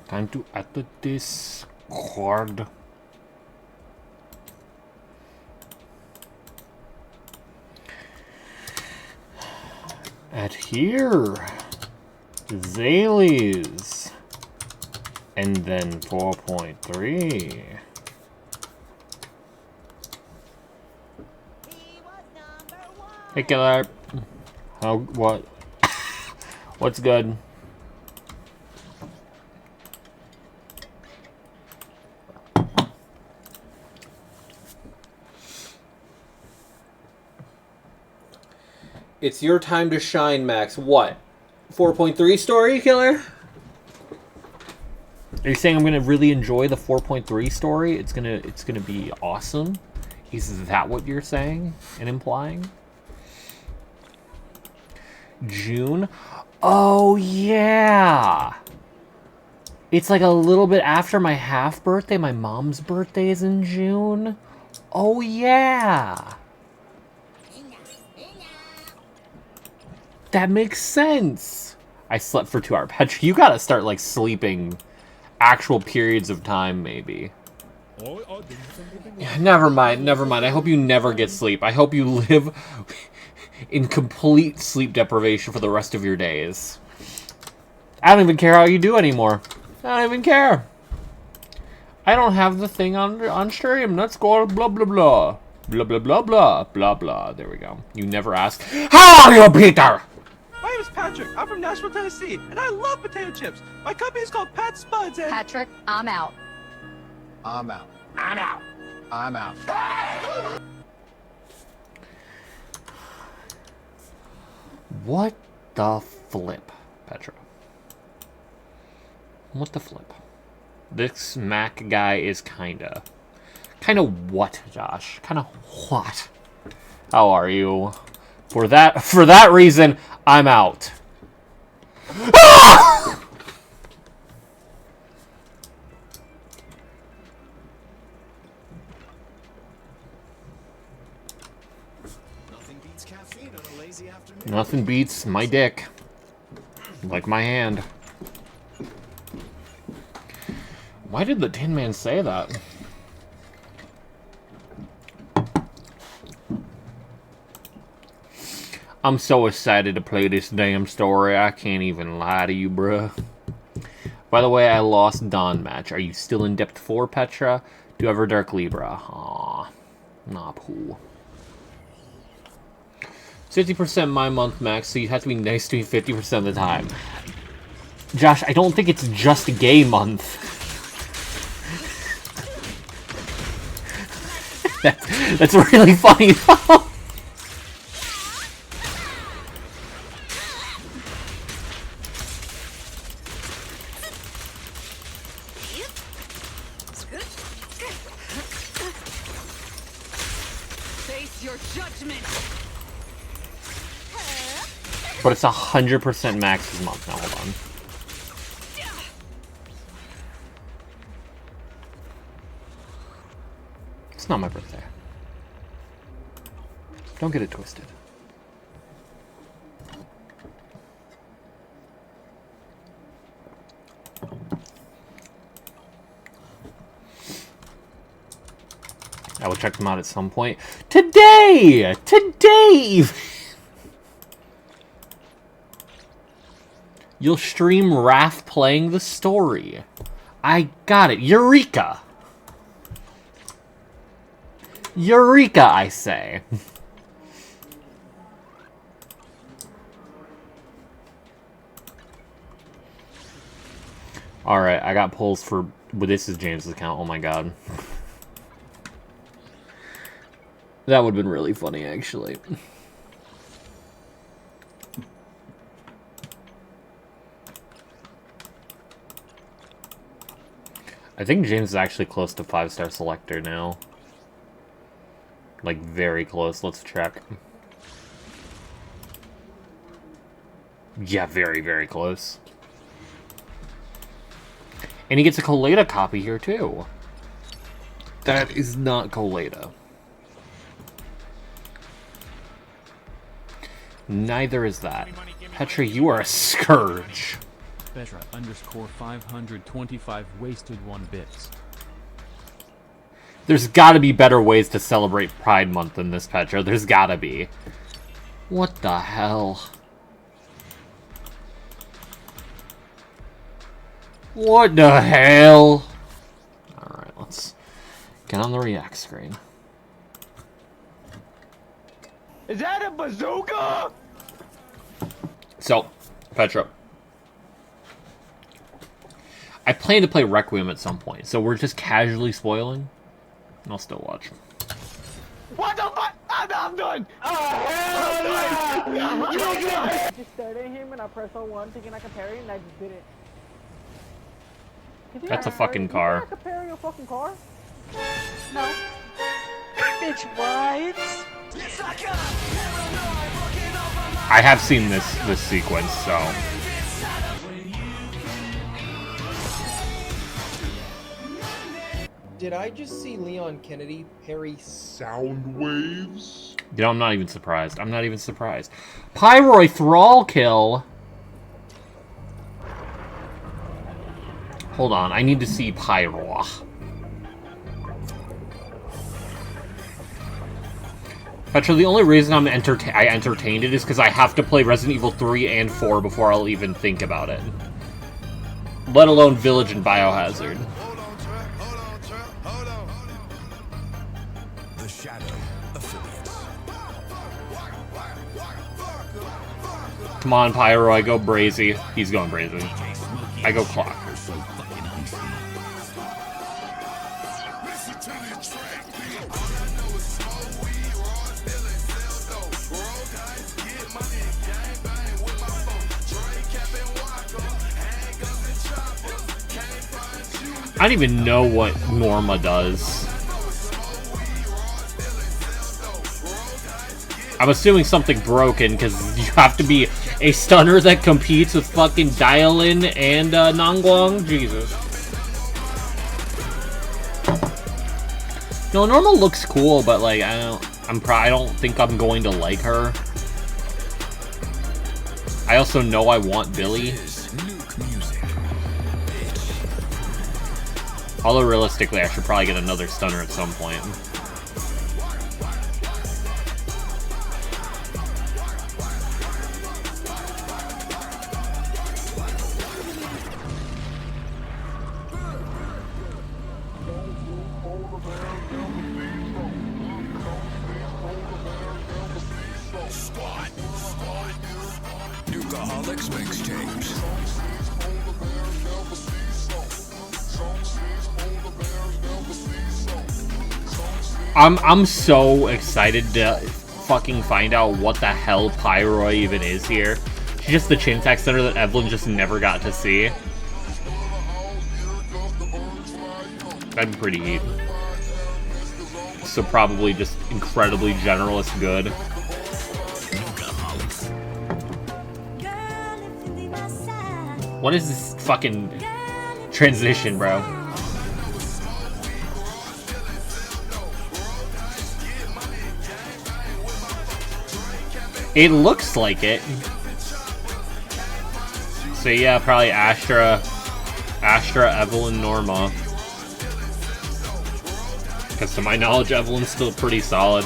Time to add the Discord. At here. Zalies. And then 4.3. Hey, killer. How, what? What's good? It's your time to shine, Max. What? 4.3 story, killer? Are you saying I'm gonna really enjoy the 4.3 story? It's gonna be awesome? Is that what you're saying and implying? June? Oh yeah! It's like a little bit after my half birthday. My mom's birthday is in June. Oh yeah! That makes sense. I slept for 2 hours. Petra, you gotta start like sleeping actual periods of time, maybe. Yeah, never mind, never mind. I hope you never get sleep. I hope you live in complete sleep deprivation for the rest of your days. I don't even care how you do anymore. I don't even care. I don't have the thing on stream. Let's go blah blah blah. Blah blah blah blah blah blah. There we go. You never ask, how are you, Peter? My name is Patrick. I'm from Nashville, Tennessee, and I love potato chips. My company is called Pat Spuds, and... Patrick, I'm out. I'm out. I'm out. I'm out. What the flip, Petra? What the flip? This Mac guy is kinda what, Josh? Kinda what? How are you? For that reason, I'm out. Ah! Nothing beats caffeine on a lazy afternoon. Nothing beats my dick. Like my hand. Why did the Tin Man say that? I'm so excited to play this damn story, I can't even lie to you, bruh. By the way, I lost Dawn match. Are you still in Depth 4, Petra? Do you ever Dark Libra? Aww. Nah, poo. 50% my month, Max, so you have to be nice to me 50% of the time. Josh, I don't think it's just a gay month. That's really funny, though. Face your judgment. But it's 100% Max's month now. Hold on. It's not my birthday. Don't get it twisted. I will check them out at some point. Today! Today! You'll stream Raph playing the story. I got it. Eureka! Eureka, I say. Alright, I got polls for... Well, this is James's account. Oh my god. That would have been really funny, actually. I think James is actually close to 5-star selector now. Like, very close. Let's check. Yeah, very, very close. And he gets a Colada copy here, too. That is not Colada. Neither is that. Petra, you are a scourge. Petra underscore 525 wasted 1 bits. There's gotta be better ways to celebrate Pride Month than this, Petra. There's gotta be. What the hell? What the hell? Alright, let's get on the react screen. Is that a bazooka? So, Petra. I plan to play Requiem at some point, so we're just casually spoiling. I'll still watch. What the fuck? I'm done! I just stared at him and I pressed O1 thinking I could parry and I just did it. That's a fucking car. Can you parry your fucking car? No. Bitch, what? I have seen this sequence, so. Did I just see Leon Kennedy parry sound waves? You know, I'm not even surprised. I'm not even surprised. Pyroy Thrall kill. Hold on, I need to see Pyro. Petra, the only reason I entertained it is because I have to play Resident Evil 3 and 4 before I'll even think about it. Let alone Village and Biohazard. The Shadow Affiliates. Come on, Pyro, I go Brazy. He's going Brazy. I go Clock. I don't even know what Norma does. I'm assuming something broken, because you have to be a stunner that competes with fucking Dialin and Nangguang? Jesus. No, Norma looks cool, but like, I don't think I'm going to like her. I also know I want Billy. Although realistically, I should probably get another stunner at some point. Nukaholics mixtapes. I'm so excited to fucking find out what the hell Pyroy even is here. She's just the chin tech center that Evelyn just never got to see. That'd be pretty neat. So probably just incredibly generalist good. What is this fucking transition, bro? It looks like it. So yeah, probably Astra, Evelyn, Norma. Because to my knowledge, Evelyn's still pretty solid.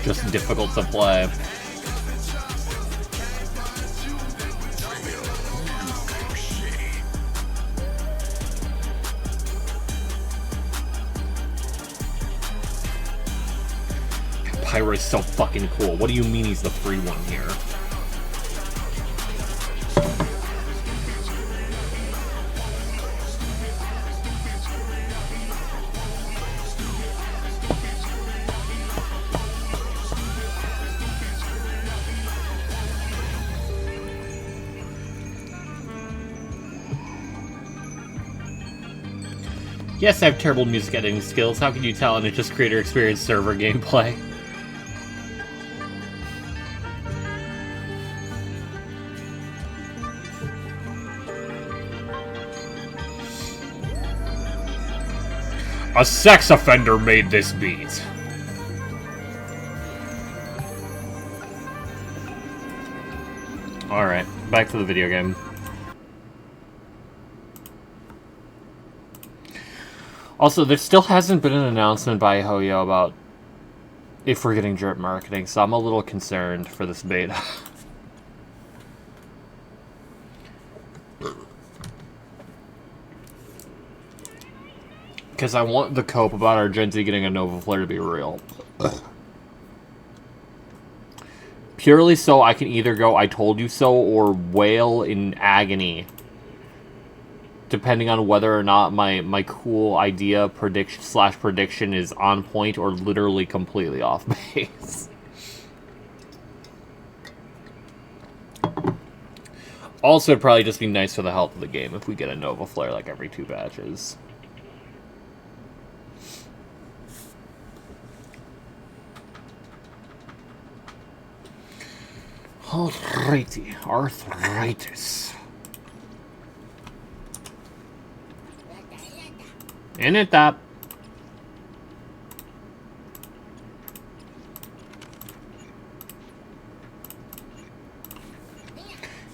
Just difficult to play. Pyro's so fucking cool. What do you mean he's the free one here? Yes, I have terrible music editing skills. How can you tell? And it's just creator experience server gameplay. A sex offender made this beat. Alright, back to the video game. Also, there still hasn't been an announcement by Hoyo about if we're getting drip marketing, so I'm a little concerned for this beta. Because I want the cope about our Gen Z getting a Nova Flare to be real. Purely so I can either go I told you so or wail in agony. Depending on whether or not my cool idea prediction is on point or literally completely off base. Also, it'd probably just be nice for the health of the game if we get a Nova Flare like every 2 batches. Alrighty, arthritis. In it up.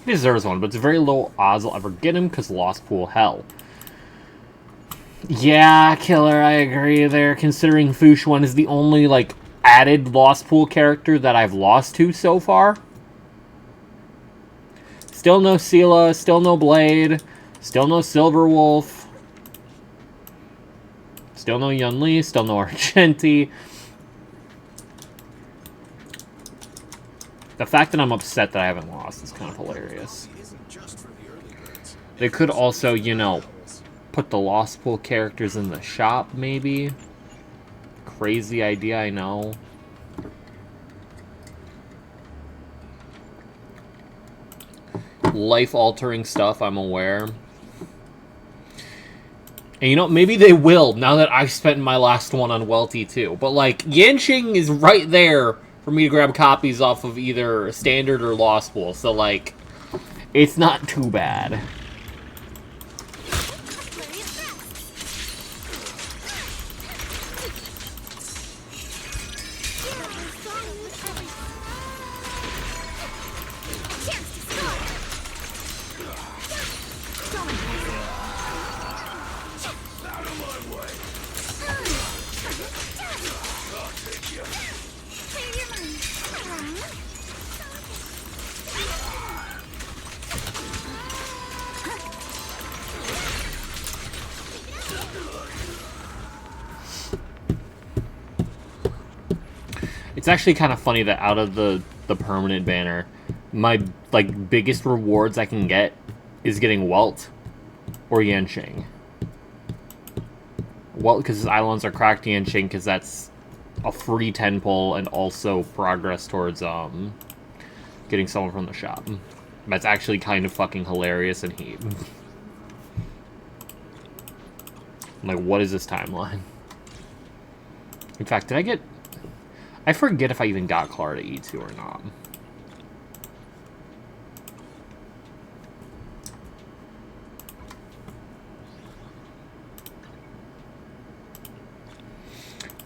He deserves one, but it's very low odds I'll ever get him because Lost Pool hell. Yeah, Killer, I agree there, considering Foosh 1 is the only, like, added Lost Pool character that I've lost to so far. Still no Sela, still no Blade, still no Silverwolf, still no Yun Li, still no Argenti. The fact that I'm upset that I haven't lost is kind of hilarious. They could also, you know, put the Lost Pool characters in the shop, maybe. Crazy idea, I know. Life-altering stuff, I'm aware. And you know, maybe they will, now that I've spent my last one on Welty too. But, like, Yanqing is right there for me to grab copies off of either Standard or Lost Pool. So, like, it's not too bad. It's actually kind of funny that out of the permanent banner, my, like, biggest rewards I can get is getting Welt or Yanqing. Welt because his Eidolons are cracked, Yanqing because that's a free 10 pull and also progress towards getting someone from the shop. That's actually kind of fucking hilarious and heat. Like, what is this timeline? In fact, did I get... I forget if I even got Clara to E2 or not.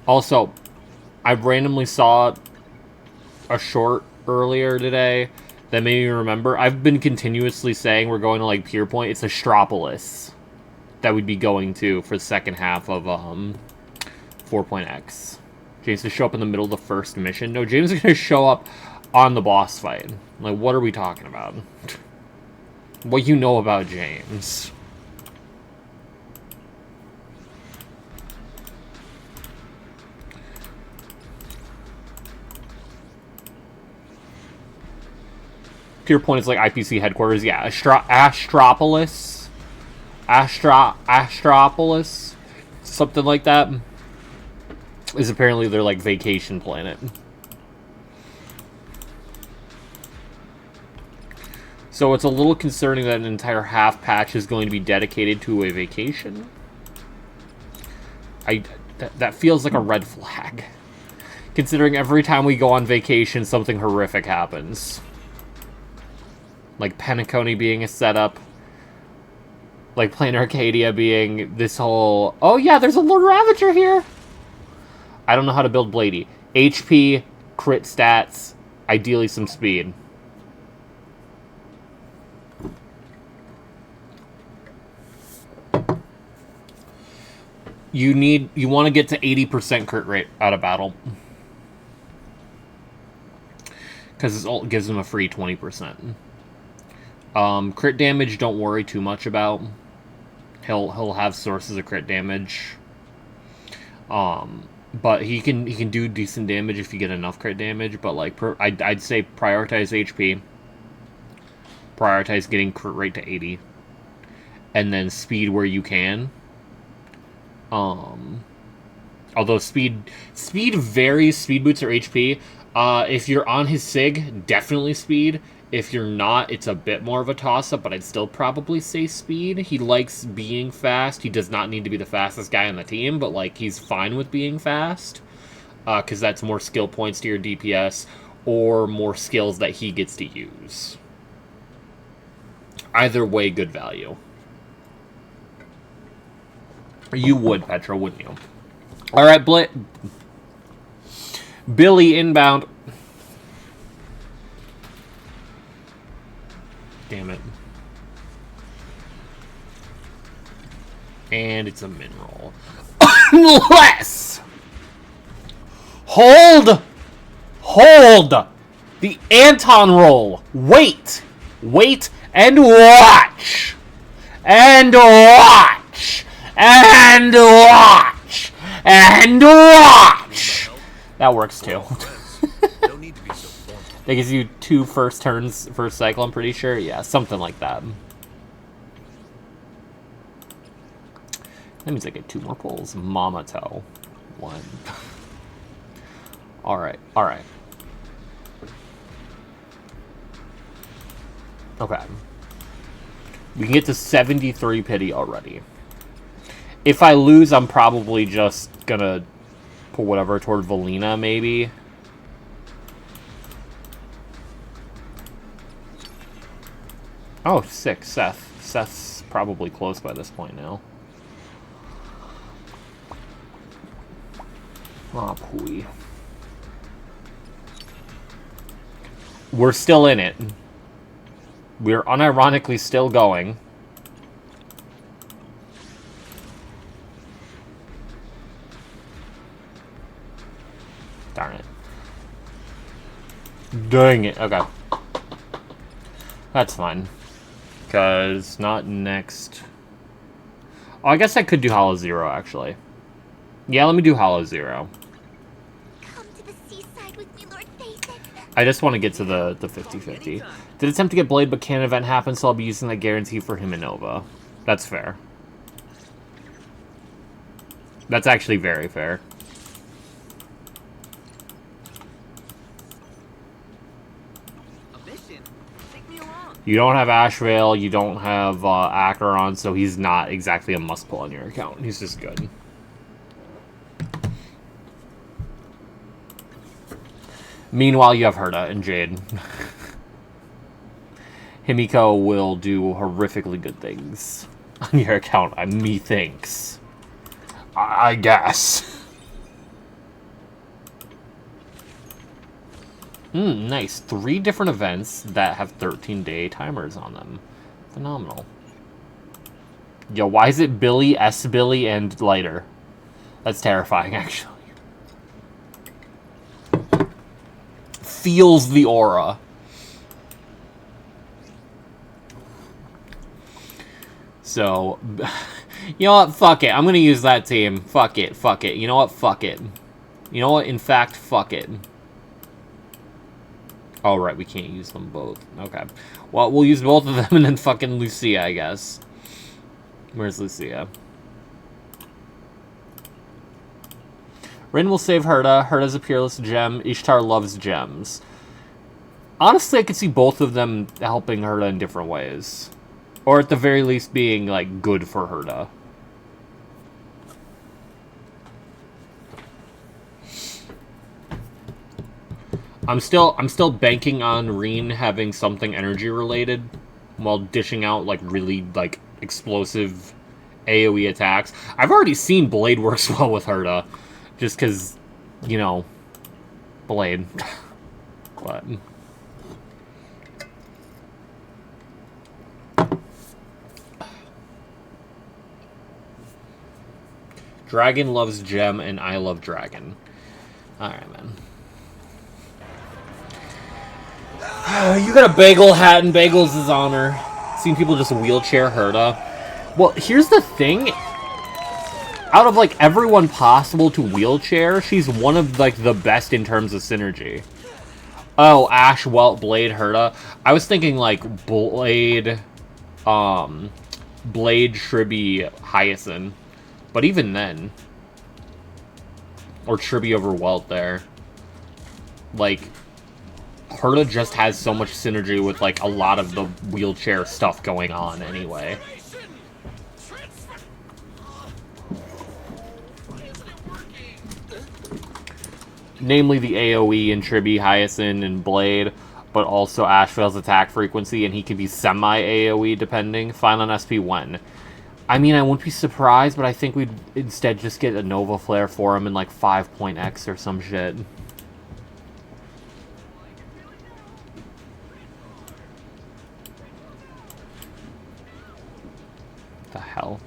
Also, I randomly saw a short earlier today that made me remember. I've been continuously saying we're going to, like, Pierpoint. It's Astropolis that we'd be going to for the second half of 4.x. James to show up in the middle of the first mission. No, James is going to show up on the boss fight. Like, what are we talking about? What you know about James? Pierpoint is like IPC headquarters. Yeah, Astropolis. Astropolis. Something like that. Is apparently their, like, vacation planet. So it's a little concerning that an entire half patch is going to be dedicated to a vacation. That feels like a red flag. Considering every time we go on vacation, something horrific happens. Like Penacony being a setup. Like Plain Arcadia being this whole... Oh yeah, there's a Lord Ravager here! I don't know how to build Blady. HP, crit stats, ideally some speed. You want to get to 80% crit rate out of battle. Because his ult gives him a free 20%. Crit damage, don't worry too much about. He'll have sources of crit damage. But he can do decent damage if you get enough crit damage. But like I'd say prioritize HP. Prioritize getting crit rate to 80. And then speed where you can. Although speed varies, speed boots or HP. If you're on his SIG, definitely speed. If you're not, it's a bit more of a toss-up, but I'd still probably say speed. He likes being fast. He does not need to be the fastest guy on the team, but like he's fine with being fast. Because that's more skill points to your DPS, or more skills that he gets to use. Either way, good value. You would, Petra, wouldn't you? Alright, Billy inbound. Damn it. And it's a mineral. Unless! Hold! The Anton roll. Wait and watch. And watch. And watch. And watch. That works too. Don't need to be so formal. That gives you 2 first turns, first cycle, I'm pretty sure. Yeah, something like that. That means I get 2 more pulls. Mamato. 1. Alright. Okay. We can get to 73 pity already. If I lose, I'm probably just gonna put whatever toward Valina, maybe. Oh, sick. Seth. Seth's probably close by this point now. Aw, pooey. We're still in it. We're unironically still going. Darn it. Dang it. Okay. That's fine. Because not next. Oh, I guess I could do Hollow Zero, actually. Yeah, let me do Hollow Zero. Come to the seaside with me, Lord Phaeton. I just want to get to the 50-50. Did attempt to get Blade, but can't event happen, so I'll be using that guarantee for him and Nova. That's fair. That's actually very fair. You don't have Ashvale, you don't have Acheron, so he's not exactly a must-pull on your account. He's just good. Meanwhile, you have Herta and Jade. Himiko will do horrifically good things on your account, methinks. I guess. Nice. 3 different events that have 13-day timers on them. Phenomenal. Yo, why is it Billy, S-Billy, and Lighter? That's terrifying, actually. Feels the aura. So, you know what? Fuck it. I'm gonna use that team. Fuck it. Fuck it. You know what? Fuck it. You know what? In fact, fuck it. Oh, right, we can't use them both. Okay. Well, we'll use both of them and then fucking Lucia, I guess. Where's Lucia? Rin will save Herta. Herta's a peerless gem. Ishtar loves gems. Honestly, I could see both of them helping Herta in different ways. Or at the very least being, like, good for Herta. I'm still banking on Reen having something energy related while dishing out like really like explosive AoE attacks. I've already seen Blade works well with Herta, just because, you know, Blade. But Dragon loves Gem, and I love Dragon. Alright, man. You got a bagel hat in Bagels' honor. Seen people just wheelchair Herta. Well, here's the thing. Out of, like, everyone possible to wheelchair, she's one of, like, the best in terms of synergy. Oh, Ash, Welt, Blade, Herta. I was thinking, like, Blade, Shribby, Hyacinth. But even then. Or Shribby over Welt there. Like, Herta just has so much synergy with, like, a lot of the wheelchair stuff going on anyway. Namely the AoE in Tribby, Hyacinth, and Blade, but also Ashvale's attack frequency, and he can be semi-AoE depending. Fine on SP when. I mean, I wouldn't be surprised, but I think we'd instead just get a Nova Flare for him in like 5.x or some shit. The hell?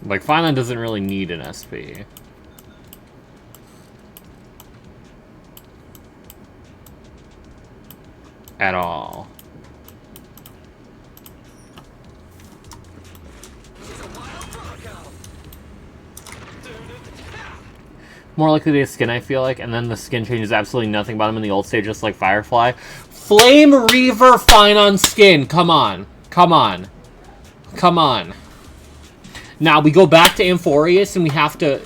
Like, Finland doesn't really need an SP. At all. More likely to get a skin, I feel like, and then the skin changes absolutely nothing about him in the old stage, just like Firefly. Flame Reaver fine on skin! Come on. Come on. Come on. Now, we go back to Amphorius, and we have to...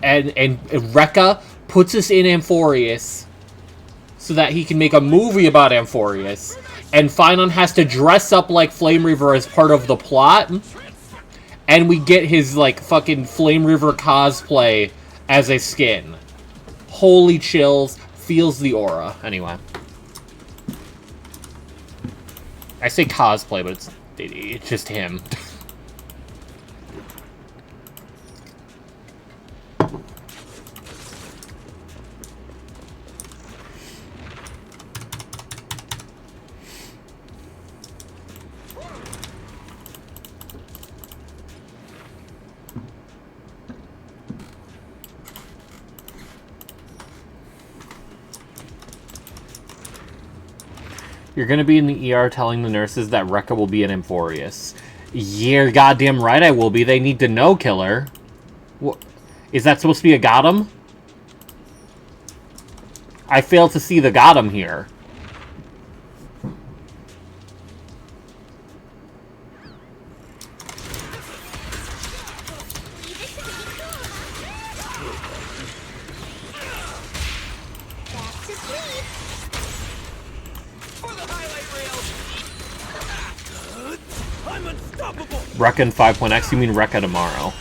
And Rekka puts us in Amphorius so that he can make a movie about Amphorius. And Finon has to dress up like Flame Reaver as part of the plot. And we get his, like, fucking Flame Reaver cosplay as a skin. Holy chills. Feels the aura. Anyway. I say cosplay, but it's just him. You're gonna be in the ER telling the nurses that Rekka will be an Amphorius. You're goddamn right I will be. They need to know, killer. What? Is that supposed to be a Gotham? I fail to see the Gotham here. Rekka in 5.x, you mean Rekka tomorrow.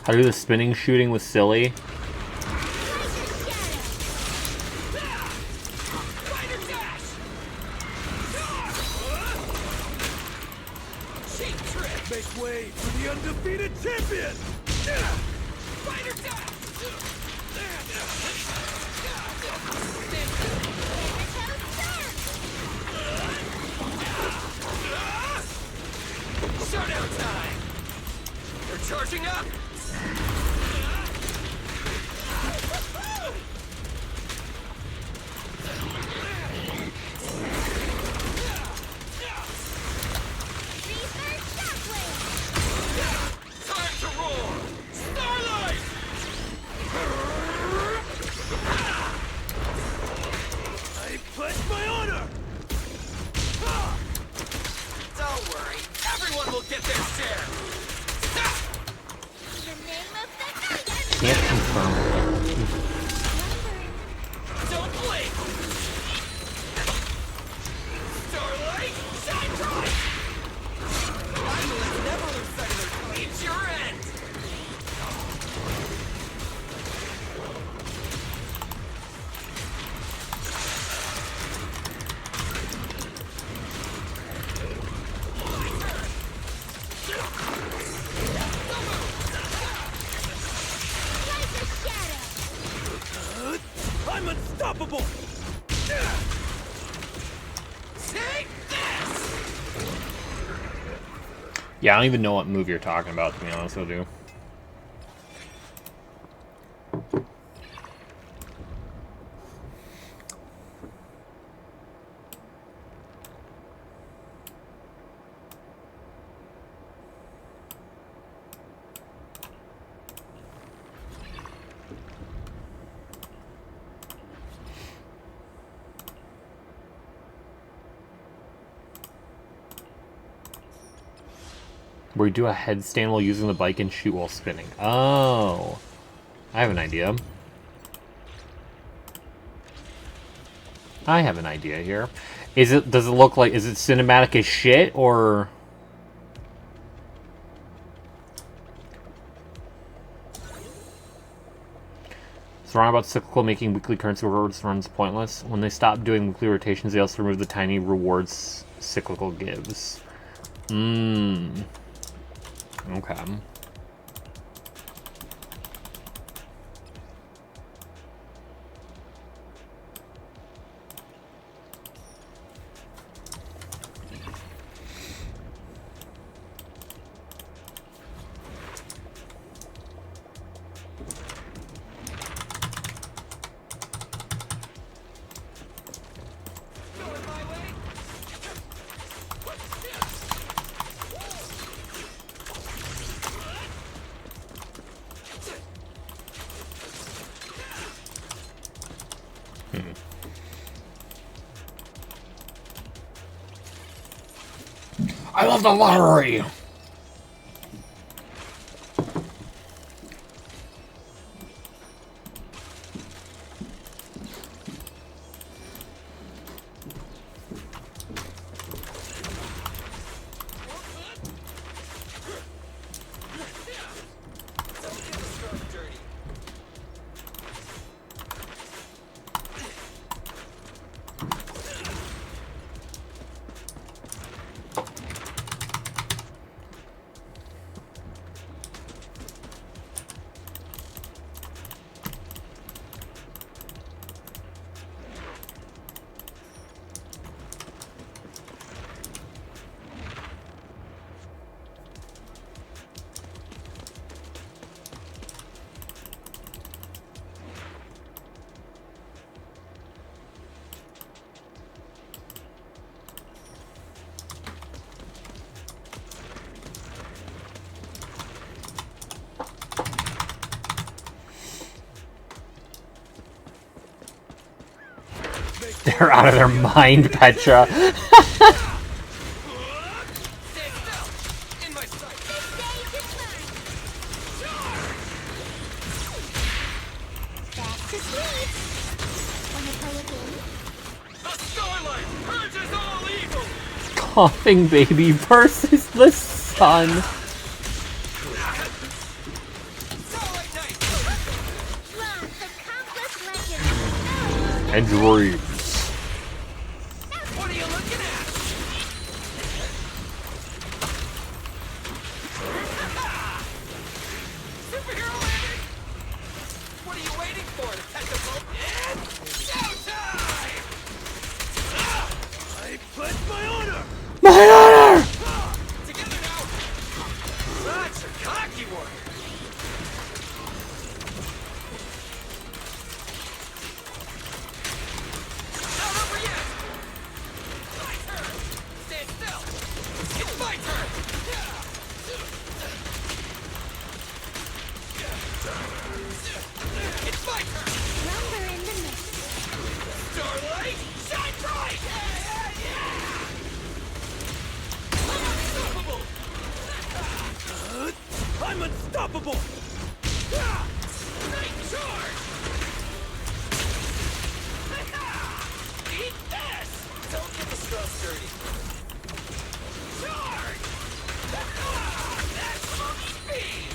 How to do the spinning shooting was silly. Make way for the undefeated champion! Fighter dash! Showdown time! They're charging up! Time to roar! Start unstoppable! Take this! Yeah, I don't even know what move you're talking about, to be honest with you. Where you do a headstand while using the bike and shoot while spinning. Oh. I have an idea. I have an idea here. Does it look like, is it cinematic as shit, or... So wrong about cyclical, making weekly currency rewards runs pointless. When they stop doing weekly rotations, they also remove the tiny rewards cyclical gives. Okay. I love the lottery! They're out of their mind, Petra. Coughing baby versus the sun. And dreams. What are you looking at? Superhero landing! What are you waiting for? To catch a boat? It's showtime! I pledge my honor! My honor! Together now! That's a cocky one! Not over yet! My turn! Stand still! It's my turn! It's my turn! Lumber in the mist. Starlight, shine bright! Unstoppable! I'm unstoppable! Night charge! Eat this! Don't get the straws dirty. Charge! That's monkey speed!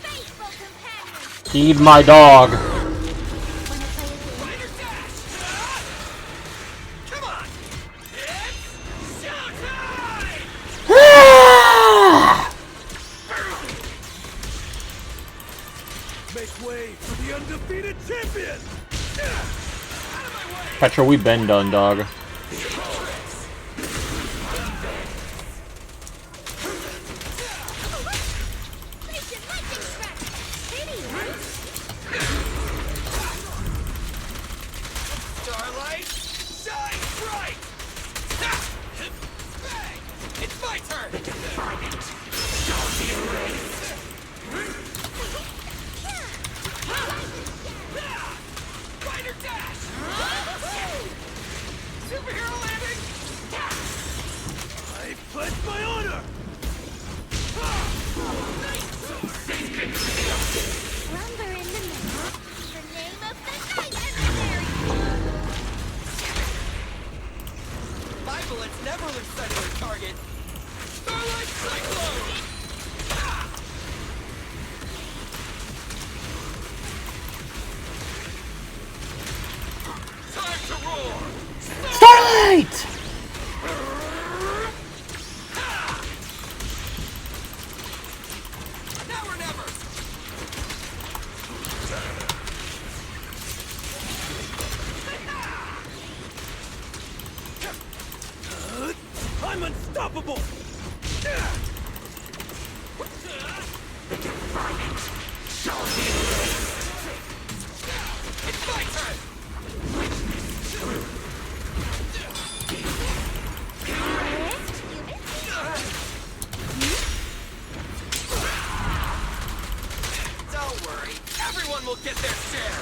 Faithful companion. Feed my dog. Fighter dash! Come on! It's showtime! Make way for the undefeated champion! Petra, we been done, dog. Legend lightning strike. Pretty, right? Starlight, shine bright! Ha! Bang! It's my turn! Fighter dash! Superhero landing! I pledge my honor! Lumber in the middle. The name of the night, everybody. My bullets never lose sight of their target! Starlight Cyclone! Ah! Time to roar! Starlight! Now or never! I'm unstoppable! It's my turn! Don't worry, everyone will get their share!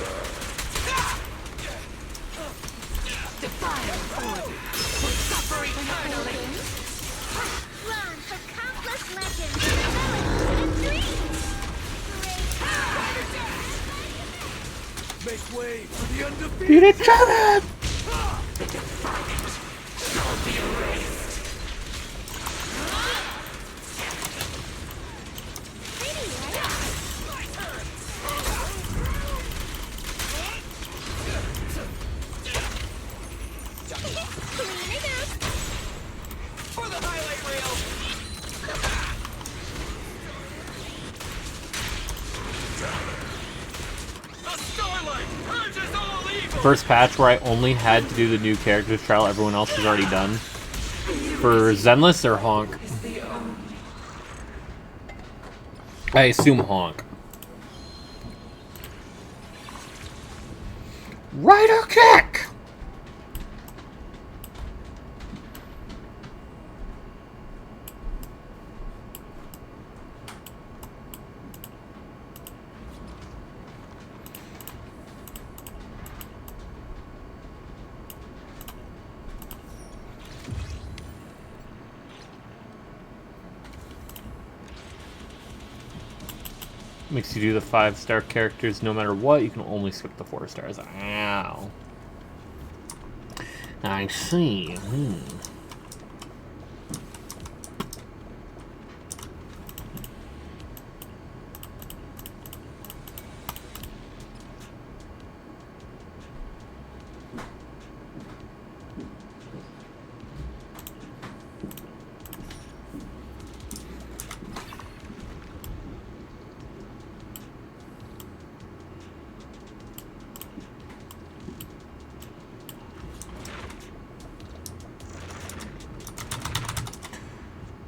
Run for countless legends, villains, and dreams. Great. Make way for the undefeated Beat it, Jared! Pretty, right? Clean it up. For the highlight reel! A starlight purges all evil! First patch where I only had to do the new characters trial everyone else has already done. For Zenless or Honk? I assume Honk. Rider kick! Makes you do the 5-star characters no matter what. You can only skip the 4 stars. Ow. I see.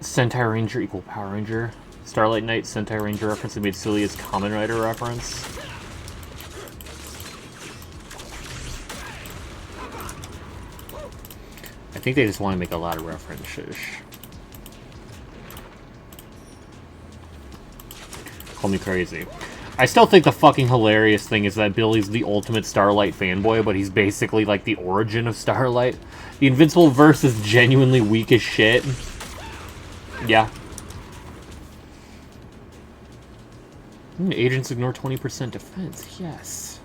Sentai Ranger equal Power Ranger. Starlight Knight Sentai Ranger reference and made silly as Kamen Rider reference. I think they just want to make a lot of references. Call me crazy. I still think the fucking hilarious thing is that Billy's the ultimate Starlight fanboy, but he's basically like the origin of Starlight. The Invincible verse is genuinely weak as shit. Yeah. Agents ignore 20% defense. Yes.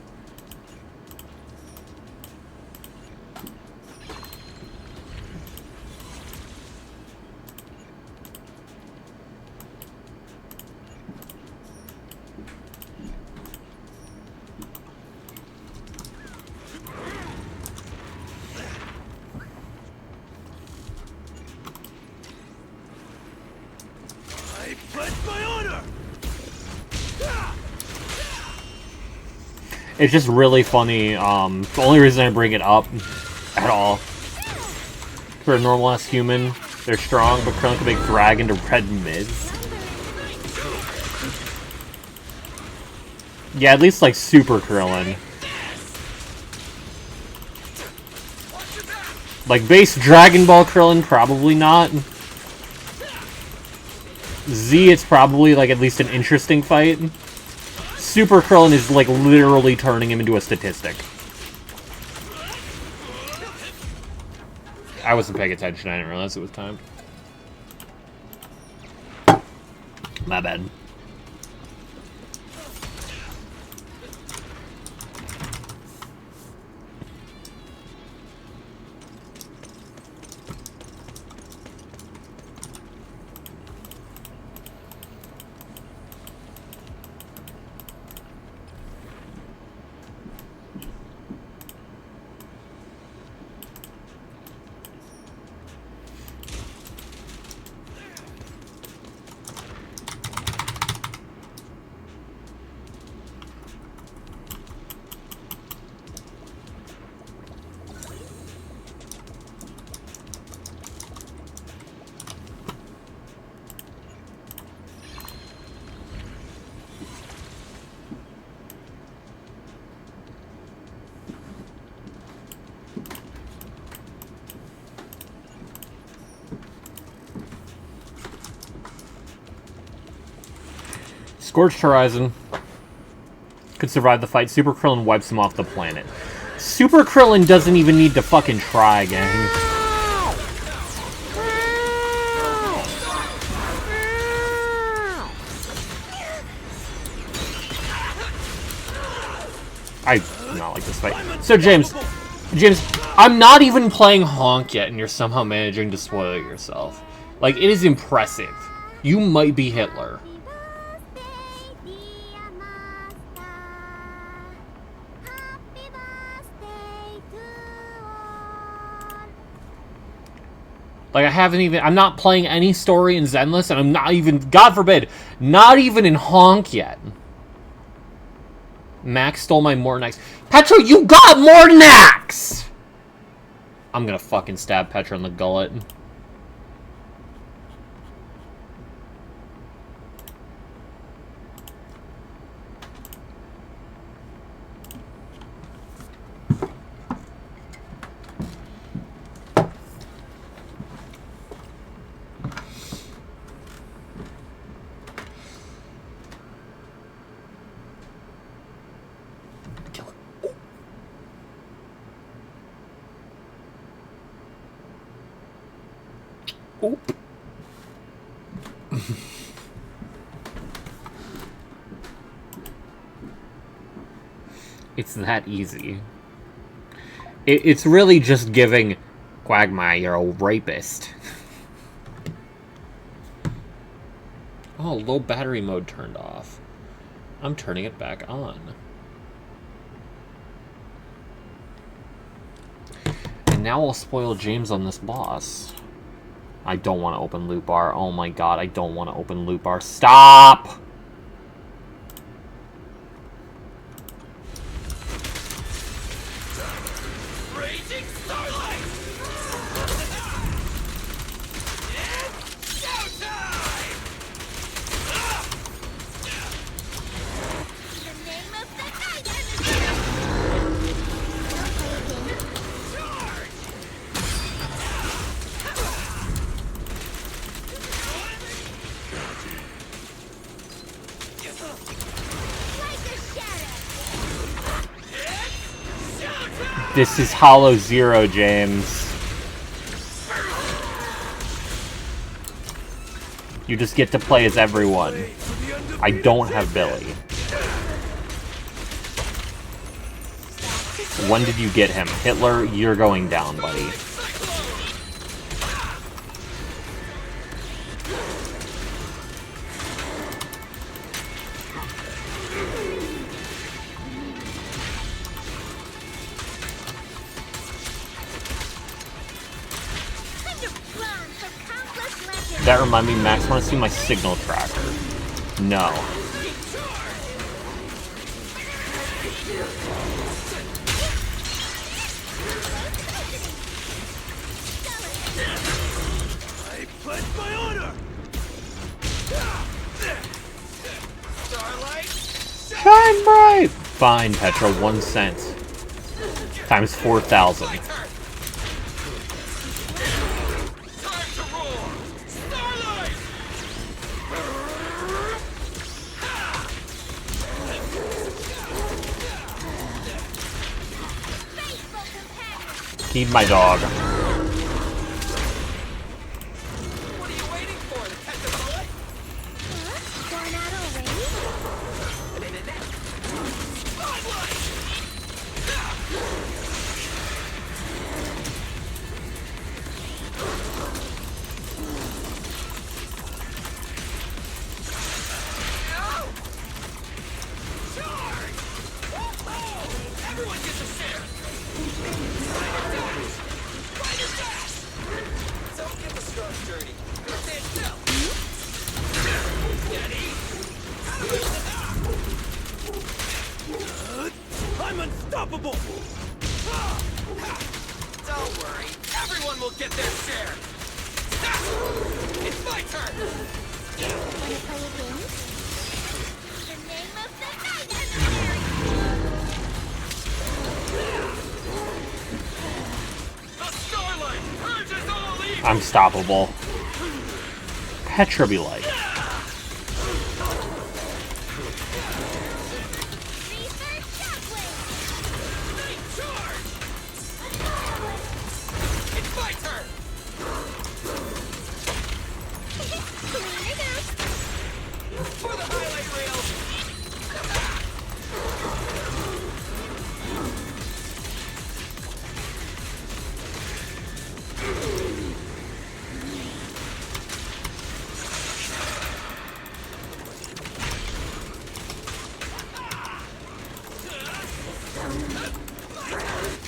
Pledge my honor! It's just really funny. The only reason I bring it up at all, for a normal ass human, they're strong, but Krillin can make drag into red mids. Yeah, at least like Super Krillin. Like base Dragon Ball Krillin, probably not. Z, it's probably like at least an interesting fight. Super Krillin is like literally turning him into a statistic. I wasn't paying attention, I didn't realize it was time. My bad. Scorched Horizon could survive the fight. Super Krillin wipes him off the planet. Super Krillin doesn't even need to fucking try, gang. I do not like this fight. So James, I'm not even playing Honk yet, and you're somehow managing to spoil it yourself. Like, it is impressive. You might be Hitler. Like, I'm not playing any story in Zenless, and I'm not even, God forbid, not even in Honk yet. Max stole my Mortinax. Petra, you got Mortinax! I'm gonna fucking stab Petra in the gullet. Oop. It's that easy. It's really just giving Quagmire, you're a rapist. Oh, low battery mode turned off. I'm turning it back on. And now I'll spoil James on this boss. I don't want to open loot bar. Oh my god, I don't want to open loot bar. Stop! Raging Starlight! It's showtime! The name of the tiger. This is Hollow Zero, James. You just get to play as everyone. I don't have Billy. When did you get him? Hitler, you're going down, buddy. Kind of planned for countless legends. That remind me, Max, want to see my signal tracker? No. I pledge my honor! Starlight, Shine bright! Fine, Petra, 1 cent. Times 4,000. time to roar! Starlight! Faithful companion. Keep my dog. What are you waiting for? To catch a bullet? Huh? Gone out already? Spotlight! Charge! Woo-hoo! Everyone gets a share! Spider dash! Don't get the strong dirty. Stand still! Steady! I'm unstoppable! Don't worry, everyone will get their share! It's my turn! Wanna play a game? The name of the night is The Starlight purges all evil! Unstoppable. Petra be like. Reverse Shockwave. Night charge! It's my turn! Cleaner goes. For the highlight reel!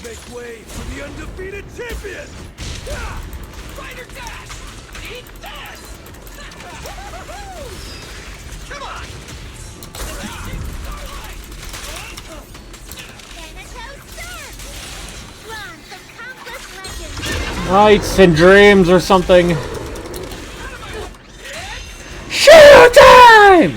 Make way for the undefeated champion! Spider dash! Eat this! Come on! Raging Starlight! Thanatos Surge. Drawn from countless legends. Nights and dreams or something. Showtime!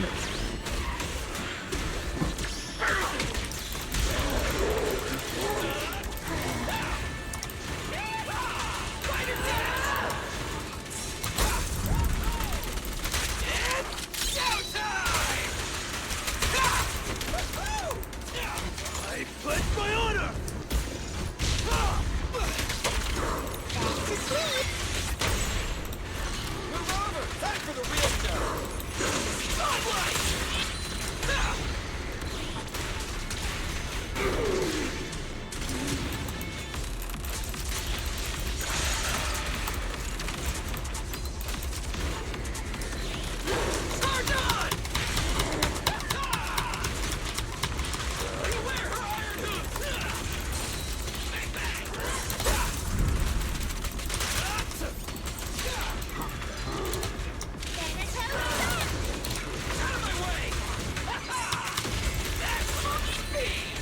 I pledge my honor! Move over! Time for the real show! Spotlight! Charge on! Beware her iron hooves! Bang, bang! Thanatos Surge. Out of my way! That's monkey speed!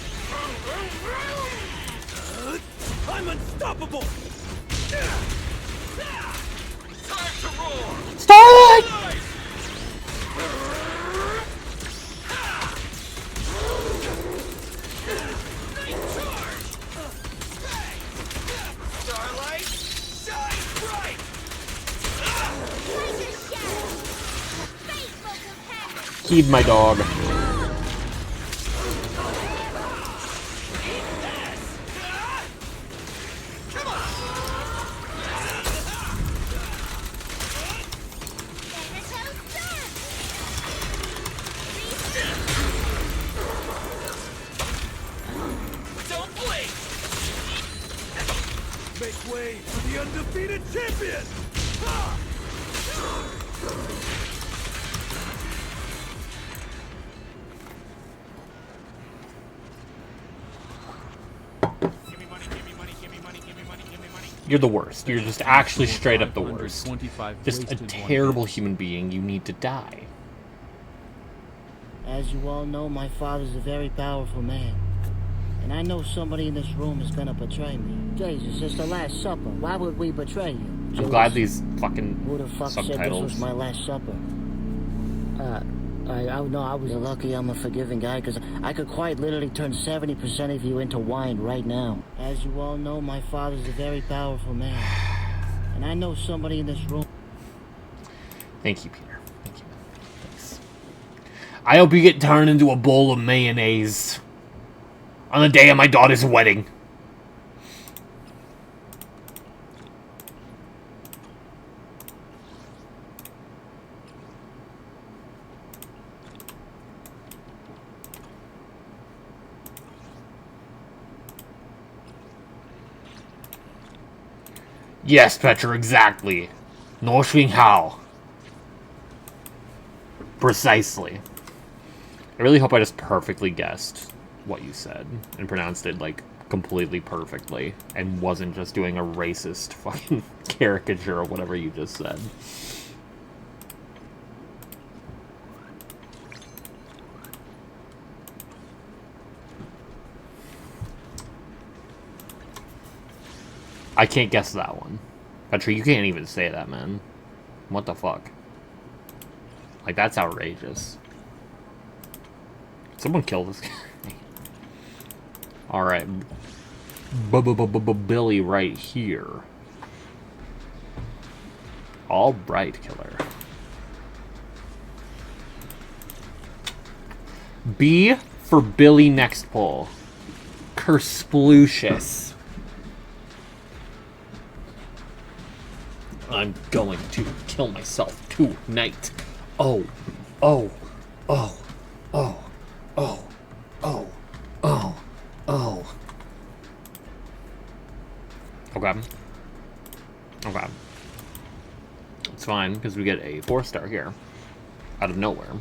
I'm unstoppable! Time to roar! Starlight! Nice! Night charge! Bang! Starlight, shine bright! Pleasure shadow. Faithful companion. Keep my dog. Come on! Thanatos Surge. Don't blink! Make way for the undefeated champion! You're the worst. You're just actually straight up the worst. 525 Just a wasted one terrible base. human being. You need to die. As you all know, my father's a very powerful man. And I know somebody in this room is gonna betray me. Jesus, it's the Last Supper. Why would we betray you? I'm glad these fucking Who the fuck said this subtitles. was my Last Supper? I was lucky I'm a forgiving guy, because I could quite literally turn 70% of you into wine right now. As you all know, my father's a very powerful man. And I know somebody in this room... Thank you, Peter. Thank you. Thanks. I hope you get turned into a bowl of mayonnaise on the day of my daughter's wedding. Yes, Petra, exactly. Noshwing Hao. Precisely. I really hope I just perfectly guessed what you said and pronounced it, like, completely perfectly and wasn't just doing a racist fucking caricature of whatever you just said. I can't guess that one. Petra, you can't even say that, man. What the fuck? Like, that's outrageous. Someone kill this guy. Alright. Billy right here. Alright, killer. B for Billy next pull. Kersplucius. I'm going to kill myself tonight. Oh, oh, oh, oh, oh, oh, oh, oh. Okay. Okay. It's fine, because we get a 4-star here. Out of nowhere.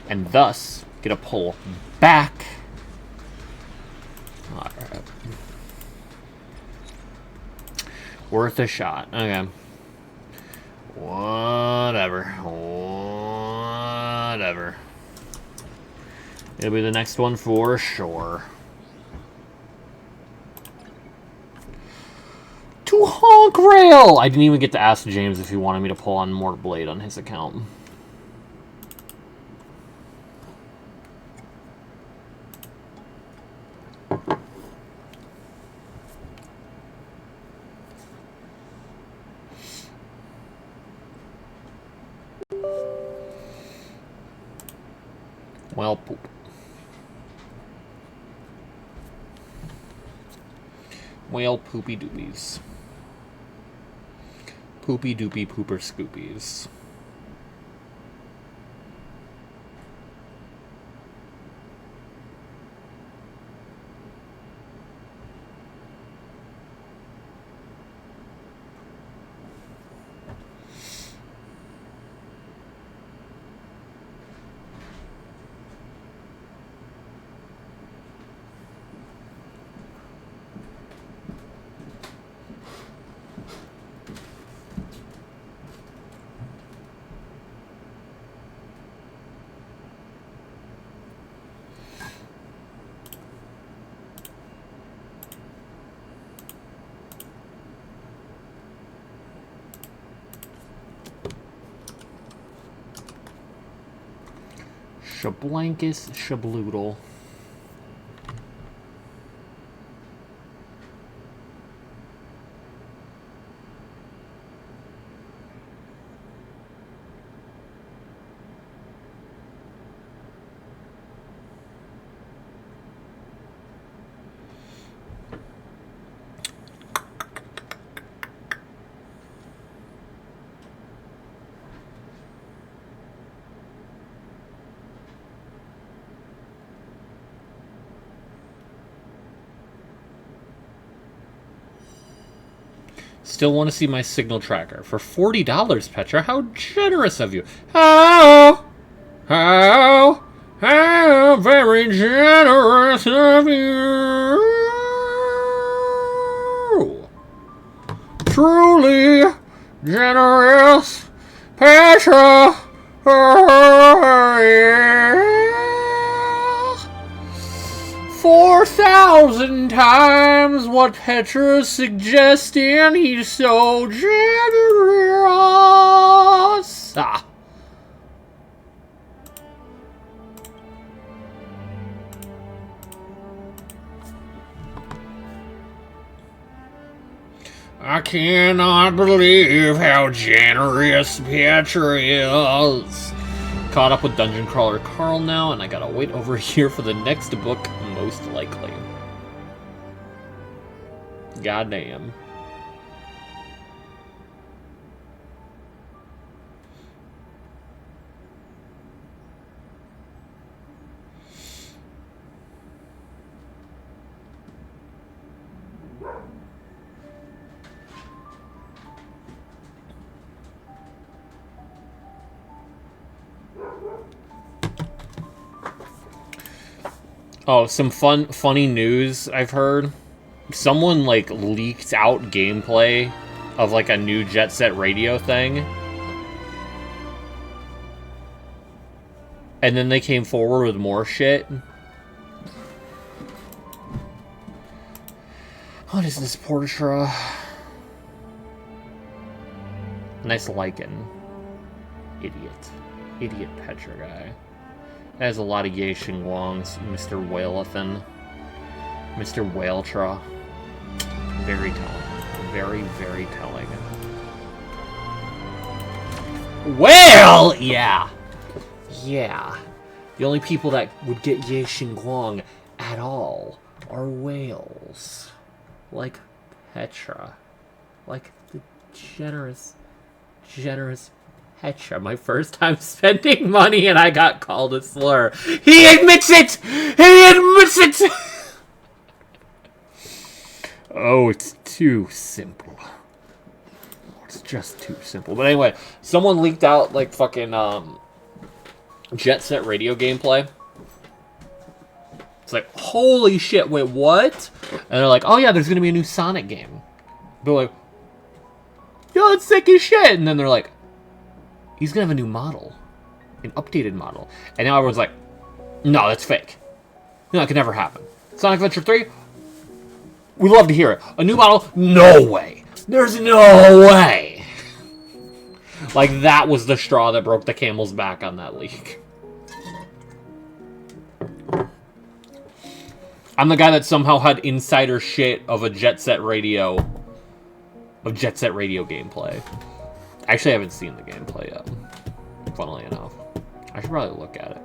And thus, get a pull back. Alright. Worth a shot. Okay. Whatever. Whatever. It'll be the next one for sure. To Honk Rail! I didn't even get to ask James if he wanted me to pull on Mort Blade on his account. Well, poop. Well, poopy doopies. Poopy doopy pooper scoopies. Shablankus Shabloodle. Still want to see my signal tracker for $40, Petra. How generous of you! How very generous of you! truly generous Petra. 4,000 times what Petra's suggesting. He's so generous. Ah. I cannot believe how generous Petra is. Caught up with Dungeon Crawler Carl now, and I gotta wait over here for the next book, most likely. Goddamn. Oh, some funny news I've heard. Someone, like, leaked out gameplay of, like, a new Jet Set Radio thing. And then they came forward with more shit. What is this, Portra? Nice lichen. Idiot. Idiot Petra guy. That has a lot of Ye Xingguangs, Mr. Whalethan. Mr. Whaletra. Very telling. Very, very telling. Whale! Yeah! Yeah. The only people that would get Ye Xingguang at all are whales. Like Petra. Like the generous Petra. My first time spending money and I got called a slur. He admits it! He admits it! Oh, it's too simple. It's just too simple. But anyway, someone leaked out, like, fucking, Jet Set Radio gameplay. It's like, holy shit, wait, what? And they're like, oh yeah, there's gonna be a new Sonic game. They're like, yo, that's sick as shit! And then they're like, he's gonna have a new model. An updated model. And now everyone's like, no, that's fake. No, it could never happen. Sonic Adventure 3? We love to hear it. A new model? No way. There's no way. Like, that was the straw that broke the camel's back on that leak. I'm the guy that somehow had insider shit of a Jet Set Radio. Of Jet Set Radio gameplay. Actually, I haven't seen the gameplay yet. Funnily enough. I should probably look at it.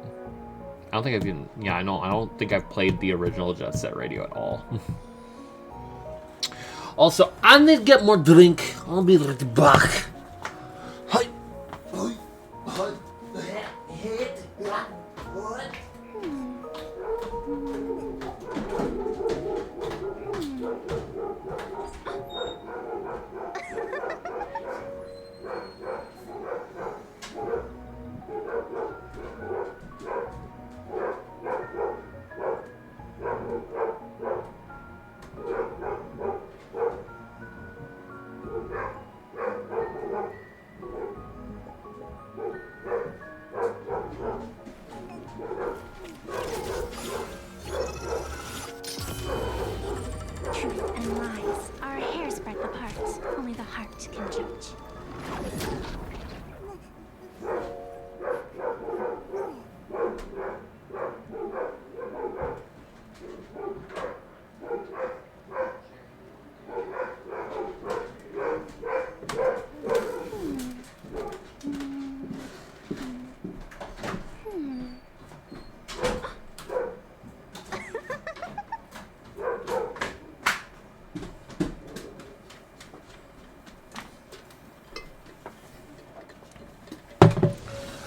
I don't think I've even... Yeah, I know. I don't think I've played the original Jet Set Radio at all. Also, I need to get more drink. I'll be right back.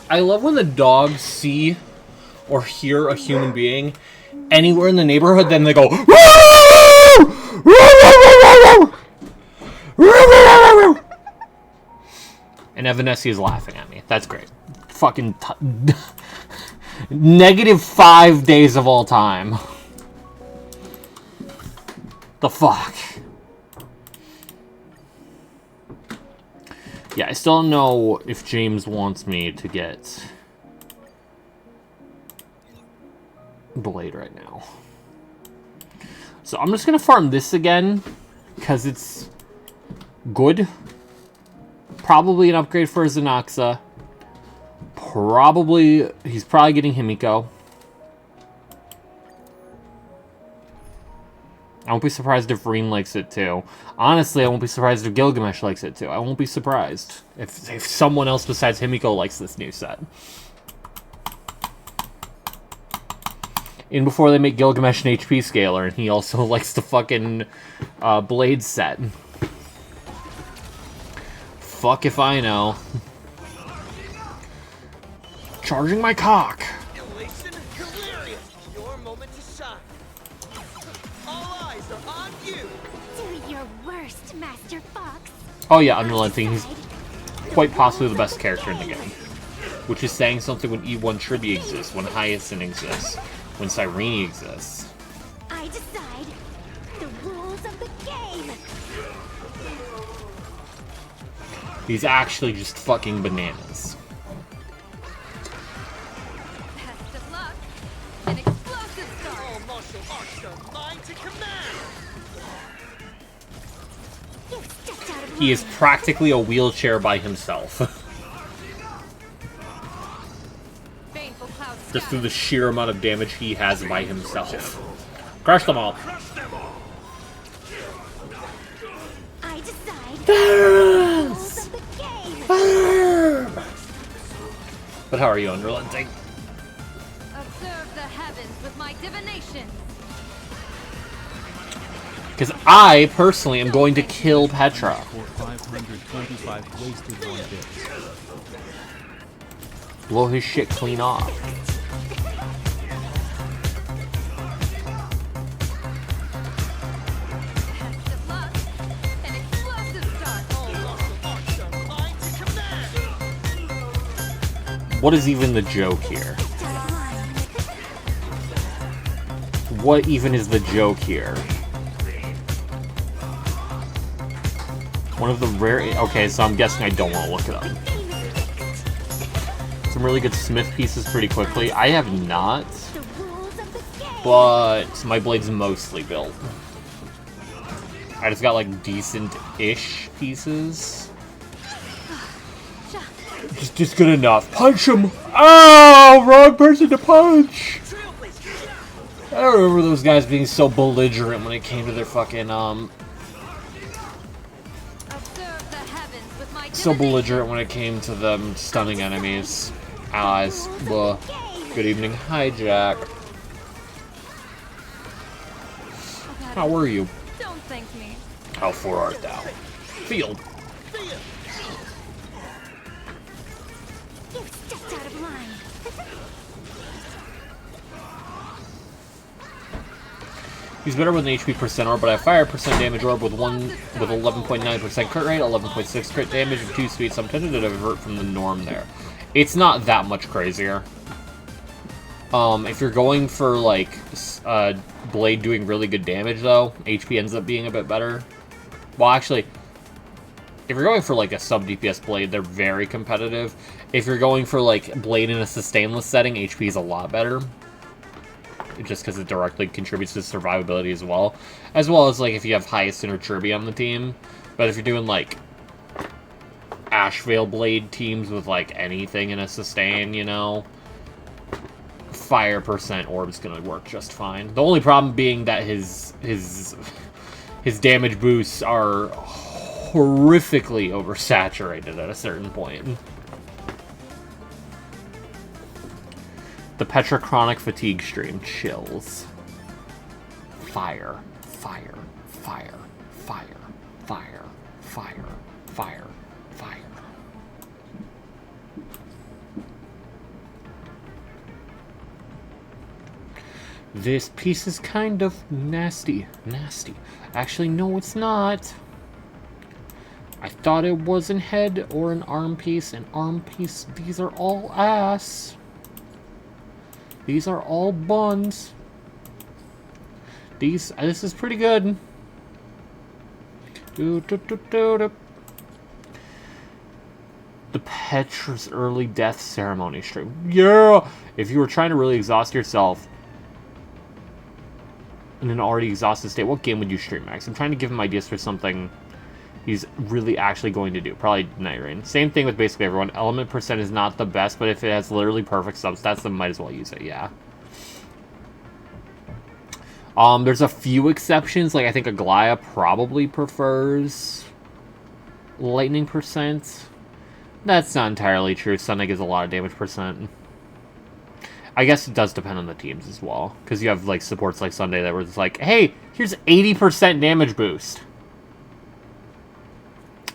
I love when the dogs see or hear a human being anywhere in the neighborhood, then they go, and Evanessi is laughing at me. That's great. Fucking negative 5 days of all time. The fuck? Yeah, I still don't know if James wants me to get Blade right now. So I'm just going to farm this again, because it's good. Probably an upgrade for Zanaxa. He's probably getting Himiko. I won't be surprised if Reen likes it too. Honestly, I won't be surprised if Gilgamesh likes it too. I won't be surprised if someone else besides Himiko likes this new set. And before they make Gilgamesh an HP scaler, and he also likes the fucking Blade set. Fuck if I know. Charging my cock. Elation, hilarious. Your moment to shine. All eyes are on you. Do your worst, Master Fox. Oh yeah, Unrelenting. He's quite possibly the best character in the game. Which is saying something when E1 Tribby exists, when Hyacinth exists, when Cyrene exists. I decide the rules of the game. He's actually just fucking bananas. Best of luck. An explosive start. All martial arts are mine to command. You stepped out of He is line. practically a wheelchair by himself. Baneful cloud Just through the sheer amount of damage he has by himself. Crush them all. I decide the rules of the game. But how are you, Unrelenting? Observe the heavens with my divination. Because I, personally, am going to kill Petra. For 525 wasted 1 bit. Blow his shit clean off. Best of luck. An explosive start. All martial arts are mine to command. What is even the joke here? Stepped out of line. What even is the joke here? One of the rare... Okay, so I'm guessing I don't want to look it up. Some really good smith pieces pretty quickly. I have not, The rules of the game. but my blade's mostly built. I just got like decent-ish pieces. Just good enough. Punch him! Oh, wrong person to punch! I don't remember those guys being so belligerent when it came to their fucking, Observe the heavens with my so divination. belligerent when it came to them stunning enemies. Allies. Blah. Good evening. Hi, Jack. How were you? Don't thank me. How far art thou? Field. You stepped out of line. He's better with an HP percent orb, but I have fire percent damage orb with 11.9% crit rate, 11.6 crit damage, and 2 speed, so I'm tempted to divert from the norm there. It's not that much crazier. If you're going for, like, Blade doing really good damage, though, HP ends up being a bit better. Well, actually, if you're going for, like, a sub-DPS Blade, they're very competitive. If you're going for, like, Blade in a sustainless setting, HP is a lot better. Just because it directly contributes to survivability as well. As well as, like, if you have Hyacinth or Tribby on the team. But if you're doing, like, Ashvale Blade teams with, like, anything in a sustain, you know, fire percent orb's gonna work just fine. The only problem being that his damage boosts are horrifically oversaturated at a certain point. The Petra Chronic Fatigue stream chills. Fire, fire, fire, fire, fire, fire, fire, fire. This piece is kind of nasty. Nasty. Actually, no, it's not. I thought it was an head or an arm piece. An arm piece. These are all ass. These are all buns. This is pretty good. the Petra's early death ceremony stream. Yeah! If you were trying to really exhaust yourself in an already exhausted state, what game would you stream, Max? I'm trying to give him ideas for something he's really actually going to do. Probably Night Rain. Same thing with basically everyone. Element percent is not the best, but if it has literally perfect substats, then might as well use it, yeah. There's a few exceptions, like I think Aglaya probably prefers lightning percent. That's not entirely true. Sunday gives a lot of damage percent. I guess it does depend on the teams as well, because you have like supports like Sunday that were just like, hey, here's 80% damage boost.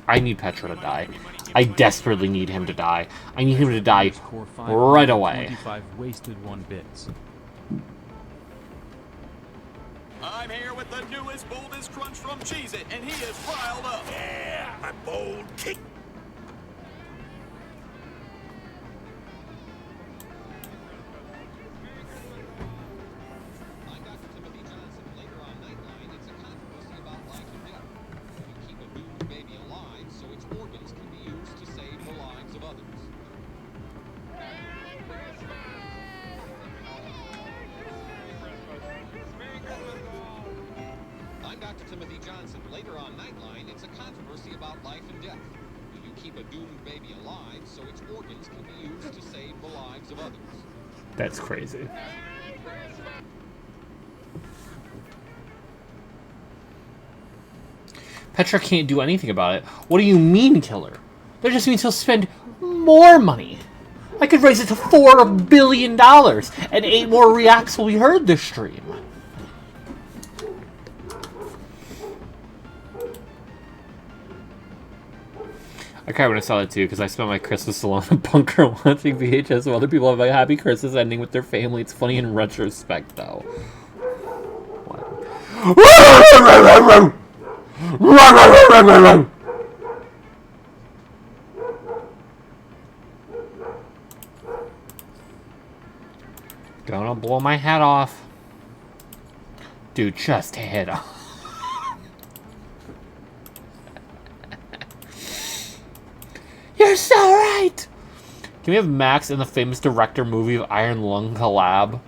I need Petra to die. I desperately need him to die. I need him to die right away. 25 wasted 1 bits. I'm here with the newest, boldest crunch from Cheez-It, and he is riled up. Yeah, my bold kick. I'm Dr. Timothy Johnson. Later on Nightline, it's a controversy about life and death. You keep a doomed baby alive so its organs can be used to save the lives of others. I'm Dr. Timothy Johnson. Later on Nightline, it's a controversy about life and death. Do you keep a doomed baby alive so its organs can be used to save the lives of others? That's crazy. Petra can't do anything about it. What do you mean, killer? That just means he'll spend more money. I could raise it to $4 billion, and 8 more reacts will be heard this stream. I cried when I saw that too, because I spent my Christmas alone in a bunker watching VHS while other people have a happy Christmas ending with their family. It's funny in retrospect, though. Gonna blow my hat off. Dude, just head off. You're so right! Can we have Max in the famous director movie of Iron Lung collab?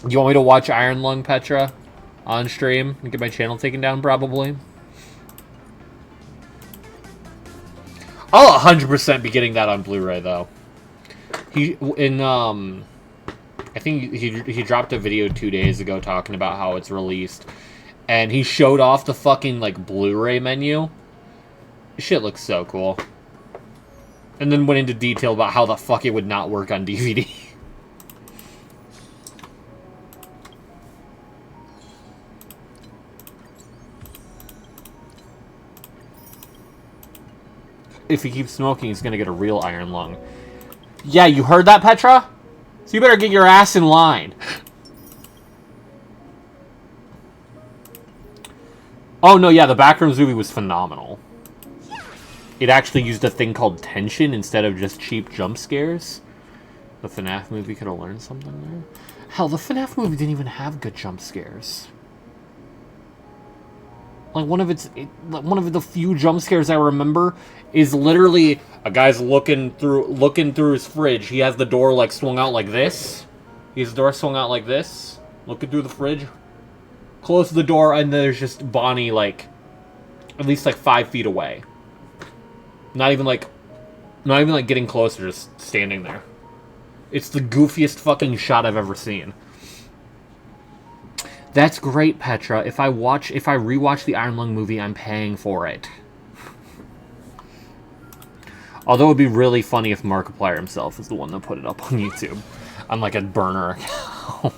Do you want me to watch Iron Lung, Petra? On stream? And get my channel taken down, probably? I'll 100% be getting that on Blu-ray, though. I think he dropped a video 2 days ago talking about how it's released. And he showed off the fucking, like, Blu-ray menu. Shit looks so cool. And then went into detail about how the fuck it would not work on DVD. If he keeps smoking, he's gonna get a real iron lung. Yeah, you heard that, Petra? So you better get your ass in line. Oh, no, yeah, the Backrooms movie was phenomenal. It actually used a thing called tension instead of just cheap jump scares. The FNAF movie could have learned something there. Hell, the FNAF movie didn't even have good jump scares. Like, one of the few jump scares I remember is literally a guy's looking through his fridge. He has the door, like, swung out like this. He has the door swung out like this. Looking through the fridge. Close the door, and there's just Bonnie, like, at least, like, 5 feet away. Not even like getting closer, just standing there. It's the goofiest fucking shot I've ever seen. That's great, Petra. If I rewatch the Iron Lung movie, I'm paying for it. Although it would be really funny if Markiplier himself is the one that put it up on YouTube. On like a burner account.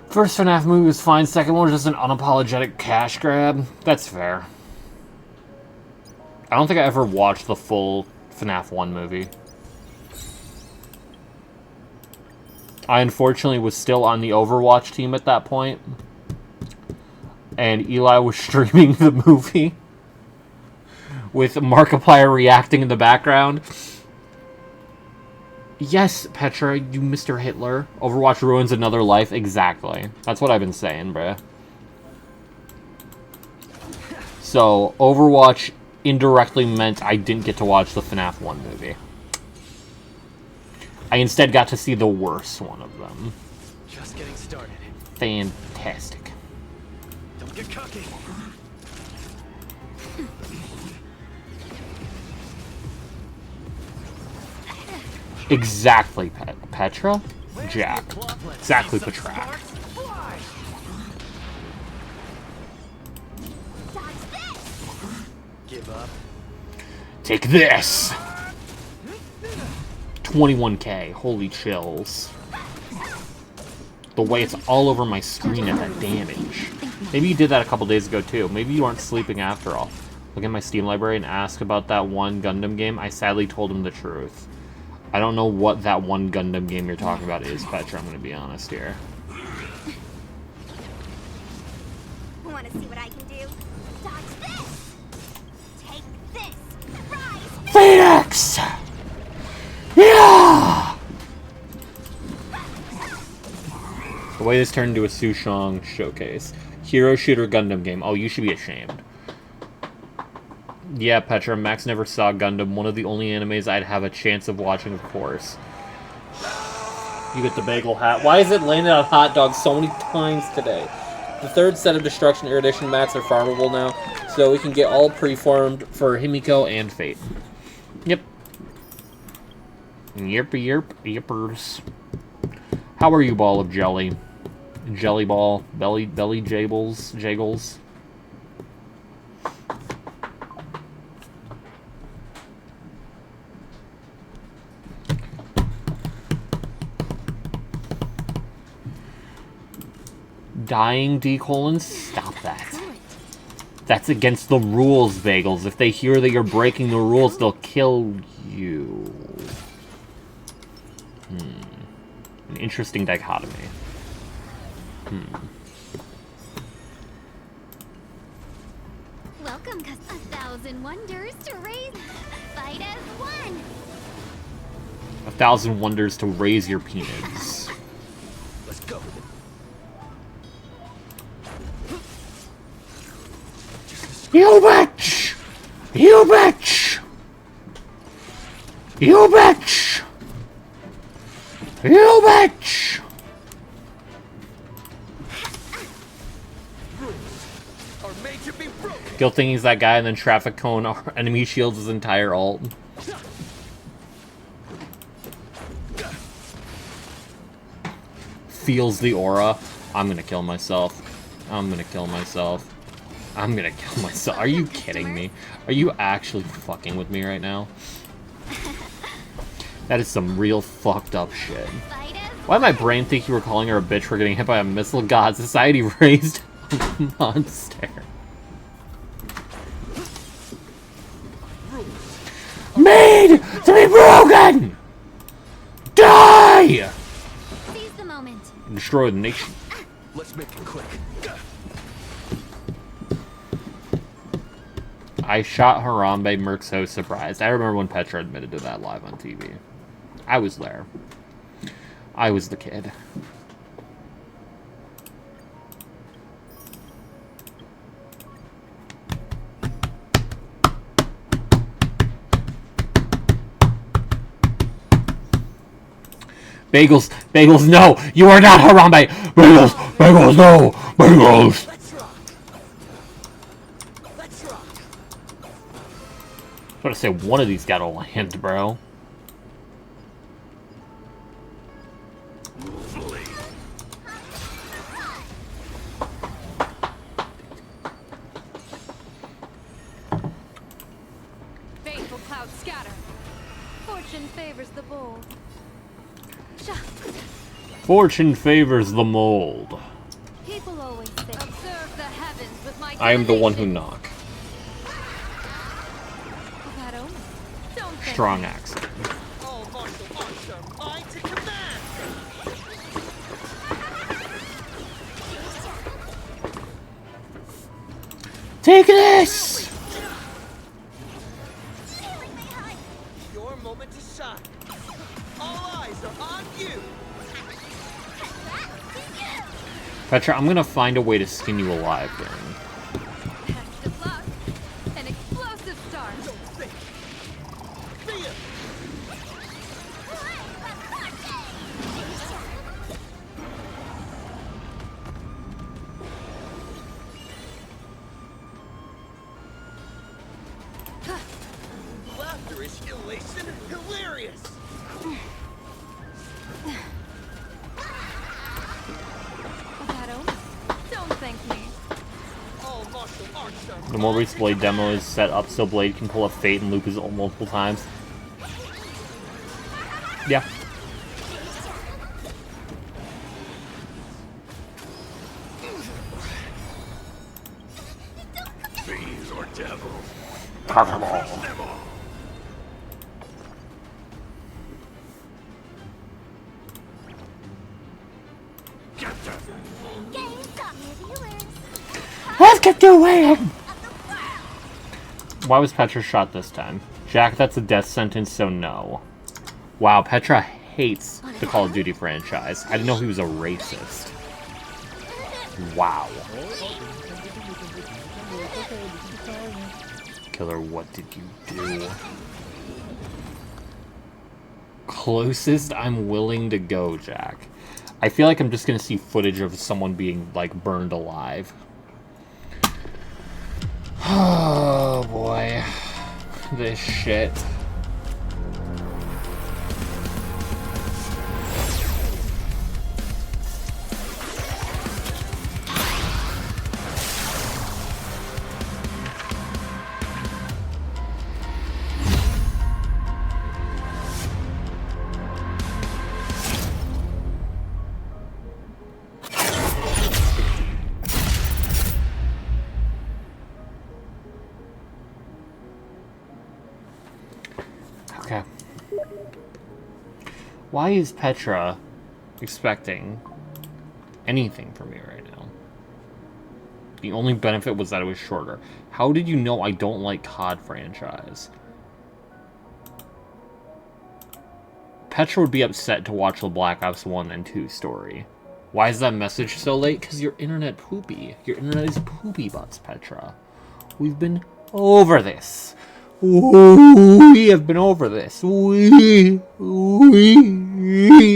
First FNAF movie was fine, second one was just an unapologetic cash grab. That's fair. I don't think I ever watched the full FNAF 1 movie. I unfortunately was still on the Overwatch team at that point. And Eli was streaming the movie. With Markiplier reacting in the background. Yes, Petra, you Mr. Hitler. Overwatch ruins another life. Exactly. That's what I've been saying, bruh. So, Overwatch indirectly meant I didn't get to watch the FNAF 1 movie. I instead got to see the worst one of them. Just getting started. Fantastic. Don't get cocky. Exactly, Petra? Jack. Exactly, Petrak. Give up. Take this! 21k. Holy chills. The way it's all over my screen at that damage. Maybe you did that a couple days ago too. Maybe you aren't sleeping after all. Look at my Steam library and ask about that one Gundam game. I sadly told him the truth. I don't know what that one Gundam game you're talking about is, Petra. I'm gonna be honest here. Want to see what I can do? Dodge this! Take this! Rise! Phoenix! Yeah! The way this turned into a Sushong showcase. Hero shooter Gundam game. Oh, you should be ashamed. Yeah, Petra, Max never saw Gundam. One of the only animes I'd have a chance of watching, of course. You get the bagel hat. Why is it landed on hot dogs so many times today? The third set of Destruction Erudition mats are farmable now, so we can get all preformed for Himiko and Fate. Yep. Yippers. How are you, ball of jelly? Jelly ball, belly jagles. Dying D: Stop that. That's against the rules, Bagels. If they hear that you're breaking the rules, they'll kill you. An interesting dichotomy. Welcome, 1,000 wonders to raise. Fight as one. 1,000 wonders to raise your penis. Let's go. You bitch! You bitch! You bitch! You bitch! Are made to be broken. Gil thinking he's that guy and then traffic cone or enemy shields his entire ult. Feels the aura. I'm gonna kill myself. I'm gonna kill myself. I'm gonna kill myself. Are you kidding me? Are you actually fucking with me right now? That is some real fucked up shit. Why did my brain think you were calling her a bitch for getting hit by a missile? God, society raised a monster. Made to be broken! Die! Seize the moment. Destroy the nation. Let's make it quick. I shot Harambe. Merc so surprised. I remember when Petra admitted to that live on TV. I was there. I was the kid. Bagels, Bagels, no! You are not Harambe! Bagels, Bagels, no! Bagels! I was gonna say one of these gotta land, bro. Fateful clouds scatter. Fortune favors the bold. Fortune favors the mold. People always say, observe the heavens with my I am the one who knock. Strong accent. All martial arts are mine to command. Take this! Your moment to shine. All on you. Petra, I'm gonna find a way to skin you alive, during. Best of luck. An explosive start. Laughter is elation and hilarious. Shadow, don't thank me. All martial arts are The Morbius Blade demo is set up so Blade can pull a Fate and loop his ult multiple times. Yeah. fiends or devils. Carve them all. Them all. Get them. Let's get away! Why was Petra shot this time? Jack, that's a death sentence, so no. Wow, Petra hates the Call of Duty franchise. I didn't know he was a racist. Wow. Killer, what did you do? Closest I'm willing to go, Jack. I feel like I'm just gonna see footage of someone being, like, burned alive. Oh, boy. This shit. Okay. Why is Petra expecting anything from me right now? The only benefit was that it was shorter. How did you know I don't like COD franchise? Petra would be upset to watch the Black Ops 1 and 2 story. Why is that message so late? Because your internet poopy. Your internet is poopy butts, Petra. We've been over this. We have been over this. We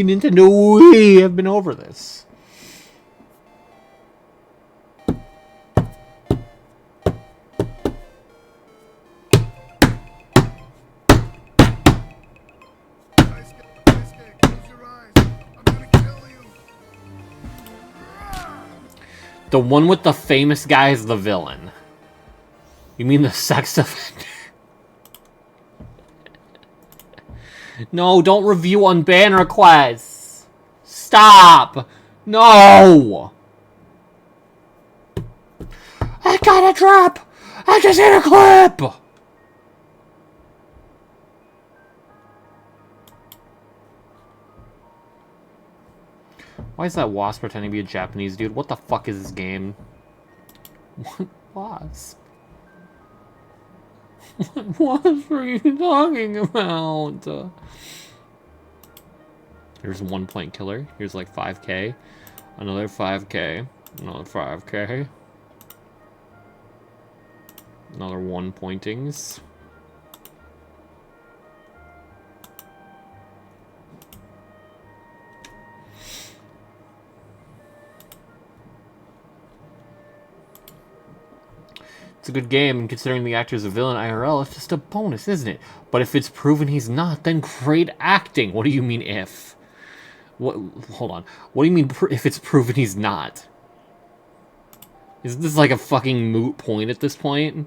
Nintendo, we have been over this. The one with the famous guy is the villain. You mean the sex offender? No, don't review on ban requests. Stop. No. I got a drop. I just hit a clip. Why is that Wasp pretending to be a Japanese dude? What the fuck is this game? What Wasp? What Wasp are you talking about? Here's 1 point killer. Here's like 5k. Another 5k. Another 5k. Another 1 pointings. It's a good game, and considering the actor's a villain IRL, it's just a bonus, isn't it? But if it's proven he's not, then great acting. What do you mean if? What? Hold on. What do you mean if it's proven he's not? Is this like a fucking moot point at this point?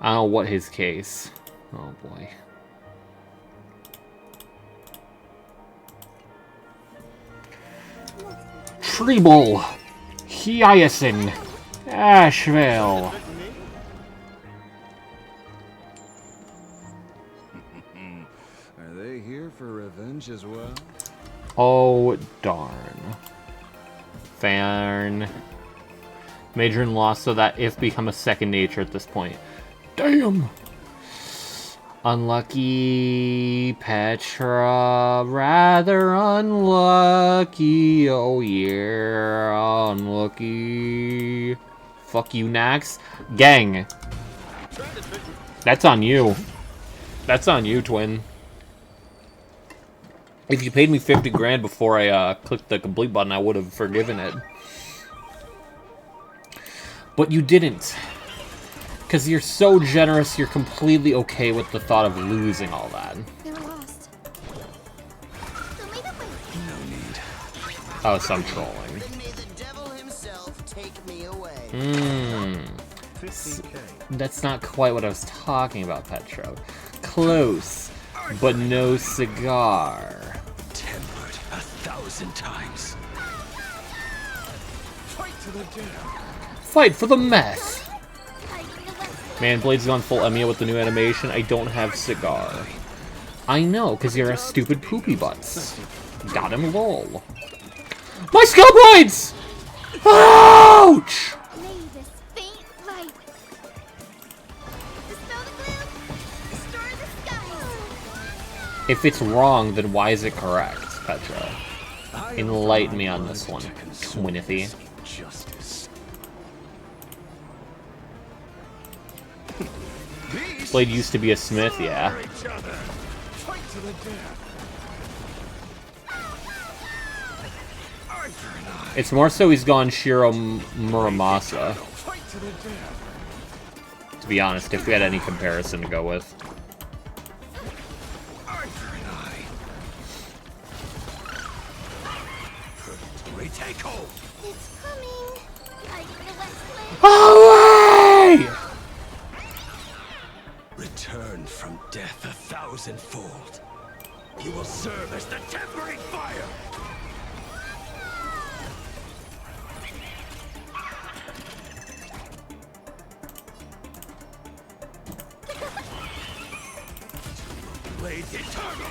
I don't know what his case. Oh boy. Treble, Hyacinth, Asheville. Are they here for revenge as well? Oh, darn. Farn. Major in loss so that if become a second nature at this point. Damn! Unlucky Petra, rather unlucky. Oh yeah, unlucky. Fuck you, Nax. Gang. That's on you. That's on you, twin. If you paid me 50 grand before I clicked the complete button, I would have forgiven it. But you didn't. Because you're so generous, you're completely okay with the thought of losing all that. They were lost. No need. Oh, some trolling. That's not quite what I was talking about, Petro. Close, but no cigar. Tempered 1,000 times. Fight to the death. Fight for the meth! Man, Blade's gone full Emiya with the new animation. I don't have cigar. I know, because you're a stupid poopy butts. Got him roll. My skill points! Ouch! If it's wrong, then why is it correct, Petro? Enlighten me on this one, Swinithy. Blade used to be a smith, yeah. It's more so he's gone Shiro Muramasa. To be honest, if we had any comparison to go with. Take hold. It's coming. Away! Return from death 1,000-fold. You will serve as the tempering fire. Blades eternal.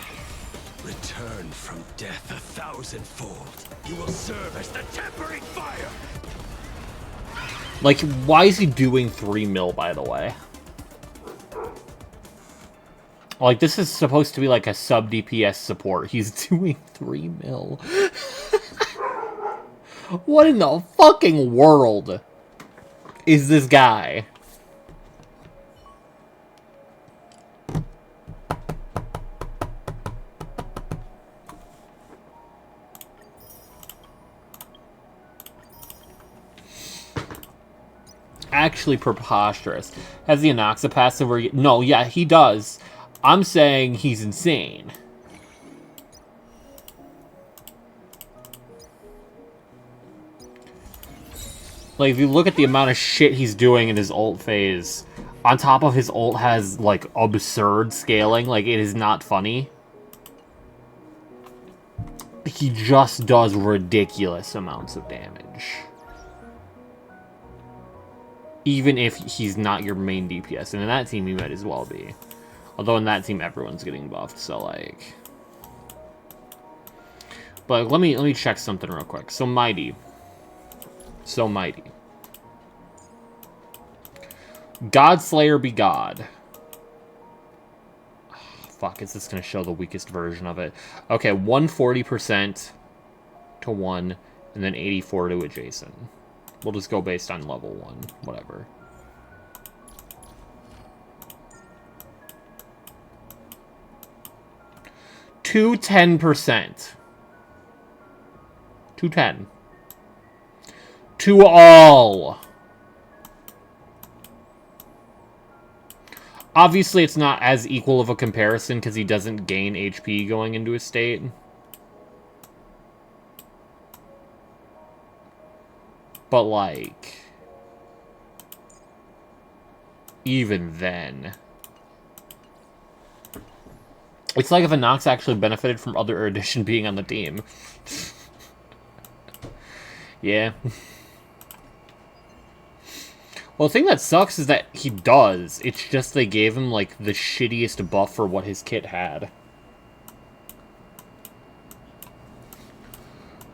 Return from death 1,000-fold. You will serve as the tempering fire! Like, why is he doing 3 mil, by the way? Like, this is supposed to be like a sub-DPS support. He's doing 3 mil. What in the fucking world is this guy? Actually preposterous. Has the Inoxa passive where no, yeah, he does. I'm saying he's insane. Like, if you look at the amount of shit he's doing in his ult phase, on top of his ult has, like, absurd scaling, like, it is not funny. He just does ridiculous amounts of damage. Even if he's not your main DPS. And in that team, he might as well be. Although in that team, everyone's getting buffed, so, like... But let me check something real quick. So Mighty. So Mighty. Godslayer be God. Oh, fuck, is this going to show the weakest version of it? Okay, 140% to 1, and then 84 to adjacent. We'll just go based on level 1, whatever. To 10%. To 10. To all. Obviously, it's not as equal of a comparison because he doesn't gain HP going into his state. But, like, even then, it's like if a Nox actually benefited from other Erudition being on the team. Yeah. Well, the thing that sucks is that he does. It's just they gave him, like, the shittiest buff for what his kit had.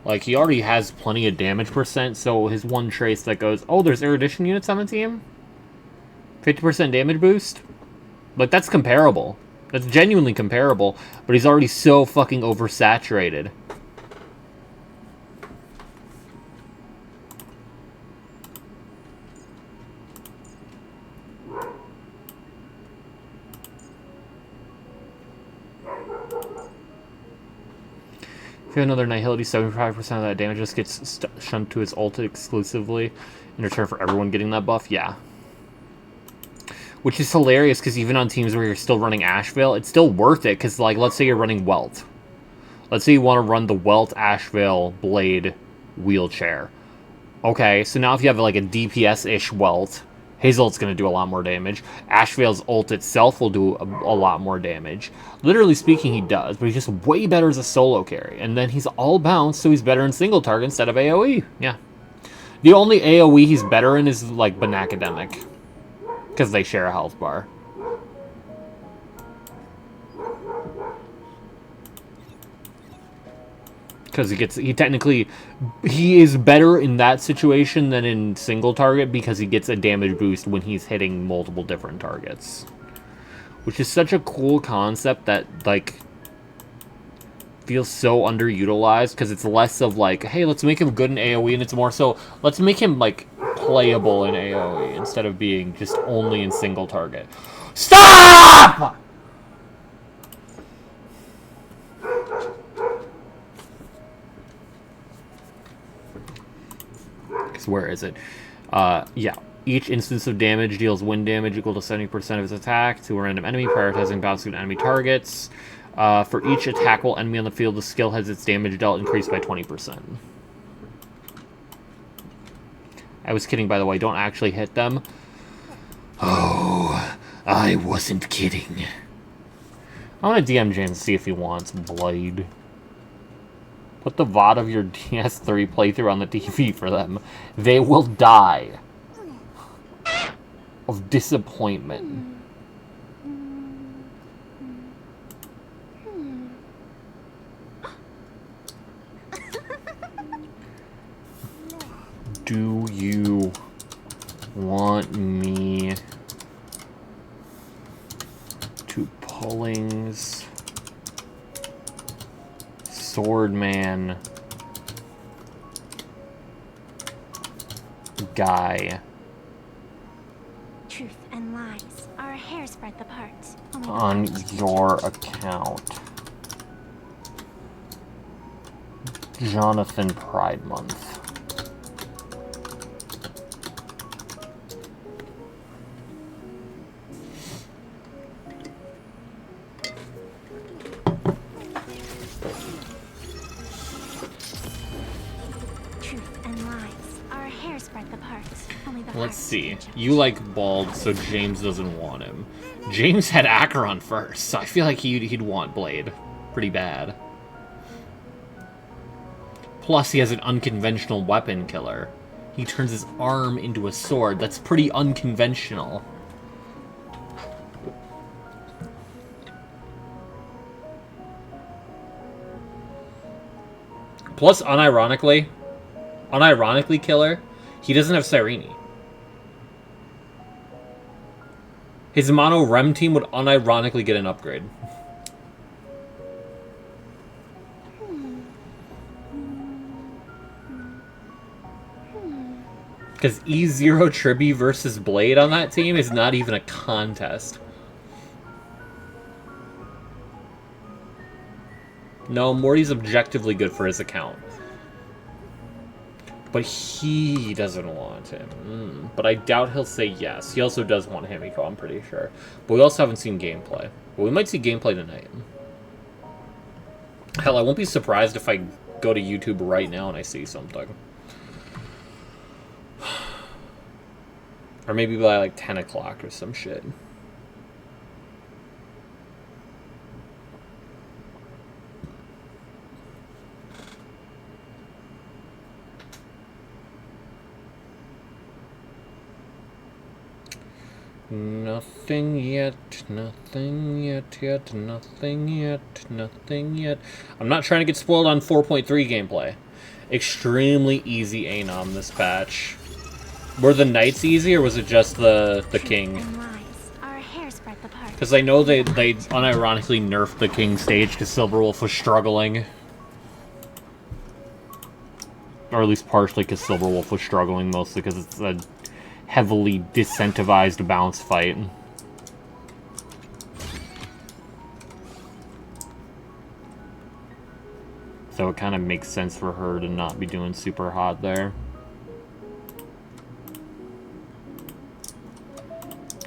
Like, he already has plenty of damage percent, so his one trace that goes, oh, there's Erudition units on the team? 50% damage boost? Like, that's comparable. That's genuinely comparable, but he's already so fucking oversaturated. If you have another Nihility, 75% of that damage just gets shunned to his ult exclusively in return for everyone getting that buff. Yeah. Which is hilarious, because even on teams where you're still running Ashvale, it's still worth it, because, like, let's say you're running Welt. Let's say you want to run the Welt, Ashvale, Blade, Wheelchair. Okay, so now if you have, like, a DPS-ish Welt, his ult's going to do a lot more damage. Ashvale's ult itself will do a lot more damage. Literally speaking, he does, but he's just way better as a solo carry. And then he's all bounce, so he's better in single target instead of AoE. Yeah. The only AoE he's better in is, like, Banacademic. Because they share a health bar. Because he is better in that situation than in single target because he gets a damage boost when he's hitting multiple different targets. Which is such a cool concept that, like, feels so underutilized because it's less of, like, hey, let's make him good in AoE, and it's more so, let's make him, like, playable in AoE instead of being just only in single target. Stop! Where is it? Yeah. Each instance of damage deals wind damage equal to 70% of his attack to a random enemy, prioritizing bouncing to enemy targets. For each attackable enemy on the field, the skill has its damage dealt increased by 20%. I was kidding, by the way. Don't actually hit them. Oh, I wasn't kidding. I want to DM James to see if he wants Blade. Put the VOD of your DS3 playthrough on the TV for them. They will die of disappointment. Do you want me to Pullings Swordman guy Truth and lies are a hair's breadth apart. on your account? Jonathan Pride Month. Let's see. You like Bald, so James doesn't want him. James had Acheron first, so I feel like he'd want Blade pretty bad. Plus, he has an unconventional weapon killer. He turns his arm into a sword. That's pretty unconventional. Plus, unironically, killer, he doesn't have Cyrene. His mono Rem team would unironically get an upgrade. Because E0 Tribi versus Blade on that team is not even a contest. No, Morty's objectively good for his account. But he doesn't want him. But I doubt he'll say yes. He also does want Himiko, I'm pretty sure. But we also haven't seen gameplay. But we might see gameplay tonight. Hell, I won't be surprised if I go to YouTube right now and I see something. Or maybe by like 10 o'clock or some shit. Nothing yet, nothing yet, nothing yet, nothing yet. I'm not trying to get spoiled on 4.3 gameplay. Extremely easy Anom this patch. Were the knights easy, or was it just the king? And lies are a hair's breadth apart. Because I know they unironically nerfed the King stage because Silverwolf was struggling. Or at least partially because Silverwolf was struggling, mostly because it's a heavily disincentivized bounce fight. So it kind of makes sense for her to not be doing super hot there.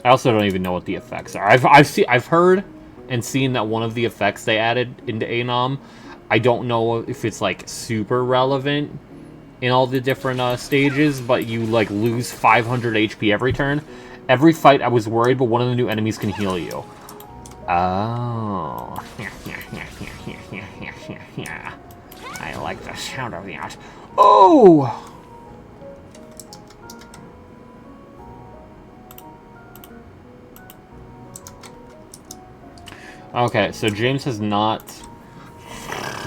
I also don't even know what the effects are. I've heard and seen that one of the effects they added into Anom, I don't know if it's like super relevant in all the different stages, but you like lose 500 HP every turn. Every fight I was worried, but one of the new enemies can heal you. Oh. I like the sound of that. Oh! Okay, so James has not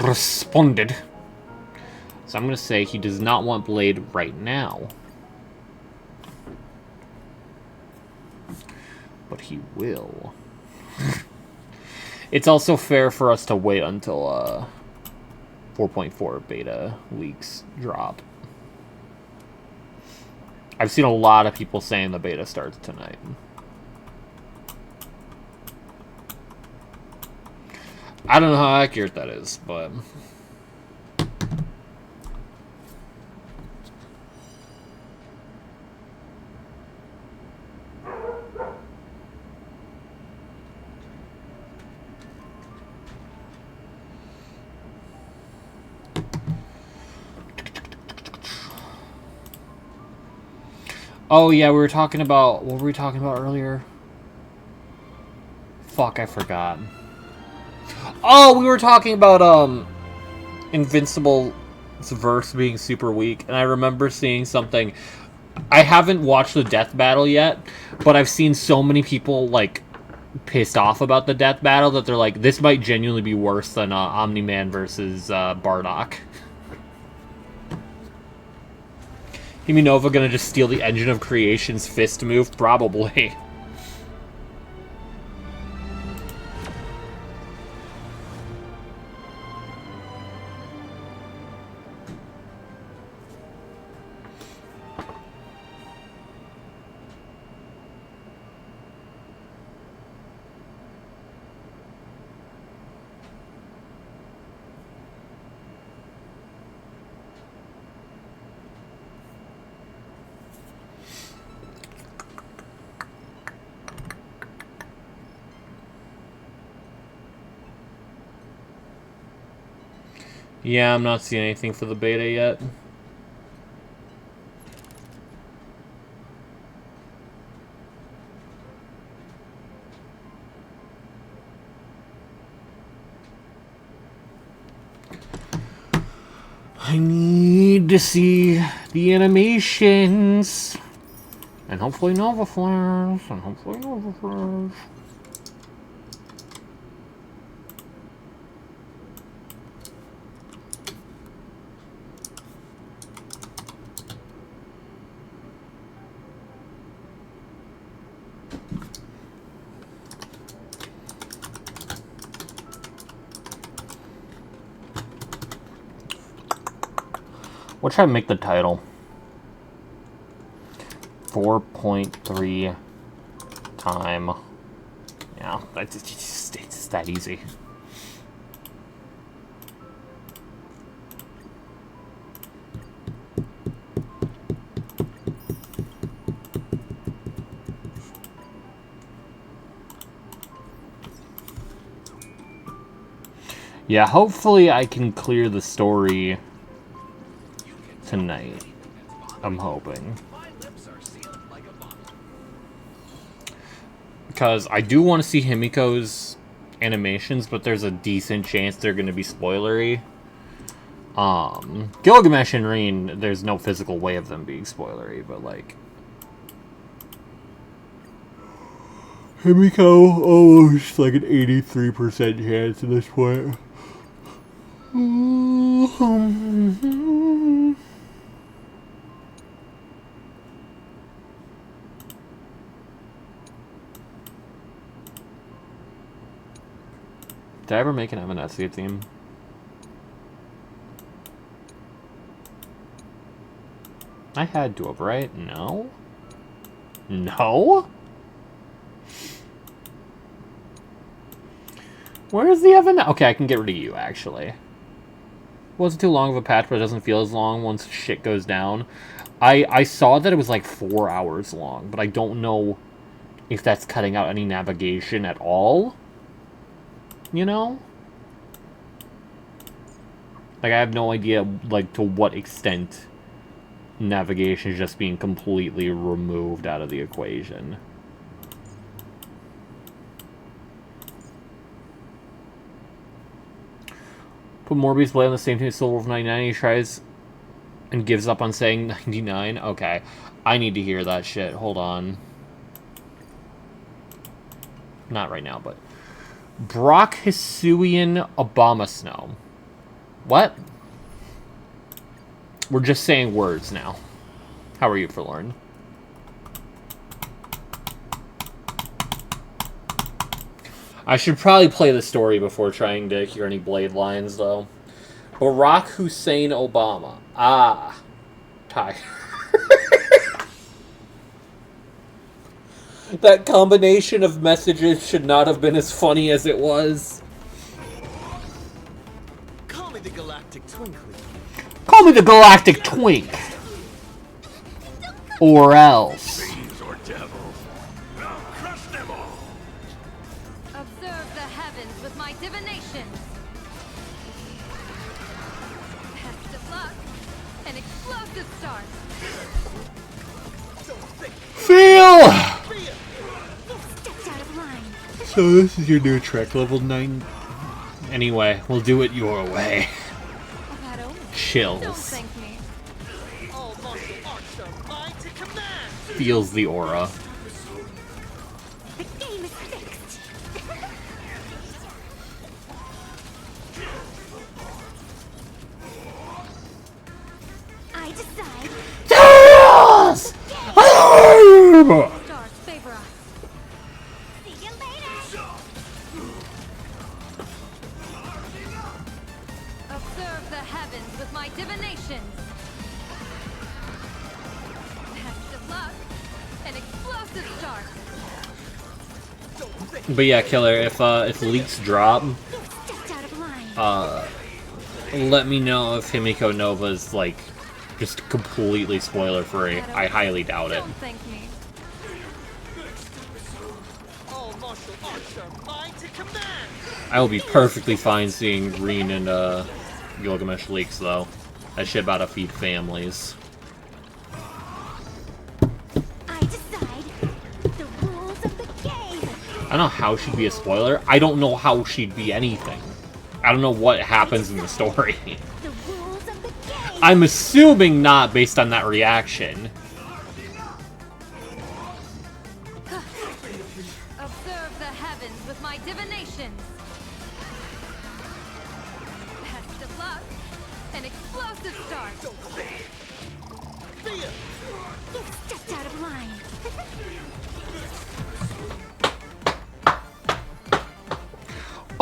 responded. So I'm going to say he does not want Blade right now. But he will. It's also fair for us to wait until 4.4 beta leaks drop. I've seen a lot of people saying the beta starts tonight. I don't know how accurate that is, but... Oh yeah, we were talking about... What were we talking about earlier? Fuck, I forgot. Oh, we were talking about, Invincible's verse being super weak, and I remember seeing something... I haven't watched the death battle yet, but I've seen so many people, like, pissed off about the death battle that they're like, this might genuinely be worse than Omni-Man versus Bardock. Himinova gonna just steal the Engine of Creation's fist move? Probably. Yeah, I'm not seeing anything for the beta yet. I need to see the animations. And hopefully Nova Flares. And hopefully Nova Flares. What should I make the title? 4.3 time. Yeah, it's that easy. Yeah, hopefully I can clear the story tonight. I'm hoping. Because I do want to see Himiko's animations, but there's a decent chance they're going to be spoilery. Gilgamesh and Reen, there's no physical way of them being spoilery, but like... Himiko, almost like an 83% chance at this point. Did I ever make an Evanescence theme? I had to have, right? No? No? Where's the Evan? Okay, I can get rid of you, actually. Wasn't too long of a patch, but it doesn't feel as long once shit goes down. I saw that it was like 4 hours long, but I don't know if that's cutting out any navigation at all. You know? Like, I have no idea, like, to what extent navigation is just being completely removed out of the equation. Put Morbius Blade on the same team as Silver Wolf 99. He tries and gives up on saying 99. Okay. I need to hear that shit. Hold on. Not right now, but... Brock Hisuian Obama Snow. What? We're just saying words now. How are you, Forlorn? I should probably play the story before trying to hear any Blade lines, though. Barack Hussein Obama. Ah. Ty. That combination of messages should not have been as funny as it was. Call me the Galactic Twinkly. Call me the Galactic Twink. Or else. Fiends or devils. I'll crush them all. Observe the heavens with my divination. Test of luck. An explosive start. Feel! Stepped out of line. So this is your new Trek level 9. Anyway, we'll do it your way. Chills. Don't thank me. All martial arts are mine to command. Feels the aura. The game is fixed. I decide. Yes! Stars favor us. See you later. Observe the heavens with my divinations. Test of luck. An explosive start. But yeah, Killer, if leaks drop, Stepped out of line. let me know if Himiko Nova's, like, just completely spoiler-free. I highly doubt it. Don't thank me. All martial arts are mine to command. I will be perfectly fine seeing Green and, Gilgamesh leaks, though. That shit about to feed families. I decide the rules of the game. I don't know how she'd be a spoiler. I don't know how she'd be anything. I don't know what happens in the story. The rules of the game. I'm assuming not based on that reaction. Observe the heavens with my divinations. Test of luck. An explosive start. You stepped out of line.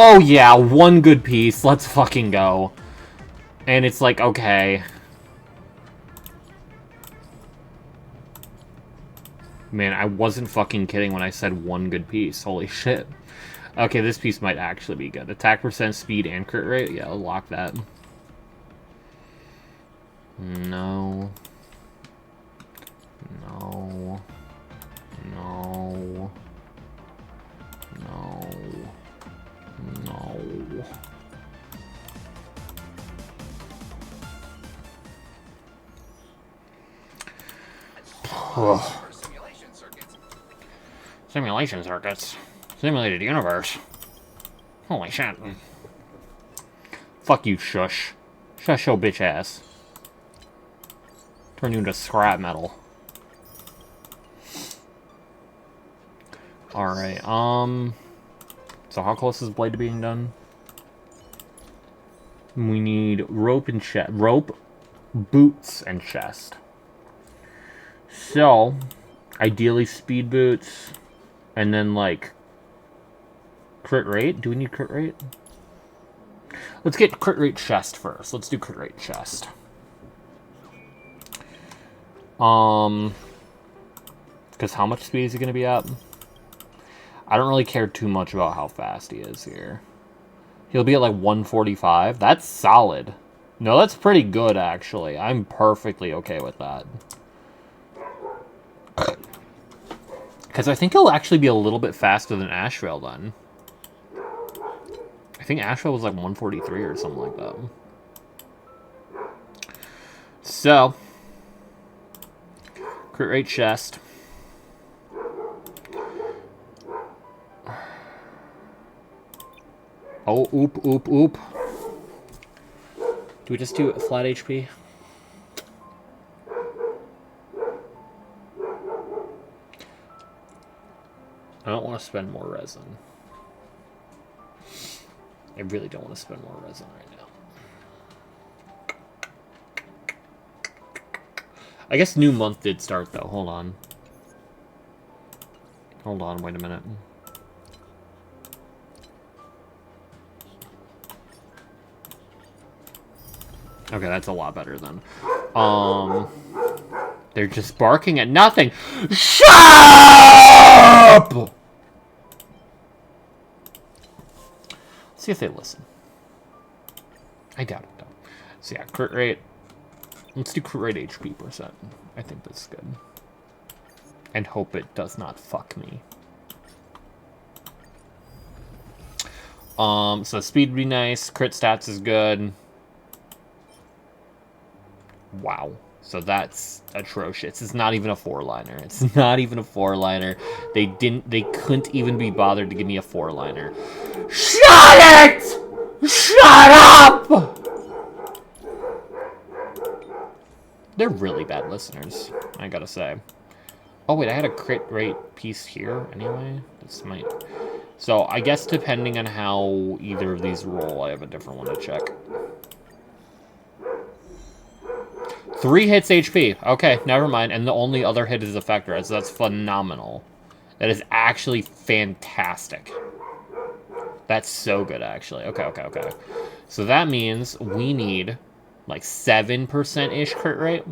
Oh yeah, one good piece. Let's fucking go. And it's like, okay. Man, I wasn't fucking kidding when I said one good piece. Holy shit. Okay, this piece might actually be good. Attack percent, speed, and crit rate. Yeah, I'll lock that. No. No. No. No. No. Ugh. Simulation circuits. Simulated universe. Holy shit. Fuck you, shush. Shush your bitch ass. Turn you into scrap metal. Alright, so how close is Blade to being done? We need rope and chest. Rope, boots, and chest. So, ideally speed boots, and then like crit rate. Do we need crit rate? Let's get crit rate chest first. Let's do crit rate chest. Because how much speed is he going to be at? I don't really care too much about how fast he is here. He'll be at like 145. That's solid. No, that's pretty good, actually. I'm perfectly okay with that. Because I think he'll actually be a little bit faster than Ashvale then. I think Ashvale was like 143 or something like that. So, crit rate chest. Oh, oop, oop, oop. Do we just do flat HP? I don't want to spend more resin. I really don't want to spend more resin right now. I guess new month did start though. Hold on. Hold on, wait a minute. Okay, that's a lot better then. They're just barking at nothing. Shut up! Let's see if they listen. I doubt it, though. So yeah, crit rate. Let's do crit rate HP %. I think that's good. And hope it does not fuck me. So speed would be nice. Crit stats is good. Wow. So that's atrocious. It's not even a 4-liner. It's not even a 4-liner. They couldn't even be bothered to give me a 4-liner. Shut it! Shut up! They're really bad listeners, I gotta say. Oh wait, I had a crit rate piece here anyway. This might... So I guess depending on how either of these roll, I have a different one to check. 3 hits HP. Okay, never mind. And the only other hit is Effector, so that's phenomenal. That is actually fantastic. That's so good, actually. Okay. So that means we need, like, 7%-ish crit rate.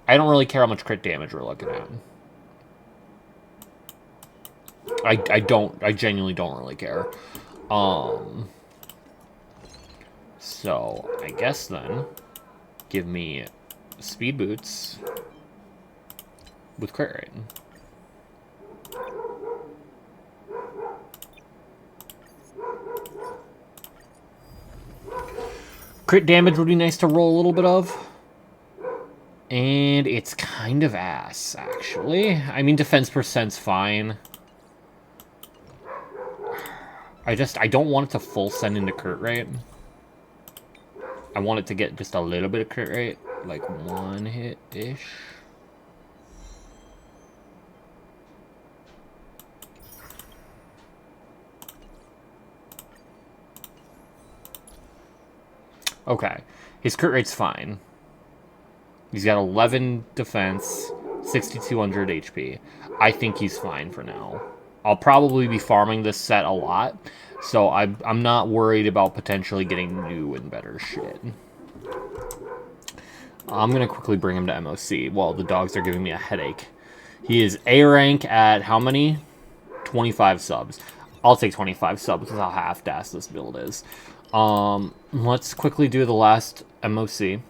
I don't really care how much crit damage we're looking at. I genuinely don't really care. So, I guess then, give me speed boots with crit rate. Crit damage would be nice to roll a little bit of. And it's kind of ass, actually. I mean, defense %'s fine. I don't want it to full send into crit rate. I want it to get just a little bit of crit rate. Like 1 hit-ish. Okay. His crit rate's fine. He's got 11 defense, 6,200 HP. I think he's fine for now. I'll probably be farming this set a lot, so I'm not worried about potentially getting new and better shit. I'm going to quickly bring him to MOC while the dogs are giving me a headache. He is A rank at how many? 25 subs. I'll take 25 subs because how half-assed this build is. Let's quickly do the last MOC.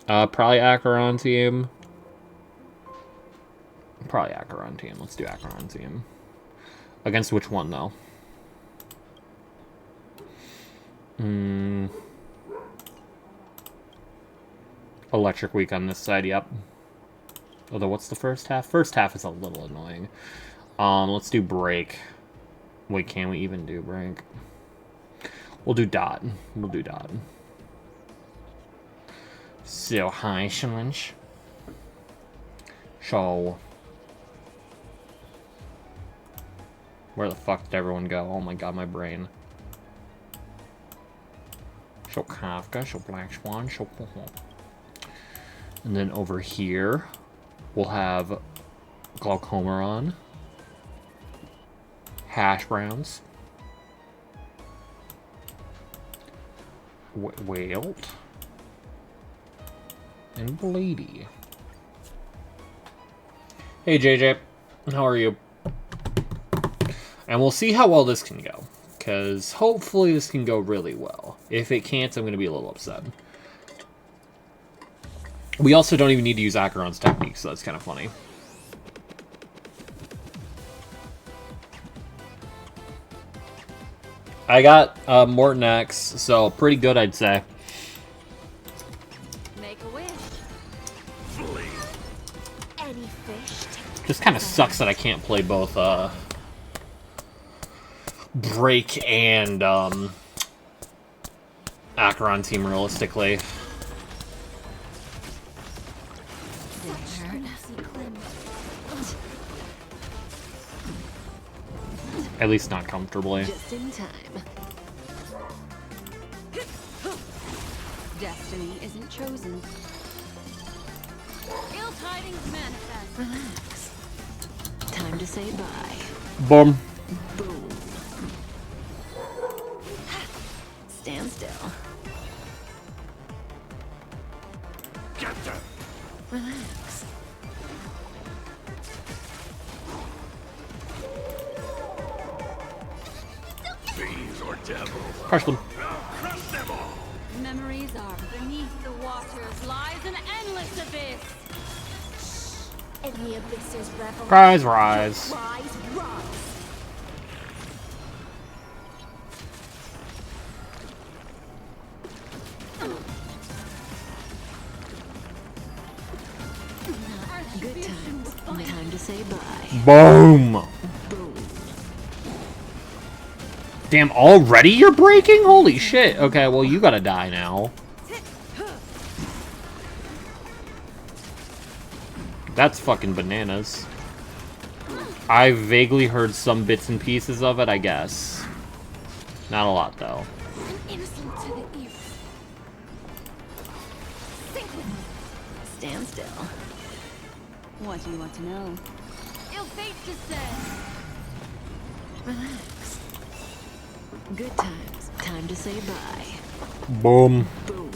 Probably Acheron team. Probably Acheron team. Let's do Acheron team. Against which one, though? Electric Week on this side, yep. Although, what's the first half? First half is a little annoying. Let's do Break. Wait, can we even do Break? We'll do Dot. We'll do Dot. So, hi, challenge. So, where the fuck did everyone go? Oh my god, my brain. So Kafka, so Black Swan, so... And then over here, we'll have Glaucomeron, Hash Browns, Walt and Blady. Hey JJ, how are you? And we'll see how well this can go, because hopefully this can go really well. If it can't, I'm going to be a little upset. We also don't even need to use Acheron's technique, so that's kind of funny. I got Morton X, so pretty good, I'd say. Make a wish. Any fish? Just kind of sucks that I can't play both Break and Acheron team realistically. At least not comfortably. Just in time. Destiny isn't chosen. Ill tidings manifest. Relax. Time to say bye. Boom. Boom. Stand still. Relax. Fiends or devils. Crush them. Crush them all. Memories are beneath the waters lies an endless abyss. In the abyss's revel. Rise, rise. Rise, rise. Good times. Time to say bye. Boom. Damn, already you're breaking? Holy shit. Okay, well, you gotta die now. That's fucking bananas. I vaguely heard some bits and pieces of it, I guess. Not a lot, though. Innocent to the ears. Stand still. What do you want to know? Ill fate descends. Relax. Good times. Time to say bye. Boom. Boom.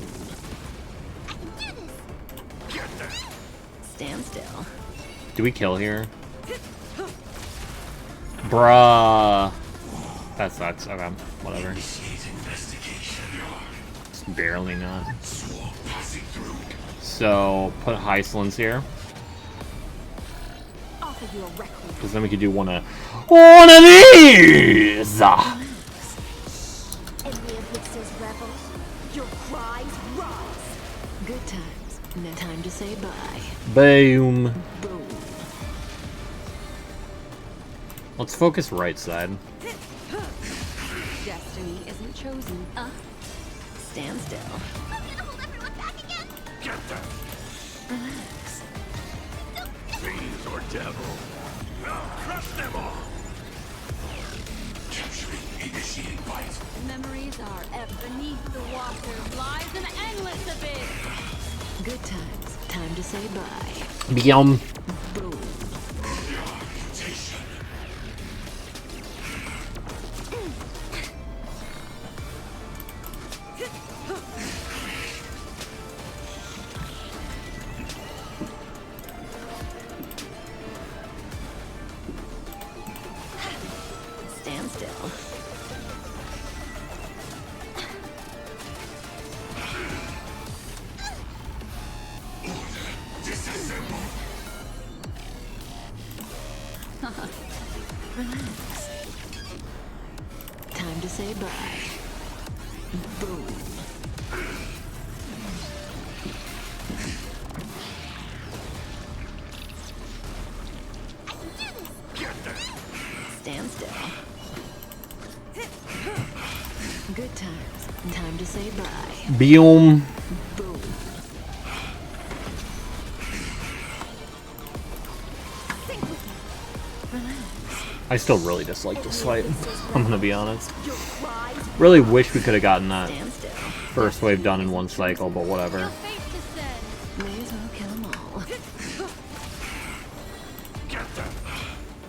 Stand still. Do we kill here? Bruh. That sucks. Okay, whatever. Just barely not. So, put Hyslins here. Offer you a requiem. Because then we could do one of these! In the abyss's revel, your cries rise. Good times. No time to say bye. Boom. Boom. Let's focus right side. Destiny isn't chosen. Stand still. I'm gonna hold everyone back again. Get them. Relax. Fiends or devils. Crush them all. Capturing initiate bite. Memories are beneath the water lies an endless abyss. Good times. Time to say bye. Bium. Boom. Stand still. Relax. Time to say bye. Boom. Stand still. Good times. Time to say bye. Bium. Boom. I still really dislike this fight. I'm gonna be honest. Really wish we could have gotten that first wave done in one cycle, but whatever. May as well kill them all.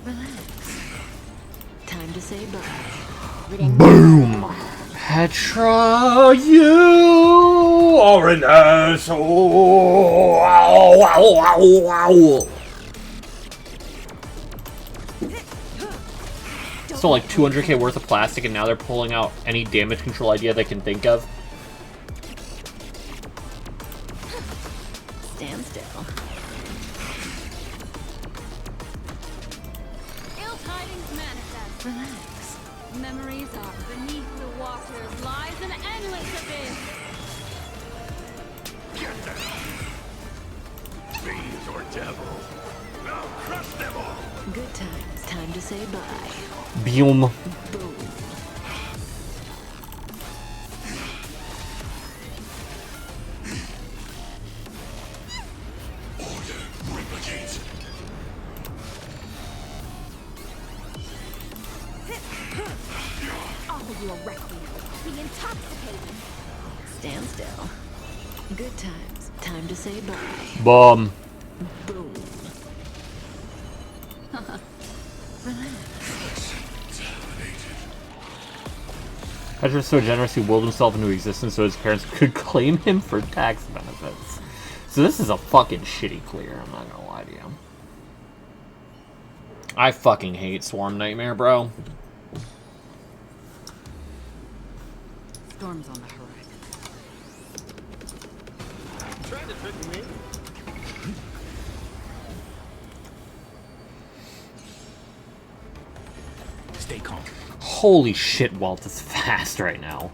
Relax. Time to say bye. Boom! Petra, you are an asshole. Ow, ow, ow, ow. So like 200k worth of plastic, and now they're pulling out any damage control idea they can think of. Stand still. Ill tidings manifest. Relax. Memories are beneath the waters lies an endless abyss. Get them! Fiends or devils. Now crush them all! Good times. Time to say bye. Boom. Offer you a requiem. Be intoxicating. Stand still. Good times. Time to say bye. Boom. Boom. Petra's so generous he willed himself into existence so his parents could claim him for tax benefits. So this is a fucking shitty clear, I'm not gonna lie to you. I fucking hate Swarm Nightmare, bro. Storm's on the horizon. Trying to trick me. Stay calm. Holy shit, Walt is fast right now.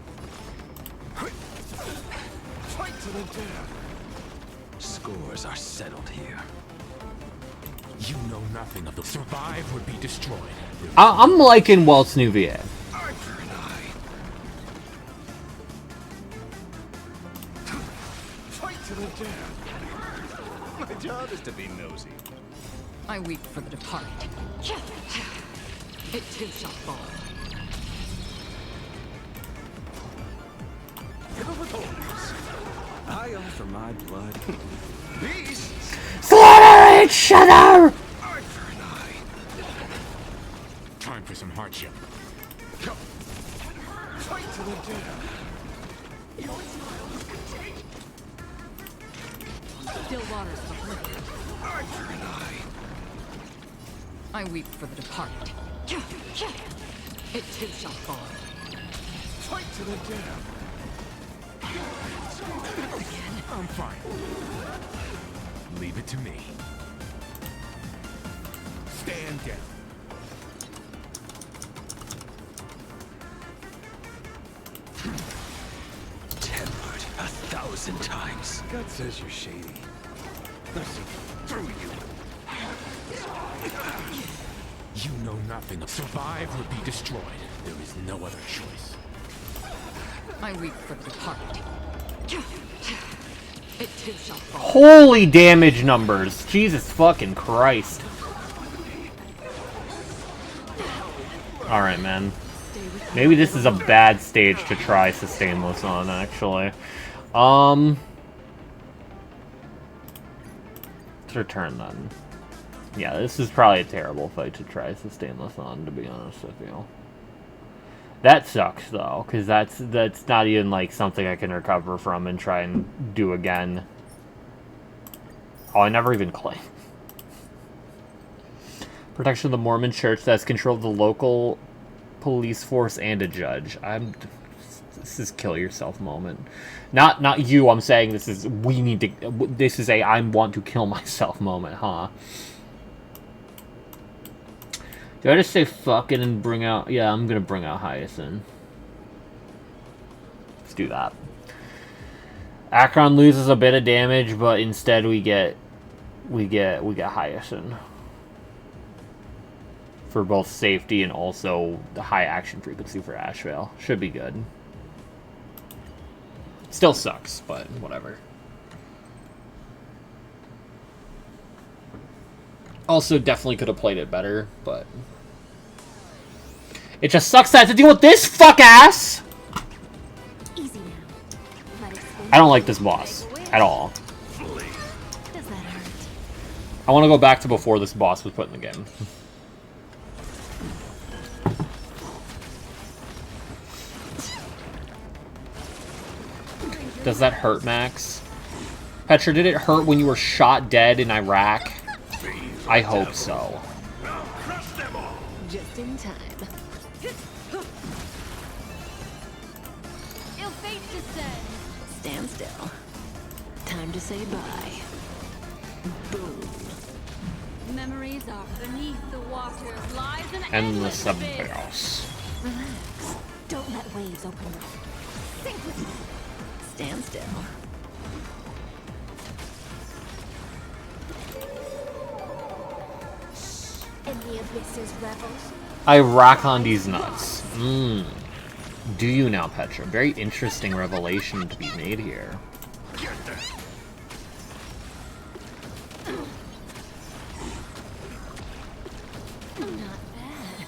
Fight to the death. Scores are settled here. You know nothing of the survive would be destroyed. I'm liking Walt's new VA. Arthur and I. Fight to the death. My job is to be nosy. I weep for the departed. It too shall fall. I offer my blood. Beasts! Slaughter each other! Arthur and I. Time for some hardship. Go. Fight to the death. Still waters of liquid. Arthur and I weep for the departed. It too shall fall. Fight to the death. I'm fine. Leave it to me. Stand down. Tempered 1,000 times. God says you're shady. Listen, through you. You know nothing of survive or be destroyed. There is no other choice. I weep for the departed. It too shall fall. Holy damage numbers. Jesus fucking Christ. Alright, man. Maybe this is a bad stage to try Sustainless on, actually. Let's return then. Yeah, this is probably a terrible fight to try Sustainless on, to be honest with you. That sucks, though, because that's not even, like, something I can recover from and try and do again. Oh, I never even claimed. Protection of the Mormon Church that has control of the local police force and a judge. This is kill yourself moment. Not you, I'm saying this is, this is a I want to kill myself moment, huh? Do I just say fucking and bring out... Yeah, I'm gonna bring out Hyacinth. Let's do that. Akron loses a bit of damage, but instead we get Hyacinth. For both safety and also the high action frequency for Ashvale. Should be good. Still sucks, but whatever. Also, definitely could have played it better, but... It just sucks that I have to deal with this fuck-ass! Easy now. Let it spin. I don't like this boss. At all. Does that hurt? I want to go back to before this boss was put in the game. Does that hurt, Max? Petra, did it hurt when you were shot dead in Iraq? I hope so. Just in time. Ill fate descends. Stand still. Time to say bye. Boom. Memories are beneath the water. Lies an Endless abyss. abyss. Relax. Don't let waves open up. Sink with me. Stand still. In the abyss's revels. I rock on these nuts. Do you now, Petra? Very interesting revelation to be made here. Not bad.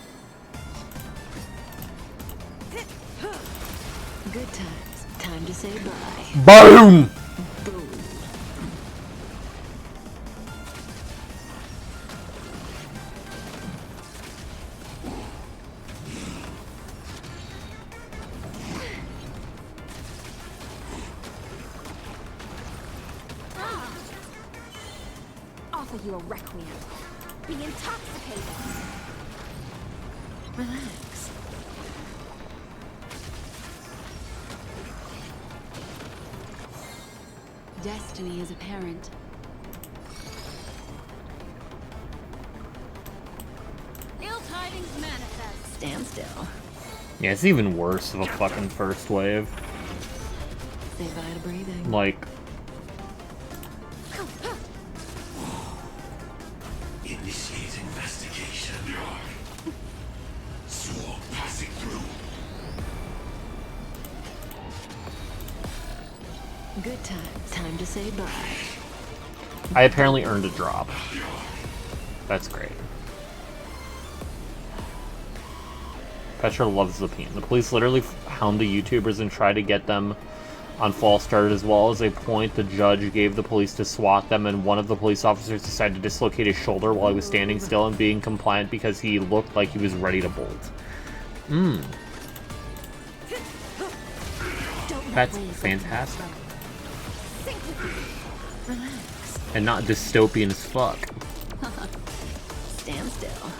Good times. Time to say bye. Boom! Boom. Offer you a requiem. Be intoxicated. Relax. Destiny is apparent. Ill tidings manifest. Stand still. Yeah, it's even worse of a fucking first wave. Say bye to breathing. Like, Initiate investigation. Sword passing through. Good times. Time to say bye. I apparently earned a drop. That's great. Petra loves the peen. The police literally hound the YouTubers and try to get them on false start, as well as a point the judge gave the police to swat them, and one of the police officers decided to dislocate his shoulder while he was standing still and being compliant because he looked like he was ready to bolt. That's fantastic. Relax. And not dystopian as fuck. Stand still.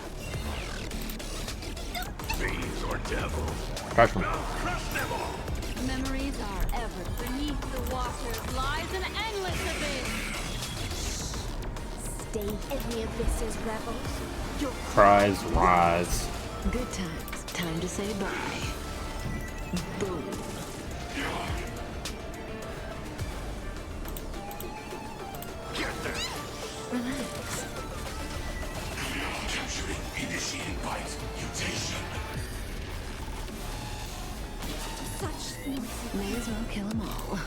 Fiends or devils. Freshman. Memories are ever beneath the water. Lies an endless abyss. Stay in the abyss's revels. Cries rise. Good times. Time to say bye. Boom. Relax. Capturing. Initiating bite. Mutation. Such noise. May as well kill them all.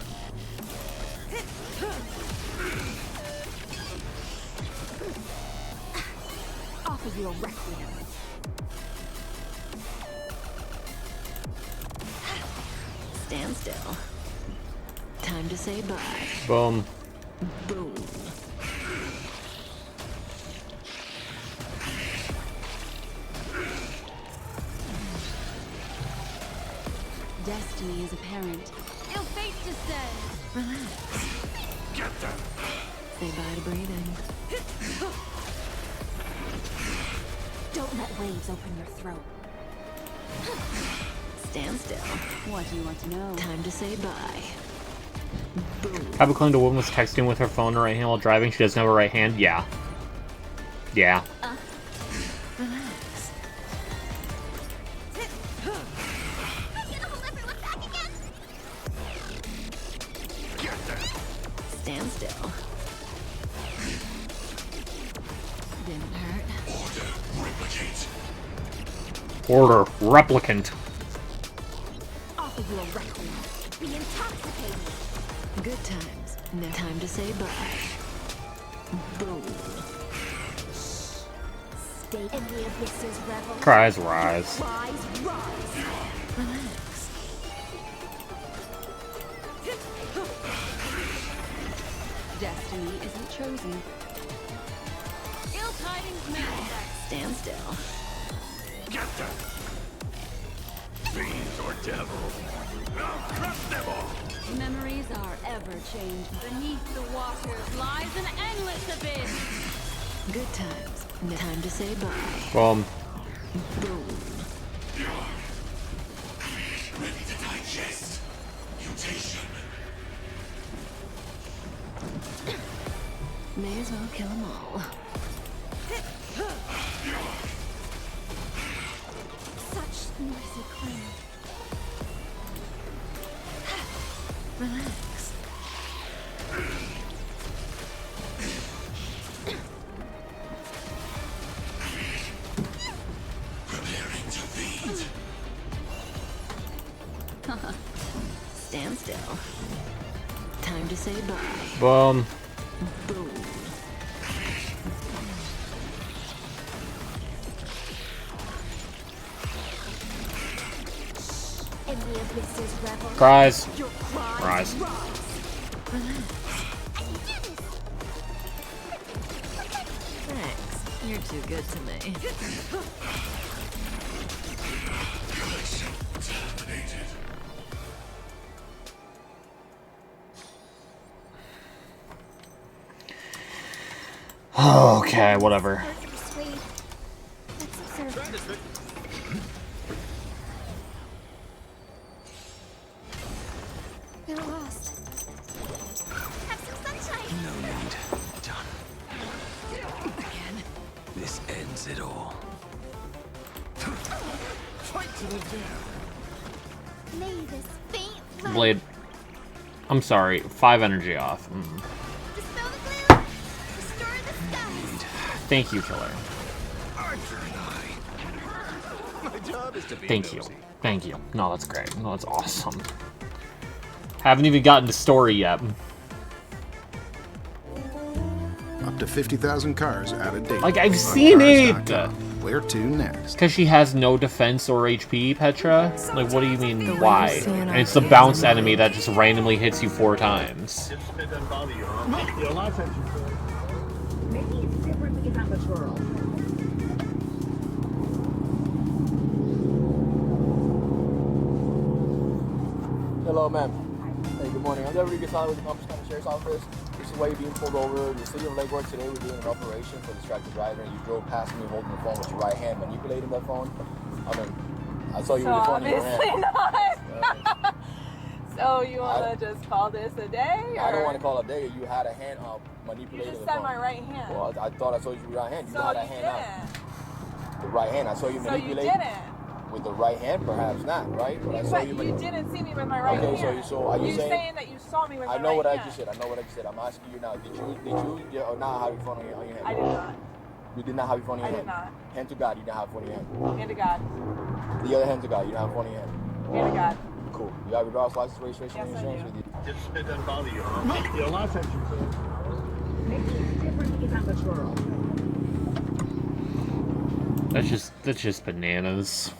Offer you a requiem. Stand still. Time to say bye. Boom. Boom. Destiny is apparent. Ill fate descends. Relax. Get them. Say bye to breathing. Don't let waves open your throat. Stand still. What do you want to know? Time to say bye. Boom. Have a claimed a woman was texting with her phone in her right hand while driving. She doesn't have a right hand. Yeah. Yeah. Relax. Stand still. Didn't hurt. Order replicant. Offer you a requiem. Be intoxicated. Good times. Now time to say bye. Boom. Stay in the abyss's revels. Cries rise. Rise, rise. Relax. Destiny isn't chosen. Ill tidings manifest. Stand still. Get them. Fiends or devil. I'll crush them all. Memories are ever changed. Beneath the waters lies an endless abyss. Good times. Time to say bye. Boom. Boom. Ready to digest. Mutation. May as well kill them all. Such noisy clang. Relax. Preparing to feed. Stand still. Time to say bye. Boom. Boom. In the abyss's revel. Cries. Your Cries. Thanks. You're too good to me. Terminated. Okay, whatever. Persuade. Let's observe. They're lost. Have some sunshine. No need. Done. Again. This ends it all. Fight to the death. May this faint light Blade. I'm sorry. 5 energy off. dispel the glue. Restore the skies. Thank you, killer. Arthur and I. My job is to be Thank you. nosy. Thank you. No, that's great. No, that's awesome. Haven't even gotten to story yet. Up to 50,000 cars out of date. Like, I've on seen it! Cars.com. Where to next? Because she has no defense or HP, Petra? Like, what do you mean, why? And it's the bounce enemy that just randomly hits you 4 times. Hello, ma'am. Hey, good morning. I'm Deputy Gasol with the Palm Beach County Sheriff's Office. This is why you're being pulled over. You're still doing legwork today. We're doing an operation for distracted driver, and you drove past me holding the phone with your right hand, manipulating that phone. I mean, I saw you with the phone in your hand. Not. So you want to just call this a day? Or? I don't want to call it a day. You had a hand up manipulating You just the said phone. my right hand. Well, I thought I saw you with your right hand. You So had a you hand didn't. up. The right hand. I saw you So you manipulating. didn't. With the right hand, perhaps not, right? But I saw But you. you didn't see me with my right Okay, hand. so are you saying that you saw me with my I know right what I hand? just said. I know what I just said. I'm asking you now. Did you or not have your phone on your hand? I did not. You did not have your phone in I your did hand? not. Hand to God, you didn't have your phone in your hand. Hand to God. The other hand to God, you don't have your phone in your hand. Hand to God. Cool. You have your driver's license, registration, Yes, and I insurance do. with you. Just it doesn't bother you, huh? Your license. That's just bananas.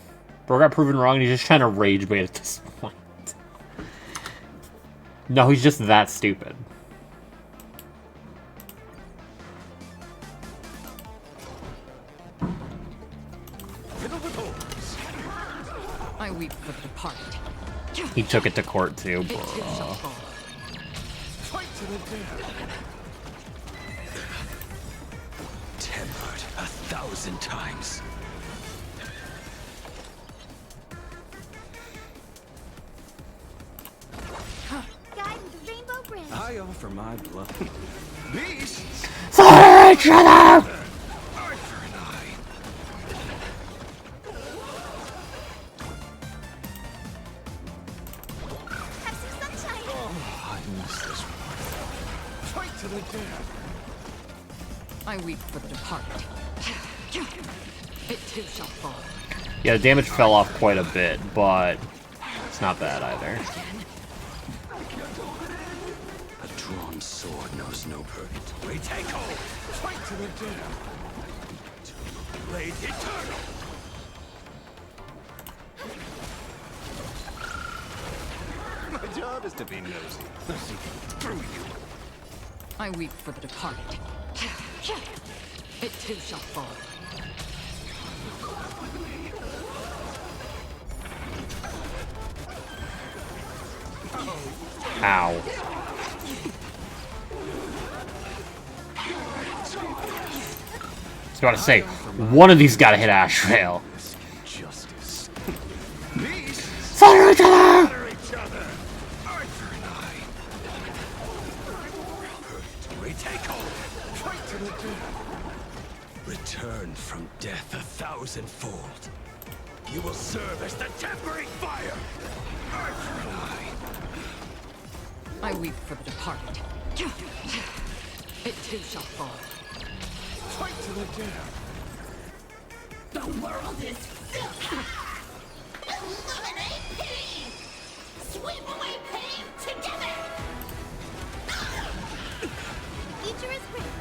Bro got proven wrong and he's just trying to rage bait at this point. No, he's just that stupid. I weep for the departed. He took it to court too, It bro. too shall fall. Fight to the death. Tempered 1,000 times. Guide with the rainbow bridge. I offer my blood. Beasts! Sorry, shut up! Arthur and I. Have some sunshine. Oh, I miss this one. Fight to the death. I weep for the departed. It too shall fall. Yeah, the damage fell off quite a bit, but it's not bad either. A drawn sword knows no purgatory. Take hold! Fight to the death! Blade eternal! My job is to be nosy. Nosy through you. I weep for the departed. It too shall fall. Ow. I was about to say, one of these gotta hit Ashvale. Justice. Fire each other! Arthur and I. Retake hold. Fight to the death. Return from death 1,000-fold. You will serve as the tempering fire. Arthur and I weep for the departed. It too shall fall. Fight to the death. The world is filled. Eliminate pain. Sweep away pain together. Future is great.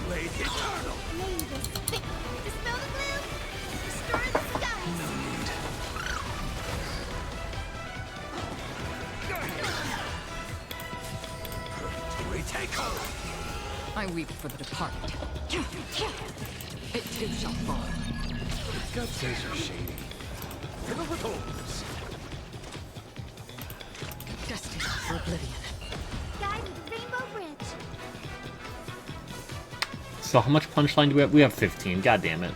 Blade eternal. May the spit. Dispel the gloom. Restore the skies. No need. Retake hold. I weep for the departed. It too shall fall. Gut says you're shady. Fill it with holes. Destined for oblivion. Guide with Rainbow Bridge. So how much punchline do we have? We have 15. God damn it.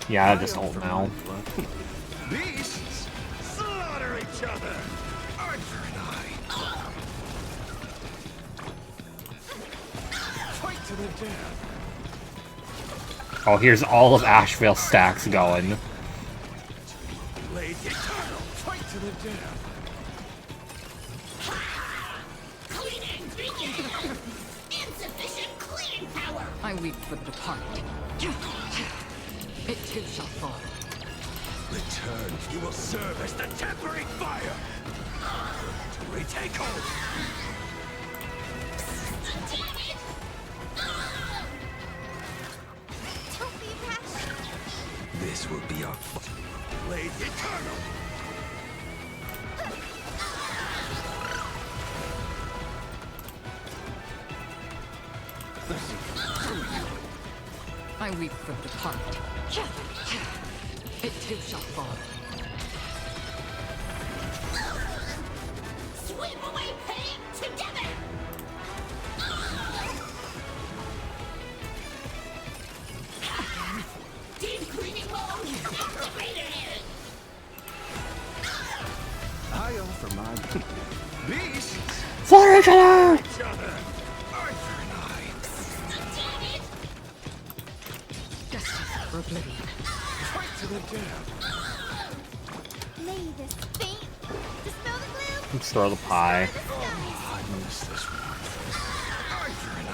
Yeah, I just ult now. Beasts slaughter each other. Arthur and I. Fight to the death. Oh, here's all of Ashvale stacks going. Blade eternal. Fight to the death. Cleaning begin. Insufficient cleaning power. I weep for the departed. It too shall fall. Return. You will serve as the tempering fire. Retake hold. Damn it! Don't be rash. This will be our Blade eternal. I weep for the departed. It too shall fall. Sweep away pain together. Deep cleaning mode activated. I offer my Beasts Fire each other! each other. Arthur and I. Damn it! Destined for oblivion. Fight to the death. May this faint. Dispel the gloom. Let's throw the pie. The skies. I miss this one. Arthur and I.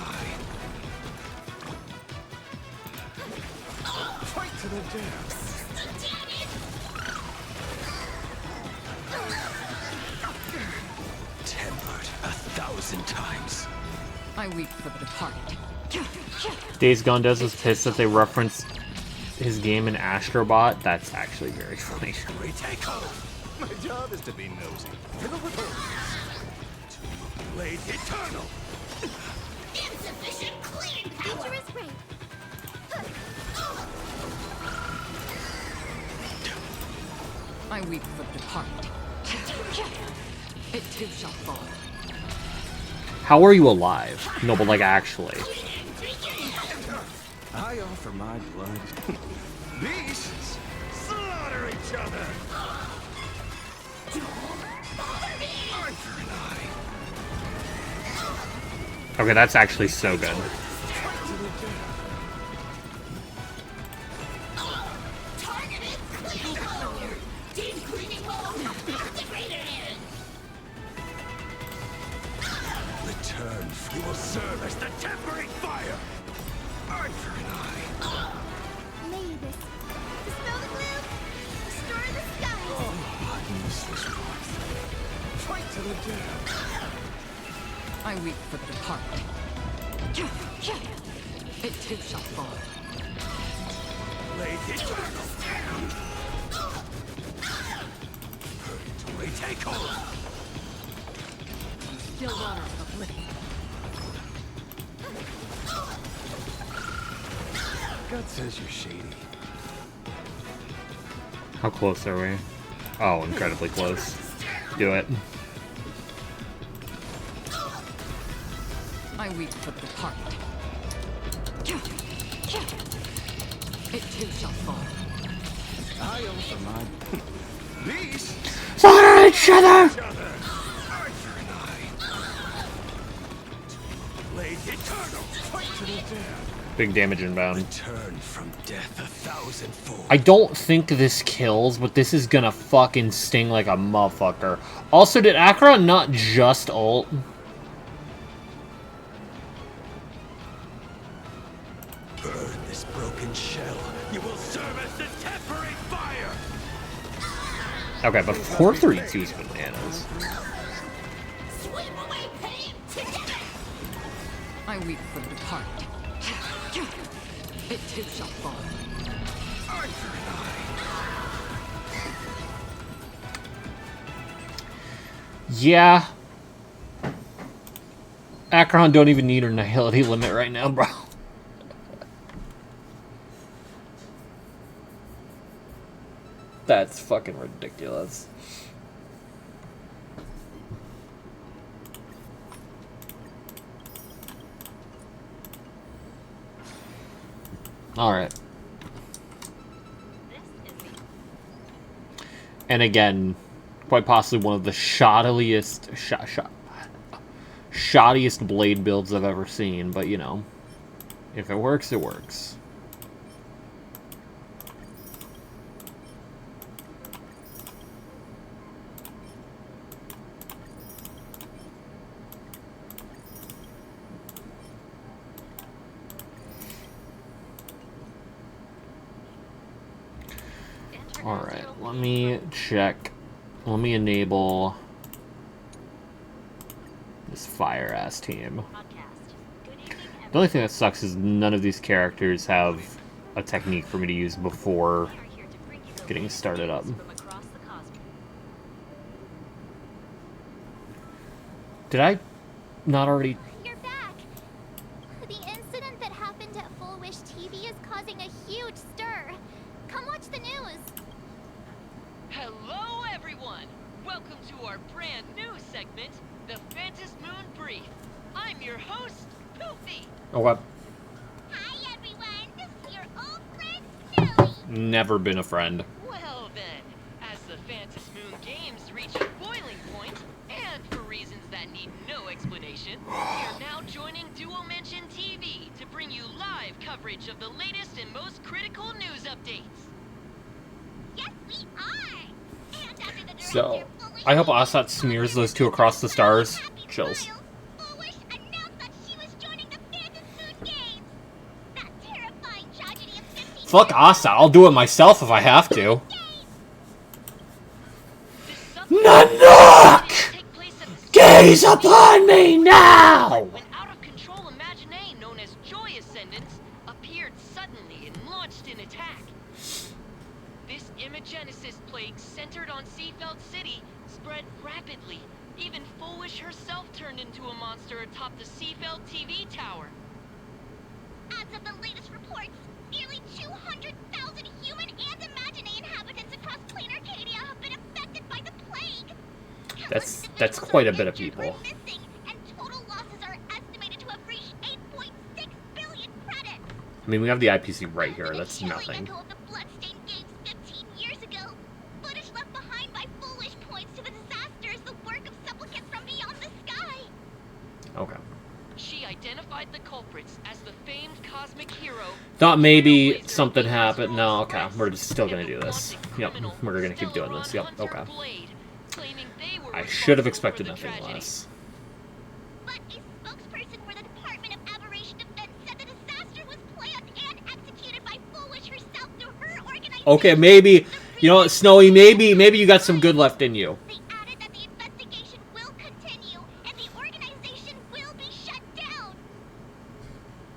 Fight to the death. Damn it! Tempered 1,000 times. I weep for the departed. Days Gone does was pissed that they referenced his game in Astrobot. That's actually very funny. Retake hold. My job is to be nosy. Fill it with holes. Blade eternal. Insufficient cleaning power. Future is great. I weep for the departed. It too shall fall. How are you alive? No, but like actually. I offer my blood. Beasts slaughter each other. Arthur and I. Okay, that's actually so good. Fight to the death. Targeted cleaning mode. Deep cleaning mode activated. Return. You will serve as the tempering fire. Arthur and I. May this. Dispel the gloom. Restore the skies. I miss this warmth. Fight to the death. I weep for the departed. It too shall fall. Blade eternal. Retake hold. Still water of oblivion. gut says you're shady. How close are we? Oh, incredibly close. Do it. I weep for the departed. It too shall fall. I also mine. Beast! Fire each other! Arthur and I. Blade eternal. Fight to the death. Big damage inbound. Return from death 1,000-fold. I don't think this kills, but this is gonna fucking sting like a motherfucker. Also, did Acheron not just ult? Burn this broken shell. You will serve as the temporary fire. Okay, but 432 is bananas. I weep for the departed. It too shall fall. Arthur and I. Yeah. Acheron don't even need her nihility limit right now, bro. That's fucking ridiculous. Alright. And again, quite possibly one of the shoddiest blade builds I've ever seen, but you know, if it works, it works. Alright, let me check. Let me enable this fire-ass team. The only thing that sucks is none of these characters have a technique for me to use before getting started up. Did I not already... You're back! The incident that happened at Full Wish TV is causing a huge stir. Come watch the news. Hello, everyone! Welcome to our brand new segment, the Phantas Moon Brief. I'm your host, Poofy. Oh, what? Hi, everyone. This is your old friend, Snowy. Never been a friend. Well then, as the Phantas Moon Games reach a boiling point, and for reasons that need no explanation, we are now joining Duo Mention TV to bring you live coverage of the latest and most critical news updates. Yes, we are. And after the So, I hope Asat smears those two across the stars. Chills. Full Wish announced that she was joining the Phantas Moon Games. That terrifying tragedy of 15 Fuck Asat, I'll do it myself if I have to. Nanook! Gaze upon me now! When out-of-control Imagine known as Joy Ascendants appeared suddenly and launched an attack. This Imagenesis plague centered on Seafeld City spread rapidly. Even Full Wish herself turned into a monster atop the Seafeld TV tower. As of the latest reports, nearly 200,000 human and Imagine inhabitants across Plain Arcadia have been affected by the plague. That's quite a bit of people. Missing, and total losses are estimated to have reached 8.6 billion credits. I mean, we have the IPC right here. That's nothing. Echo of the Bloodstained Games 15 years ago. Footage left behind by Full Wish points to the disasters, the work of supplicants from beyond the sky. Okay. She identified the culprits as the famed cosmic hero. Thought maybe something happened. No, okay. We're just still gonna do this. Yep. We're gonna keep doing this. Yep. Okay. I should have expected nothing less. But a spokesperson for the Department of Aberration Defense said the disaster was planned and executed by Full Wish herself through her organization. Okay, maybe, you know what, Snowy, maybe you got some good left in you. They added that the investigation will continue and the organization will be shut down.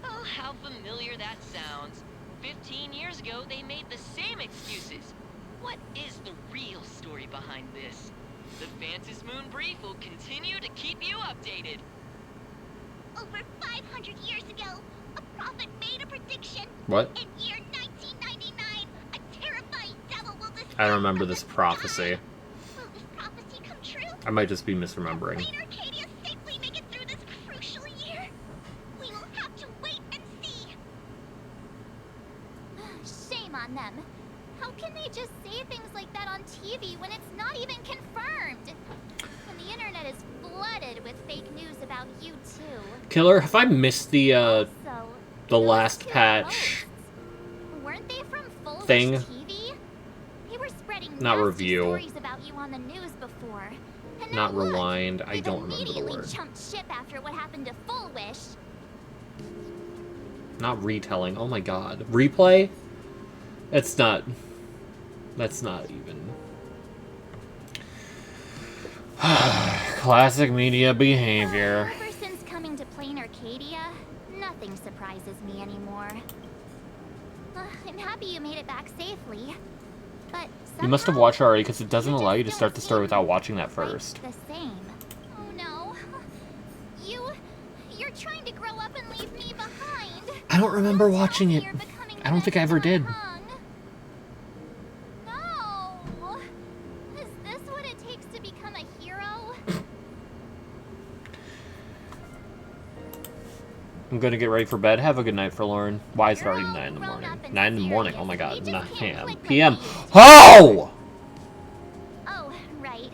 Oh, how familiar that sounds. 15 years ago, they made the same excuses. What is the real story behind this? The Phantas Moon Brief will continue to keep you updated. Over 500 years ago, a prophet made a prediction. What? In I don't remember this prophecy. Will this prophecy come true? I might just be misremembering. Will Arcadia safely make it through this crucial year? We will have to wait and see. Shame on them. How can they just say things like that on TV when it's not even confirmed? And the internet is flooded with fake news about you too. Killer, have I missed the last patch Weren't they from Full thing? TV? They were spreading Not nasty review. stories about you on the news before. And Not now look, rewind. I they've don't remember the immediately word. jumped ship after what happened to Full Wish. Not retelling. Oh my god. Replay? That's not even. Classic media behavior. Ever since coming to Plain Arcadia, nothing surprises me anymore. I'm happy you made it back safely, but You must have watched it already because it doesn't allow you to start the story without watching that first. the same. Oh no. You're trying to grow up and leave me behind. I don't remember watching it. I don't think I ever did. No. Is this what it takes to become a hero? I'm gonna get ready for bed. Have a good night for Lauren. Why is it already 9 in the morning? 9 in the morning. Oh my god. 9 p.m. Oh! Oh, right.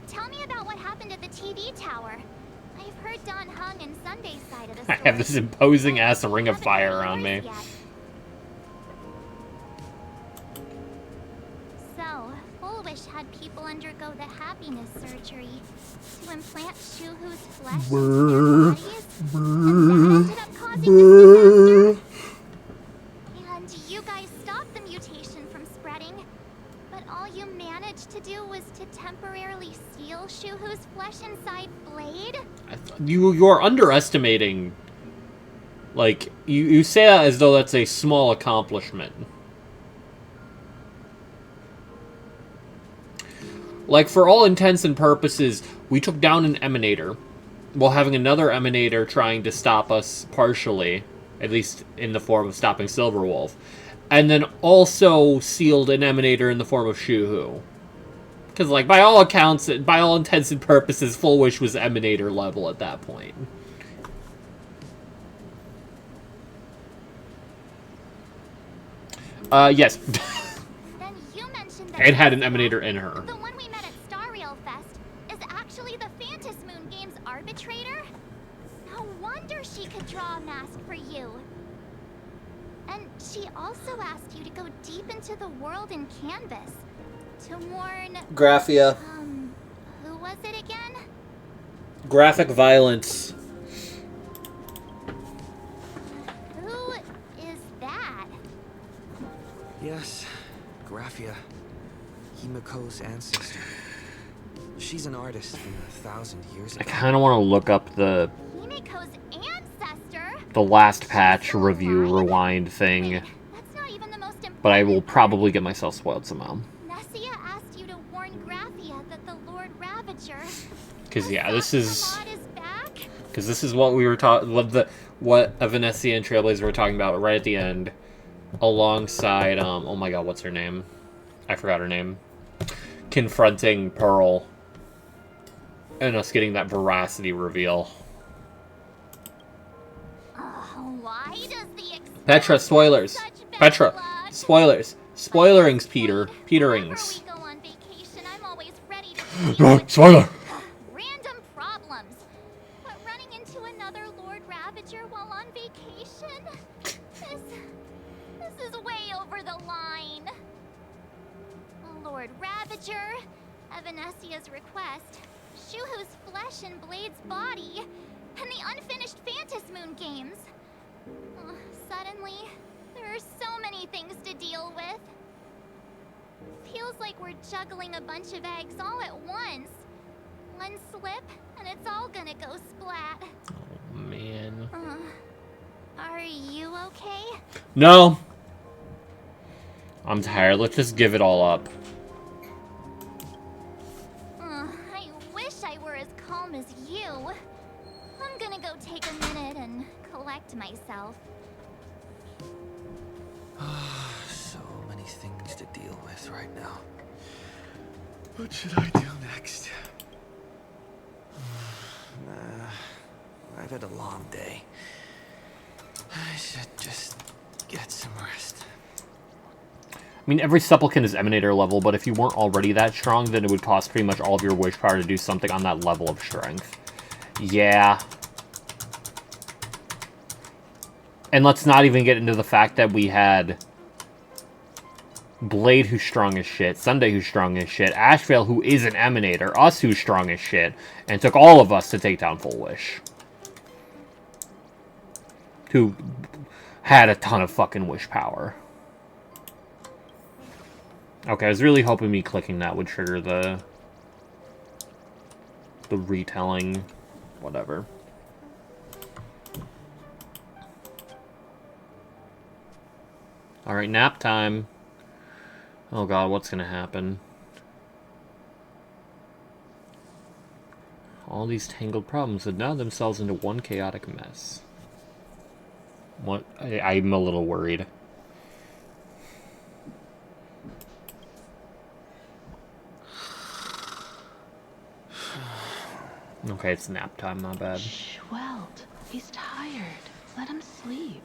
Tell me about what happened at the TV tower. I've heard Don Hung and Sunday's side of the I story. have this imposing ass ring of fire around me. So, Full Wish had people undergo the happiness surgery to implant Shuhu's flesh Brr. into their bodies, and that ended up causing this disaster. And you guys stopped the mutation from spreading, but all you managed to do was to temporarily seal Shuhu's flesh inside Blade? You're underestimating. Like, you say that as though that's a small accomplishment. Like, for all intents and purposes, we took down an Emanator, while having another Emanator trying to stop us partially, at least in the form of stopping Silverwolf, and then also sealed an Emanator in the form of Shuhu. Because, like, by all accounts, by all intents and purposes, Full Wish was Emanator level at that point. Yes. Then you mentioned that It had an Emanator in her. the one we met at Star Rail Fest is actually the Phantasmoon Moon Games arbitrator? No wonder she could draw a mask for you. And she also asked you to go deep into the world in Canvas to warn... Graphia. Who was it again? Graphic violence. Who is that? Yes, Graphia. Himiko's ancestor. She's an artist from 1,000 years I ago. kind of want to look up the Himiko's ancestor? last patch review rewind thing, but I will probably get myself spoiled somehow. Nessia asked you to warn Graphia that the Lord Ravager... Because yeah, this is what we were talking, what Venetia and Trailblazer were talking about right at the end, alongside oh my god, what's her name? I forgot her name. Confronting Pearl, and us getting that veracity reveal. Why does the Petra, spoilers. Petra, spoilers. Spoilerings, Peter. Peterings. Spoiler. Random problems. But running into another Lord Ravager while on vacation? This is way over the line. Lord Ravager, at Venesia's request, Shuhu's flesh and Blade's body, and the unfinished Phantasmoon games. Suddenly, there are so many things to deal with. Feels like we're juggling a bunch of eggs all at once. One slip, and it's all gonna go splat. Oh, man. Are you okay? No. I'm tired. Let's just give it all up. I wish I were as calm as you. I'm gonna go take a minute and collect myself. So many things to deal with right now. What should I do next? I've had a long day. I should just get some rest. I mean, every supplicant is Emanator level, but if you weren't already that strong, then it would cost pretty much all of your wish power to do something on that level of strength. Yeah. And let's not even get into the fact that we had Blade, who's strong as shit, Sunday, who's strong as shit, Ashvale, who is an Emanator, us, who's strong as shit, and it took all of us to take down Full Wish. Who had a ton of fucking wish power. Okay, I was really hoping me clicking that would trigger the retelling, whatever. Alright, nap time. Oh god, what's gonna happen? All these tangled problems have now themselves into one chaotic mess. What? I'm a little worried. Okay, it's nap time, my bad. Shh, Welt. He's tired. Let him sleep.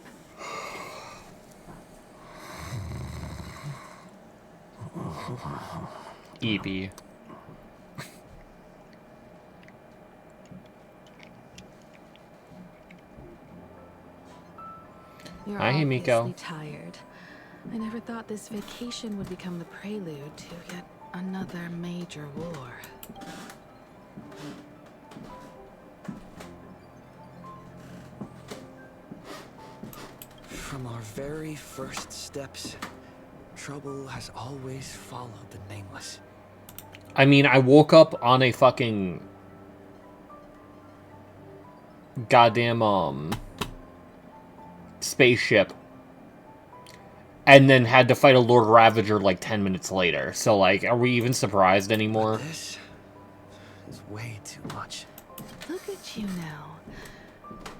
Evie. You're Hi, obviously Himiko. tired. I never thought this vacation would become the prelude to yet another major war. From our very first steps, trouble has always followed the Nameless. I mean, I woke up on a fucking goddamn spaceship and then had to fight a Lord Ravager like 10 minutes later. So like, are we even surprised anymore? This is way too much. Look at you now.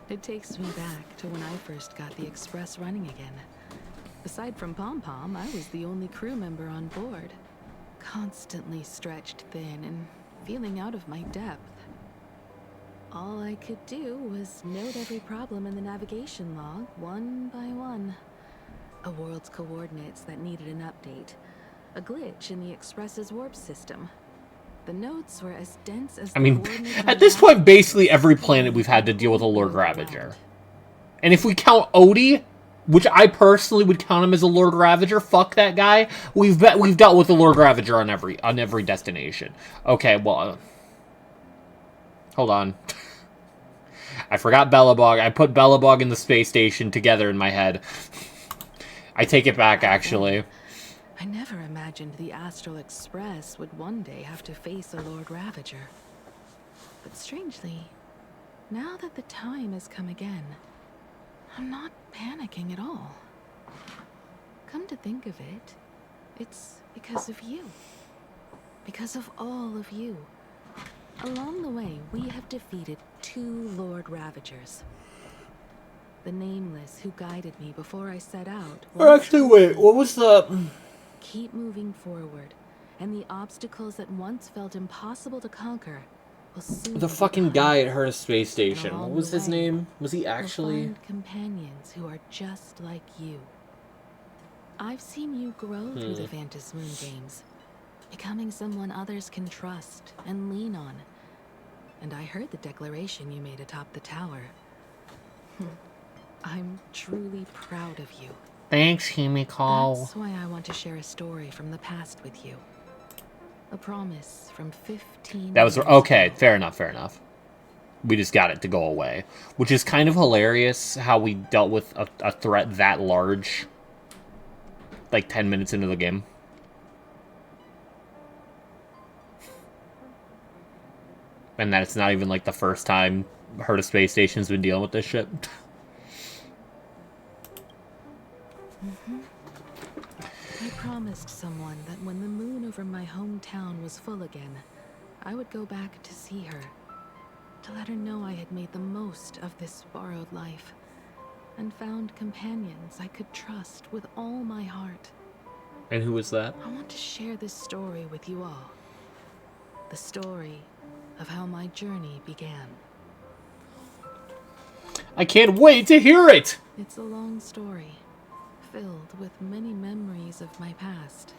It takes me back to when I first got the Express running again. Aside from Pom Pom, I was the only crew member on board. Constantly stretched thin and feeling out of my depth. All I could do was note every problem in the navigation log, one by one. A world's coordinates that needed an update. A glitch in the Express's warp system. The notes were as dense as I mean, at this point, basically every planet we've had to deal with a Lord Ravager. And if we count Odie, which I personally would count him as a Lord Ravager, fuck that guy, we've dealt with the Lord Ravager on every destination. Okay, well, hold on. I forgot Bellabog. I put Bellabog and the space station together in my head. I take it back, actually. I never imagined the Astral Express would one day have to face a Lord Ravager. But strangely, now that the time has come again, I'm not panicking at all. Come to think of it, it's because of you. Because of all of you. Along the way, we have defeated 2 Lord Ravagers. The Nameless who guided me before I set out. Actually, wait, what was the... Keep moving forward, and the obstacles that once felt impossible to conquer will soon The fucking guy at her space station. What was his name? Was he actually... You'll find companions who are just like you. I've seen you grow through the Vantis Moon games, becoming someone others can trust and lean on. And I heard the declaration you made atop the tower. I'm truly proud of you. Thanks, Himiko. That's why I want to share a story from the past with you. A promise from 15 That was... years Okay, ago. fair enough. We just got it to go away. Which is kind of hilarious how we dealt with a threat that large like 10 minutes into the game. And that it's not even like the first time Heart of Space Station's been dealing with this shit. I promised someone that when the moon over my hometown was full again, I would go back to see her, to let her know I had made the most of this borrowed life, and found companions I could trust with all my heart. And who was that? I want to share this story with you all. The story of how my journey began. I can't wait to hear it! It's a long story, filled with many memories of my past.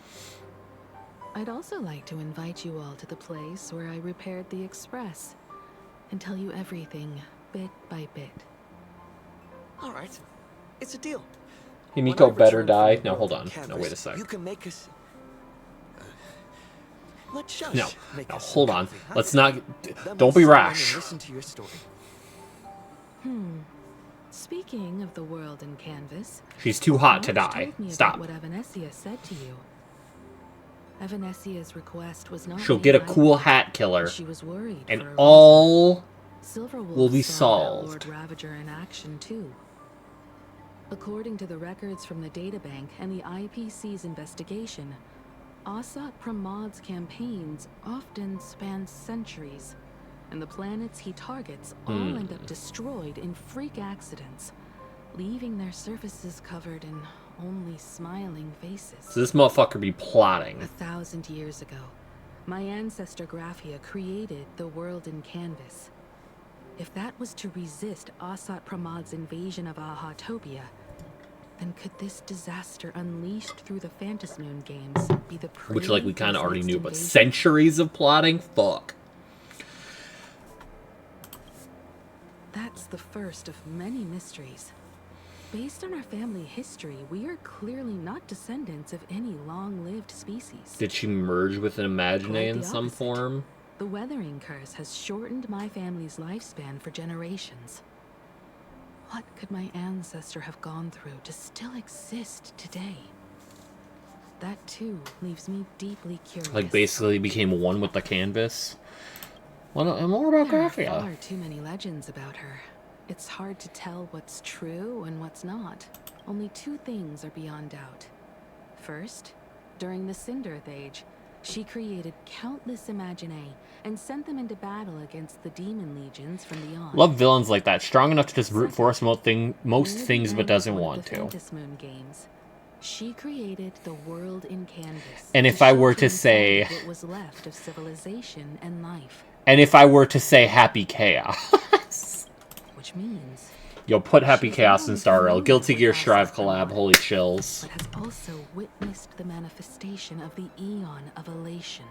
I'd also like to invite you all to the place where I repaired the Express and tell you everything bit by bit. All right, it's a deal. Himiko better die. No, hold on. No, wait a sec. You can make us. Let's shush. No, Make no, us hold some on. coffee, huh? Let's not. Then Don't we'll be sit down and rash. Listen to your story. Speaking of the world in canvas, She's too hot to March die. told me Stop. about what Evanescia said to you. Evanessia's request was not She'll made get a lightly. cool hat killer, She was worried and for a all Silverwolf will be saw that Lord solved. Ravager in action too. According to the records from the databank and the IPC's investigation, Asat Pramad's campaigns often span centuries, and the planets he targets all end up destroyed in freak accidents, leaving their surfaces covered in only smiling faces. So this motherfucker be plotting. 1,000 years ago, my ancestor Graphia created the world in canvas. If that was to resist Asat Pramad's invasion of Ahatopia, then could this disaster unleashed through the Phantasmoon games be the Which, like, we prelude to kind his of already next knew, but invasion? centuries of plotting? Fuck. That's the first of many mysteries. Based on our family history, we are clearly not descendants of any long-lived species. Did she merge with an Imagine Quite in the some opposite. form? The weathering curse has shortened my family's lifespan for generations. What could my ancestor have gone through to still exist today? That too leaves me deeply curious. Like, basically became one with the canvas? Well, more about There are Graphia. far too many legends about her. It's hard to tell what's true and what's not. Only two things are beyond doubt. First, during the Cinderth Age, she created countless Imaginae and sent them into battle against the demon legions from beyond. Love villains like that. Strong enough to just brute force most Near things, the but end doesn't of one want of the to. Phantasmoon games, she created the world in canvas. And to if I were show to humankind say- what was left of civilization and life, And if I were to say Happy Chaos. which means Yo, put Happy Chaos in Star Rail. Guilty Gear Strive collab. Holy chills. but has also witnessed the manifestation of the Eon of Elation.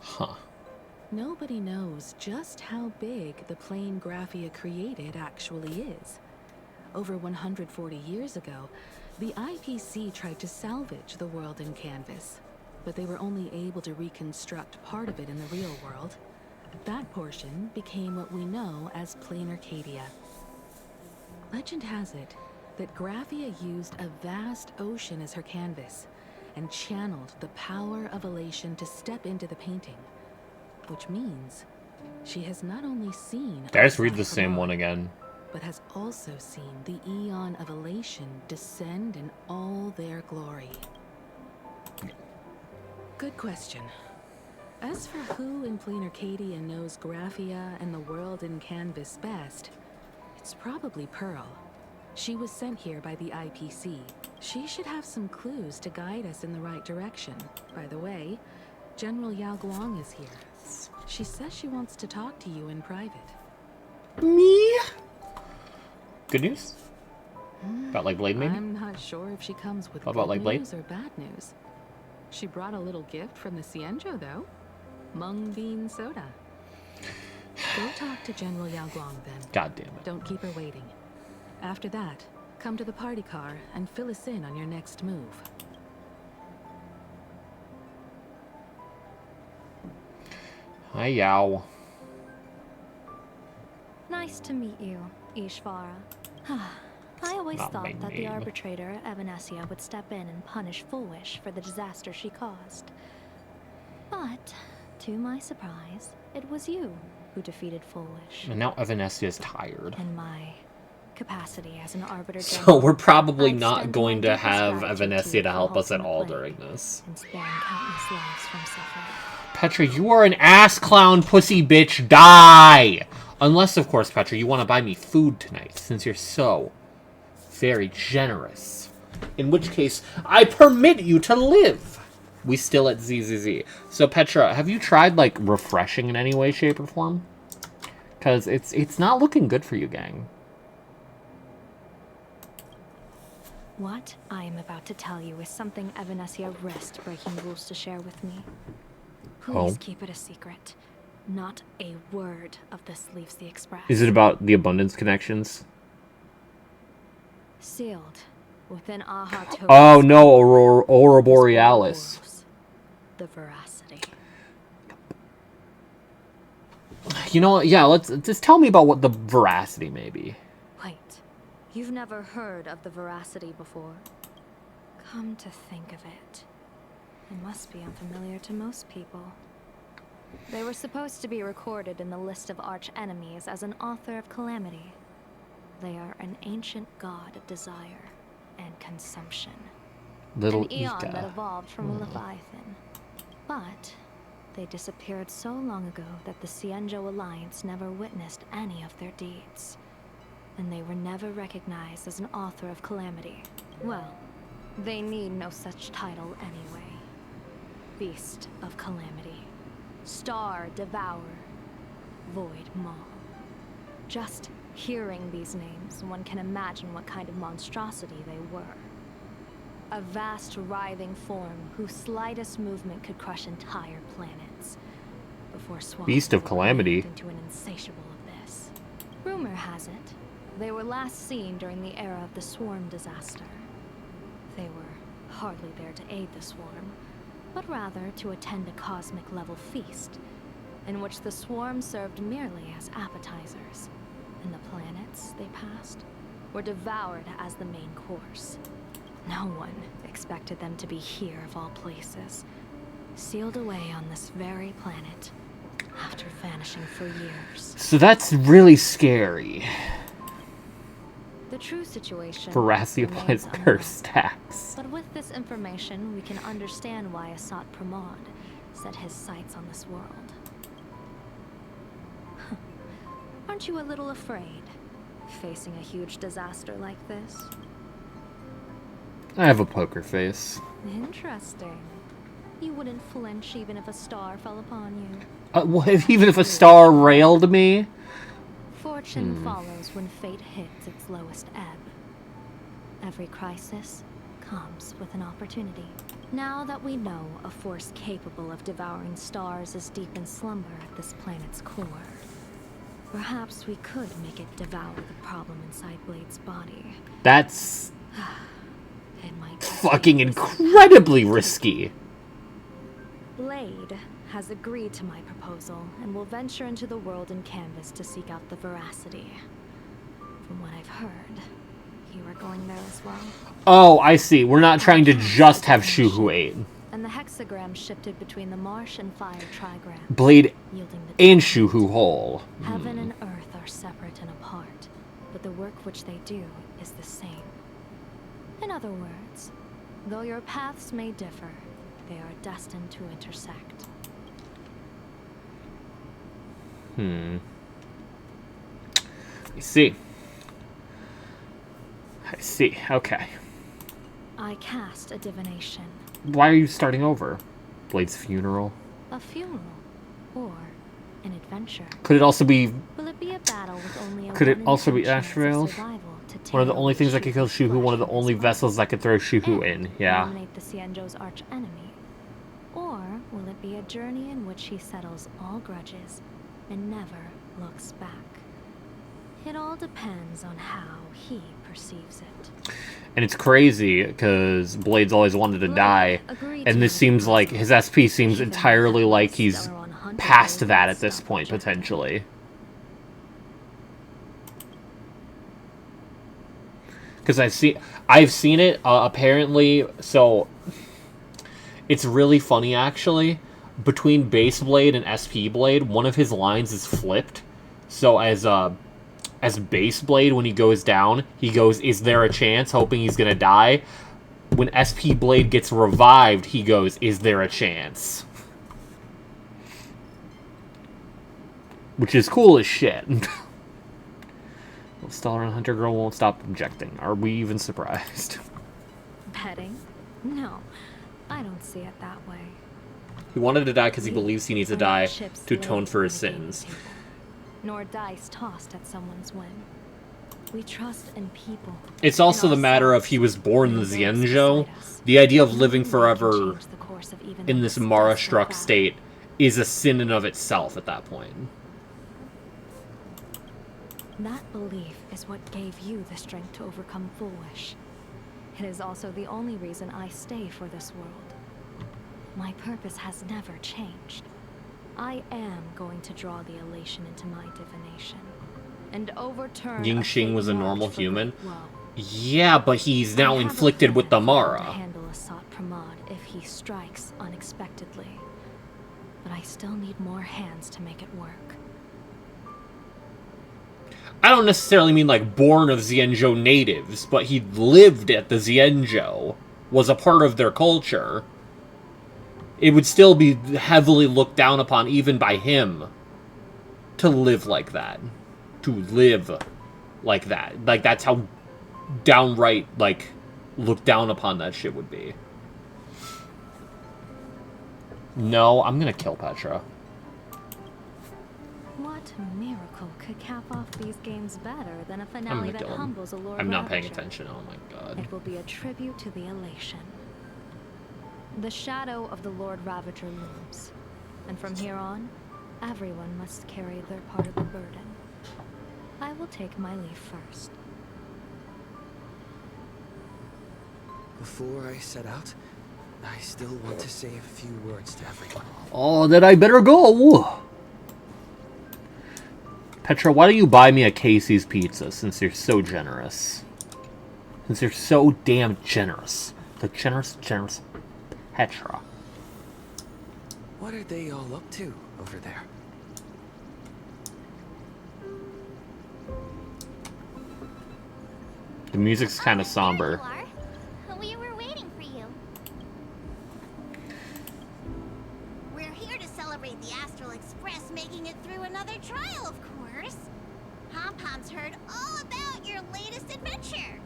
Huh. Nobody knows just how big the plane Graphia created actually is. Over 140 years ago, the IPC tried to salvage the world in canvas, but they were only able to reconstruct part of it in the real world. That portion became what we know as Plane Arcadia. Legend has it that Graphia used a vast ocean as her canvas and channeled the power of elation to step into the painting. Which means she has not only seen Did I just read Asat the same Pramod, one again? but has also seen the Eon of Elation descend in all their glory. Good question. As for who in Plane Arcadia knows Graphia and the world in canvas best, it's probably Pearl. She was sent here by the IPC. She should have some clues to guide us in the right direction. By the way, General Yao Guang is here. She says she wants to talk to you in private. Me? Good news? About like Blade, maybe? I'm not sure if she comes with How about, good like, Blade? news or bad news. She brought a little gift from the Cienjo, though. Mung bean soda. Go talk to General Yao Guang then. God damn it. Don't keep her waiting. After that, come to the party car and fill us in on your next move. Hi, Yao. Nice to meet you, Ishvara. I always Not thought my that the name. arbitrator, Evanescia, would step in and punish Foolish for the disaster she caused. But, to my surprise, it was you who defeated Foolish. And now Evanescia is tired. And my capacity as an arbiter. So we're probably not going to have Evanescia to help us at all during this. And sparing countless lives from suffering. Petra, you are an ass clown pussy bitch. Die! Unless, of course, Petra, you want to buy me food tonight, since you're so very generous. In which case, I permit you to live! We still at ZZZ. So, Petra, have you tried, like, refreshing in any way, shape, or form? Because it's not looking good for you, gang. What I am about to tell you is something Evanescia risked breaking rules to share with me. Please keep it a secret. Not a word of this leaves the Express. Is it about the abundance connections? Sealed within Aha Tote's Oh no, Aurora Borealis. The veracity. You know what? Yeah, let's just tell me about what the veracity may be. Wait, you've never heard of the veracity before? Come to think of it, it must be unfamiliar to most people. They were supposed to be recorded in the list of arch-enemies as an author of calamity. They are an ancient god of desire and consumption. Little an eon Ika. that evolved from a Leviathan. But they disappeared so long ago that the Cienjo Alliance never witnessed any of their deeds. And they were never recognized as an author of calamity. Well, they need no such title anyway. Beast of Calamity. Star Devourer. Void Maw. Just hearing these names, one can imagine what kind of monstrosity they were. A vast, writhing form whose slightest movement could crush entire planets. Before swallowing Beast of Calamity. into an insatiable abyss. Rumor has it, they were last seen during the era of the Swarm disaster. They were hardly there to aid the Swarm, but rather to attend a cosmic-level feast, in which the Swarm served merely as appetizers, and the planets they passed were devoured as the main course. No one expected them to be here of all places, sealed away on this very planet, after vanishing for years. So that's really scary. The true situation Veracity applies remains curse tax. But with this information, we can understand why Asat Pramod set his sights on this world. Aren't you a little afraid, facing a huge disaster like this? I have a poker face. Interesting. You wouldn't flinch even if a star fell upon you. Even if a star railed me? Fortune follows when fate hits its lowest ebb. Every crisis comes with an opportunity. Now that we know a force capable of devouring stars is deep in slumber at this planet's core, perhaps we could make it devour the problem inside Blade's body. That's It might be fucking incredibly risky. Blade has agreed to my proposal and will venture into the world in canvas to seek out the veracity. From what I've heard, you are going there as well. Oh, I see. We're not trying to just have Shuhu 8. And the hexagram shifted between the marsh and fire trigram. Blade yielding the and Shuhu whole. Heaven and earth are separate and apart, but the work which they do is the same. In other words, though your paths may differ, they are destined to intersect. I see. I see. Okay. I cast a divination. Why are you starting over? Blade's funeral? A funeral. Or an adventure. Could it also be... Will it be a battle with only a Could it 1 in also be 10 chance of Ashrails? survival to One of the tear only things that away could kill Shuhu's Shuhu, one of the flesh only from vessels that could throw Shuhu in. Yeah. eliminate the Cienjo's arch enemy? Or will it be a journey in which he settles all grudges and never looks back? It all depends on how he perceives it. And it's crazy, because Blade's always wanted to die. And this seems like, his SP seems entirely like he's past that at this point, potentially. Because I've seen it, apparently, so... It's really funny, actually. Between Base Blade and SP Blade, one of his lines is flipped. So as as Base Blade, when he goes down, he goes, "Is there a chance?" hoping he's gonna die. When SP Blade gets revived, he goes, "Is there a chance?" Which is cool as shit. Stellar and Hunter Girl won't stop objecting. Are we even surprised? Petting? No, I don't see it that way. He wanted to die because he believes he needs to die to atone for his sins. Nor dice tossed at someone's whim. We trust in people. It's also the matter of he was born the Xianzhou. The idea of living forever in this Mara-struck state is a sin in of itself at that point. That belief is what gave you the strength to overcome Foolish. It is also the only reason I stay for this world. My purpose has never changed. I am going to draw the elation into my divination and overturn. Yingxing was a normal human. Yeah, but he's now inflicted with the Mara. Handle Asat Pramod if he strikes unexpectedly, but I still need more hands to make it work. I don't necessarily mean like born of Xianzhou natives, but he lived at the Xianzhou, was a part of their culture. It would still be heavily looked down upon even by him to live like that. To live like that. Like, that's how downright, like, looked down upon that shit would be. No, I'm gonna kill Petra. What miracle could cap off these games better than a finale that humbles a Lord I'm not paying Ravager? attention, oh my god. It will be a tribute to the elation. The shadow of the Lord Ravager looms, and from here on, everyone must carry their part of the burden. I will take my leave first. Before I set out, I still want to say a few words to everyone. Oh, then I better go! Petra, why don't you buy me a Casey's pizza, since you're so generous? Since you're so damn generous. The generous Petra. What are they all up to over there? The music's kind of somber. We were waiting for you. We're here to celebrate the Astral Express making it through another trial, of course. Pom-Pom's heard all about your latest adventure.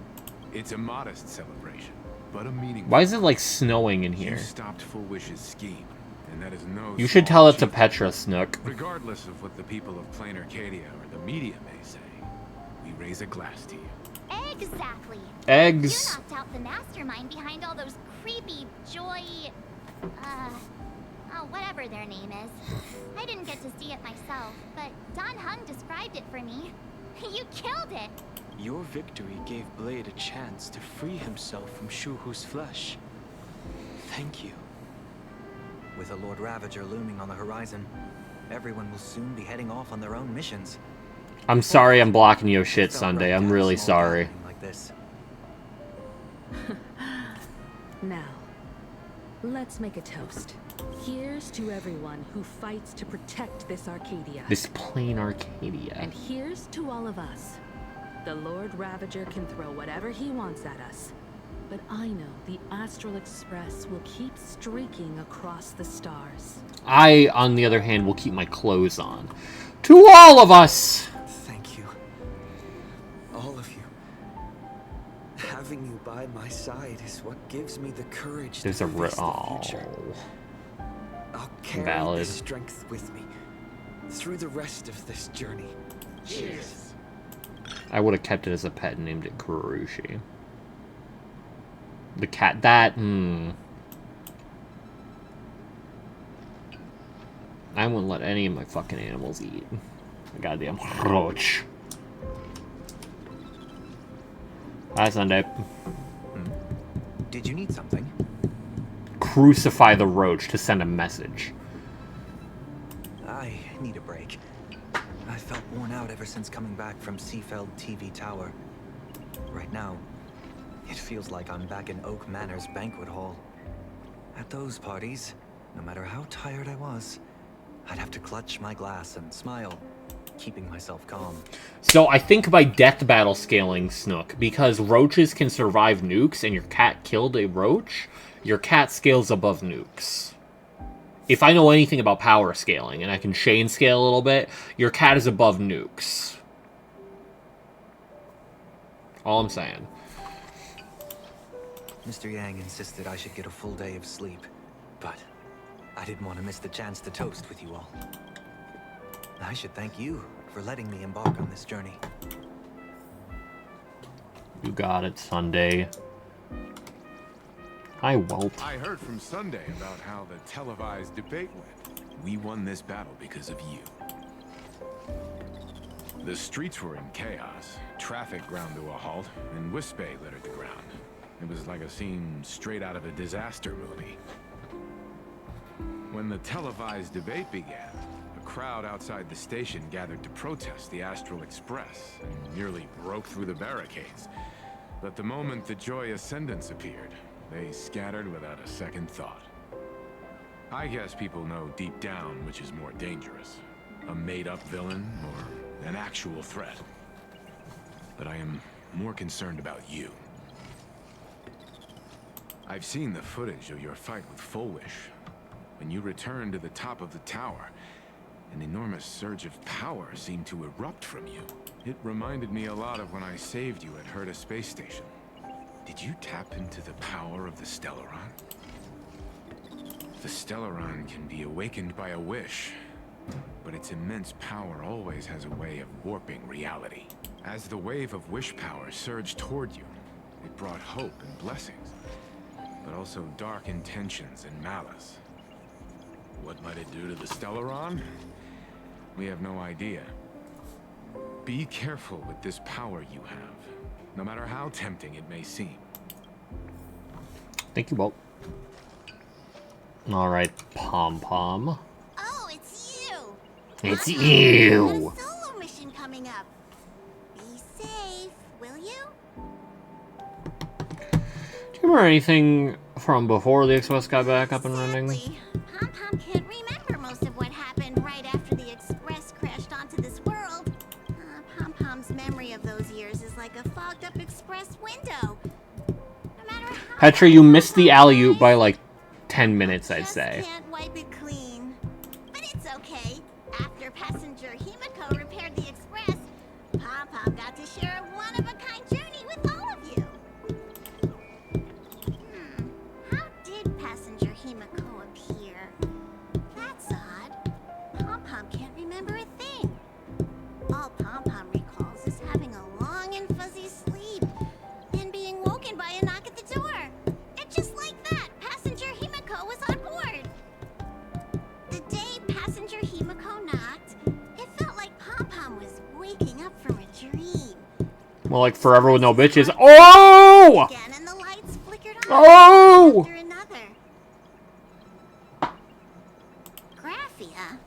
It's a modest celebration, but a meaningful. Why is it like snowing in here? You stopped Fullwish's scheme, and that is no. You should tell it to Petra, Snook. Regardless of what the people of Plain Arcadia or the media may say, we raise a glass to you. Exactly. Eggs. You knocked out the mastermind behind all those creepy Joy... whatever their name is. I didn't get to see it myself, but Don Hung described it for me. You killed it! Your victory gave Blade a chance to free himself from Shuhu's flesh. Thank you. With the Lord Ravager looming on the horizon, everyone will soon be heading off on their own missions. I'm sorry I'm blocking your shit Sunday. I'm really sorry. Like this. Now, let's make a toast. Here's to everyone who fights to protect this Arcadia. This Plain Arcadia. And here's to all of us. The Lord Ravager can throw whatever he wants at us. But I know the Astral Express will keep streaking across the stars. I, on the other hand, will keep my clothes on. To all of us! Thank you. All of you. Having you by my side is what gives me the courage There's to a face the future. I'll carry Valid. this strength with me through the rest of this journey. Cheers. I would have kept it as a pet and named it Kurushi. The cat, that, I wouldn't let any of my fucking animals eat. The goddamn roach. Hi, Sunday. Did you need something? Crucify the roach to send a message. I need a break. I felt worn out ever since coming back from Seafeld TV Tower. Right now, it feels like I'm back in Oak Manor's banquet hall. At those parties, no matter how tired I was, I'd have to clutch my glass and smile. keeping myself calm. So I think by death battle scaling, Snook, because roaches can survive nukes and your cat killed a roach, your cat scales above nukes. If I know anything about power scaling, and I can chain scale a little bit, your cat is above nukes. All I'm saying. Mr. Yang insisted I should get a full day of sleep, but I didn't want to miss the chance to toast with you all. I should thank you for letting me embark on this journey. You got it, Sunday. Hi, Walt. I heard from Sunday about how the televised debate went. We won this battle because of you. The streets were in chaos, traffic ground to a halt, and Wispay littered the ground. It was like a scene straight out of a disaster movie. When the televised debate began, a crowd outside the station gathered to protest the Astral Express and nearly broke through the barricades. But the moment the Joy Ascendants appeared, they scattered without a second thought. I guess people know deep down which is more dangerous, a made-up villain or an actual threat. But I am more concerned about you. I've seen the footage of your fight with Fullwish. When you returned to the top of the tower, an enormous surge of power seemed to erupt from you. It reminded me a lot of when I saved you at Herta Space Station. Did you tap into the power of the Stellaron? The Stellaron can be awakened by a wish, but its immense power always has a way of warping reality. As the wave of wish power surged toward you, it brought hope and blessings, but also dark intentions and malice. What might it do to the Stellaron? We have no idea. Be careful with this power you have, no matter how tempting it may seem. Thank you, Walt. Alright, Pom Pom. Oh, it's you! It's you! Got a solo mission coming up. Be safe, will you? Do you remember anything from before the Express got back up and running? Pom-Pom can't remember most of what happened right after the Express crashed onto this world. Pom-Pom's memory of those years is like a fogged-up Express window. No matter how Petra, you missed the alley-oop by like 10 minutes, I'd say. can't wipe it clean. But it's okay. After passenger Himiko repaired the Express, Pom-Pom got to share a one-of-a-kind journey with all of you. How did passenger Himiko appear? That's odd. Pom-Pom can't remember a thing. All Pom-Pom recalls is having a long and fuzzy sleep, then being woken by a knock at the door. And just like that, passenger Himiko was on board. The day passenger Himiko knocked, it felt like Pom-Pom was waking up from a dream. Well, like Forever with No Bitches. Oh! Again, and the lights flickered on Oh! after another. Graphia?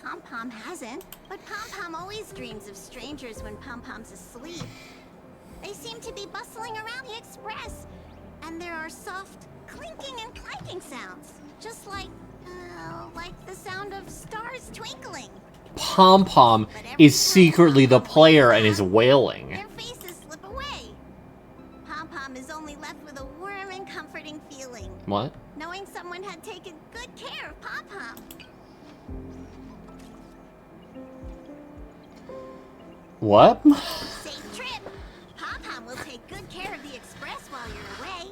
Pom-Pom hasn't, but Pom-Pom always dreams of strangers when Pom-Pom's asleep. They seem to be bustling around the Express, and there are soft clinking and clanking sounds, just like the sound of stars twinkling. Pom Pom is secretly the player and is wailing. Their faces slip away. Pom-Pom is only left with a warm and comforting feeling. What? Knowing someone had taken good care of Pom-Pom. What? Safe trip. Pom-Pom will take good care of the Express while you're away.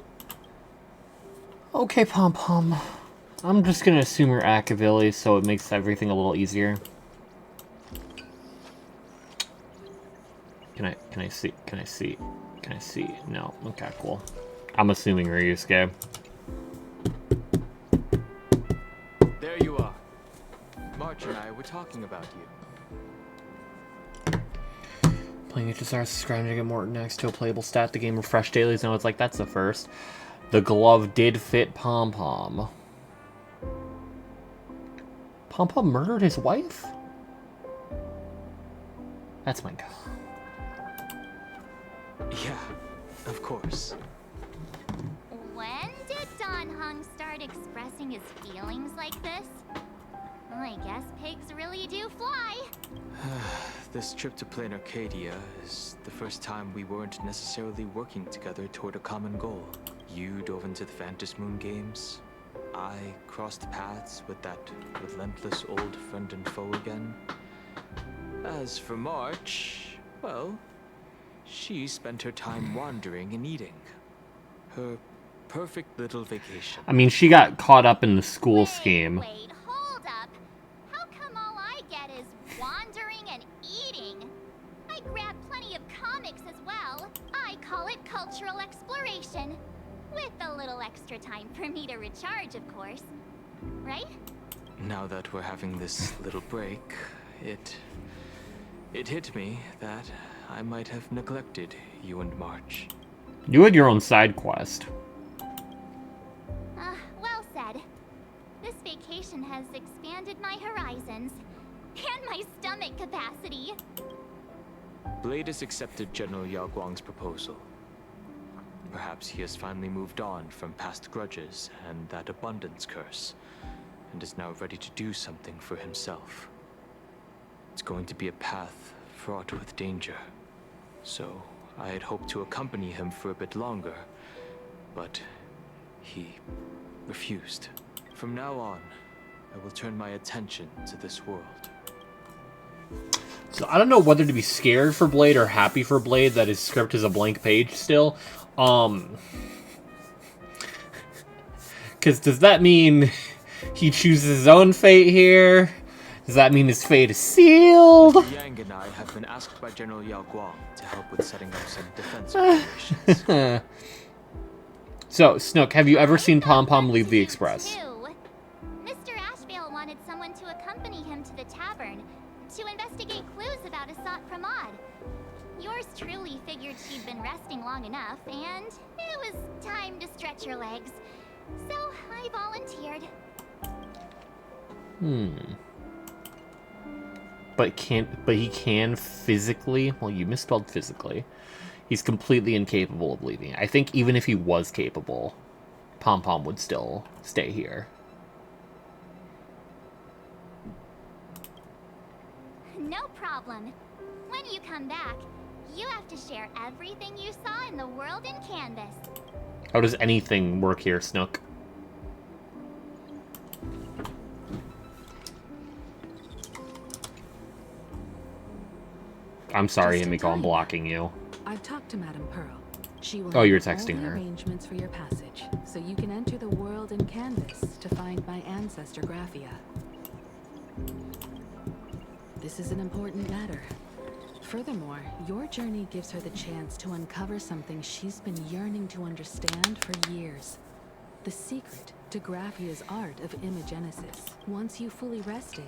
Okay, Pom Pom. I'm just gonna assume you're Akavili, so it makes everything a little easier. Can I see? No. Okay, cool. I'm assuming Ryusuke. There you are. March and I were talking about you. Playing HSR, subscribing to get more next to a playable stat. The game refresh dailies. No, it's like, that's the first. The glove did fit Pom Pom. Pom Pom murdered his wife? That's my god. Yeah, of course. When did Don Hung start expressing his feelings like this? I guess pigs really do fly. This trip to Plain Arcadia is the first time we weren't necessarily working together toward a common goal. You dove into the Phantom Moon games. I crossed paths with that relentless old friend and foe again. As for March, well, she spent her time wandering and eating. Her perfect little vacation. I mean, she got caught up in the school scheme. Wait, hold up. How come all I get is wandering and eating? I grab plenty of comics as well. I call it cultural exploration. With a little extra time for me to recharge, of course. Right? Now that we're having this little break, it hit me that I might have neglected you and March. You had your own side quest. Well said. This vacation has expanded my horizons. And my stomach capacity. Blade has accepted General Yao Guang's proposal. Perhaps he has finally moved on from past grudges and that abundance curse, and is now ready to do something for himself. It's going to be a path fraught with danger, so I had hoped to accompany him for a bit longer, but he refused. From now on, I will turn my attention to this world. So I don't know whether to be scared for Blade or happy for Blade that his script is a blank page still. Because does that mean he chooses his own fate here? Does that mean his fate is sealed? Yang and I have been asked by General Yao Guang to help with setting up some defense operations. So, Snook, have you ever seen Pom Pom leave the Express? Mr. Ashvale wanted someone to accompany him to the tavern to investigate clues about Asat Pramod. Yours truly figured she'd been resting long enough, and it was time to stretch her legs. So I volunteered. But he can physically. Well, you misspelled physically. He's completely incapable of leaving. I think even if he was capable, Pom Pom would still stay here. No problem. When you come back, you have to share everything you saw in the world in Canvas. How does anything work here, Snook? I'm sorry, Himiko, I'm blocking you. I've talked to Madame Pearl. She will Oh, you're make texting all the her. arrangements for your passage, so you can enter the world in Canvas to find my ancestor Graphia. This is an important matter. Furthermore, your journey gives her the chance to uncover something she's been yearning to understand for years. The secret to Graphia's art of imagenesis. Once you fully rested,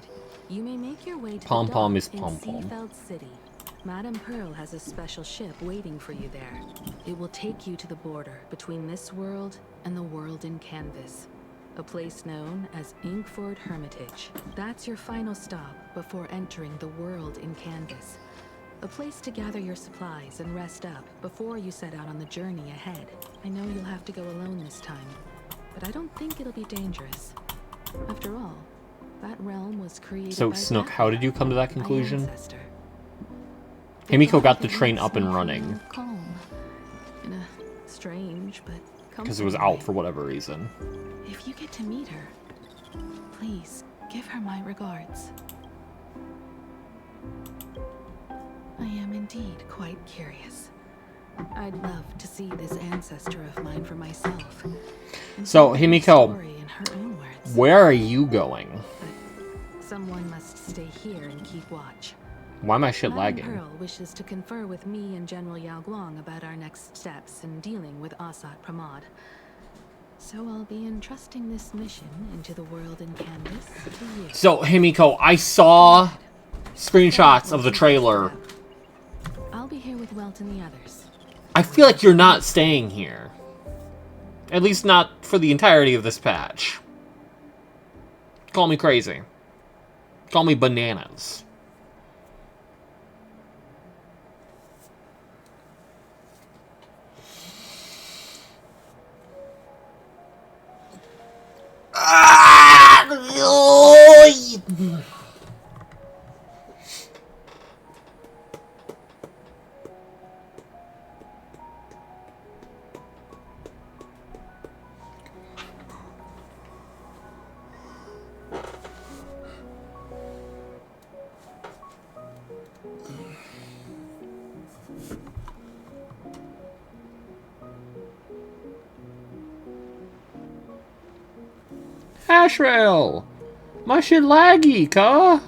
you may make your way to Pom the Pom dock is in Pom Pom. Seafeld City. Madame Pearl has a special ship waiting for you there. It will take you to the border between this world and the world in Canvas. A place known as Inkford Hermitage. That's your final stop before entering the world in Canvas. A place to gather your supplies and rest up before you set out on the journey ahead. I know you'll have to go alone this time, but I don't think it'll be dangerous. After all, that realm was created So, by Snook, how did you come to that my conclusion? ancestor. Himiko got the train up and running Calm. In a strange but because it was comforting out for whatever reason. way. If you get to meet her, please give her my regards. I am indeed quite curious. I'd love to see this ancestor of mine for myself. and So, hear her Himiko, story in her own words. where are you going? Someone must stay here and keep watch. Why am I shit Madame lagging? Pearl wishes to confer with me and General Yao Guang about our next steps in dealing with Asat Pramod. So I'll be entrusting this mission into the world in Canvas to you. So, Himiko, I saw screenshots of the trailer. I'll be here with Welt and the others. I feel like you're not staying here. At least not for the entirety of this patch. Call me crazy. Call me bananas. Ashrael! My shit laggy, cuh!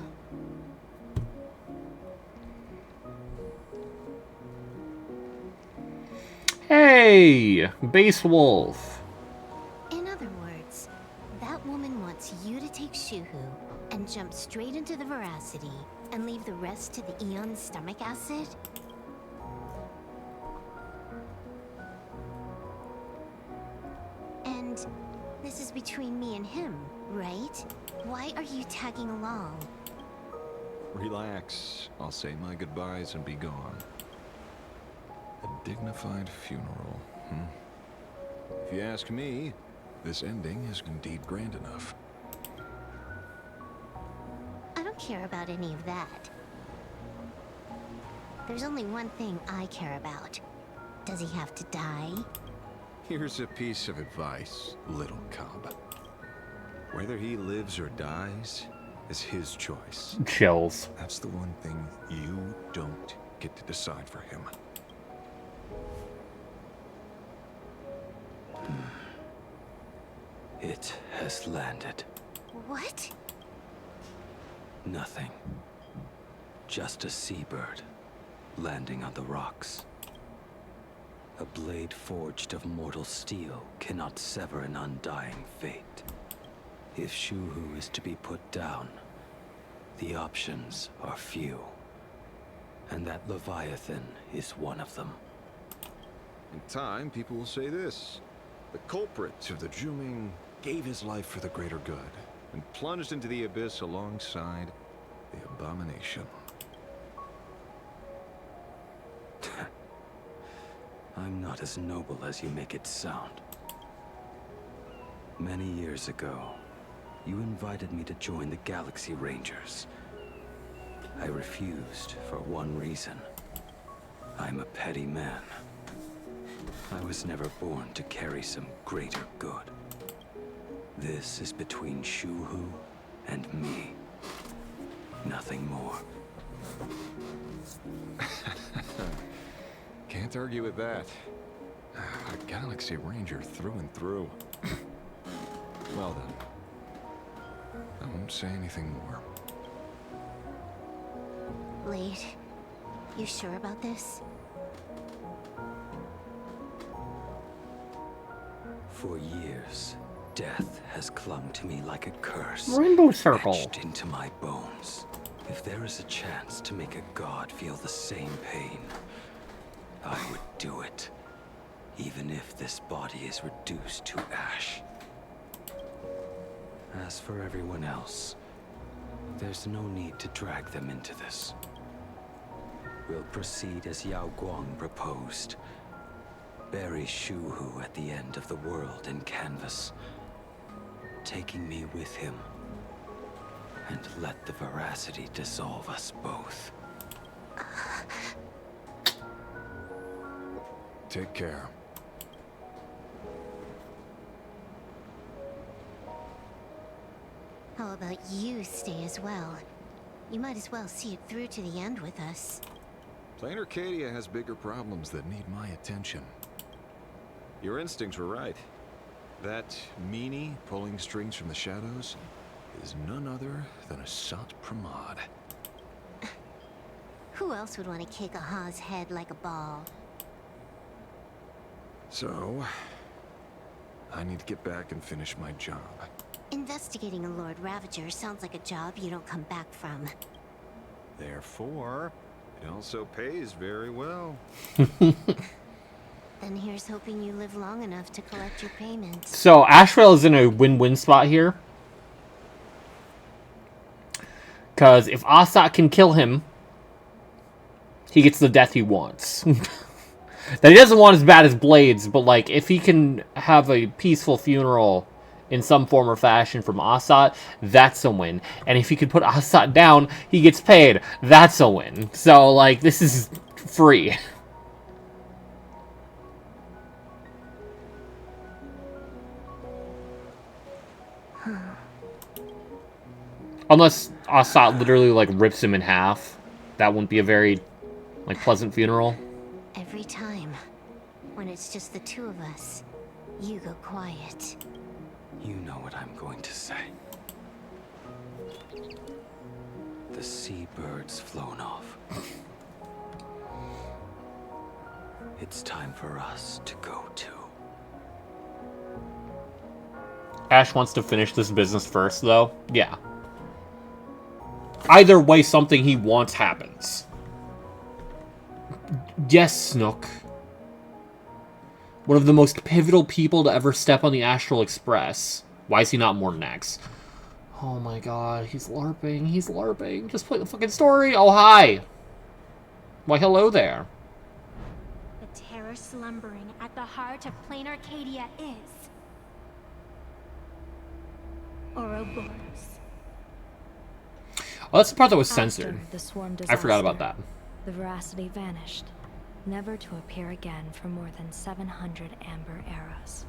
Hey! Base Wolf. In other words, that woman wants you to take Shuhu and jump straight into the Veracity and leave the rest to the Eon's stomach acid? And this is between me and him, right? Why are you tagging along? Relax. I'll say my goodbyes and be gone. A dignified funeral, If you ask me, this ending is indeed grand enough. I don't care about any of that. There's only one thing I care about. Does he have to die? Here's a piece of advice, little cub. Whether he lives or dies is his choice. Chills. That's the one thing you don't get to decide for him. It has landed. What? Nothing. Just a seabird landing on the rocks. A blade forged of mortal steel cannot sever an undying fate. If Shuhu is to be put down, the options are few. And that Leviathan is one of them. In time, people will say this. The culprit of the Zhuming gave his life for the greater good and plunged into the abyss alongside the abomination. I'm not as noble as you make it sound. Many years ago, you invited me to join the Galaxy Rangers. I refused for one reason. I'm a petty man. I was never born to carry some greater good. This is between Shuhu and me. Nothing more. Can't argue with that. A Galaxy Ranger through and through. Well then. I won't say anything more. Blade, you sure about this? For years, death has clung to me like a curse. Rainbow Circle. Etched into my bones. If there is a chance to make a god feel the same pain, I would do it. Even if this body is reduced to ash. As for everyone else, there's no need to drag them into this. We'll proceed as Yao Guang proposed. Bury Shuhu at the end of the world in canvas, taking me with him, and let the Veracity dissolve us both. Take care. How about you stay as well? You might as well see it through to the end with us. Plain Arcadia has bigger problems that need my attention. Your instincts were right. That meanie pulling strings from the shadows is none other than Asat Pramod. Who else would want to kick a Ha's head like a ball? So, I need to get back and finish my job. Investigating a Lord Ravager sounds like a job you don't come back from. Therefore, it also pays very well. Then here's hoping you live long enough to collect your payments. So Ashrael is in a win-win spot here. Because if Asat can kill him, he gets the death he wants. That he doesn't want as bad as Blades, but like if he can have a peaceful funeral in some form or fashion from Asat, that's a win. And if he could put Asat down, he gets paid. That's a win. So like this is free. Unless Asat literally like rips him in half. That wouldn't be a very like pleasant funeral. Every time, when it's just the two of us, you go quiet. You know what I'm going to say. The seabird's flown off. It's time for us to go too. Ash wants to finish this business first, though. Yeah. Either way, something he wants happens. Yes, Snook. One of the most pivotal people to ever step on the Astral Express. Why is he not Mortanax? Oh my god, he's LARPing. He's LARPing. Just play the fucking story. Oh, hi. Why, hello there. The terror slumbering at the heart of Plain Arcadia is Ouroboros. Oh, that's the part that was censored. After the swarm I forgot about disaster, that. The Veracity vanished, never to appear again for more than 700 Amber eras.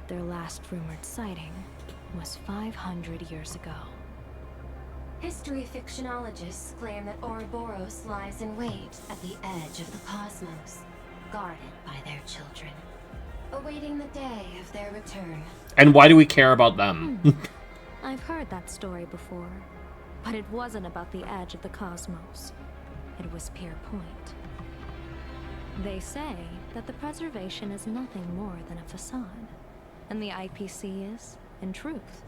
Their last rumored sighting was 500 years ago. History fictionologists claim that Ouroboros lies in wait at the edge of the cosmos, guarded by their children, awaiting the day of their return. And why do we care about them? I've heard that story before, but it wasn't about the edge of the cosmos. It was Pier Point. They say that the preservation is nothing more than a facade, and the IPC is, in truth,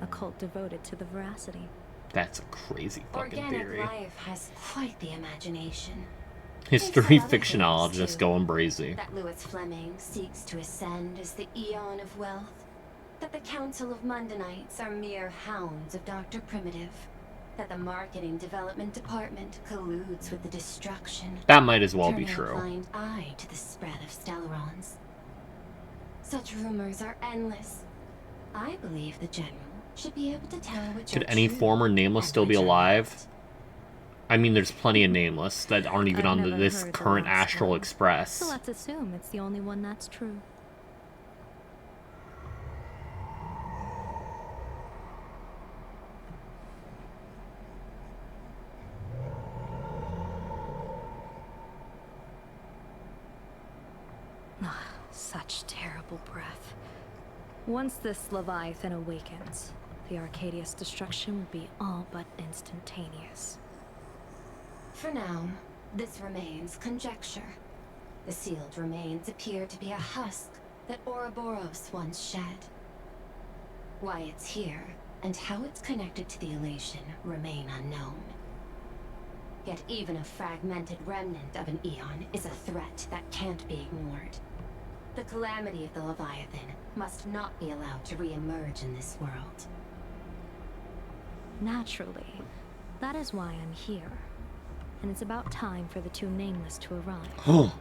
a cult devoted to the Veracity. That's a crazy fucking Organic theory. life has quite the imagination. History fictionologists going brazy. That Louis Fleming seeks to ascend as the Eon of Wealth. That the Council of Mundanites are mere hounds of Dr. Primitive. That the Marketing Development Department colludes with the destruction. That might as well be turning true. a blind eye to the spread of Stellarons. Such rumors are endless. I believe the General should be able to tell which Could are any true former Nameless still be alive? I mean, there's plenty of Nameless that aren't even I've on never this heard the current last Astral one, Express. So let's assume it's the only one that's true. Such terrible breath. Once this Leviathan awakens, the Arcadia's destruction will be all but instantaneous. For now, this remains conjecture. The sealed remains appear to be a husk that Ouroboros once shed. Why it's here, and how it's connected to the elation, remain unknown. Yet even a fragmented remnant of an Eon is a threat that can't be ignored. The calamity of the Leviathan must not be allowed to re-emerge in this world. Naturally. That is why I'm here. And it's about time for the two Nameless to arrive. Oh.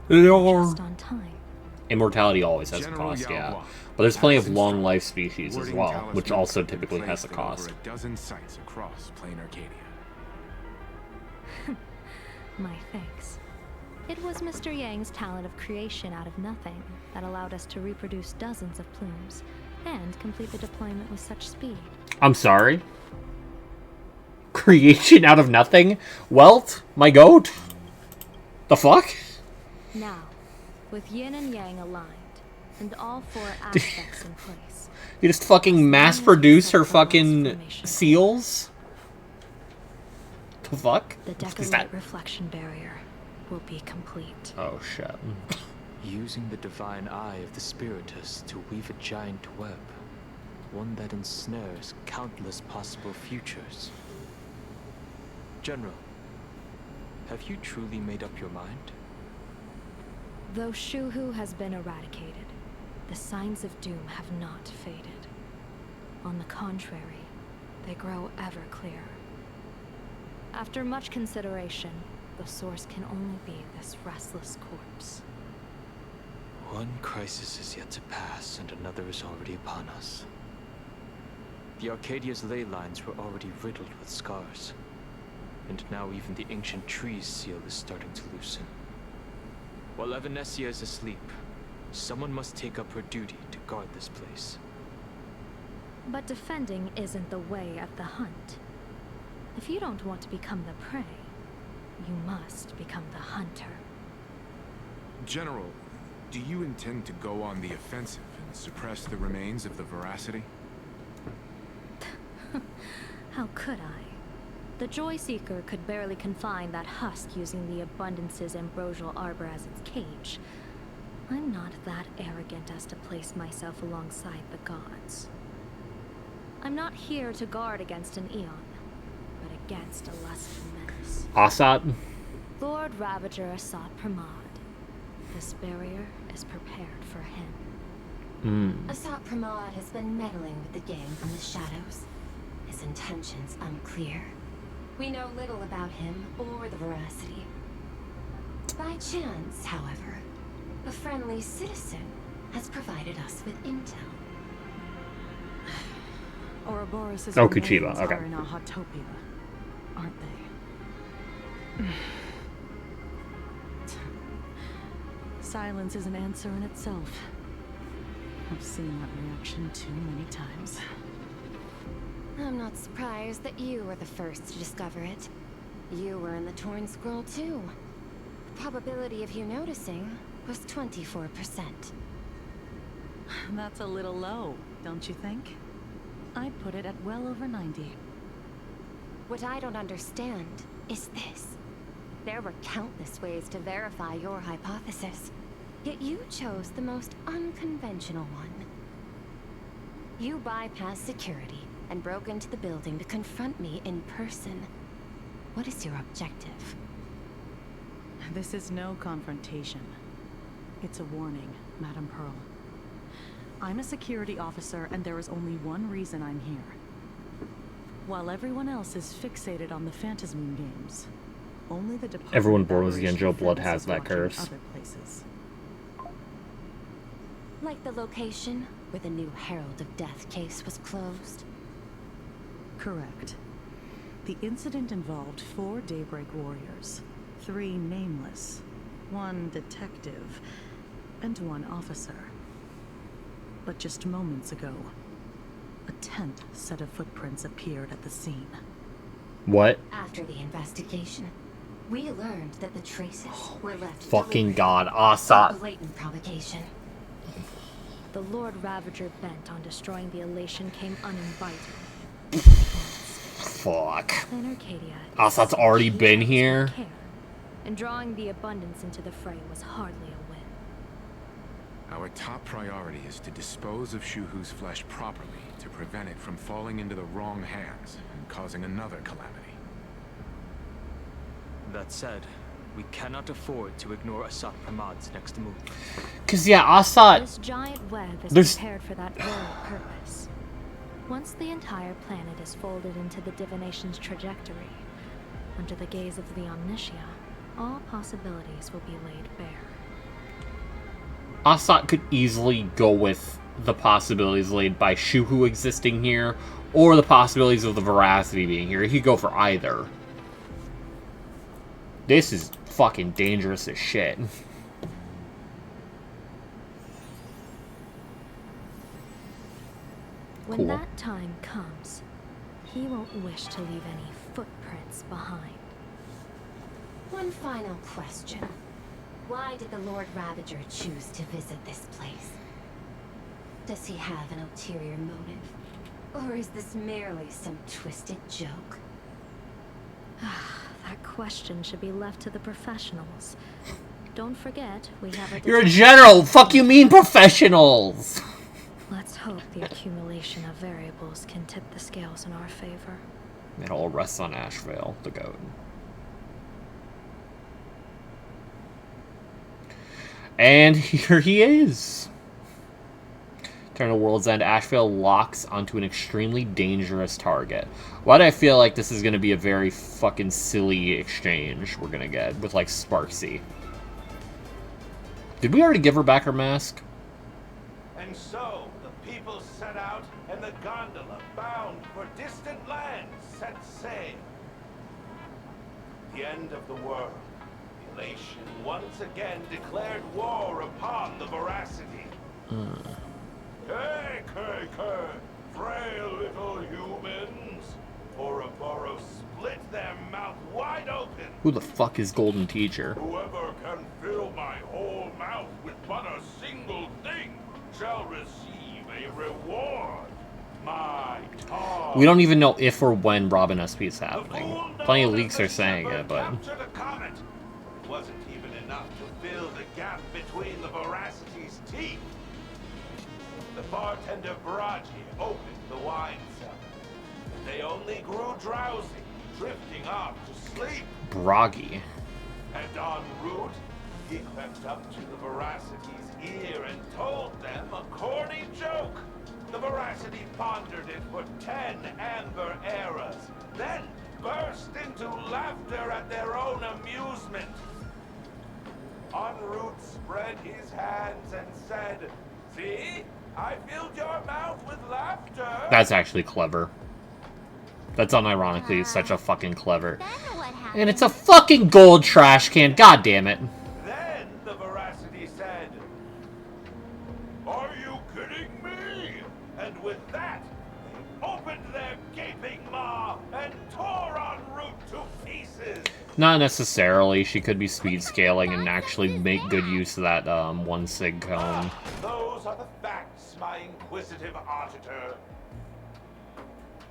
Just on time. Immortality always has a General cost, yeah. Yao Guang, But there's plenty of as long life species as Wording well, talisman which also has been typically has a placed at over cost. a dozen sites across Plain Arcadia. My thanks. It was Mr. Yang's talent of creation out of nothing that allowed us to reproduce dozens of plumes and complete the deployment with such speed. I'm sorry? Creation out of nothing? Welt? My goat? The fuck? Now, with Yin and Yang aligned, and all four aspects in place. You just fucking mass produce her fucking seals? The fuck? The Is that... Decalite reflection barrier will be complete. Oh shit. Using the divine eye of the Spiritus to weave a giant web, one that ensnares countless possible futures. General, have you truly made up your mind? Though Shuhu has been eradicated, the signs of doom have not faded. On the contrary, they grow ever clearer. After much consideration, the source can only be this restless corpse. One crisis is yet to pass, and another is already upon us. The Arcadia's ley lines were already riddled with scars, and now even the ancient trees seal is starting to loosen. While Evanesia is asleep, someone must take up her duty to guard this place. But defending isn't the way of the hunt. If you don't want to become the prey, you must become the hunter. General, Do you intend to go on the offensive and suppress the remains of the Veracity? How could I? The Joyseeker could barely confine that husk using the Abundance's ambrosial arbor as its cage. I'm not that arrogant as to place myself alongside the gods. I'm not here to guard against an Eon, but against a lustful menace. Assad? Lord Ravager Assad Pramod. This barrier is prepared for him. Assad Pramod has been meddling with the gang from the shadows. His intentions unclear. We know little about him or the Veracity. By chance, however, a friendly citizen has provided us with intel. Ouroboros' Oh, Kuchiba, okay. are in Ahotopia, aren't they? Silence is an answer in itself. I've seen that reaction too many times. I'm not surprised that you were the first to discover it. You were in the Torn Scroll too. The probability of you noticing was 24%. That's a little low, don't you think? I'd put it at well over 90. What I don't understand is this. There were countless ways to verify your hypothesis, yet you chose the most unconventional one. You bypassed security and broke into the building to confront me in person. What is your objective? This is no confrontation. It's a warning, Madam Pearl. I'm a security officer, and there is only one reason I'm here. While everyone else is fixated on the Phantasmoon games, only the Department Everyone of born with Aberration Yanjo blood Defense has is that watching curse. other places. Like the location where the new Herald of Death case was closed? Correct. The incident involved 4 Daybreak warriors, 3 nameless, 1 detective, and 1 officer. But just moments ago, a 10th set of footprints appeared at the scene. What? After the investigation, we learned that the traces were left Fucking god, a Assad. blatant provocation. The Lord Ravager bent on destroying the Elation came uninvited. Fuck. Then Arcadia Assad's already been here. care, and drawing the Abundance into the fray was hardly a win. Our top priority is to dispose of Shuhu's flesh properly to prevent it from falling into the wrong hands and causing another calamity. That said, we cannot afford to ignore Assad Pramod's next move. Cause yeah, Assad. This giant web is There's- prepared for that very purpose. Once the entire planet is folded into the divination's trajectory, under the gaze of the Omnitia, all possibilities will be laid bare. Assad could easily go with the possibilities laid by Shuhu existing here, or the possibilities of the Veracity being here. He could go for either. This is fucking dangerous as shit. When Cool. that time comes, he won't wish to leave any footprints behind. One final question. Why did the Lord Ravager choose to visit this place? Does he have an ulterior motive? Or is this merely some twisted joke? That question should be left to the professionals. Don't forget, we have a You're a detective- general! Fuck you mean professionals! Let's hope the accumulation of variables can tip the scales in our favor. It all rests on Ashvale, the goat. And here he is. Eternal World's End, Ashvale locks onto an extremely dangerous target. Why do I feel like this is going to be a very fucking silly exchange we're going to get with, like, Sparksy? Did we already give her back her mask? And so, the people set out, and the gondola, bound for distant lands, set sail. The end of the world. The Elation once again declared war upon the Veracity. Hey, frail little humans! Ouroboros split their mouth wide open. Who the fuck is Golden Teacher? Whoever can fill my whole mouth with butter We don't even know if or when Robin SP is happening. Plenty of leaks are saying it, but... Capture the comet. It wasn't even enough to fill the gap between the Veracity's teeth. The bartender Braji opened the wine cellar. And they only grew drowsy, drifting off to sleep. Bragi. And en route, he crept up to the Veracity's ear and told them a corny joke. The Veracity pondered it for 10 amber eras, then burst into laughter at their own amusement. En route spread his hands and said, "See? I filled your mouth with laughter." That's actually clever. That's unironically such a fucking clever. And it's a fucking gold trash can, god damn it. Then the Veracity said, "Are you kidding me?" And with that, they opened their gaping maw and tore en route to pieces. Not necessarily. She could be speed scaling and actually make good use of that 1 sig cone. Those are the facts, my inquisitive auditor.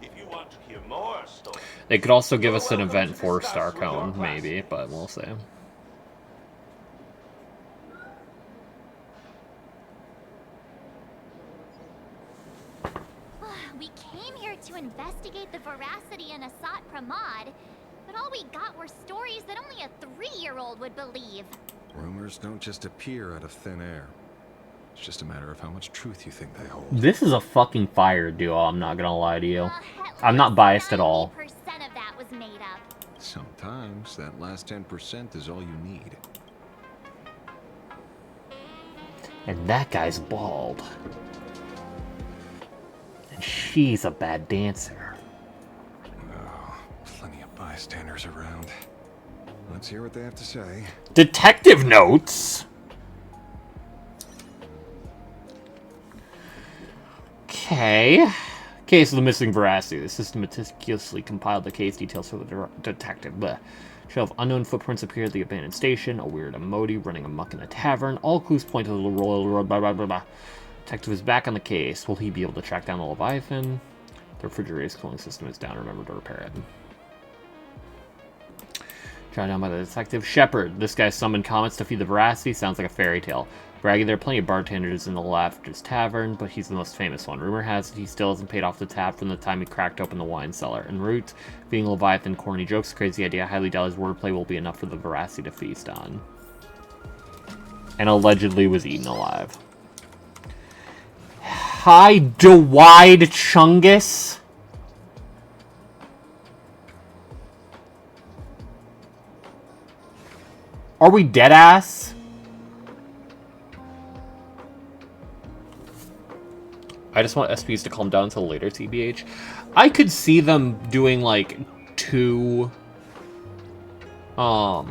If you want to hear more stories, They could also give us an event 4-star cone, maybe, but we'll see. We came here to investigate the Veracity and Asat Pramod, but all we got were stories that only a 3-year-old would believe. Rumors don't just appear out of thin air. It's just a matter of how much truth you think they hold. This is a fucking fire duo, I'm not gonna lie to you. I'm not biased at all. % of that was made up. Sometimes that last 10% is all you need. And that guy's bald. And she's a bad dancer. Oh, plenty of bystanders around. Let's hear what they have to say. Detective notes? Okay. Case of the missing Veracity. The system meticulously compiled the case details for the detective. Blech. Trail of unknown footprints appear at the abandoned station. A weird emoji running amok in a tavern. All clues point to the Royal Road. Blah, blah, blah, blah. Detective is back on the case. Will he be able to track down the Leviathan? The refrigerator's cooling system is down. Remember to repair it. Tried down by the detective. Shepard. This guy summoned comets to feed the Veracity. Sounds like a fairy tale. Bragging there are plenty of bartenders in the Laughter's Tavern, but he's the most famous one. Rumor has it he still hasn't paid off the tab from the time he cracked open the wine cellar. En route, being Leviathan, corny jokes, crazy idea, highly doubt his wordplay will be enough for the Veracity to feast on. And allegedly was eaten alive. Hi, Dewide Chungus. Are we dead ass? I just want SPs to calm down until later, TBH. I could see them doing, like, two oh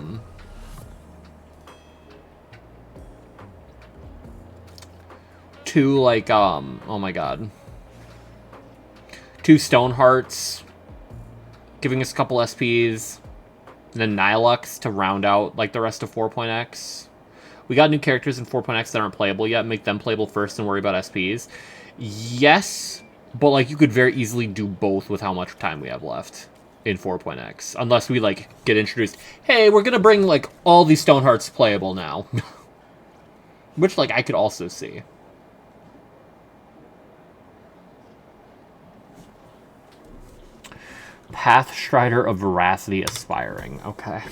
my god. 2 Stonehearts, giving us a couple SPs, and then Nihilux to round out, like, the rest of 4.x. We got new characters in 4.x that aren't playable yet. Make them playable first and worry about SPs. Yes, but, like, you could very easily do both with how much time we have left in 4.x. Unless we, like, get introduced, hey, we're gonna bring, like, all these Stonehearts playable now. Which, like, I could also see. Pathstrider of Veracity aspiring. Okay.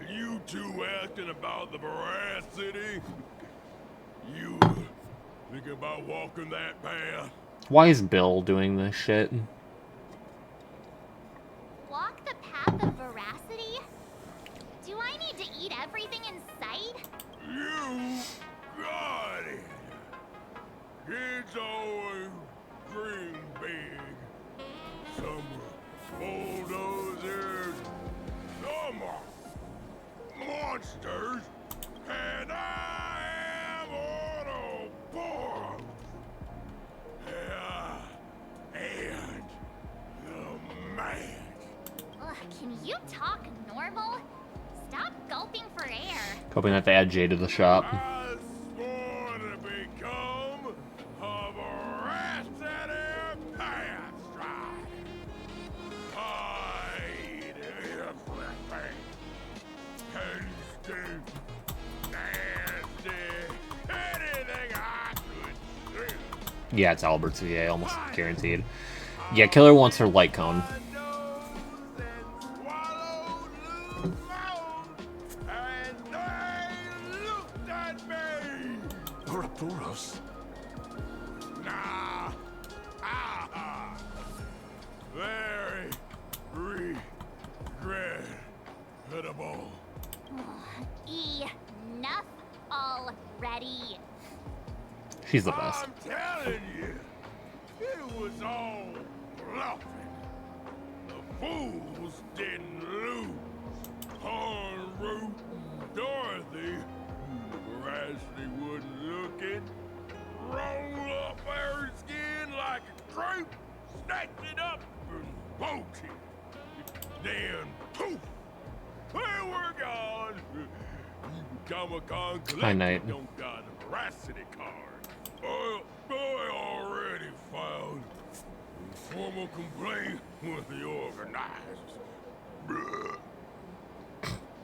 You two asking about the Veracity? You think about walking that path? Why is Bill doing this shit? Walk the path of Veracity? Do I need to eat everything in sight? You got it. Kids always dream big. Some bulldozers, some monsters, and I am Autobot. And the man. Ugh, can you talk normal? Stop gulping for air. Hoping that they add Jay to the shop. I swore to become a Veracity Yeah, it's Albert's VA, almost guaranteed. Yeah, Killer wants her light cone. Ouroboros? Nah. Ah. Very regrettable. Enough already. She's the best. I'm telling you, it was all bluffing. The fools didn't lose. En route, Dorothy, who Veracity wasn't looking, rolled up her skin like a creep, snatched it up and bolted. Then, poof, there we're gone. You become a con Hi, Knight. collector, don't got a Veracity card. I already filed a formal complaint with the organizers.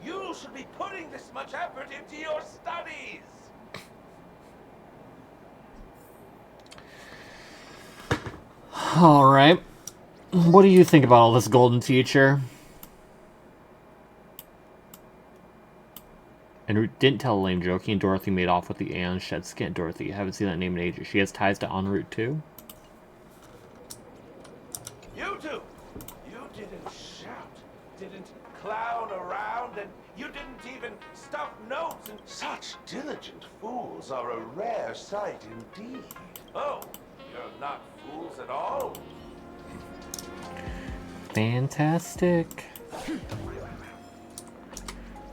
You should be putting this much effort into your studies. Alright. What do you think about all this, Golden Teacher? And didn't tell a lame joke. He and Dorothy made off with the Aeon Shed Skin. Dorothy, haven't seen that name in ages. She has ties to En route too? You two, you didn't shout, didn't clown around, and you didn't even stuff notes, and such diligent fools are a rare sight indeed. Oh, you're not fools at all. Fantastic.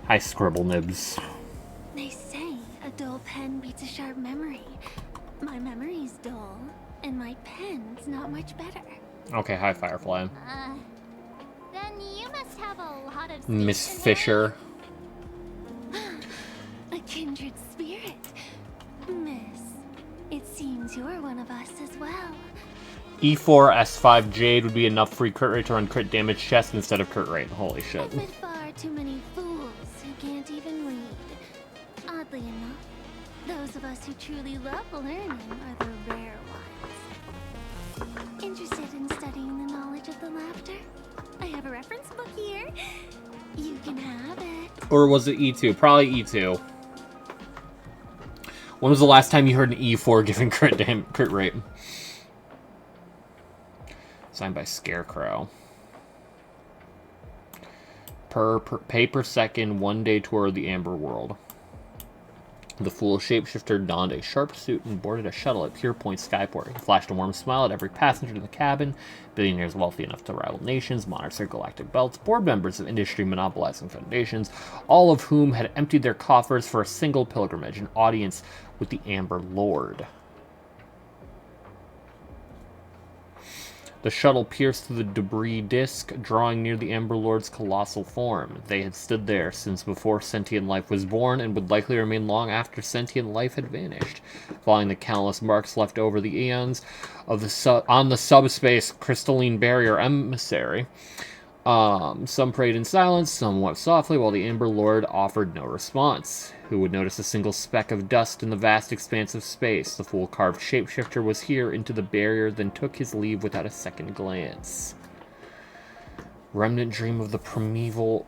Hi, Scribble Nibs. They say a dull pen beats a sharp memory. My memory's dull, and my pen's not much better. Okay, hi, Firefly. Then you must have a lot of Miss Fisher. A kindred spirit. Miss, it seems you're one of us as well. E4 S5 Jade would be enough free crit rate to run crit damage chest instead of crit rate. Holy shit. I've met far too many fools who can't even read. Oddly enough, those of us who truly love learning are the rare ones. Interested in studying the knowledge of the laughter? I have a reference book here. You can have it. Or was it E2? Probably E2. When was the last time you heard an E4 giving crit rate? Signed by Scarecrow. Pay per second, 1 day tour of the Amber World. The fool shapeshifter donned a sharp suit and boarded a shuttle at Pure Point Skyport. He flashed a warm smile at every passenger in the cabin. Billionaires wealthy enough to rival nations, monarchs of galactic belts, board members of industry monopolizing foundations, all of whom had emptied their coffers for a single pilgrimage, an audience with the Amber Lord. The shuttle pierced through the debris disk, drawing near the Amber Lord's colossal form. They had stood there since before sentient life was born, and would likely remain long after sentient life had vanished, following the countless marks left over the eons of on the subspace crystalline barrier emissary. Some prayed in silence, some wept softly, while the Amber Lord offered no response. Who would notice a single speck of dust in the vast expanse of space? The fool-carved shapeshifter was here into the barrier, then took his leave without a second glance. Remnant dream of the primeval,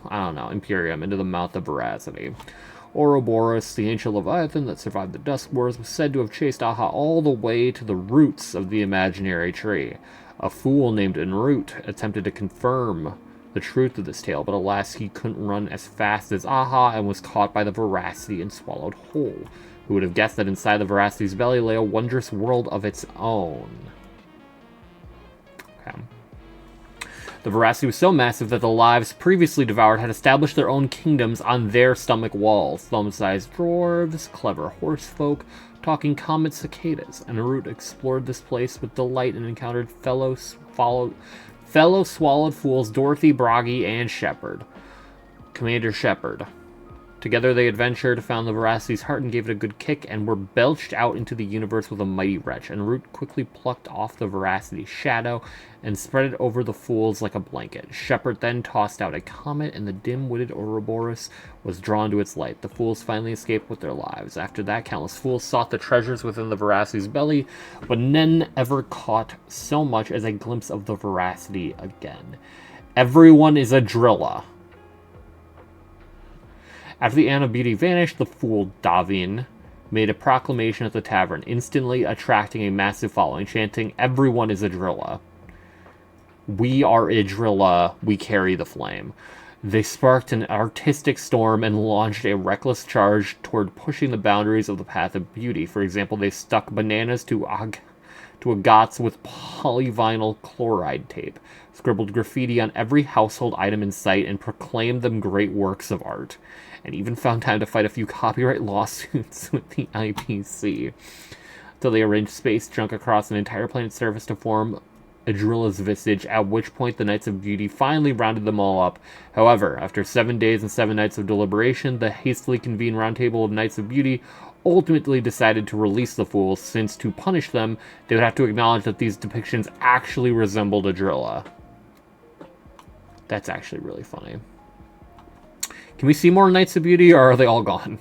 I don't know, Imperium, into the mouth of Veracity. Ouroboros, the ancient Leviathan that survived the Dusk Wars, was said to have chased Aha all the way to the roots of the imaginary tree. A fool named En route attempted to confirm the truth of this tale, but alas, he couldn't run as fast as Aha and was caught by the Veracity and swallowed whole. Who would have guessed that inside the Veracity's belly lay a wondrous world of its own? Okay. The Veracity was so massive that the lives previously devoured had established their own kingdoms on their stomach walls. Thumb-sized dwarves, clever horsefolk, talking comet cicadas. En route explored this place with delight and encountered fellow swallowed fools Dorothy, Broggy, and Shepard. Commander Shepard. Together they adventured, found the Veracity's heart and gave it a good kick, and were belched out into the universe with a mighty wrench. En route quickly plucked off the Veracity's shadow and spread it over the fools like a blanket. Shepard then tossed out a comet, and the dim-witted Ouroboros was drawn to its light. The fools finally escaped with their lives. After that, countless fools sought the treasures within the Veracity's belly, but none ever caught so much as a glimpse of the Veracity again. Everyone is a Drilla. After the Anne of Beauty vanished, the fool Davin made a proclamation at the tavern, instantly attracting a massive following, chanting, "Everyone is a Drilla. We are Idrilla, we carry the flame." They sparked an artistic storm and launched a reckless charge toward pushing the boundaries of the Path of Beauty. For example, they stuck bananas to agates with polyvinyl chloride tape, scribbled graffiti on every household item in sight, and proclaimed them great works of art, and even found time to fight a few copyright lawsuits with the IPC, until they arranged space junk across an entire planet's surface to form Idrilla's visage, at which point the Knights of Beauty finally rounded them all up. However, after 7 days and 7 nights of deliberation, the hastily convened Roundtable of Knights of Beauty ultimately decided to release the fools, since to punish them, they would have to acknowledge that these depictions actually resembled Idrilla. That's actually really funny. Can we see more Knights of Beauty, or are they all gone?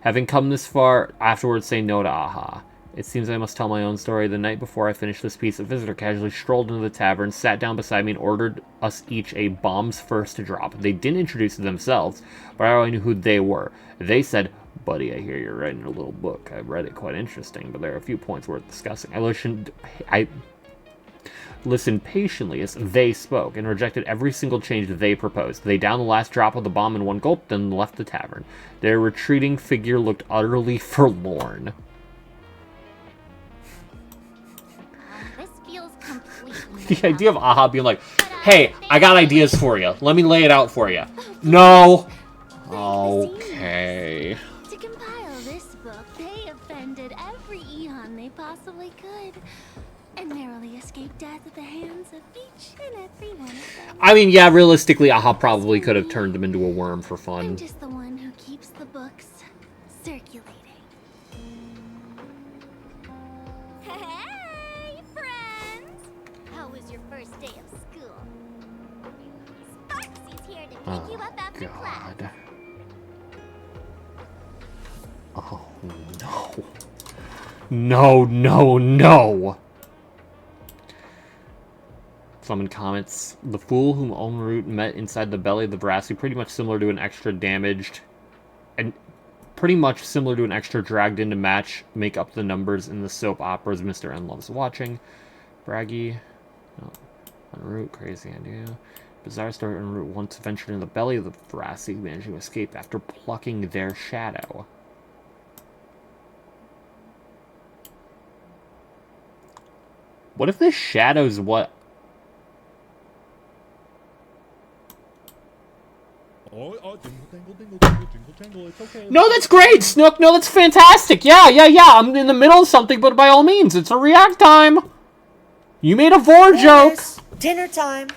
Having come this far, afterwards say no to Aha. It seems I must tell my own story. The night before I finished this piece, a visitor casually strolled into the tavern, sat down beside me, and ordered us each a bombs first to drop. They didn't introduce themselves, but I already knew who they were. They said, "Buddy, I hear you're writing a little book. I've read it, quite interesting, but there are a few points worth discussing." I listened patiently as they spoke, and rejected every single change they proposed. They downed the last drop of the bomb in one gulp, then left the tavern. Their retreating figure looked utterly forlorn. The idea of Aha being like, "Hey, I got ideas for you. Let me lay it out for you." No. Okay. To compile this book, they offended every Eon they possibly could, and narrowly escaped death at the hands of each and every one of them. I mean, yeah, realistically, Aha probably could have turned them into a worm for fun. I'm just the one who keeps the books circulating. Hey, friends! How was your first day of school? Sparksy's here to pick you up after class. Oh, no. No, no, no! Someone comments, "The fool whom En route met inside the belly of the Veracity, pretty much similar to an extra damaged, and pretty much similar to an extra dragged in to make up the numbers in the soap operas Mr. N loves watching." Braggy. Oh, En route, crazy idea. Bizarre story. En route once ventured in the belly of the Veracity, managing to escape after plucking their shadow. What if this shadow's what? No, that's great, Snook. No, that's fantastic. Yeah. I'm in the middle of something, but by all means, it's a react time. You made a Vor joke. Dinner time.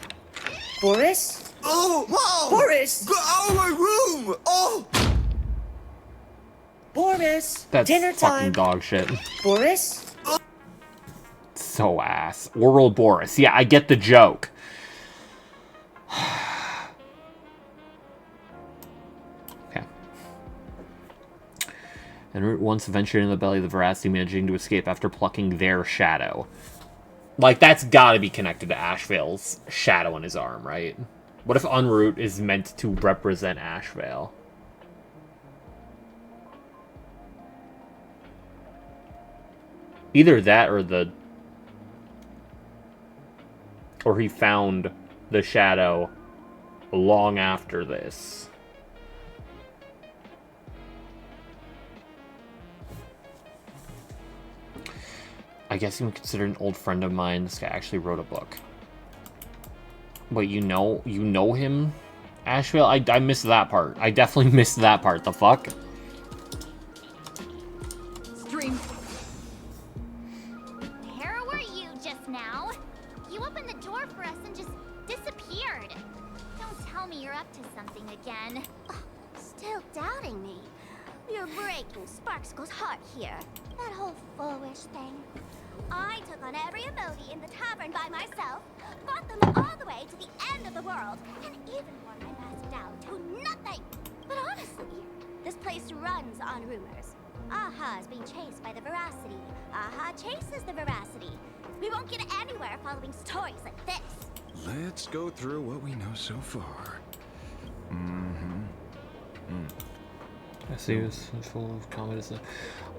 Boris? Oh, Mom! Boris! Go out of my room! Oh! Boris! That's dinner fucking time. dog shit. Boris? So ass. Oral Boris. Yeah, I get the joke. Okay. En route once ventured in the belly of the Veracity, managing to escape after plucking their shadow. Like, that's gotta be connected to Ashvale's shadow on his arm, right? What if En route is meant to represent Ashvale? Either that or he found the shadow long after this. I guess you would consider an old friend of mine. This guy actually wrote a book. But you know him, Ashvale? I missed that part. I definitely missed that part. The fuck? Stream. Where were you just now? You opened the door for us and just disappeared. Don't tell me you're up to something again. Oh, still doubting me? You're breaking Sparkskull's heart here. That whole foolish thing. I took on every emoji in the tavern by myself, fought them all the way to the end of the world, and even wore my mask down to nothing. But honestly, this place runs on rumors. Aha is being chased by the Veracity. Aha chases the Veracity. We won't get anywhere following stories like this. Let's go through what we know so far. I see this full of comments.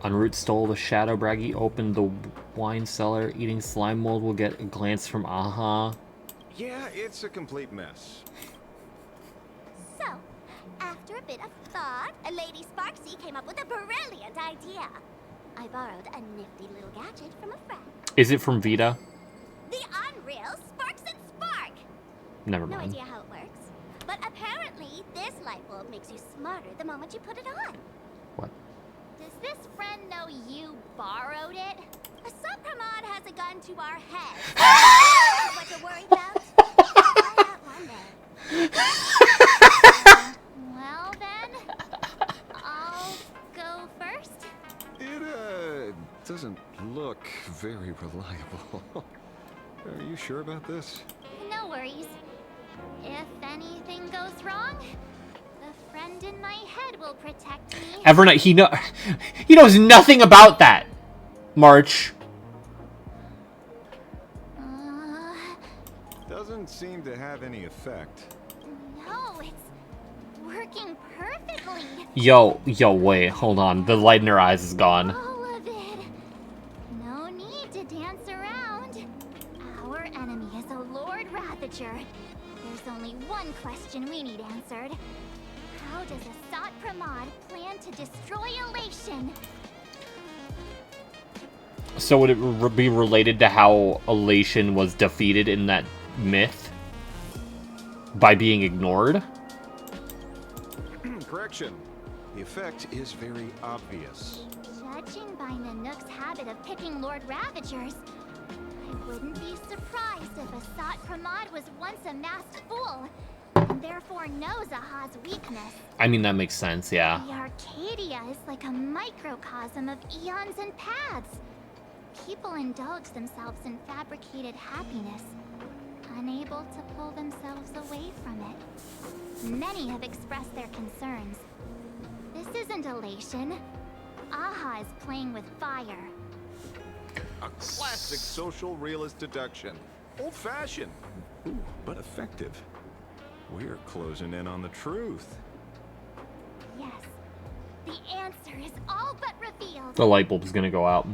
En route stole the Shadow Braggy, opened the wine cellar, eating slime mold will get a glance from Aha. Yeah, it's a complete mess. So, after a bit of thought, Lady Sparksy came up with a brilliant idea. I borrowed a nifty little gadget from a friend. Is it from Vita? The unreal Sparks and Spark! Never No mind. idea how it works. But apparently, this light bulb makes you smarter the moment you put it on. What? Does this friend know you borrowed it? A Supramod has a gun to our head. What you're worried about? I'll find out one day. Well then, I'll go first. It, doesn't look very reliable. Are you sure about this? No worries. If anything goes wrong, the friend in my head will protect me. Evernight, he knows nothing about that. March. Doesn't seem to have any effect. No, it's working perfectly. Yo, wait, hold on. The light in her eyes is gone. All of it. No need to dance around. Our enemy is a Lord Ravager. There's only one question we need answered. How does Asat Pramod plan to destroy Elation? So would it be related to how Elation was defeated in that myth? By being ignored? Correction. The effect is very obvious. Judging by Nanook's habit of picking Lord Ravagers, I wouldn't be surprised if Asat Pramod was once a masked fool, and therefore knows Aha's weakness. I mean, that makes sense, yeah. The Arcadia is like a microcosm of eons and paths. People indulge themselves in fabricated happiness, unable to pull themselves away from it. Many have expressed their concerns. This isn't Elation. Aha is playing with fire. A classic social realist deduction. Old-fashioned, but effective. We're closing in on the truth. Yes, the answer is all but revealed. The light bulb's gonna go out.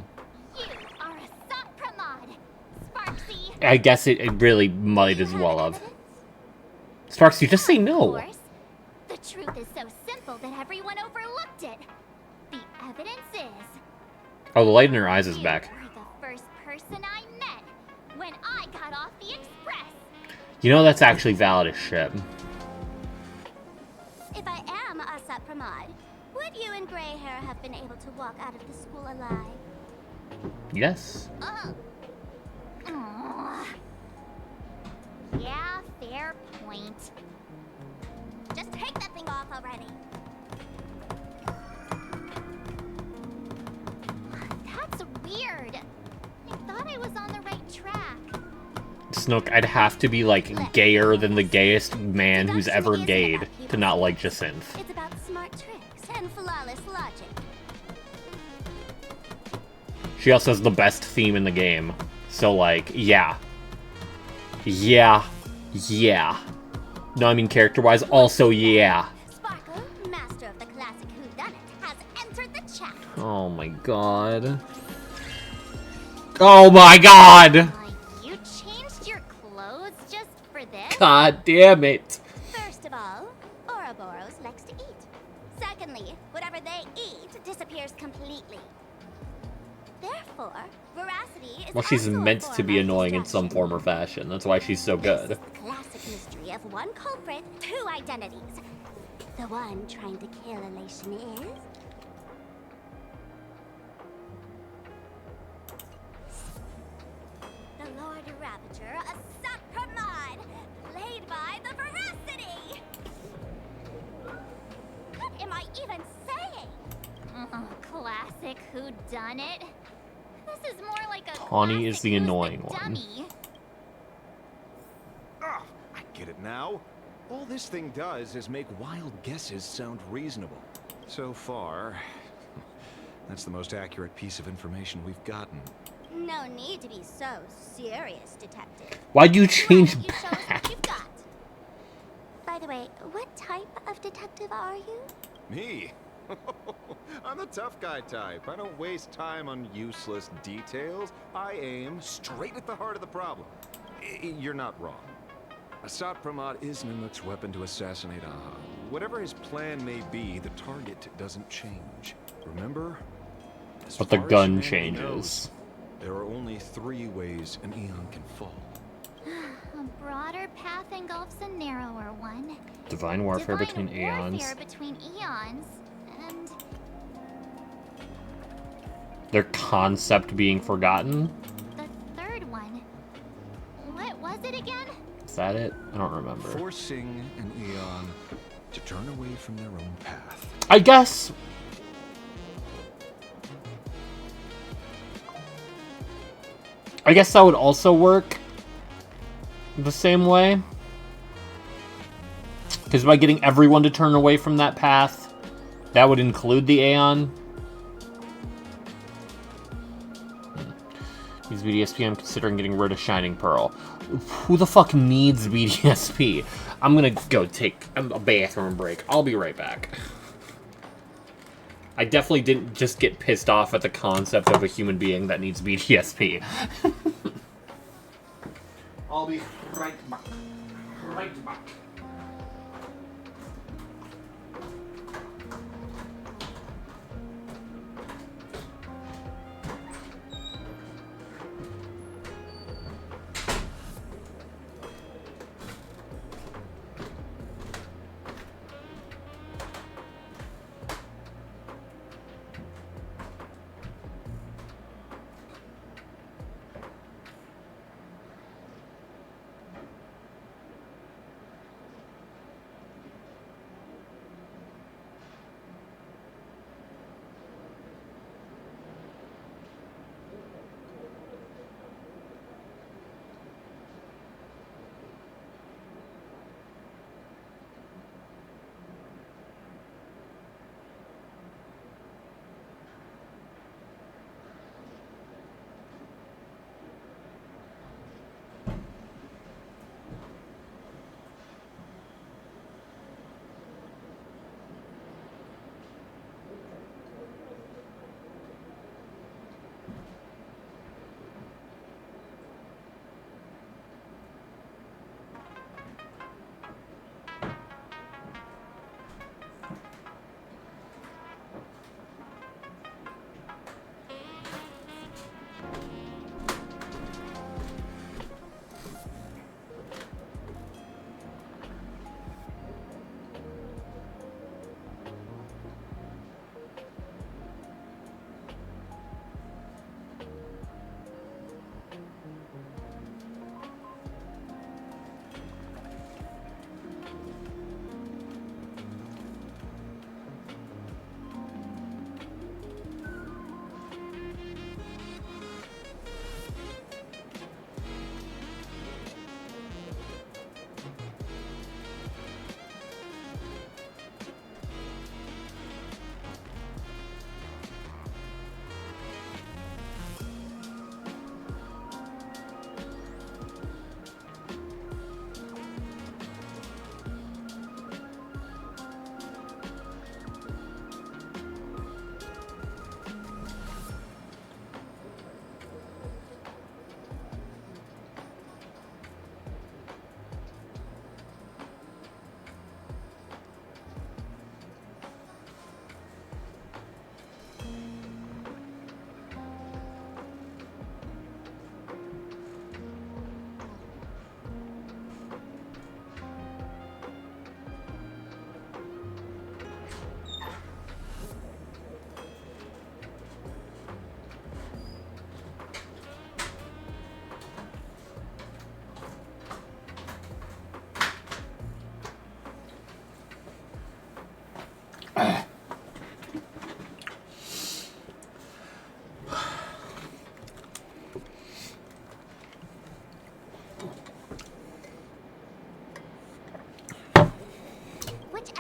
You are Asat Pramod, Sparksy. I guess it really might as well have. Sparks, you just say Of no. course. The truth is so simple that everyone overlooked it. The evidence is Oh, the light in her eyes is back. you're the first person I met when I got off the express. You know, that's actually valid as shit. If I am Asat Pramod, would you and Grey Hair have been able to walk out of the school alive? Yes. Aw. Yeah, fair point. Just take that thing off already. That's weird. I thought I was on the right track. Snook, I'd have to be, like, gayer than the gayest man who's ever gayed to not like Jacinth. It's about smart tricks and flawless logic. She also has the best theme in the game. So, like, yeah. Yeah. Yeah. No, I mean character-wise, also yeah. Sparkle, master of the classic whodunit, has entered the chat. Oh my god. Oh my god! You changed your clothes just for this? God damn it. First of all, Ouroboros likes to eat. Secondly, whatever they eat disappears completely. Therefore, Veracity is Well, she's also a meant form to be of annoying in distraction. some form or fashion. That's why she's so good. The classic mystery of one culprit, two identities. The one trying to kill Elation is... the Lord Ravager, Asat Pramod, played by the Veracity! Could dramatic whodunit. This is more like a Tawny is the annoying one. dummy. Ah, I get it now. All this thing does is make wild guesses sound reasonable. So far, that's the most accurate piece of information we've gotten. No need to be so serious, Detective. Why'd you change You show us back? what you've got. By the way, what type of detective are you? Me? I'm the tough guy type. I don't waste time on useless details. I aim straight at the heart of the problem. You're not wrong. Assad Pramod is Nimuk's weapon to assassinate Aha. Whatever his plan may be, the target doesn't change. Remember? As But the far as gun humanity changes. knows, there are only 3 ways an Aeon can fall. A broader path engulfs a narrower one. Divine warfare Divine between aeons. warfare between eons, and Their concept being forgotten. the third one. What was it again? Is that it? I don't remember. Forcing an Aeon to turn away from their own path. I guess. I guess that would also work the same way. Because by getting everyone to turn away from that path, that would include the Aeon. Use BDSP, I'm considering getting rid of Shining Pearl. Who the fuck needs BDSP? I'm gonna go take a bathroom break. I'll be right back. I definitely didn't just get pissed off at the concept of a human being that needs BDSP. I'll be right back. Right back.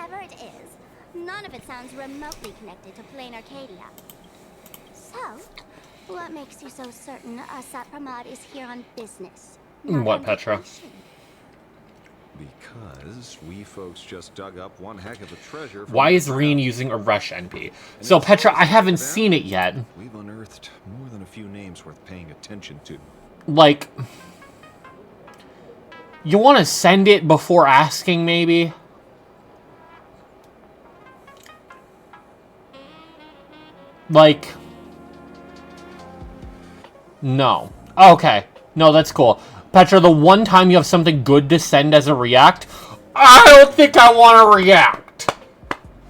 whatever it is, none of it sounds remotely connected to plain Arcadia. So, what makes you so certain Asat Pramod is here on business? What, Petra? Because we folks just dug up one heck of a treasure. Why is Reen using a Rush NP? So, Petra, I haven't seen it yet. We've unearthed more than a few names worth paying attention to. Like, you want to send it before asking, maybe? Like, no. Okay. No, that's cool. Petra, the one time you have something good to send as a react, I don't think I want to react.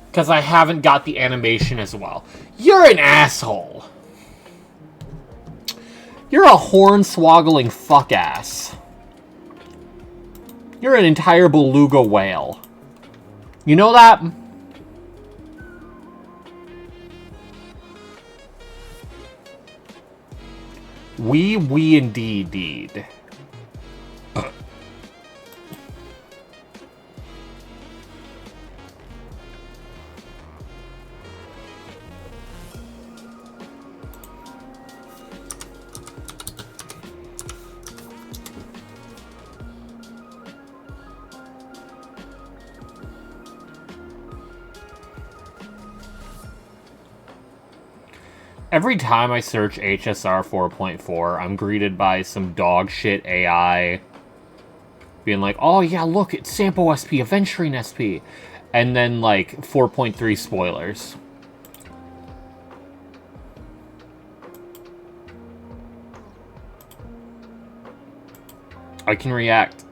Because I haven't got the animation as well. You're an asshole. You're a horn-swoggling fuck-ass. You're an entire beluga whale. You know that? We indeed. Every time I search HSR 4.4, I'm greeted by some dog shit AI being like, oh yeah, look, it's Sampo SP, Aventurine SP. And then, like, 4.3 spoilers. I can react.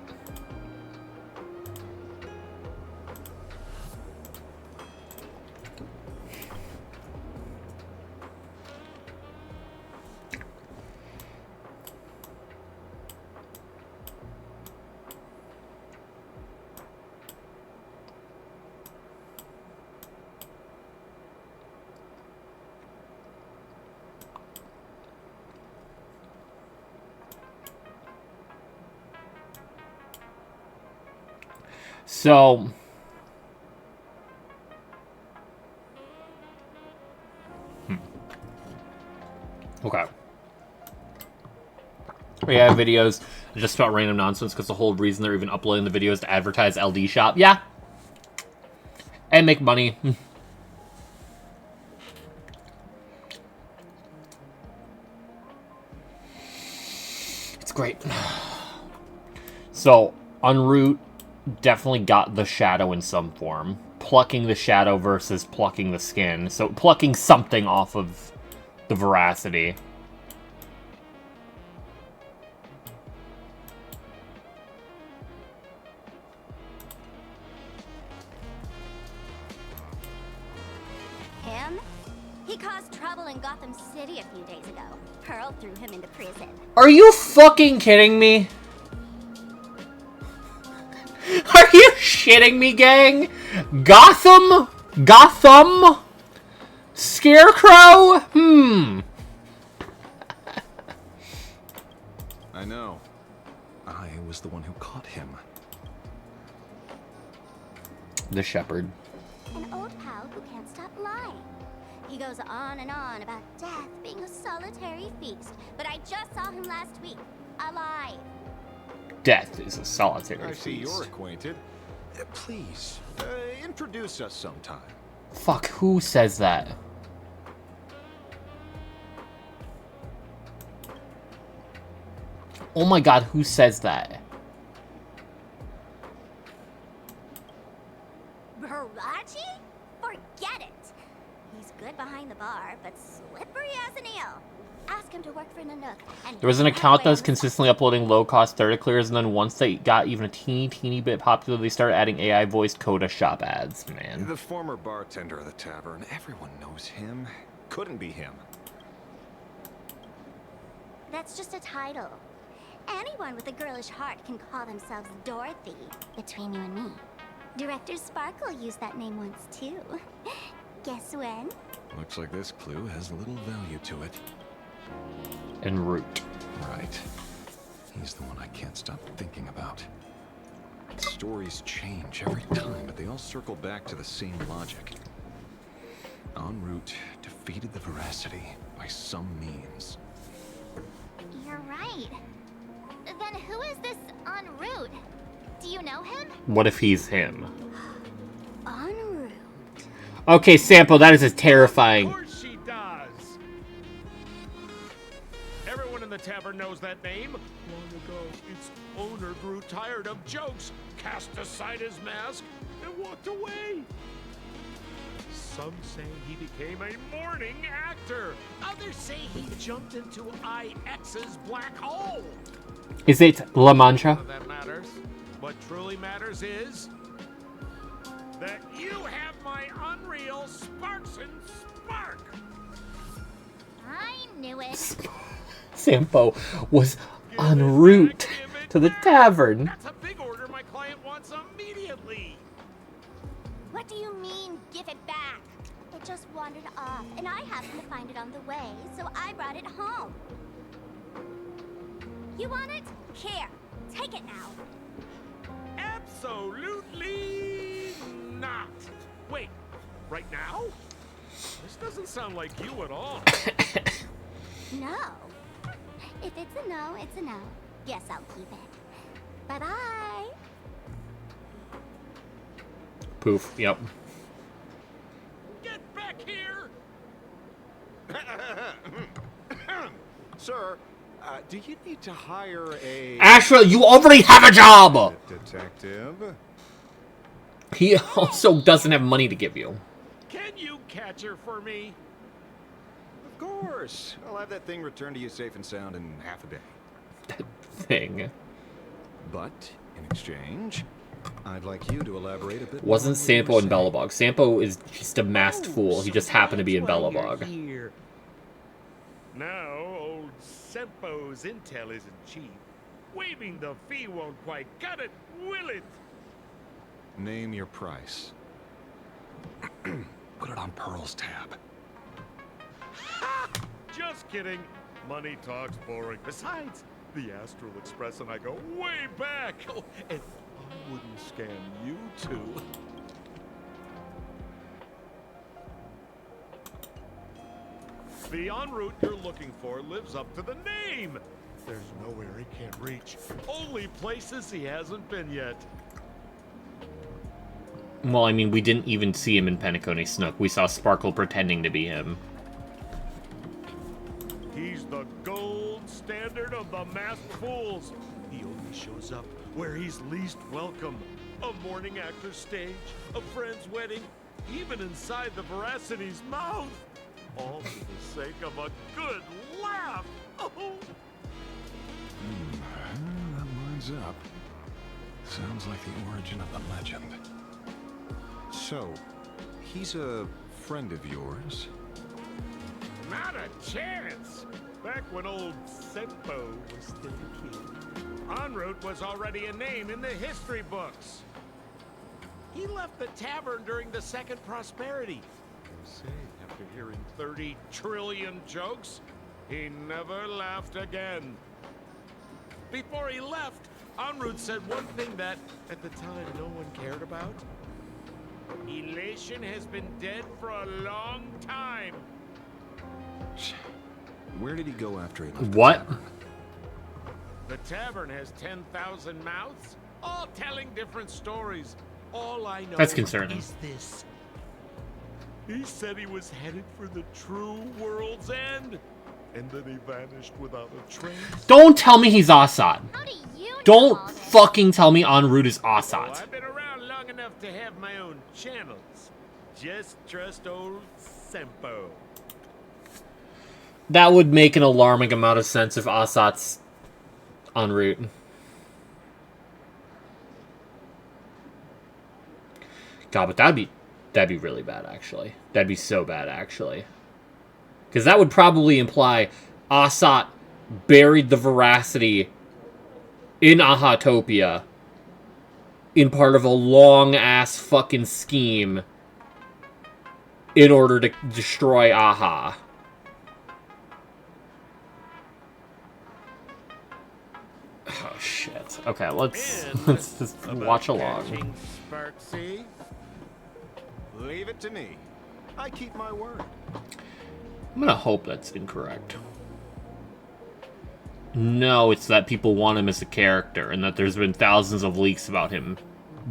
So, okay. We have videos just about random nonsense because the whole reason they're even uploading the videos to advertise LD Shop. Yeah. And make money. It's great. So, Unroot definitely got the shadow in some form. Plucking the shadow versus plucking the skin. So, plucking something off of the veracity. Him? He caused trouble in Gotham City a few days ago. Pearl threw him into prison. Are you fucking kidding me? Are you shitting me, gang? Gotham? Gotham? Scarecrow? I know. I was the one who caught him. The shepherd. An old pal who can't stop lying. He goes on and on about death being a solitary feast, but I just saw him last week, alive. Death is a solitary I see feast. you're acquainted. Please, introduce us sometime. Fuck, who says that? Oh my god, who says that? Baraji? Forget it. He's good behind the bar, but slippery as an eel. Ask him to work for Nanook. And There was an account that was consistently uploading low-cost third clears, and then once they got even a teeny bit popular, they started adding AI-voiced Coda shop ads, man. The former bartender of the tavern, everyone knows him. Couldn't be him. That's just a title. Anyone with a girlish heart can call themselves Dorothy. Between you and me, Director Sparkle used that name once too. Guess when? Looks like this clue has little value to it. En route. Right. He's the one I can't stop thinking about. Stories change every time, but they all circle back to the same logic. En route defeated the Veracity by some means. You're right. Then who is this en route? Do you know him? What if he's him? En route. Okay, Sampo, that is a terrifying. Of course she does. Everyone in the tavern knows that name. Long ago, its owner grew tired of jokes, cast aside his mask, and walked away. Some say he became a morning actor. Others say he jumped into IX's black hole. Is it La Mancha? None of that matters. What truly matters is that you have my unreal Sparks and Spark. I knew it. Sampo was en route to the tavern. That's a big order my client wants immediately. What do you mean, give it back? It just wandered off, and I happened to find it on the way, so I brought it home. You want it? Here, take it now. Absolutely not. Wait, right now? This doesn't sound like you at all. No. If it's a no, it's a no. Guess I'll keep it. Bye-bye. Poof, yep. Get back here! Sir, do you need to hire a... Ashra, you already have a job! detective? He also doesn't have money to give you. Can you catch her for me? Of course. I'll have that thing returned to you safe and sound in half a day. Thing. But, in exchange, I'd like you to elaborate a bit more Wasn't on what you Sampo were in saying. Bellabog. Sampo is just a masked fool. He just happened to be in Bellabog. Here. Now, old Sempo's intel isn't cheap. Waiving the fee won't quite cut it, will it? Name your price. Put it on Pearl's tab. Ha! Just kidding. Money talks boring. Besides, the Astral Express and I go way back. Oh, and I wouldn't scam you two. The en route you're looking for lives up to the name. There's nowhere he can't reach. Only places he hasn't been yet. Well, I mean, we didn't even see him in Penacony Snook. We saw Sparkle pretending to be him. He's the gold standard of the masked fools. He only shows up where he's least welcome. A morning actor's stage, a friend's wedding, even inside the Veracity's mouth. All for the sake of a good laugh. Oh. That lines up. Sounds like the origin of the legend. So, he's a friend of yours? Not a chance! Back when old Sempo was still a kid, en route was already a name in the history books. He left the tavern during the Second Prosperity. They say after hearing 30 trillion jokes, he never laughed again. Before he left, en route said one thing that, at the time, no one cared about. Elation has been dead for a long time. Where did he go after he left What? The tavern has 10,000 mouths, all telling different stories. All I know That's concerning. is this. He said he was headed for the true world's end, and then he vanished without a trace. Don't tell me he's Assad. Don't fucking tell me en route is Oh, Assad. I've been around long enough to have my own channels. Just trust old Sempo. That would make an alarming amount of sense if Assad's en route. God, but that'd be really bad, actually. That'd be so bad, actually. Because that would probably imply Assad buried the Veracity in Ahatopia in part of a long-ass fucking scheme in order to destroy Aha. Oh, shit. shit. Okay, let's just watch along. Sparksy. Leave it to me. I keep my word. I'm gonna hope that's incorrect. No, it's that people want him as a character, and that there's been thousands of leaks about him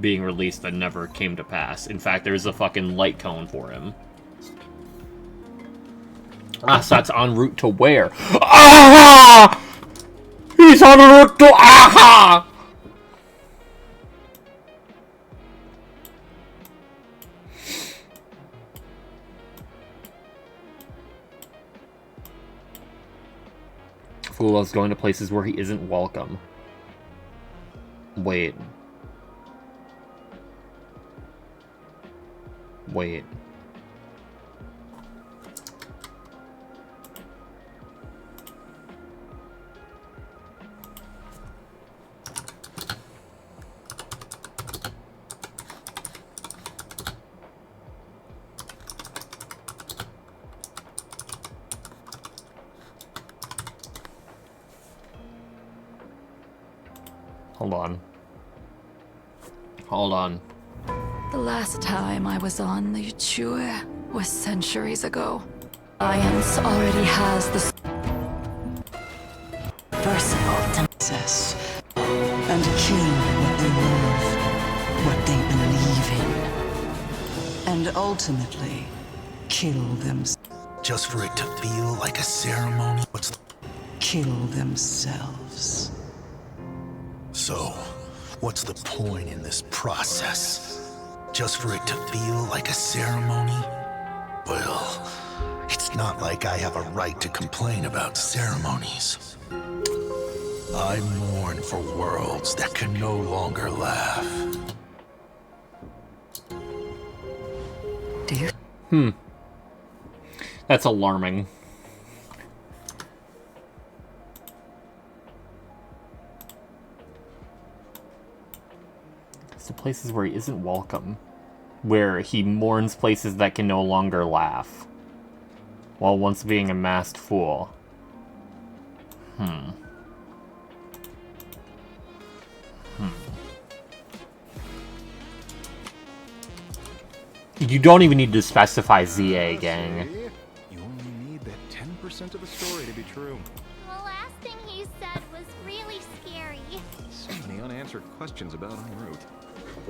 being released that never came to pass. In fact, there's a fucking light cone for him. Assat's en route to where? Aha! He's en route to Aha! Fool loves going to places where he isn't welcome. Wait. Wait. Hold on. Hold on. The last time I was on the Yuchue was centuries ago. Alliance already has the versatile princess and kill what they love, what they believe in, and ultimately kill them. Just for it to feel like a ceremony? Kill themselves. So, what's the point in this process? Just for it to feel like a ceremony? Well, it's not like I have a right to complain about ceremonies. I mourn for worlds that can no longer laugh. Do you? That's alarming. The places where he isn't welcome. Where he mourns places that can no longer laugh. While once being a masked fool. You don't even need to specify ZA, gang. You only need that 10% of the story to be true. The last thing he said was really scary. So many unanswered questions about en route.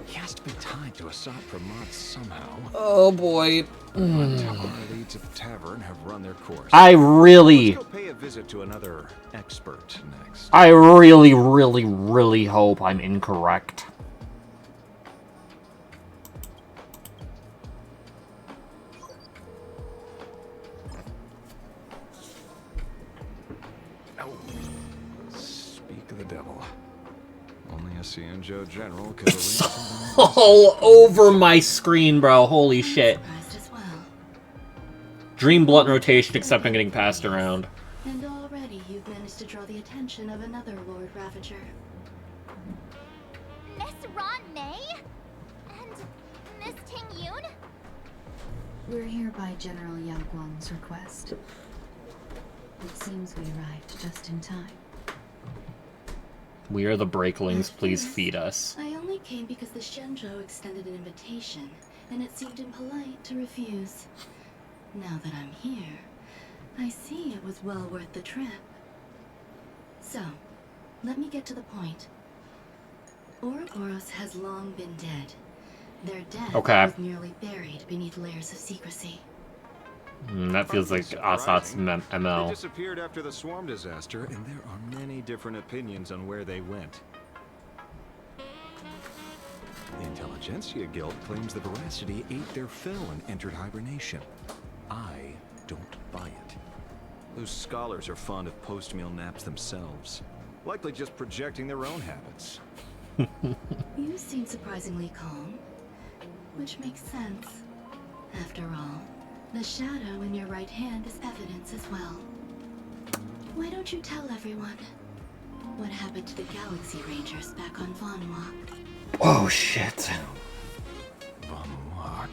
He has to be tied to Assat Pramod somehow. Oh boy. Our leads at the tavern have run their course. I really... Let's go pay a visit to another expert next. I really, really, really hope I'm incorrect. Speak of the devil. Only a Xianzhou general could It's all over my screen, bro. Holy shit. Dream blunt rotation, except I'm getting passed around. And already you've managed to draw the attention of another Lord Ravager. Miss Ron May? And Miss Ting Yun? We're here by General Yao Guang's request. It seems we arrived just in time. We are the Breaklings, please feed us. I only came because the Shenzhou extended an invitation, and it seemed impolite to refuse. Now that I'm here, I see it was well worth the trip. So, let me get to the point. Ouroboros has long been dead. Their death was merely buried beneath layers of secrecy. That feels like Assat's They ML. disappeared after the swarm disaster, and there are many different opinions on where they went. The Intelligentsia Guild claims the Veracity ate their fill and entered hibernation. I don't buy it. Those scholars are fond of post-meal naps themselves, likely just projecting their own habits. You seem surprisingly calm, which makes sense. After all, the shadow in your right hand is evidence as well. Why don't you tell everyone what happened to the Galaxy Rangers back on Von Walk? Oh shit. Von Walk?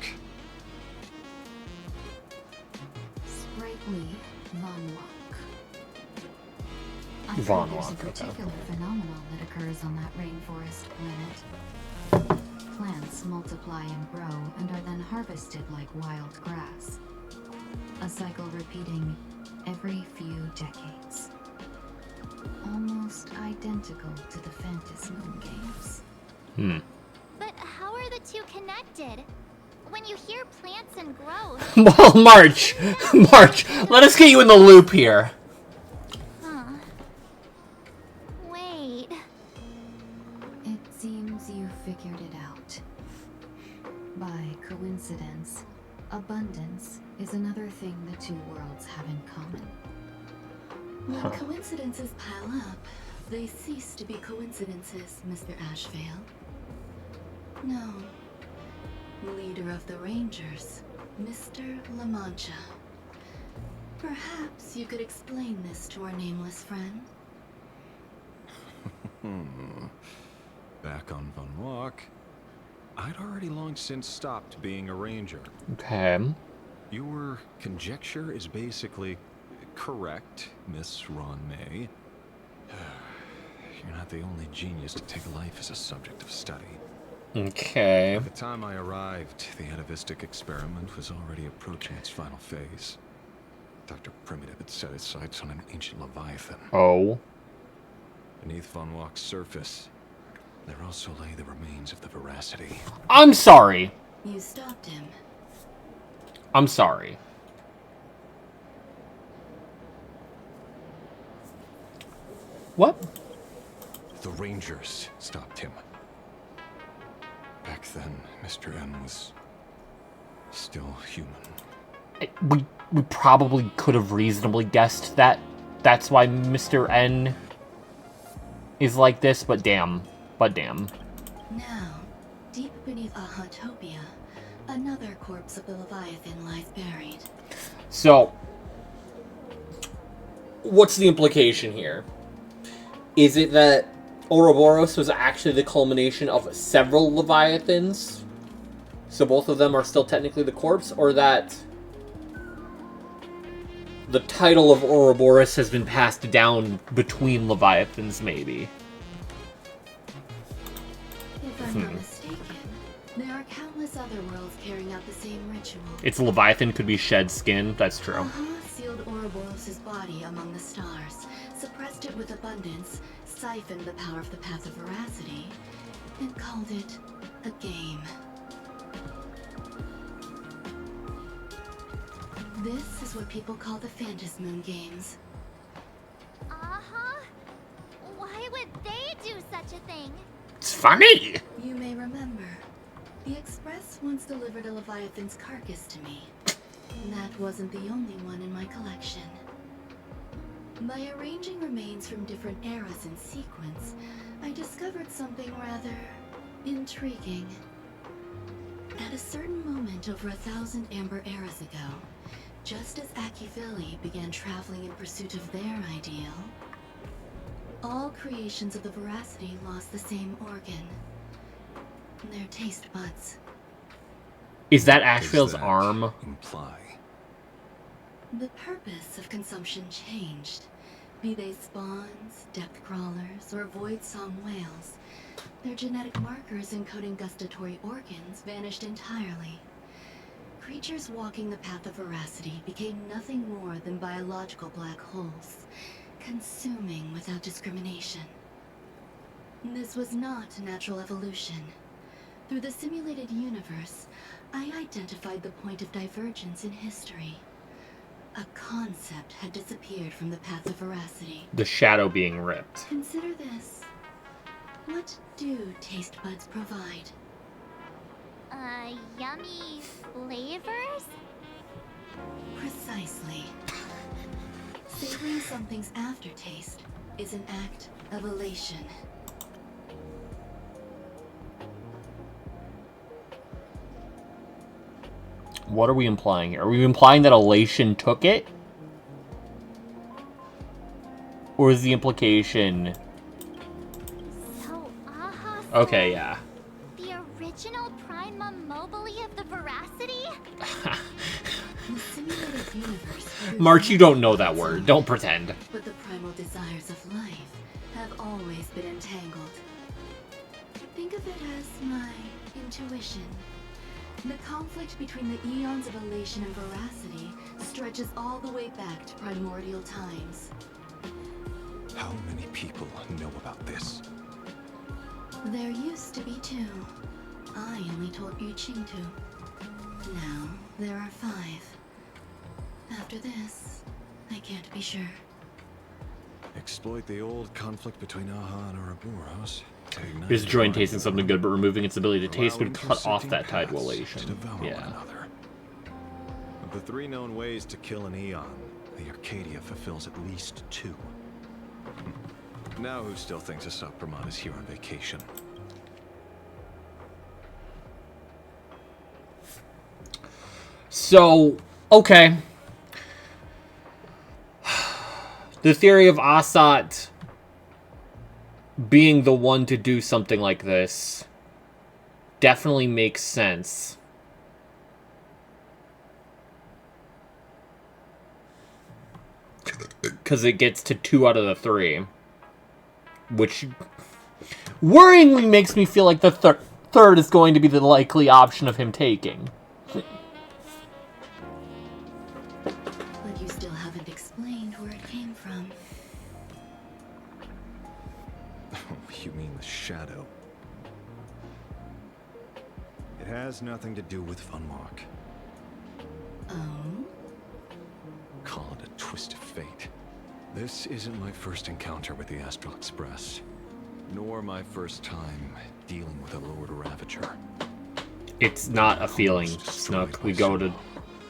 Sprightly Von Walk. Von There's a Walk, okay. particular phenomenon that occurs on that rainforest planet. Plants multiply and grow and are then harvested like wild grass. A cycle repeating every few decades. Almost identical to the Phantom Moon games. But how are the two connected? When you hear plants and growth... Well, March, let us get you in the loop here. Huh. Wait. It seems you figured it out. By coincidence, abundance is another thing the two worlds have in common. When coincidences pile up, they cease to be coincidences, Mr. Ashvale. No. Leader of the Rangers, Mr. La Mancha. Perhaps you could explain this to our nameless friend? Back on Von Walk, I'd already long since stopped being a ranger. Okay. Your conjecture is basically correct, Miss Ron May. You're not the only genius to take life as a subject of study. Okay. By the time I arrived, the atavistic experiment was already approaching its final phase. Dr. Primitive had set his sights on an ancient Leviathan. Oh. Beneath Von Walk's surface, there also lay the remains of the Veracity. I'm sorry. You stopped him. I'm sorry. What? The Rangers stopped him. Back then, Mr. N was still human. We probably could have reasonably guessed that that's why Mr. N is like this, but damn. Now, deep beneath Ahatopia, another corpse of the Leviathan lies buried. So, what's the implication here? Is it that Ouroboros was actually the culmination of several Leviathans? So both of them are still technically the corpse? Or that the title of Ouroboros has been passed down between Leviathans, maybe? If I'm not mistaken, there are countless other worlds carrying out the same ritual. Its Leviathan could be shed skin, that's true. Sealed Ouroboros' body among the stars, suppressed it with abundance, siphoned the power of the Path of Veracity, and called it a game. This is what people call the Phantasmoon games. Uh-huh. Why would they do such a thing? It's funny! You may remember, the Express once delivered a Leviathan's carcass to me. That wasn't the only one in my collection. By arranging remains from different eras in sequence, I discovered something rather intriguing. At a certain moment over 1,000 Amber eras ago, just as Akivili began traveling in pursuit of their ideal, all creations of the Veracity lost the same organ. Their taste buds. Is that Ashvale's arm? Imply. The purpose of consumption changed. Be they spawns, depth crawlers, or void-song whales, their genetic markers encoding gustatory organs vanished entirely. Creatures walking the path of Veracity became nothing more than biological black holes, consuming without discrimination. This was not natural evolution. Through the simulated universe, I identified the point of divergence in history. A concept had disappeared from the path of Veracity. The shadow being ripped. Consider this. What do taste buds provide? Yummy flavors? Precisely. Savoring something's aftertaste is an act of elation. What are we implying here? Are we implying that Elation took it? Or is the implication... So, Okay, yeah. the original Prima Mobile of the Veracity? The simulated universe. March, you don't know that word. Don't pretend. But the primal desires of life. always been entangled. Think of it as my intuition. The conflict between the eons of elation and veracity stretches all the way back to primordial times. How many people know about this? There used to be 2. I only told Yu Qing 2. Now, there are 5. After this, I can't be sure. Exploit the old conflict between Aha and Ouroboros. Here's joy in tasting something good, but removing its ability to taste would cut off that tide relation. Yeah. Of the 3 known ways to kill an Eon, the Arcadia fulfills at least 2. Now who still thinks Asat Pramod is here on vacation? So, okay. The theory of Asat being the one to do something like this definitely makes sense. Because it gets to 2 out of the 3. Which worryingly makes me feel like the third is going to be the likely option of him taking. But you still haven't explained where it came from. You mean the shadow? It has nothing to do with Funmark. Oh? Call it a twist of fate. This isn't my first encounter with the Astral Express, nor my first time dealing with a Lord Ravager. It's not a feeling, Snook. We go to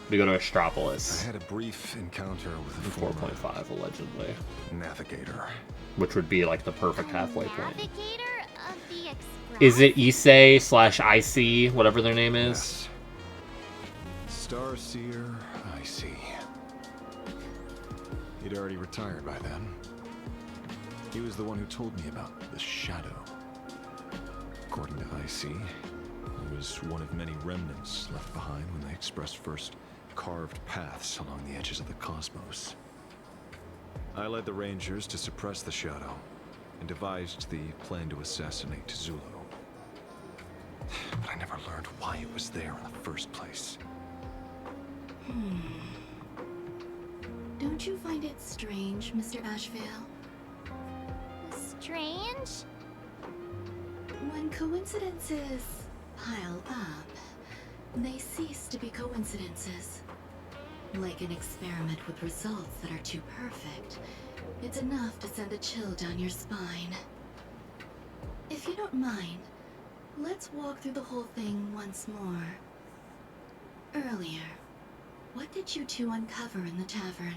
Astropolis. I had a brief encounter with a 4.5 allegedly. Navigator, which would be like the perfect halfway point. Navigator of the Express? Is it Issei/IC, whatever their name is? Yes. Starseer, I see. He'd already retired by then. He was the one who told me about the shadow. According to IC, he was one of many remnants left behind when the Express first carved paths along the edges of the cosmos. I led the Rangers to suppress the shadow and devised the plan to assassinate Zulu. But I never learned why it was there in the first place. Don't you find it strange, Mr. Ashvale? Strange? When coincidences pile up, they cease to be coincidences. Like an experiment with results that are too perfect, it's enough to send a chill down your spine. If you don't mind, let's walk through the whole thing once more. Earlier, what did you 2 uncover in the tavern?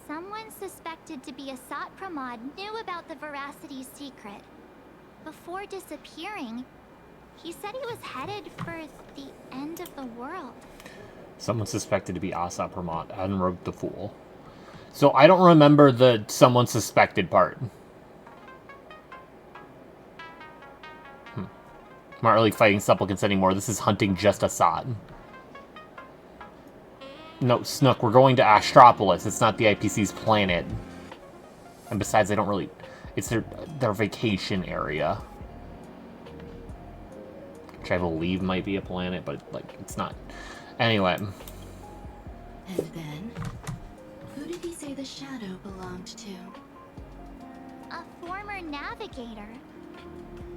Someone suspected to be Asat Pramod knew about the Veracity's secret. Before disappearing, he said he was headed for the end of the world. Someone suspected to be Asat Pramod, Anrogue the Fool. So I don't remember the someone suspected part. I'm not really fighting supplicants anymore. This is hunting just Asat. No, Snook, we're going to Astropolis. It's not the IPC's planet. And besides, they don't really... It's their vacation area. Which I believe might be a planet, but, like, it's not. Anyway. And then, who did he say the shadow belonged to? A former navigator.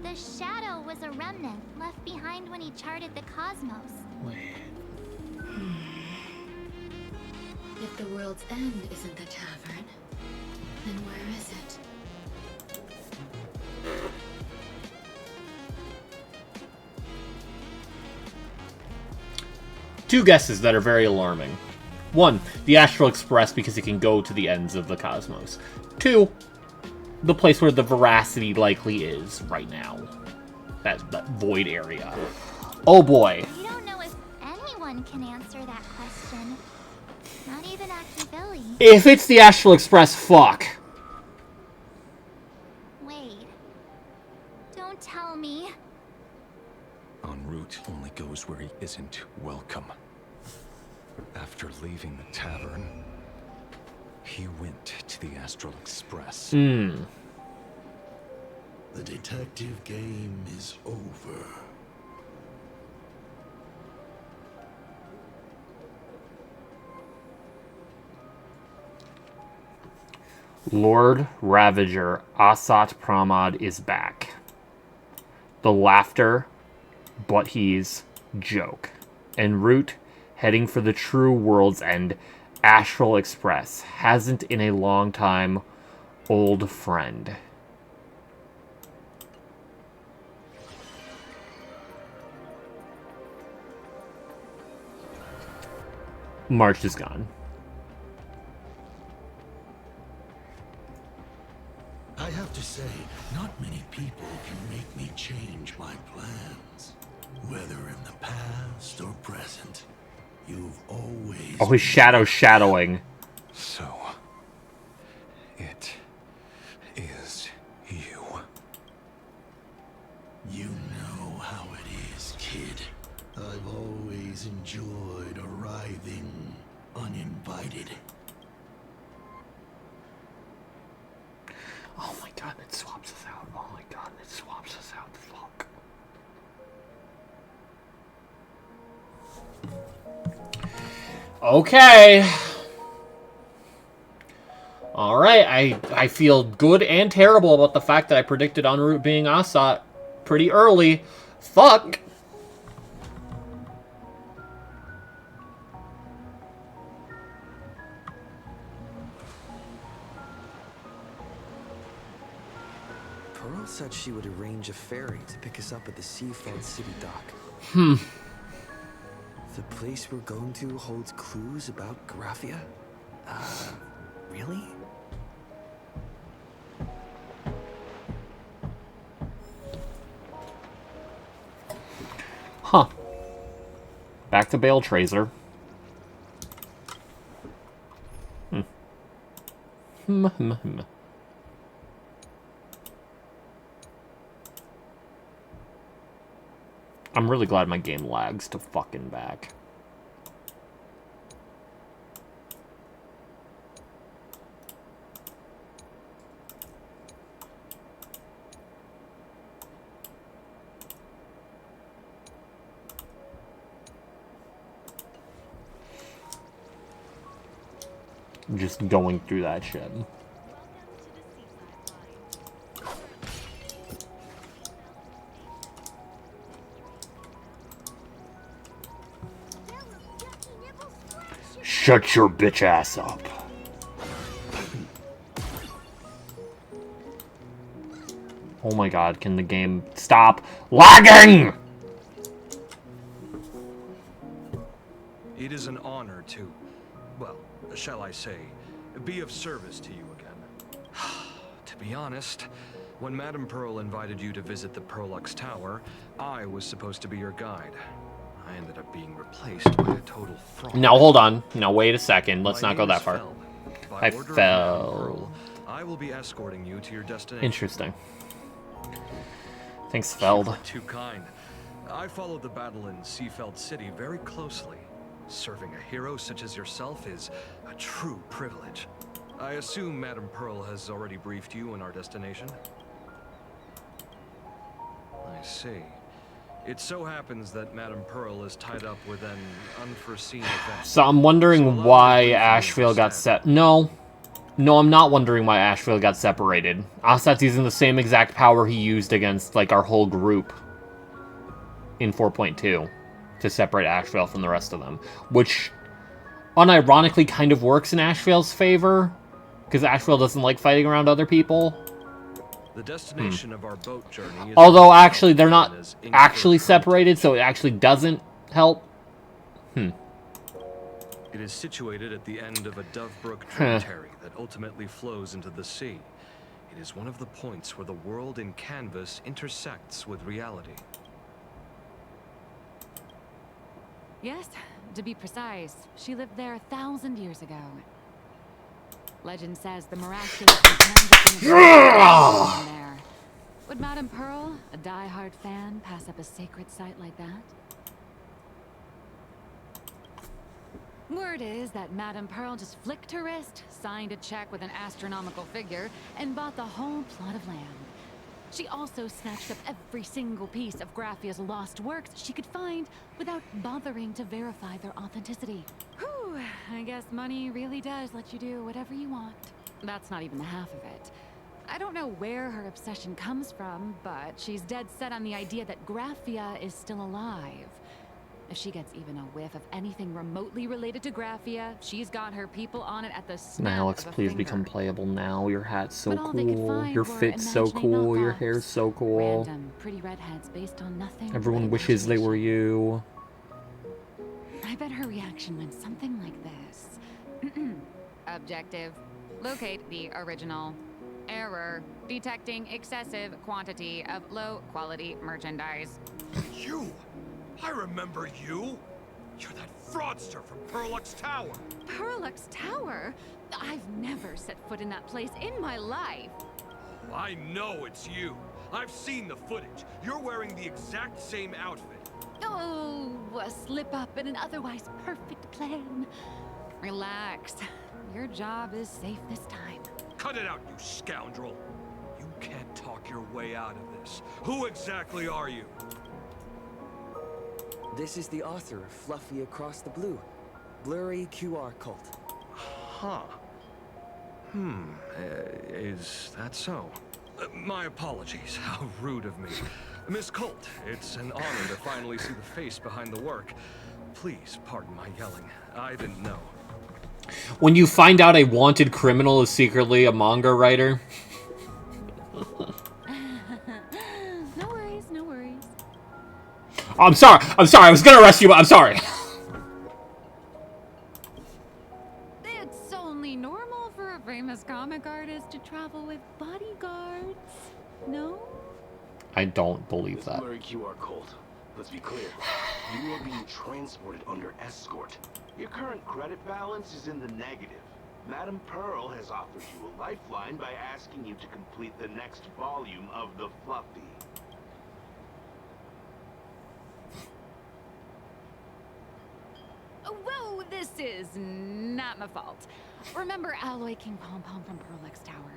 The shadow was a remnant left behind when he charted the cosmos. If the world's end isn't the tavern, then where is it? Two guesses that are very alarming. 1, the Astral Express because it can go to the ends of the cosmos. 2, the place where the Veracity likely is right now. That void area. Oh boy. We don't know if anyone can answer that question. Not even Akibilly. If it's the Astral Express, fuck. Wait. Don't tell me. En route only goes where he isn't welcome. After leaving the tavern, he went to the Astral Express. The detective game is over. Lord Ravager Asat Pramod is back. The laughter, but he's joke. En route, heading for the true world's end, Astral Express hasn't in a long time. Old friend. March is gone. I have to say, not many people can make me change my plans. Whether in the past or present, you've always... Oh, his shadowing. So, it is you. You know how it is, kid. I've always enjoyed arriving uninvited. Oh my god, it swaps us out. Oh my god, it swaps us out. Fuck. Okay. Alright, I feel good and terrible about the fact that I predicted En route being Asat pretty early. Fuck. Pearl said she would arrange a ferry to pick us up at the Seafeld City dock. The place we're going to holds clues about Graphia? Really? Huh. Back to Bale Tracer. I'm really glad my game lags to fucking back. Just going through that shit. Shut your bitch ass up. Oh my god, can the game stop lagging? It is an honor to, well, shall I say, be of service to you again. To be honest, when Madame Pearl invited you to visit the Perlux Tower, I was supposed to be your guide. I ended up being replaced by a total fraud. Now hold on. Now wait a second. Let's not go that far. I By order of Madame fell. Pearl, I will be escorting you to your destination. Interesting. Thanks, You Feld. are too kind. I followed the battle in Seafeld City very closely. Serving a hero such as yourself is a true privilege. I assume Madame Pearl has already briefed you on our destination? I see. It so happens that Madame Pearl is tied up with an unforeseen event. So I'm wondering why Ashfield got set. No, I'm not wondering why Ashfield got separated. Asat's using the same exact power he used against like our whole group in 4.2 to separate Ashfield from the rest of them, which unironically kind of works in Ashfield's favor because Ashfield doesn't like fighting around other people. The destination of our boat journey is Although actually they're not actually separated, so it actually doesn't help. It is situated at the end of a Dovebrook tributary that ultimately flows into the sea. It is one of the points where the world in canvas intersects with reality. Yes, to be precise, she lived there 1,000 years ago. Legend says the miraculous there. Would Madame Pearl, a die-hard fan, pass up a sacred site like that? Word is that Madame Pearl just flicked her wrist, signed a check with an astronomical figure, and bought the whole plot of land. She also snatched up every single piece of Graffia's lost works she could find without bothering to verify their authenticity. Whew, I guess money really does let you do whatever you want. That's not even the half of it. I don't know where her obsession comes from, but she's dead set on the idea that Graffia is still alive. If she gets even a whiff of anything remotely related to Graffia, she's got her people on it at the snap Nylex, of a please finger. become playable now. Your hat's so But all they could cool. find Your were fit's so imagining cool. Your knockoffs. hair's so cool. Random, pretty redheads based on nothing. Everyone but wishes they were imagination. you. I bet her reaction went something like this. Objective. Locate the original. Error. Detecting excessive quantity of low-quality merchandise. You! I remember you! You're that fraudster from Perlux Tower! Perlux Tower? I've never set foot in that place in my life. I know it's you! I've seen the footage. You're wearing the exact same outfit. Oh, a slip up in an otherwise perfect plan. Relax. Your job is safe this time. Cut it out, you scoundrel! You can't talk your way out of this. Who exactly are you? This is the author of Fluffy Across the Blue, Blurry QR Cult. Huh. Is that so? My apologies. How rude of me. Miss Colt, it's an honor to finally see the face behind the work. Please pardon my yelling. I didn't know. When you find out a wanted criminal is secretly a manga writer. No worries, no worries. I'm sorry. I was gonna arrest you, but I'm sorry. It's only normal for a famous comic artist to travel with bodyguards, no? I don't believe Miss that. Blurry QR Colt, let's be clear. You are being transported under escort. Your current credit balance is in the negative. Madame Pearl has offered you a lifeline by asking you to complete the next volume of the Fluffy. Whoa, this is not my fault. Remember Alloy King Pom Pom from Perlux Tower?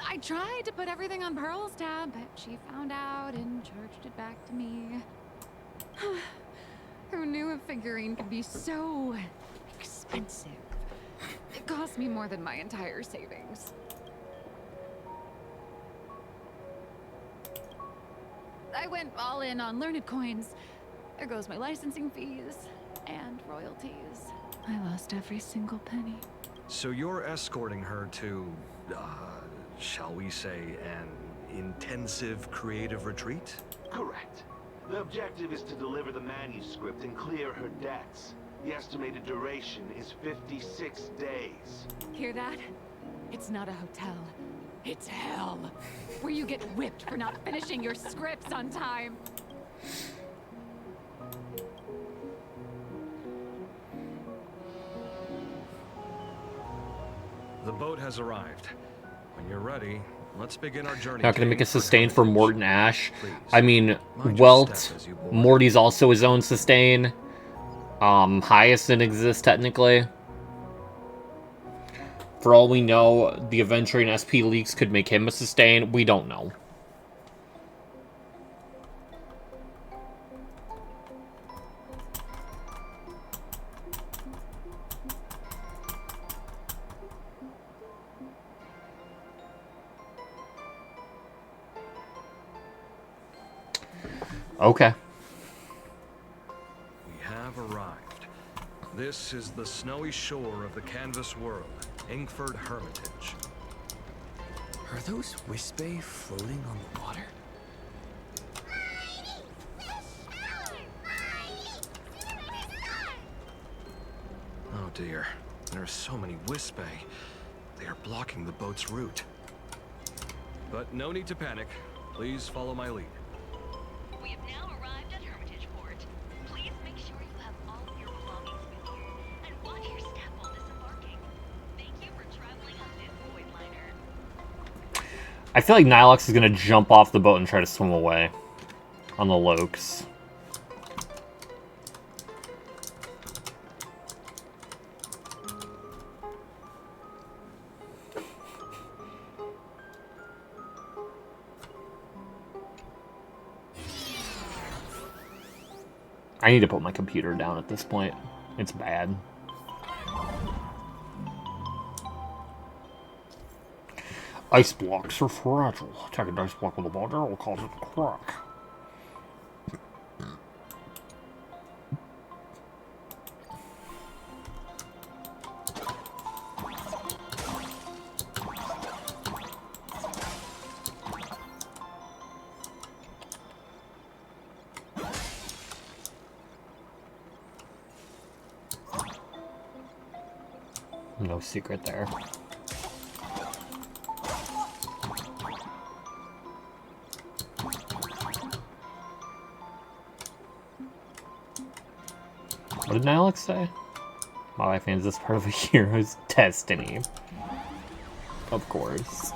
I tried to put everything on Pearl's tab, but she found out and charged it back to me. Who knew a figurine could be so expensive? It cost me more than my entire savings. I went all in on learned coins. There goes my licensing fees and royalties. I lost every single penny. So you're escorting her to, shall we say, an intensive creative retreat? Correct. The objective is to deliver the manuscript and clear her debts. The estimated duration is 56 days. Hear that? It's not a hotel. It's hell. Where you get whipped for not finishing your scripts on time. The boat has arrived. When you're ready, let's begin our journey. Not gonna make a sustain for Morton Ash. I mean, Welt, Morty's also his own sustain. Hyacinth exists technically. For all we know, the Aventurine SP leaks could make him a sustain. We don't know. Okay. We have arrived. This is the snowy shore of the canvas world, Inkford Hermitage. Are those Wispe floating on the water? Oh dear, there are so many Wispe. They are blocking the boat's route. But no need to panic. Please follow my lead. We have now arrived at Hermitage Port. Please make sure you have all of your belongings with you, and watch your step while disembarking. Thank you for traveling on this Void liner. I feel like Nylex is gonna jump off the boat and try to swim away on the Lokes. I need to put my computer down at this point. It's bad. Ice blocks are fragile. Attack an ice block with a ball arrow will cause it to crack. No secret there. What did Alex say? My wife finds this part of a hero's destiny. Of course.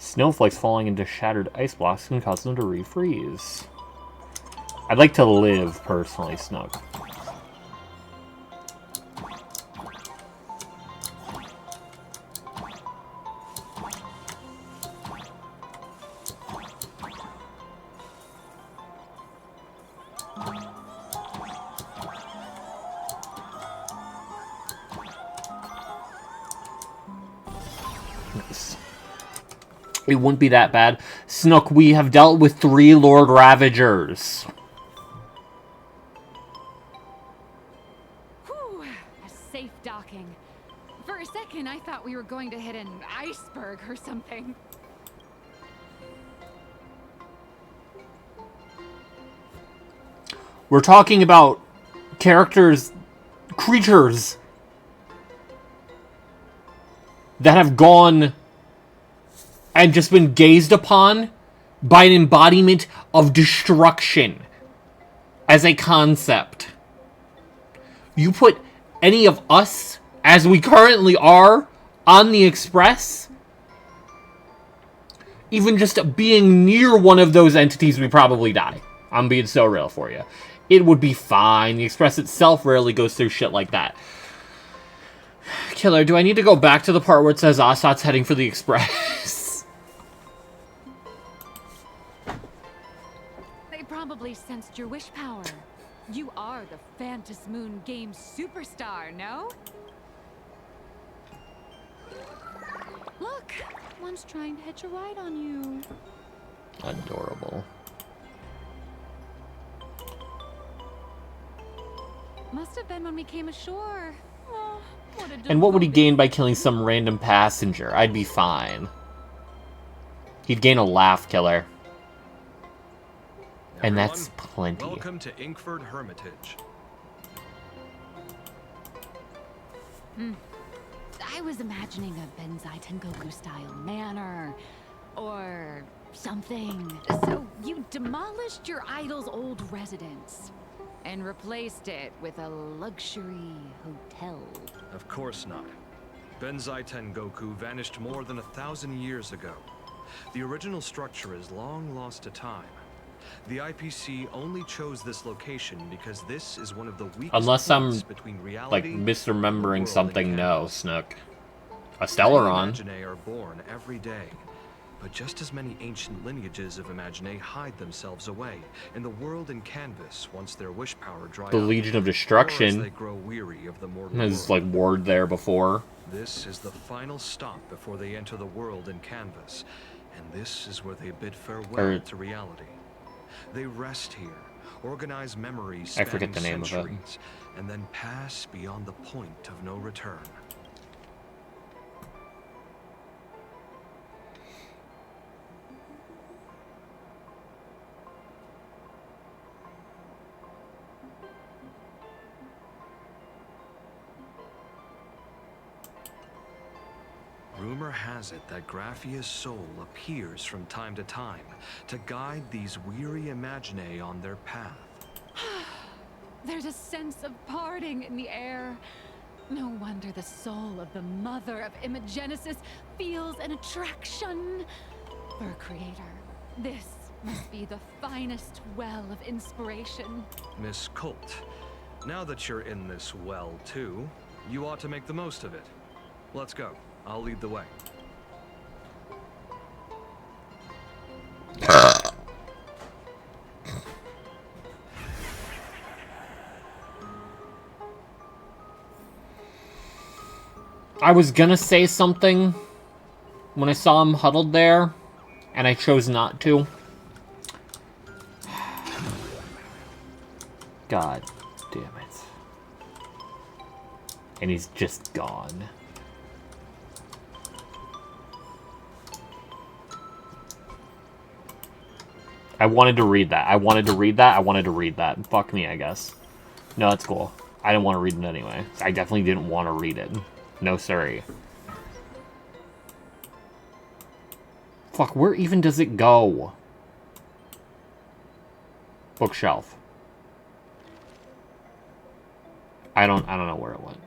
Snowflakes falling into shattered ice blocks can cause them to refreeze. I'd like to live, personally, Snook. It wouldn't be that bad. Snook, we have dealt with 3 Lord Ravagers. Whew, a safe docking. For a second, I thought we were going to hit an iceberg or something. We're talking about characters, creatures that have gone and just been gazed upon by an embodiment of destruction as a concept. You put any of us, as we currently are, on the Express, even just being near one of those entities, we probably die. I'm being so real for you. It would be fine. The Express itself rarely goes through shit like that. Killer, do I need to go back to the part where it says Assat's heading for the Express? They probably sensed your wish power. You are the Phantom Moon game superstar, no? Look, one's trying to hitch a ride on you. Adorable. Must have been when we came ashore. Oh, what a And what would he gain by killing some random passenger? I'd be fine. He'd gain a laugh, Killer. And that's plenty. Welcome to Inkford Hermitage. I was imagining a Benzai Tengoku style manor or something. So you demolished your idol's old residence and replaced it with a luxury hotel. Of course not. Benzai Tengoku vanished more than 1,000 years ago. The original structure is long lost to time. The IPC only chose this location because this is one of the weakest Unless I'm, points between reality like, misremembering something, no, Snook. A Many Stellaron. Imaginae are born every day, but just as many ancient lineages of Imaginae hide themselves away in the world in canvas once their wish power dries The up, Legion of or as Destruction they grow weary of the mortal has, world. like, warred there before. This is the final stop before they enter the world in canvas, and this is where they bid farewell to reality. They rest here, organize memories I forget the spanning name of it. centuries, and then pass beyond the point of no return. Rumor has it that Graphia's soul appears from time to time to guide these weary Imaginae on their path. There's a sense of parting in the air. No wonder the soul of the mother of Imogenesis feels an attraction for a creator. This must be the finest well of inspiration. Miss Colt, now that you're in this well too, you ought to make the most of it. Let's go. I'll lead the way. I was gonna say something when I saw him huddled there, and I chose not to. God damn it. And he's just gone. I wanted to read that. I wanted to read that. Fuck me, I guess. No, that's cool. I didn't want to read it anyway. I definitely didn't want to read it. No, sorry. Fuck, where even does it go? Bookshelf. I don't know where it went.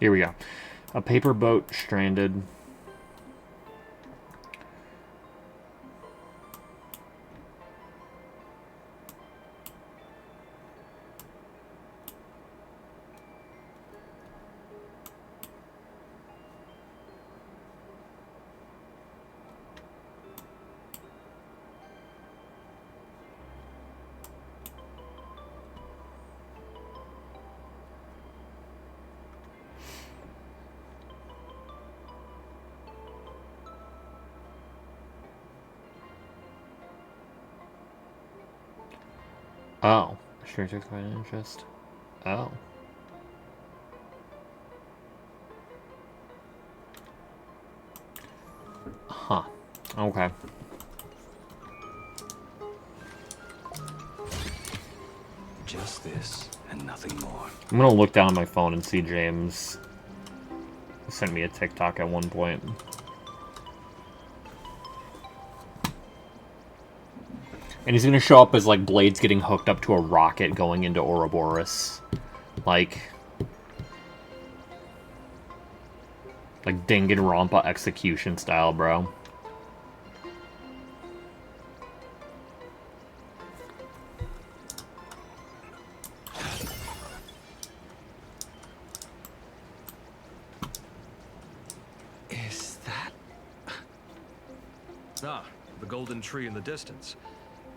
Here we go. A paper boat stranded. Oh. Sure took quite an interest. Oh. Huh. Okay. Just this and nothing more. I'm gonna look down at my phone and see James sent me a TikTok at one point. And he's gonna show up as, like, Blades getting hooked up to a rocket going into Ouroboros. Like Danganronpa execution style, bro. Is that... Ah, the golden tree in the distance.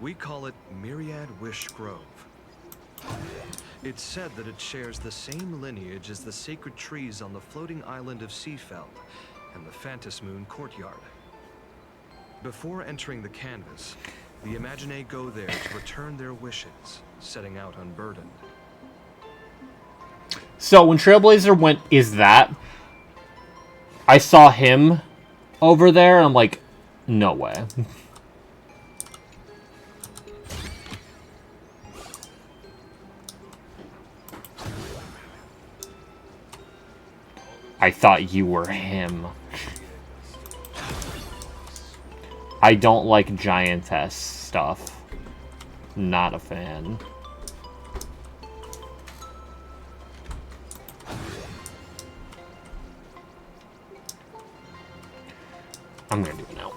We call it Myriad Wish Grove. It's said that it shares the same lineage as the sacred trees on the floating island of Seafeld and the Phantos Moon courtyard. Before entering the canvas, the Imaginae go there to return their wishes, setting out unburdened. So when Trailblazer went, is that? I saw him over there, and I'm like, no way. I thought you were him. I don't like giantess stuff. Not a fan. I'm gonna do it now.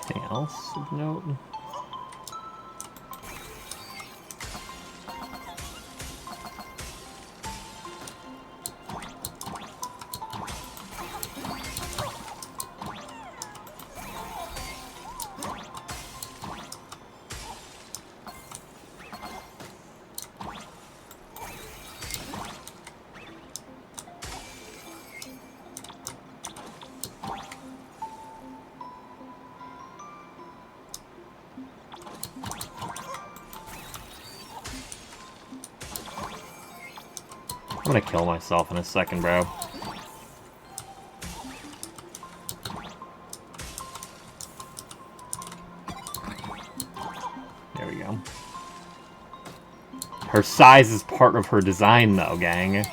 Anything else of note? I'm gonna kill myself in a second, bro. There we go. Her size is part of her design, though, gang.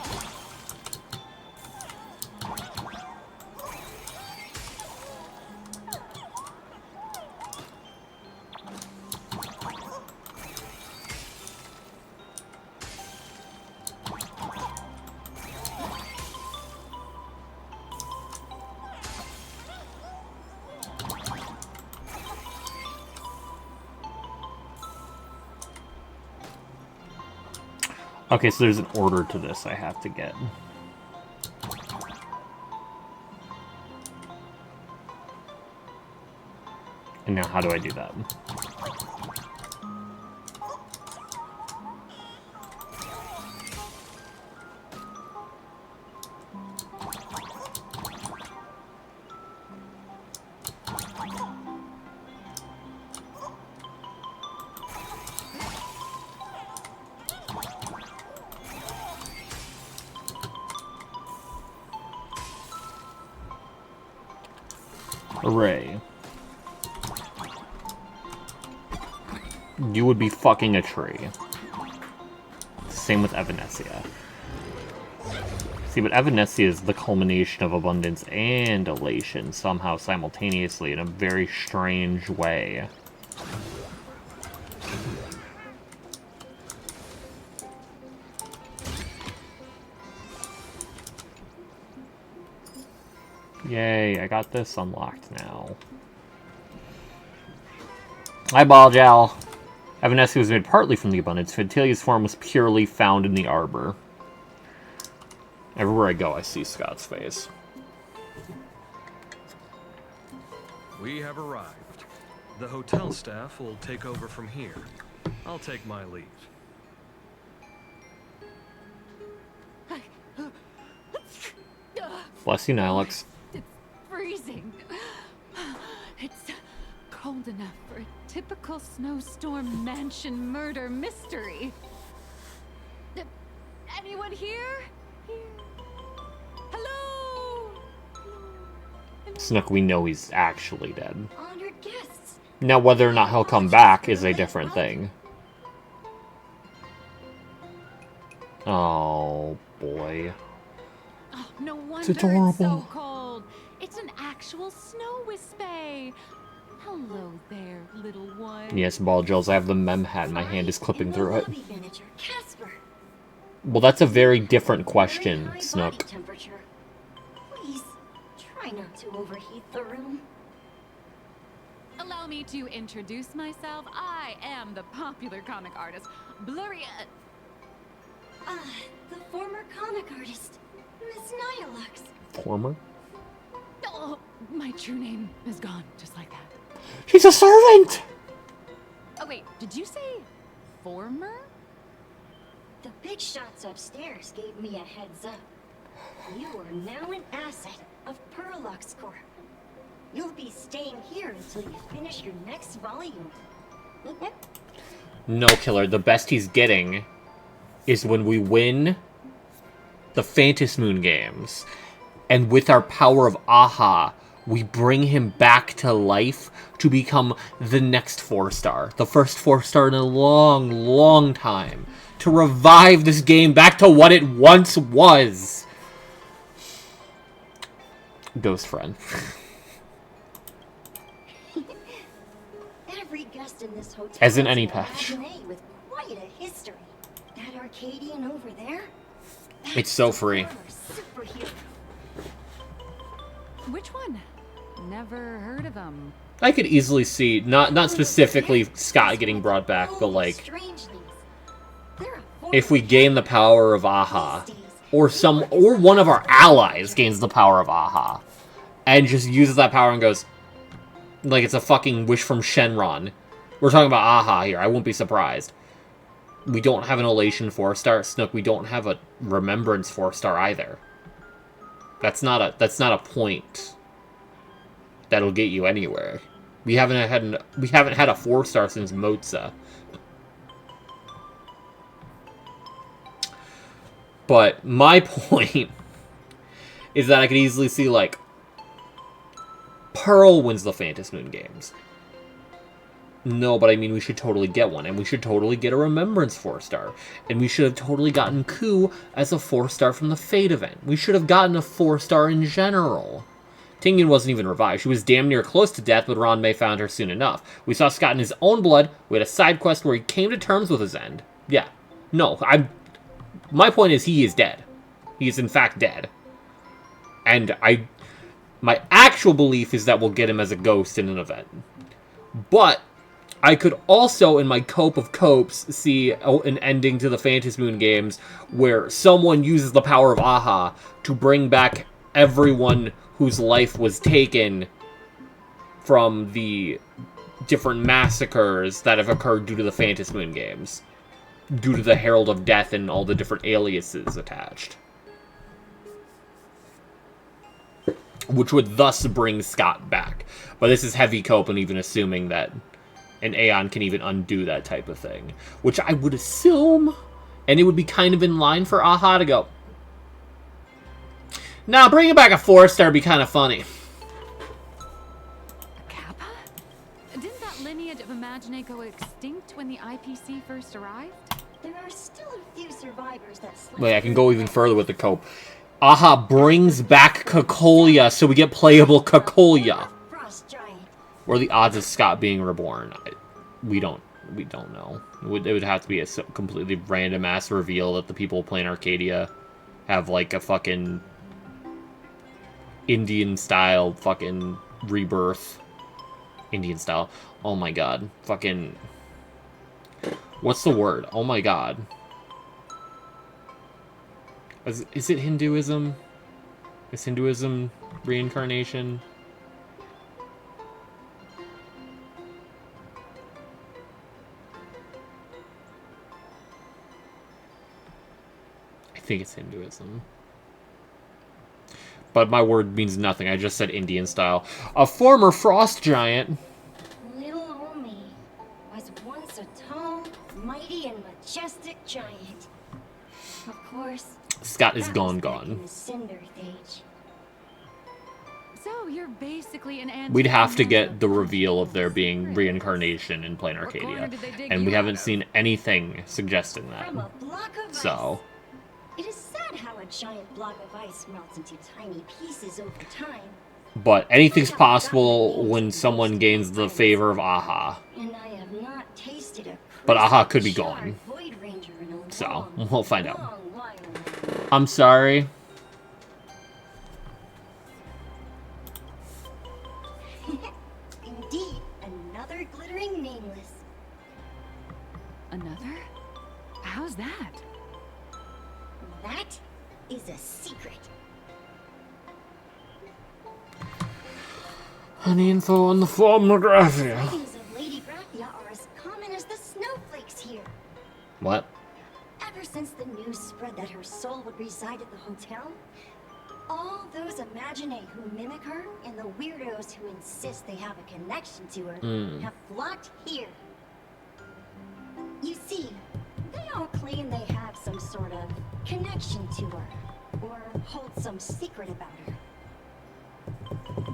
Okay, so there's an order to this I have to get. And now how do I do that? Hooray. You would be fucking a tree. Same with Evanescia. See, but Evanescia is the culmination of abundance and elation somehow simultaneously in a very strange way. Yay, I got this unlocked now. Hi, Balljal. Evanescia was made partly from the abundance. Fantilia's form was purely found in the arbor. Everywhere I go, I see Scott's face. We have arrived. The hotel staff will take over from here. I'll take my leave. Bless you, Nilux. It's freezing. It's cold enough for a typical snowstorm mansion murder mystery. Anyone here? Hello? Snook, we know he's actually dead. Honored guests. Now, whether or not he'll come back is a different thing. Oh, boy. Oh, no wonder It's adorable. it's so cold. It's an actual snow wispy. Hello there, little one. Yes, Balljals, I have the mem hat. My hand is clipping through it. Lobby manager, Casper. Well, that's a very different question, Snook. Temperature. Please, try not to overheat the room. Allow me to introduce myself. I am the popular comic artist, Blurry. The former comic artist, Miss Nihilux. Former? Oh, my true name is gone, just like that. She's a servant! Oh, wait, did you say former? The big shots upstairs gave me a heads up. You are now an asset of Perlux Corp. You'll be staying here until you finish your next volume. No, Killer. The best he's getting is when we win the Phantasmoon games, and with our power of Aha, we bring him back to life to become the next 4-star. The first 4-star in a long, long time. To revive this game back to what it once was. Ghost friend. Every guest in this hotel As in any is an patch. Matinee with quite a history. That Arcadian over there? It's so free. Superhero. Which one? Never heard of them. I could easily see, not specifically Scott getting brought back, but like, if we gain the power of Aha, or one of our allies gains the power of Aha, and just uses that power and goes, like it's a fucking wish from Shenron. We're talking about Aha here, I won't be surprised. We don't have an Elation 4-star, Snook, we don't have a Remembrance 4-star either. That's not a point that'll get you anywhere. We haven't had a 4-star since Moza. But my point is that I could easily see, like, Pearl wins the Phantom Moon games. No, but I mean, we should totally get one, and we should totally get a Remembrance 4-star. And we should have totally gotten Ku as a 4-star from the Fate event. We should have gotten a 4-star in general. Tingyan wasn't even revived. She was damn near close to death, but Ron May found her soon enough. We saw Scott in his own blood. We had a side quest where he came to terms with his end. Yeah. No, my point is he is dead. He is in fact dead. And my actual belief is that we'll get him as a ghost in an event. But I could also, in my cope of copes, see an ending to the Phantom Moon games where someone uses the power of Aha to bring back everyone whose life was taken from the different massacres that have occurred due to the Phantom Moon games. Due to the Herald of Death and all the different aliases attached. Which would thus bring Scott back. But this is heavy cope, and even assuming that an Aeon can even undo that type of thing. Which I would assume, and it would be kind of in line for Aha to go, now bringing back a 4-star would be kind of funny. Kappa? Didn't that lineage of Imagine go extinct when the IPC first arrived? There are still a few survivors that slept. Wait, I can go even further with the cope. Aha brings back Cocolia, so we get playable Cocolia. Or the odds of Scott being reborn? We don't know. It would have to be a completely random ass reveal that the people playing Arcadia have like a fucking Indian style fucking rebirth. Indian style. Oh my god. Fucking. What's the word? Oh my god. Is it Hinduism? Is Hinduism reincarnation? I think it's Hinduism. But my word means nothing. I just said Indian style. A former frost giant. Little Omi was once a tall, mighty, and majestic giant. Of course, Scott is that gone. was back in the Cinder Age. So you're basically an anti. We'd have to get the reveal of there being reincarnation in Plain Arcadia. And we haven't seen anything suggesting that. From a block of So. It is sad how a giant block of ice melts into tiny pieces over time. But anything's possible when someone gains the favor of Aha. And I have not tasted a But Aha could be gone. Void Ranger in a So, we'll find out. long while. I'm sorry. Indeed, another glittering nameless. Another? How's that? That is a secret. Any info on the former Graphia? Sightings of Lady Graphia are as common as the snowflakes here. What? Ever since the news spread that her soul would reside at the hotel, all those Imagine who mimic her and the weirdos who insist they have a connection to her have flocked here. You see, they all claim they have some sort of connection to her, or hold some secret about her.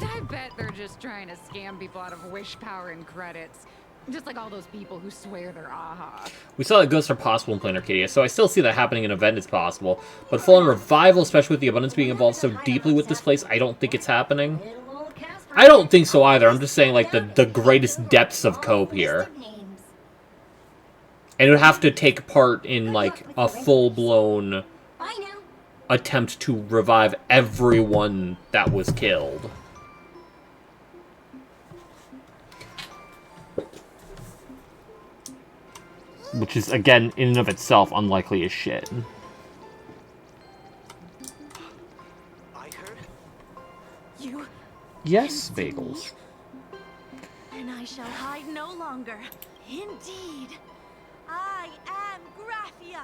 I bet they're just trying to scam people out of wish power and credits. Just like all those people who swear they're Aha. We saw that ghosts are possible in Plain Arcadia, so I still see that happening in an event is possible. But full-on revival, especially with the abundance being involved so deeply with this place, I don't think it's happening. I don't think so either. I'm just saying, like, the greatest depths of cope here. And it would have to take part in, like, a full-blown attempt to revive everyone that was killed. Which is, again, in and of itself, unlikely as shit. I heard. You. Yes, bagels. And I shall hide no longer. Indeed. I am Graphia,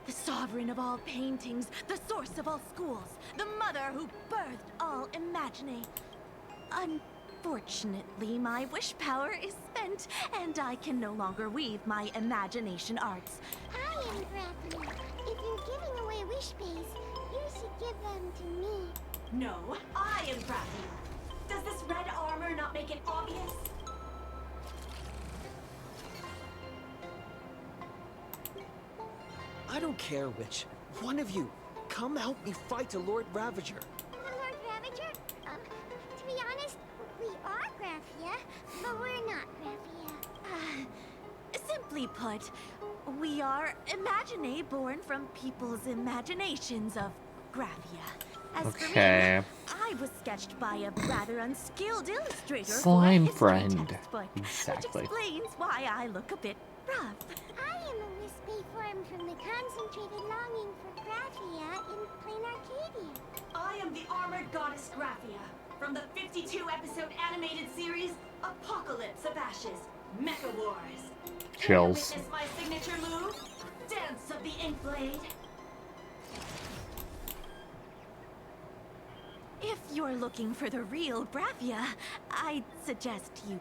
the sovereign of all paintings, the source of all schools, the mother who birthed all Imagine. Unfortunately, my wish power is spent, and I can no longer weave my imagination arts. I am Graphia. If you're giving away wish wish base. You should give them to me. No, I am Graphia. Does this red armor not make it obvious? I don't care which. One of you, come help me fight a Lord Ravager. Lord Ravager? To be honest, we are Graphia, but we're not Graphia. Simply put, we are Imaginae born from people's imaginations of Graphia. As Okay. for me, I was sketched by a rather unskilled illustrator Slime for a history friend. textbook, Exactly. which explains why I look a bit rough. I am a wispy form from the concentrated longing for Graphia in plain Arcadia. I am the armored goddess Graphia from the 52-episode animated series Apocalypse of Ashes, Mecha Wars. Chills. Witness my signature move, Dance of the Inkblade. If you're looking for the real Graphia, I'd suggest you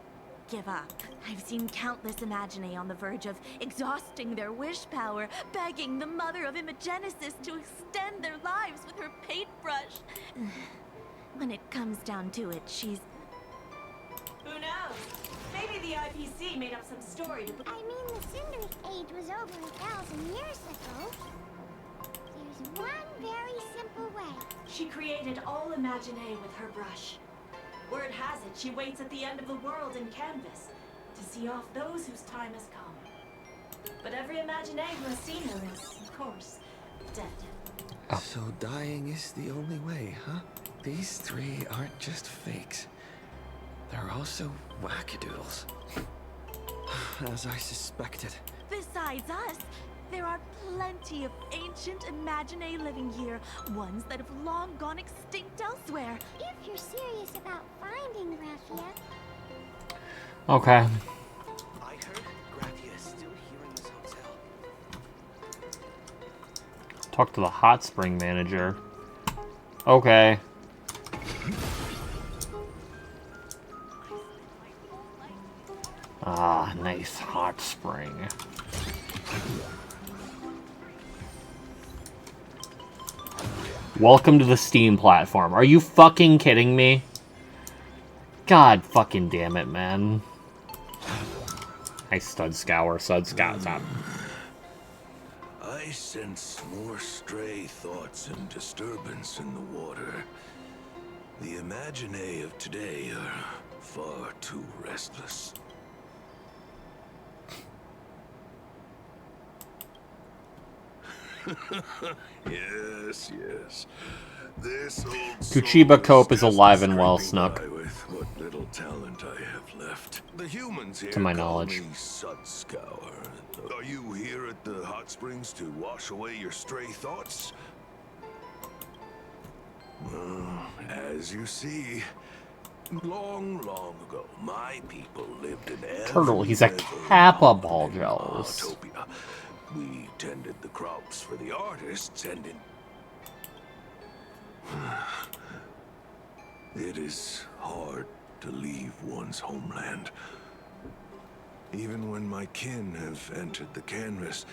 give up. I've seen countless Imaginae on the verge of exhausting their wish power, begging the mother of Imagenesis to extend their lives with her paintbrush. When it comes down to it, she's... Who knows? Maybe the IPC made up some story to... I mean, the Cinderic Age was over 1,000 years ago. There's one very simple way. She created all Imaginae with her brush. Word has it, she waits at the end of the world in canvas to see off those whose time has come. But every Imaginae who has seen her is, of course, dead. So dying is the only way, huh? These three aren't just fakes. They're also wackadoodles. As I suspected. Besides us, there are plenty of ancient Imaginae living here, ones that have long gone extinct elsewhere. If you're serious about finding Graphia, Okay. I heard Graphia is still here in this hotel. Talk to the hot spring manager. Okay. Ah, nice hot spring. Welcome to the Steam platform. Are you fucking kidding me? God fucking damn it, man. Nice stud scour. I sense more stray thoughts and disturbance in the water. The Imaginae of today are far too restless. Yes, yes. This old Kuchiba Cope is alive and well, Snook. with what little talent I have left. The humans here To my call knowledge. me Sudscour. Are you here at the hot springs to wash away your stray thoughts? Well, as you see, long ago, my people lived in Turtle, he's a Kappa Ball Gels. Autopia. We tended the crops for the artists, and it is hard to leave one's homeland. Even when my kin have entered the canvas,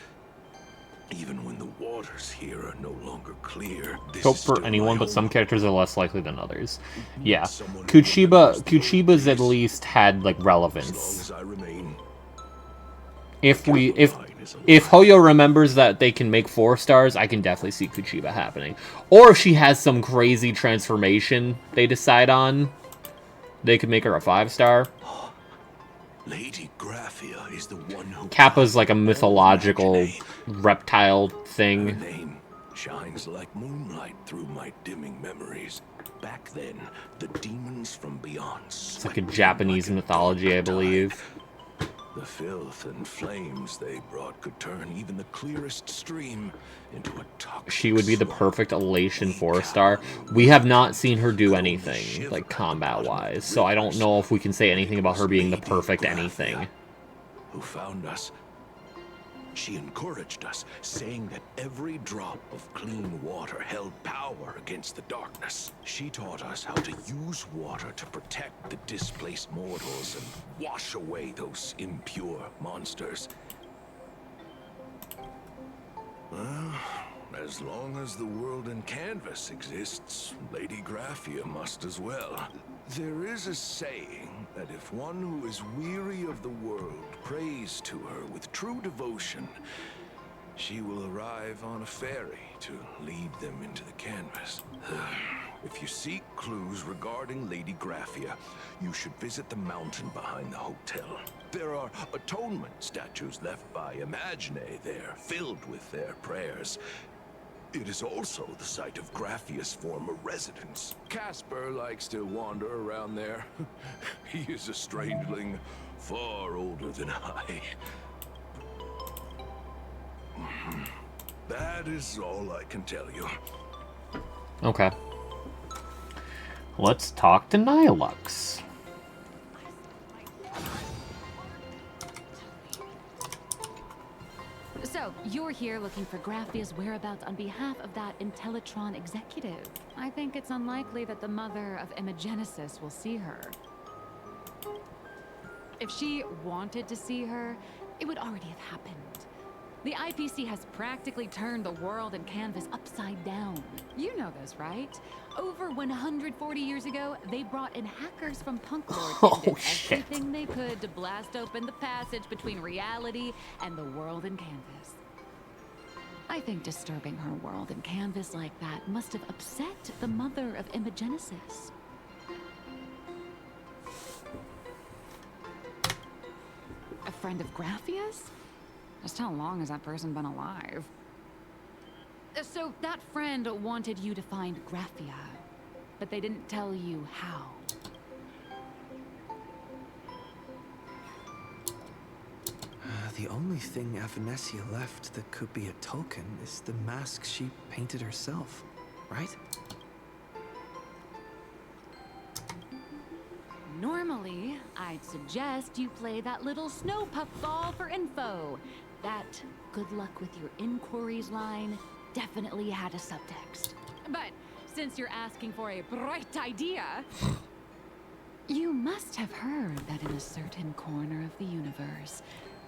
even when the waters here are no longer clear. This Hope is for still anyone, my but some home. characters are less likely than others. Yeah. Kuchiba's at least had like relevance. As I remain, If Hoyo remembers that they can make 4 stars, I can definitely see Kuchiba happening. Or if she has some crazy transformation they decide on, they could make her a 5-star. Lady Graphia is the one who Kappa's like a mythological reptile Her thing. name shines like moonlight through my dimming memories. Back then, the demons from beyond. It's like a Japanese mythology, I believe. The filth and flames they brought could turn even the clearest stream into a toxic. She would be the perfect Elation 4-star. We have not seen her do anything, like, combat-wise, so I don't know if we can say anything about her being the perfect anything. Who found us. She encouraged us, saying that every drop of clean water held power against the darkness. She taught us how to use water to protect the displaced mortals and wash away those impure monsters. Well, as long as the world in canvas exists, Lady Graphia must as well. There is a saying that if one who is weary of the world prays to her with true devotion, she will arrive on a ferry to lead them into the canvas. If you seek clues regarding Lady Graphia, you should visit the mountain behind the hotel. There are atonement statues left by Imagine there, filled with their prayers. It is also the site of Graphia's former residence. Casper likes to wander around there. He is a strangeling far older than I. That is all I can tell you. Okay. Let's talk to Nihilux. So, you're here looking for Graphia's whereabouts on behalf of that Intellitron executive. I think it's unlikely that the mother of Imogenesis will see her. If she wanted to see her, it would already have happened. The IPC has practically turned the world and canvas upside down. You know this, right? Over 140 years ago, they brought in hackers from Punk Lords and did everything they could to blast open the passage between reality and the world and canvas. I think disturbing her world and canvas like that must have upset the mother of Imogenesis. A friend of Graphia's? Just how long has that person been alive? So that friend wanted you to find Graphia, but they didn't tell you how. The only thing Avanessia left that could be a token is the mask she painted herself, right? Normally, I'd suggest you play that little snow puff ball for info. That good luck with your inquiries line definitely had a subtext. But since you're asking for a bright idea, you must have heard that in a certain corner of the universe,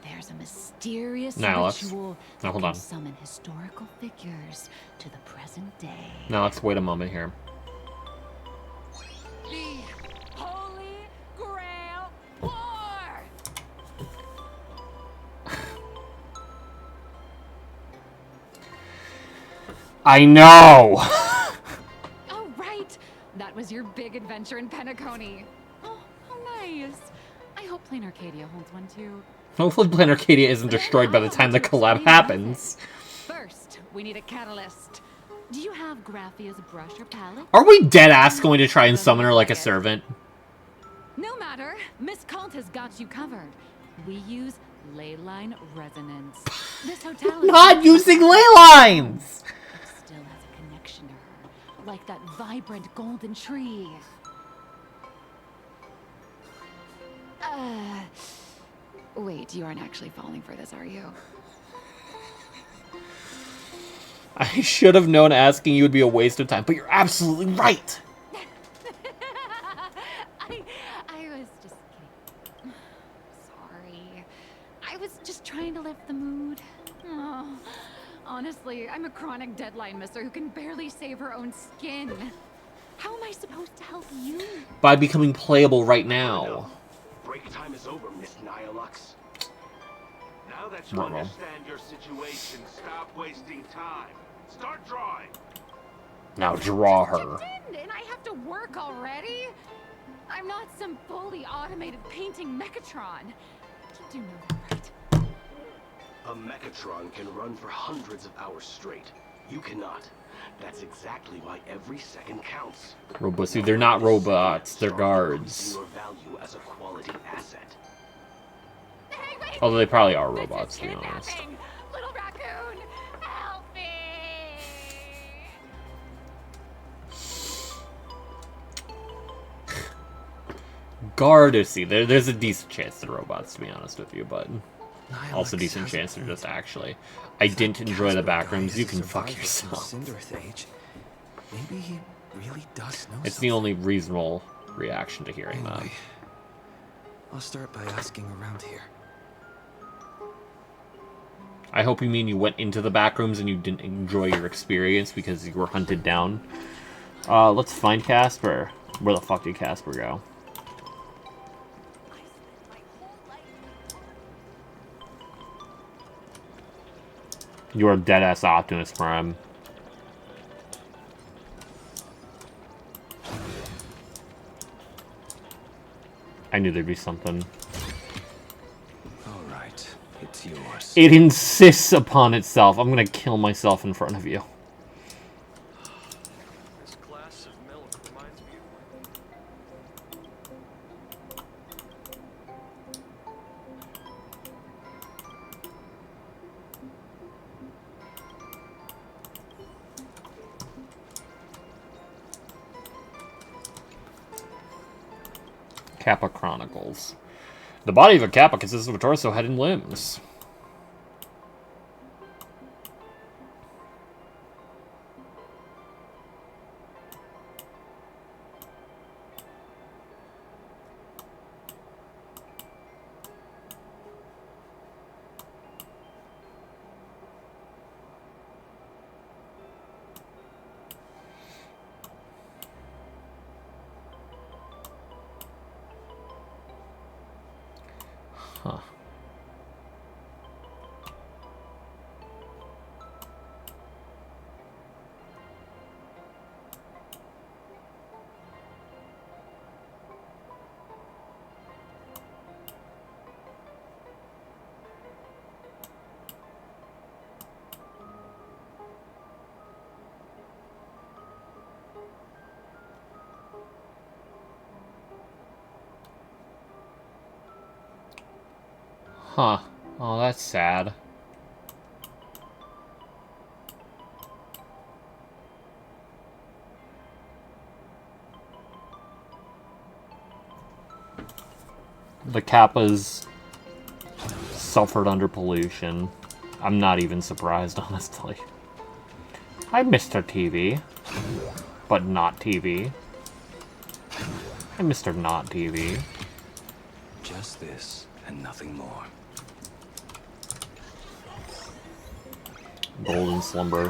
there's a mysterious ritual that can summon historical figures to the present day. Now let's wait a moment here. The Holy Grail War! I know! Oh, right! That was your big adventure in Penacony. Oh, how nice. I hope Plain Arcadia holds one too. Hopefully Plain Arcadia isn't destroyed by the time the collab happens. First, we need a catalyst. Do you have Graphia's brush or palette? Are we dead-ass going to try and summon her like a servant? No matter. Miss Cult has got you covered. We use leyline resonance. This hotel is not using ley lines! It still has a connection to her, like that vibrant golden tree. Wait, you aren't actually falling for this, are you? I should have known asking you would be a waste of time, but you're absolutely right! I was just kidding. Sorry. I was just trying to lift the mood. Oh, honestly, I'm a chronic deadline misser who can barely save her own skin. How am I supposed to help you? By becoming playable right now. Break time is over, Miss Nihilux. Now that you understand your situation, stop wasting time. Start drawing. Now draw her. And I have to work already? I'm not some fully automated painting Mechatron. You do know that, right? A Mechatron can run for hundreds of hours straight. You cannot. That's exactly why every second counts. Robots, see, they're not robots, they're guards. Your value as a quality asset. Although they probably are robots, to be honest. Little raccoon, help me! Guardacy, there's a decent chance they're robots, to be honest with you, but also decent chance they're just actually. I didn't enjoy the backrooms. You can fuck yourself. Maybe he really does know It's the only reasonable reaction to hearing that. I'll start by asking around here. I hope you mean you went into the back rooms and you didn't enjoy your experience because you were hunted down. Let's find Casper. Where the fuck did Casper go? You're a dead-ass Optimus Prime. I knew there'd be something. All right, it's yours. It insists upon itself. I'm gonna kill myself in front of you. This glass of milk reminds me Kappa Chronicles. The body of a Kappa consists of a torso, head, and limbs. Huh. Huh. Oh, that's sad. The Kappas suffered under pollution. I'm not even surprised, honestly. I'm Mr. TV. But not TV. I'm Mr. Not TV. Just this and nothing more. Golden Slumber.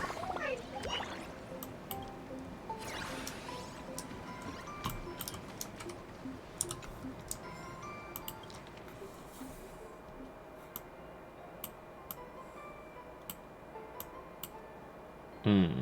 Hmm.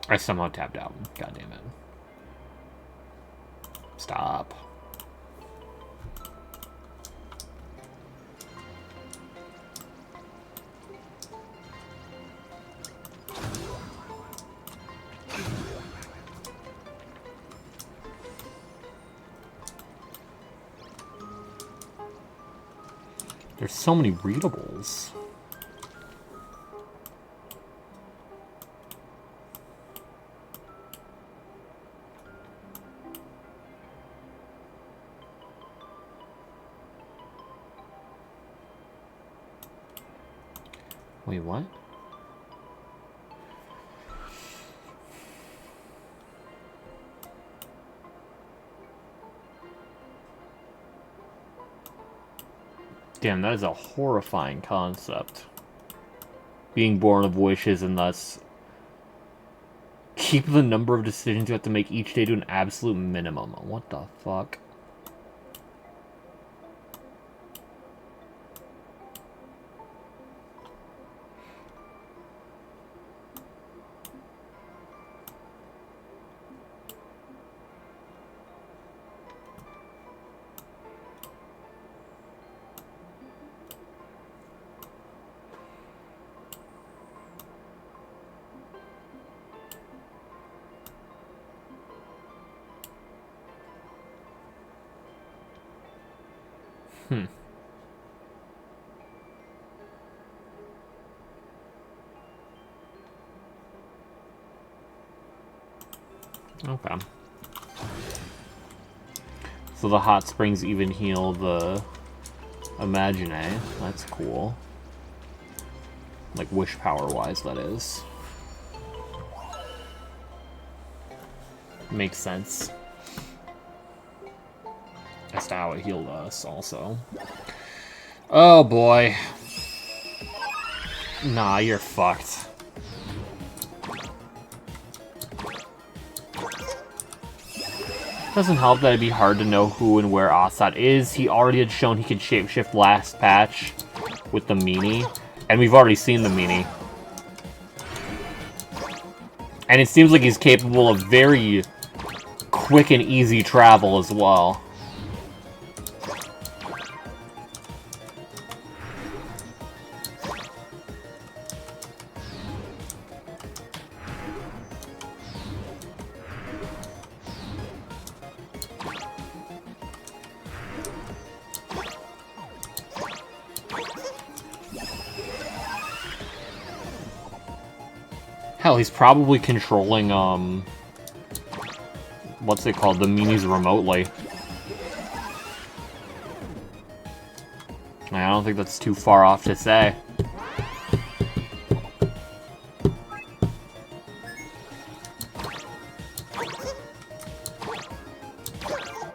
I somehow tapped out. God damn it. Stop. There's so many readables. Wait, what? Damn, that is a horrifying concept. Being born of wishes and thus keep the number of decisions you have to make each day to an absolute minimum. What the fuck? Okay. So the hot springs even heal the Imagine. That's cool. Like wish power wise, that is. Makes sense. That's how it healed us also. Oh boy. Nah, you're fucked. Doesn't help that it'd be hard to know who and where Assad is. He already had shown he could shapeshift last patch with the meanie. And we've already seen the meanie. And it seems like he's capable of very quick and easy travel as well. Hell, he's probably controlling, what's it called? The meanies remotely. I don't think that's too far off to say.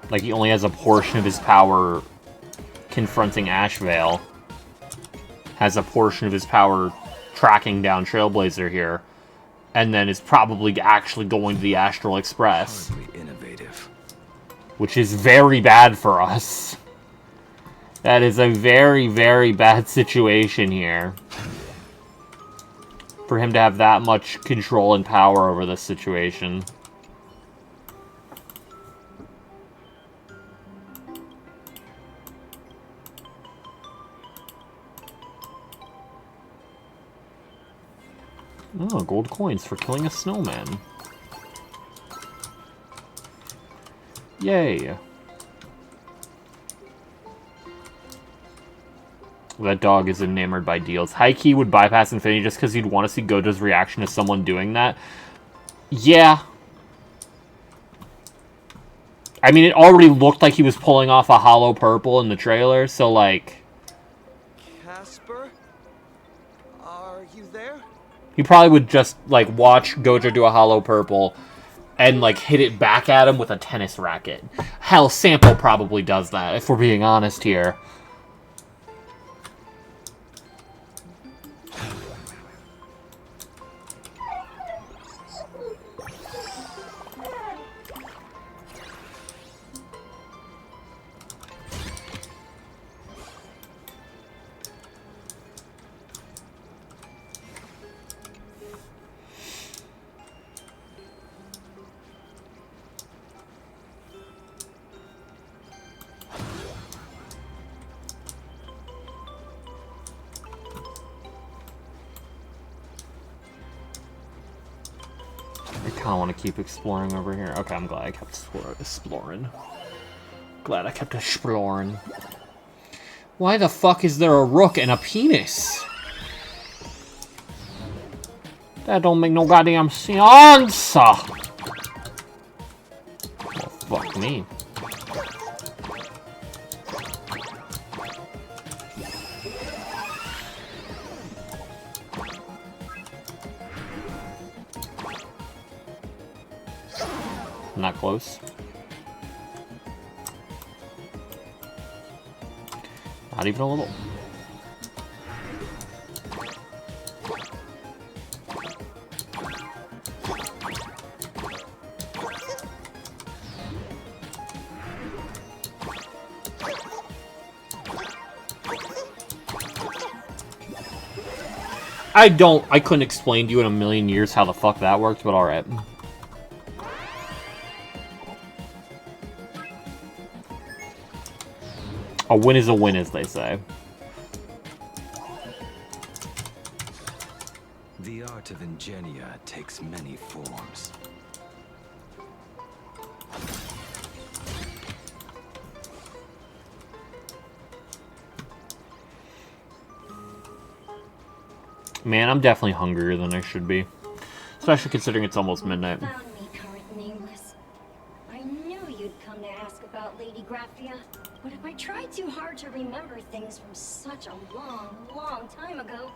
Like, he only has a portion of his power confronting Ashvale. Has a portion of his power tracking down Trailblazer here. And then is probably actually going to the Astral Express. Hardly innovative. Which is very bad for us. That is a very, very bad situation here. For him to have that much control and power over this situation. Oh, gold coins for killing a snowman. Yay. That dog is enamored by deals. High-key would bypass Infinity just because you'd want to see Gojo's reaction to someone doing that. Yeah. I mean, it already looked like he was pulling off a hollow purple in the trailer, so, like... Casper? Are you there? He probably would just, like, watch Gojo do a hollow purple and, like, hit it back at him with a tennis racket. Hell, Sampo probably does that, if we're being honest here. I want to keep exploring over here. Okay, I'm glad I kept exploring. Glad I kept exploring. Why the fuck is there a rook and a penis? That don't make no goddamn sense! Well, fuck me. Not close. Not even a little. I couldn't explain to you in a million years how the fuck that worked, but alright. A win is a win, as they say. The art of Ingenia takes many forms. Man, I'm definitely hungrier than I should be. Especially considering it's almost midnight. Found me, current nameless. Graphia. But if I try too hard to remember things from such a long, long time ago,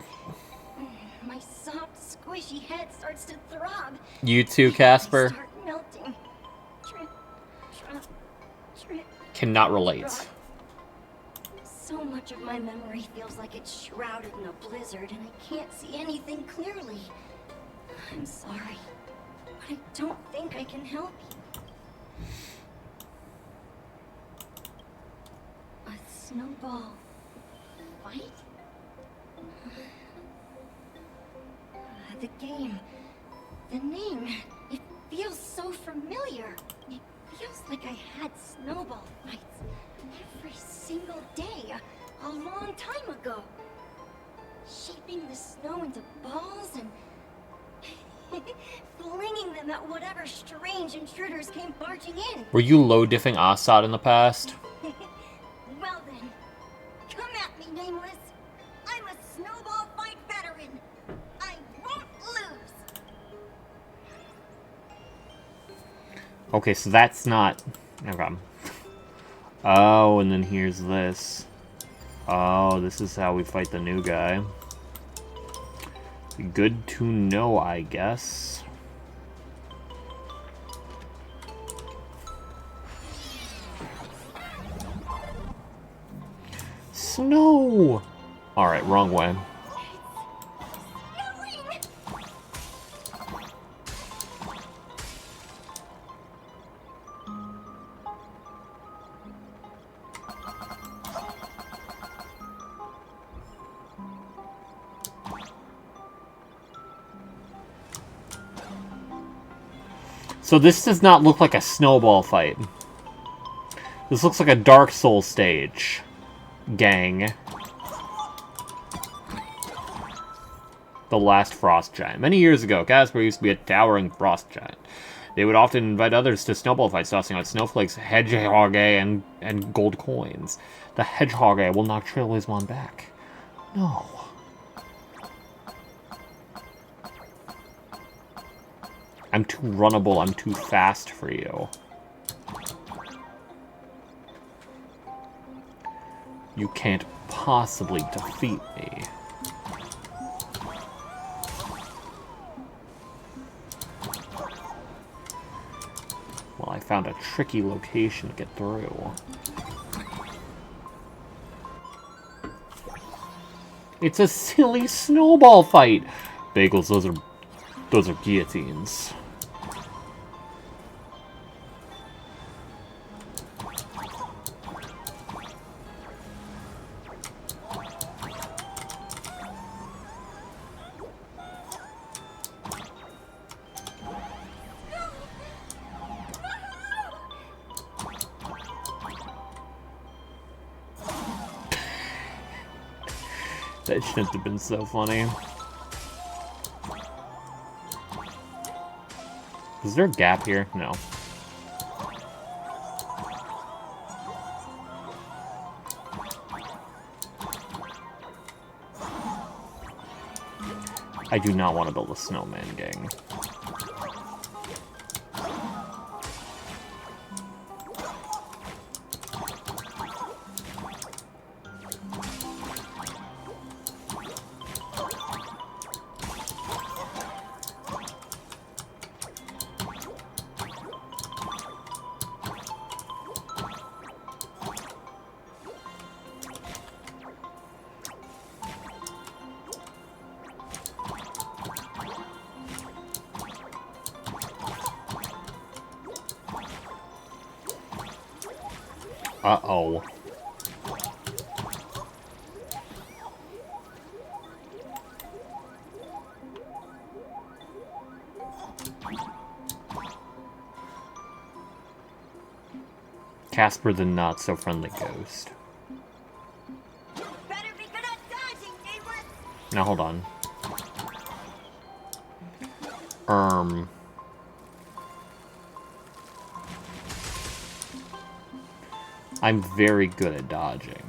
my soft, squishy head starts to throb. You too, Casper? Start melting. Drip, drop, drip. Cannot relate. Drop. So much of my memory feels like it's shrouded in a blizzard and I can't see anything clearly. I'm sorry, but I don't think I can help you. A snowball fight? The game, the name, it feels so familiar. It feels like I had snowball fights every single day a long time ago. Shaping the snow into balls and flinging them at whatever strange intruders came barging in. Were you low-diffing Assad in the past? Well then, come at me, Nameless. I'm a snowball fight veteran. I won't lose. Okay, so that's not... Okay. Oh, and then here's this. Oh, this is how we fight the new guy. Good to know, I guess. Snow! Alright, wrong way. So this does not look like a snowball fight. This looks like a Dark Souls stage. Gang. The last frost giant. Many years ago, Casper used to be a towering frost giant. They would often invite others to snowball fights, tossing out snowflakes, hedgehog and gold coins. The hedgehog will knock Trailblazemon back. No. I'm too runnable, I'm too fast for you. You can't possibly defeat me. Well, I found a tricky location to get through. It's a silly snowball fight! Bagels, those are guillotines. That shouldn't have been so funny. Is there a gap here? No. I do not want to build a snowman gang. Uh-oh. Casper the not-so-friendly ghost. Now, hold on. I'm very good at dodging.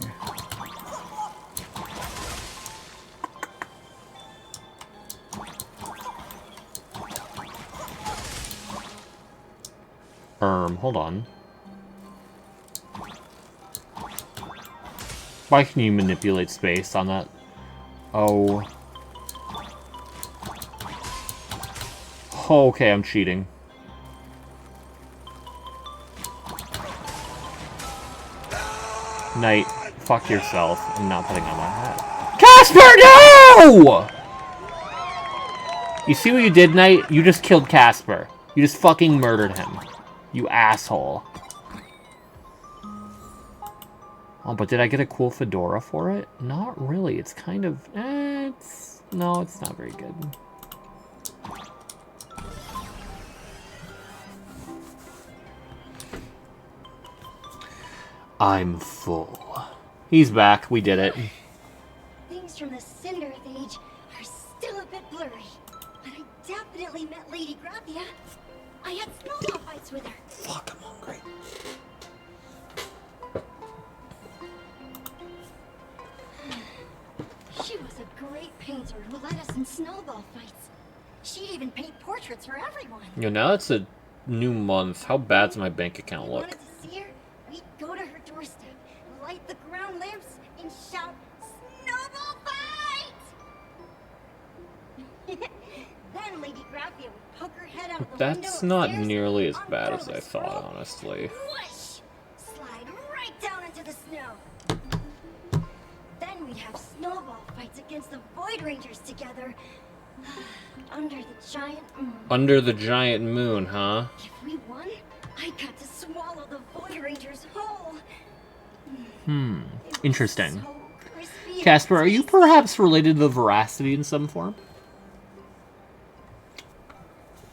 Hold on. Why can you manipulate space on that? Oh. Okay, I'm cheating. Knight, fuck yourself. I'm not putting on my hat. Casper, no! You see what you did, Knight? You just killed Casper. You just fucking murdered him. You asshole. Oh, but did I get a cool fedora for it? Not really. It's kind of... No, it's not very good. I'm full. He's back. We did it. Things from the Cinderth Age are still a bit blurry, but I definitely met Lady Graphia. I had snowball fights with her. Fuck, I'm hungry. She was a great painter who led us in snowball fights. She'd even paint portraits for everyone. Yo, now it's a new month. How bad's my bank account look? Wanted to see her? We'd go to her doorstep, light the ground lamps, and shout, "Snowball fight!" Then Lady Graphia would poke her head out of the window. That's not upstairs, nearly as bad unfurl as I the thought, scroll, honestly. whoosh, slide right down into the snow. Then we'd have snowball fights against the Void Rangers together. Under the giant moon. Under the giant moon, huh? If we won, I got to swallow the Void Rangers whole. Interesting. Crispy Casper, are you perhaps related to the Veracity in some form?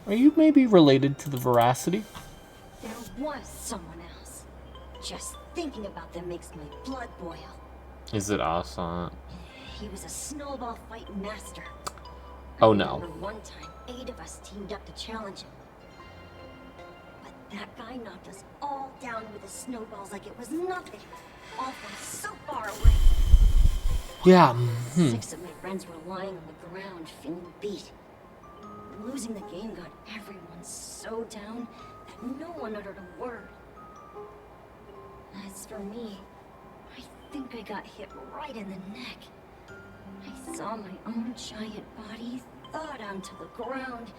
Are you maybe related to the Veracity? There was someone else. Just thinking about them makes my blood boil. Is it awesome? He was a snowball fight master. Oh I no. remember one time, 8 of us teamed up to challenge him. But that guy knocked us all down with his snowballs like it was nothing. All from so far away. Yeah. 6 of my friends were lying on the ground, feeling beat. Losing the game got everyone so down that no one uttered a word. As for me, I think I got hit right in the neck. I saw my own giant body thud onto the ground,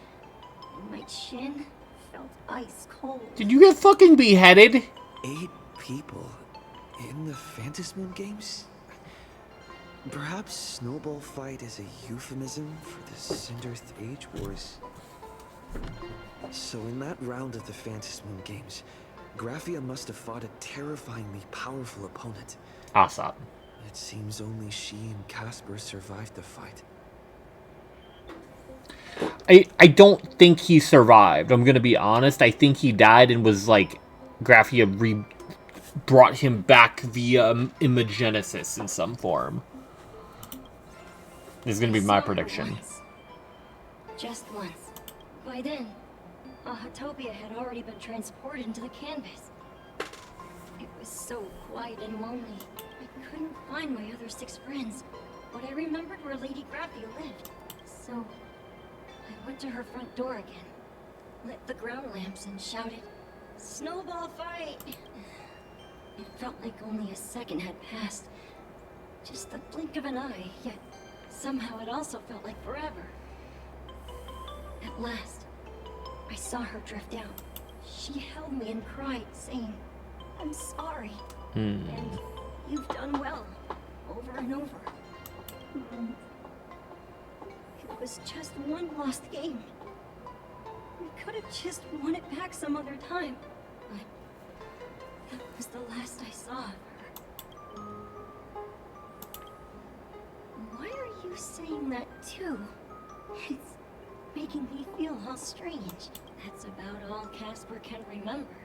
and my chin felt ice cold. Did you get fucking beheaded? 8 people in the Phantasmoon games? Perhaps Snowball Fight is a euphemism for the Cinderth Age Wars. So in that round of the Phantasmoon games, Graphia must have fought a terrifyingly powerful opponent. Awesome. It seems only she and Casper survived the fight. I don't think he survived. I'm gonna be honest. I think he died and was like Graphia brought him back via Imagenesis in some form. This is gonna be my prediction. Once. Just once. By then, Ahatopia had already been transported into the canvas. It was so quiet and lonely. I couldn't find my other 6 friends, but I remembered where Lady Graphia lived. So, I went to her front door again, lit the ground lamps and shouted, "Snowball fight!" It felt like only a second had passed. Just the blink of an eye, yet somehow it also felt like forever. At last, I saw her drift out. She held me and cried, saying, "I'm sorry. And you've done well, over and over." It was just one lost game. We could have just won it back some other time. But that was the last I saw of her. Why are you saying that too? It's making me feel all strange. That's about all Casper can remember.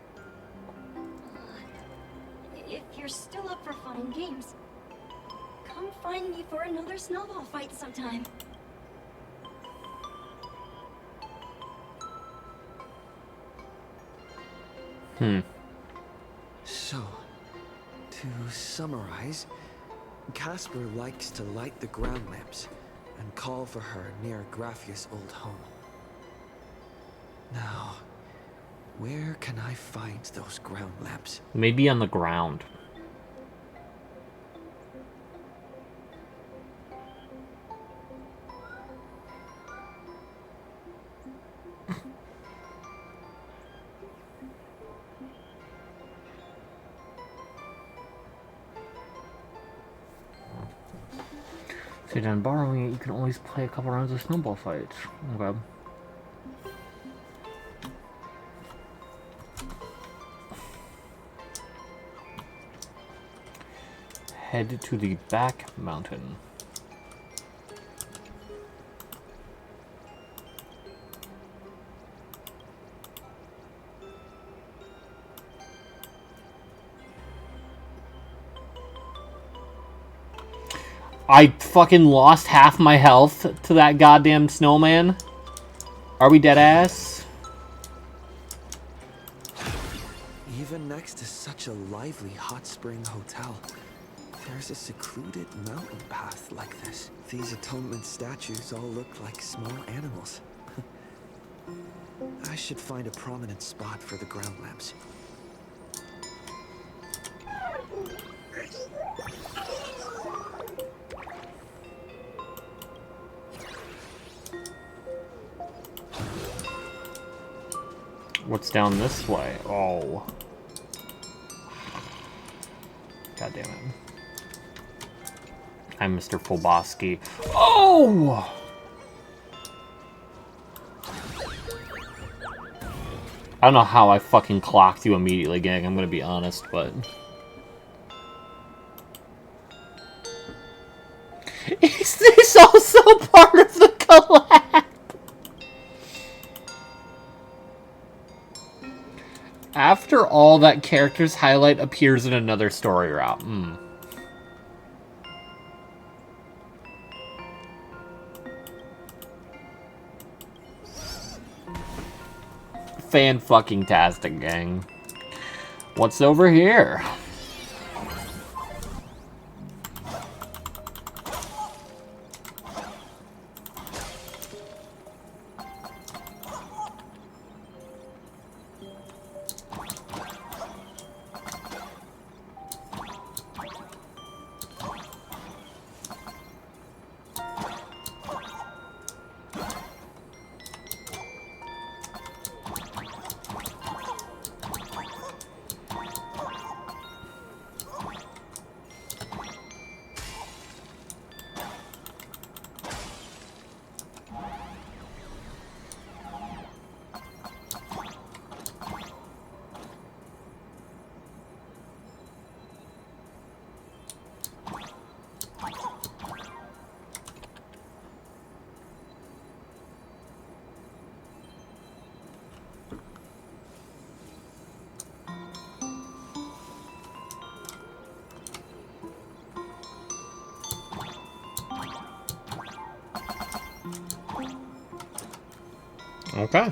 If you're still up for fun and games, come find me for another snowball fight sometime. So, to summarize, Casper likes to light the ground lamps and call for her near Graphia's old home. Now, where can I find those ground lamps? Maybe on the ground. So you're done borrowing it, you can always play a couple rounds of snowball fights. Okay. Head to the back mountain. I fucking lost half my health to that goddamn snowman. Are we dead ass? Even next to such a lively hot spring hotel, there's a secluded mountain path like this. These atonement statues all look like small animals. I should find a prominent spot for the ground lamps. What's down this way? Oh. God damn it. I'm Mr. Fulbosky. Oh! I don't know how I fucking clocked you immediately, gang. I'm gonna be honest, but... Is this also part of the collab? After all, that character's highlight appears in another story route. Fan-fucking-tastic, gang. What's over here? Okay.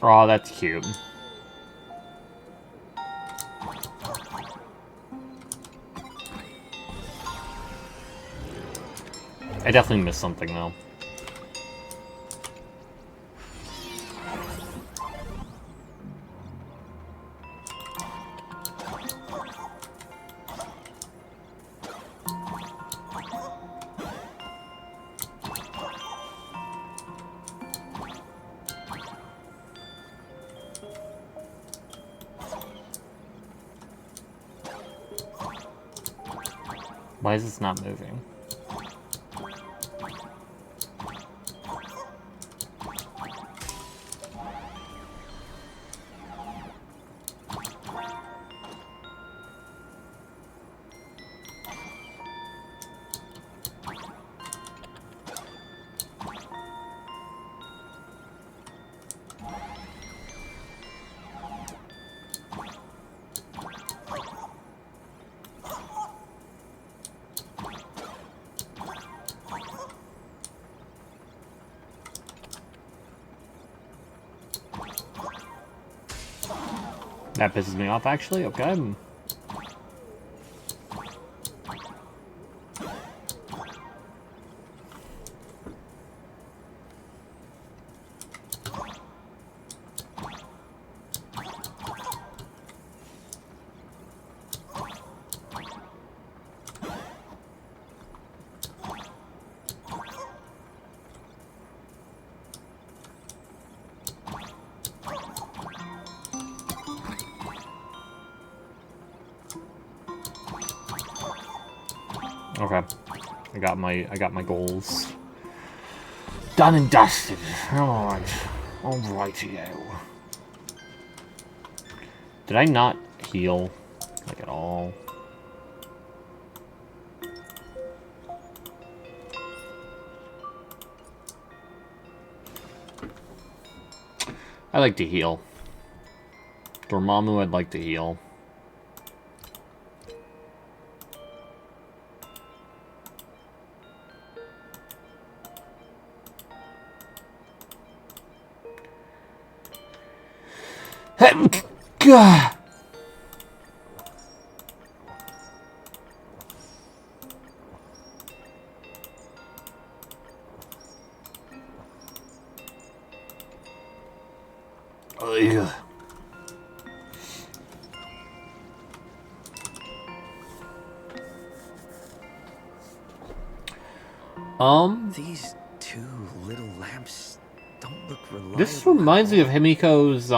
Oh, that's cute. I definitely missed something, though. Why is this not moving? That pisses me off, actually. Okay. Okay. I got my goals. Done and dusted. Alright. Alrighty-o. Did I not heal? Like, at all? I like to heal. Dormammu, I'd like to heal. God. Ugh. These two little lamps don't look reliable. This reminds me of Himiko's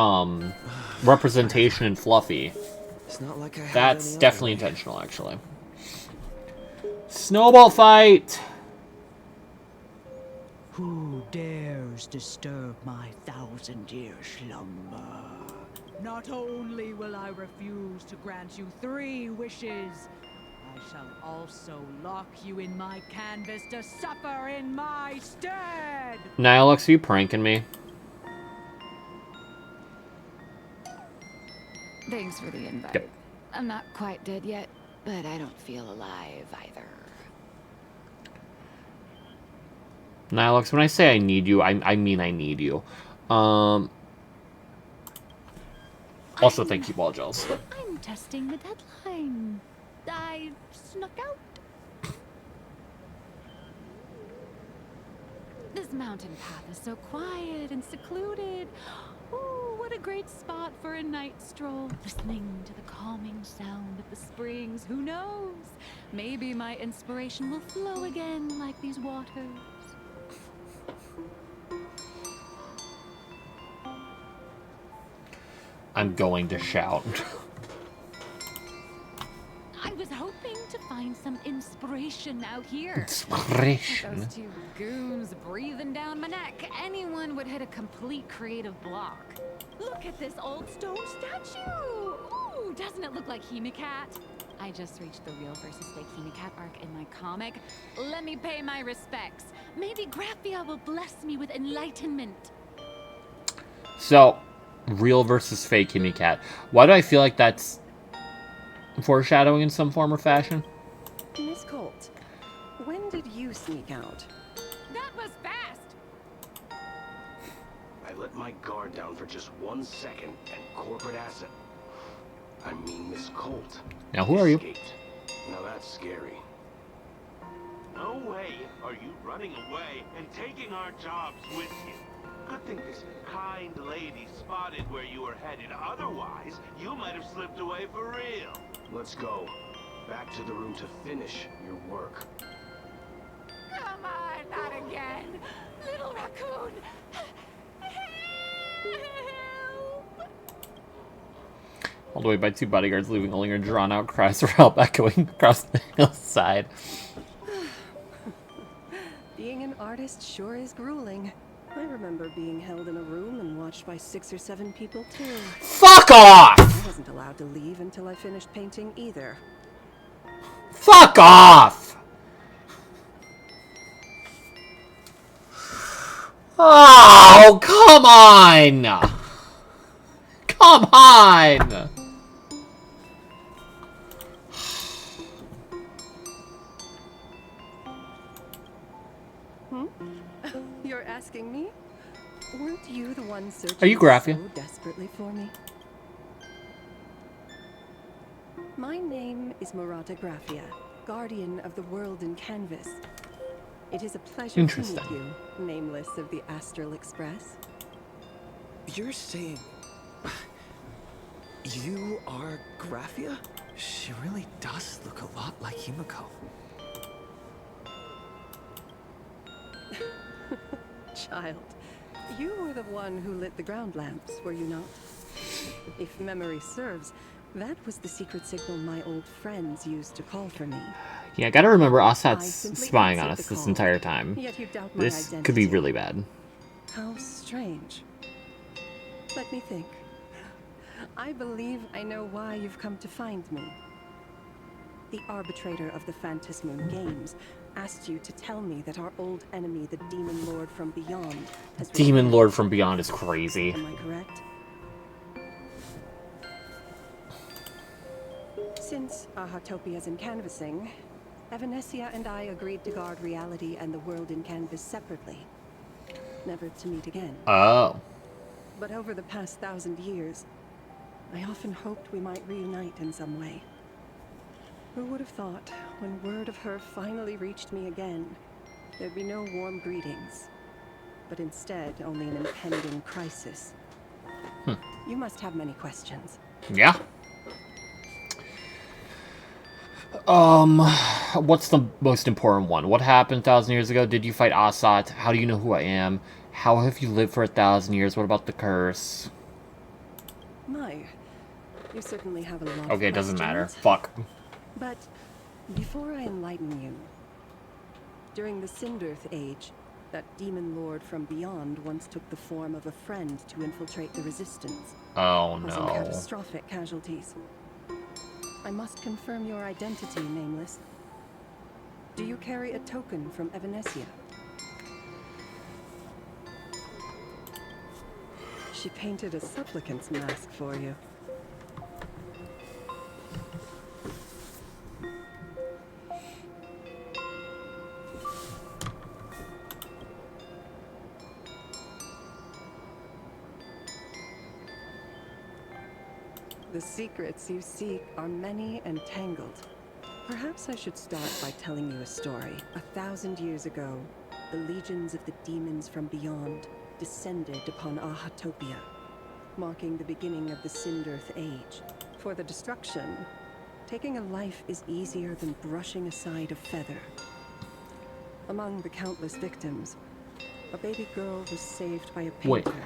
representation in Fluffy. It's not like I have That's any definitely other way. intentional, actually. Snowball fight! Who dares disturb my 1,000-year slumber? Not only will I refuse to grant you 3 wishes, I shall also lock you in my canvas to suffer in my stead! Nihilux, are you pranking me? Thanks for the invite. Yep. I'm not quite dead yet, but I don't feel alive either. Nihilux, when I say I need you, I mean I need you. Also, thank you, Ball Gels. I'm testing the deadline. I snuck out. This mountain path is so quiet and secluded. Ooh, what a great spot for a night stroll. Listening to the calming sound of the springs. Who knows? Maybe my inspiration will flow again like these waters. I'm going to shout. I was hoping to find some inspiration out here. Inspiration? Those 2 goons breathing down my neck. Anyone would hit a complete creative block. Look at this old stone statue. Ooh, doesn't it look like Hemicat? I just reached the real versus fake Hemicat arc in my comic. Let me pay my respects. Maybe Graphia will bless me with enlightenment. So, real versus fake Himicat. Why do I feel like that's foreshadowing in some form or fashion? Miss Colt, when did you sneak out? That was fast. I let my guard down for just 1 second, and corporate asset, I mean Miss Colt, Now, who are you? escaped. Now that's scary. No way are you running away and taking our jobs with you. Good thing this kind lady spotted where you were headed. Otherwise, you might have slipped away for real. Let's go. Back to the room to finish your work. Come on, not again. Little raccoon. All the way by 2 bodyguards, leaving only your drawn-out cries for help echoing across the hillside. Being an artist sure is grueling. I remember being held in a room and watched by 6 or 7 people too. Fuck off! I wasn't allowed to leave until I finished painting either. Fuck off! Oh, come on! Come on! You're asking me? Weren't you the one searching Are you Graphia? so desperately for me? My name is Murata Graphia, guardian of the world in canvas. It is a pleasure to Interesting. meet you, nameless of the Astral Express. You're saying... You are Graphia? She really does look a lot like Himiko. Child, you were the one who lit the ground lamps, were you not? If memory serves, That was the secret signal my old friends used to call for me. Yeah, I gotta remember I Assat's simply spying on answered us the this call, entire time. yet you doubt my This identity. could be really bad. How strange. Let me think. I believe I know why you've come to find me. The arbitrator of the Phantasmoon Games asked you to tell me that our old enemy, the Demon Lord from Beyond, has Demon Lord from Beyond is crazy. Am I correct? Since Ahatopia's in canvassing, Evanescia and I agreed to guard reality and the world in canvas separately, never to meet again. Oh. But over the past 1,000 years, I often hoped we might reunite in some way. Who would have thought, when word of her finally reached me again, there'd be no warm greetings, but instead only an impending crisis. You must have many questions. Yeah. What's the most important one? What happened 1,000 years ago? Did you fight Assat? How do you know who I am? How have you lived for 1,000 years? What about the curse? My, you certainly have a lot of Okay, it doesn't matter. questions. Fuck. But before I enlighten you, during the Cinderth Age, that demon lord from beyond once took the form of a friend to infiltrate the resistance. Oh Causing no. catastrophic casualties. I must confirm your identity, Nameless. Do you carry a token from Evanescia? She painted a supplicant's mask for you. The secrets you seek are many and tangled. Perhaps I should start by telling you a story. 1,000 years ago, the legions of the demons from beyond descended upon Ahatopia, marking the beginning of the Cinderth Age. For the destruction, taking a life is easier than brushing aside a feather. Among the countless victims, a baby girl was saved by a Wait. painter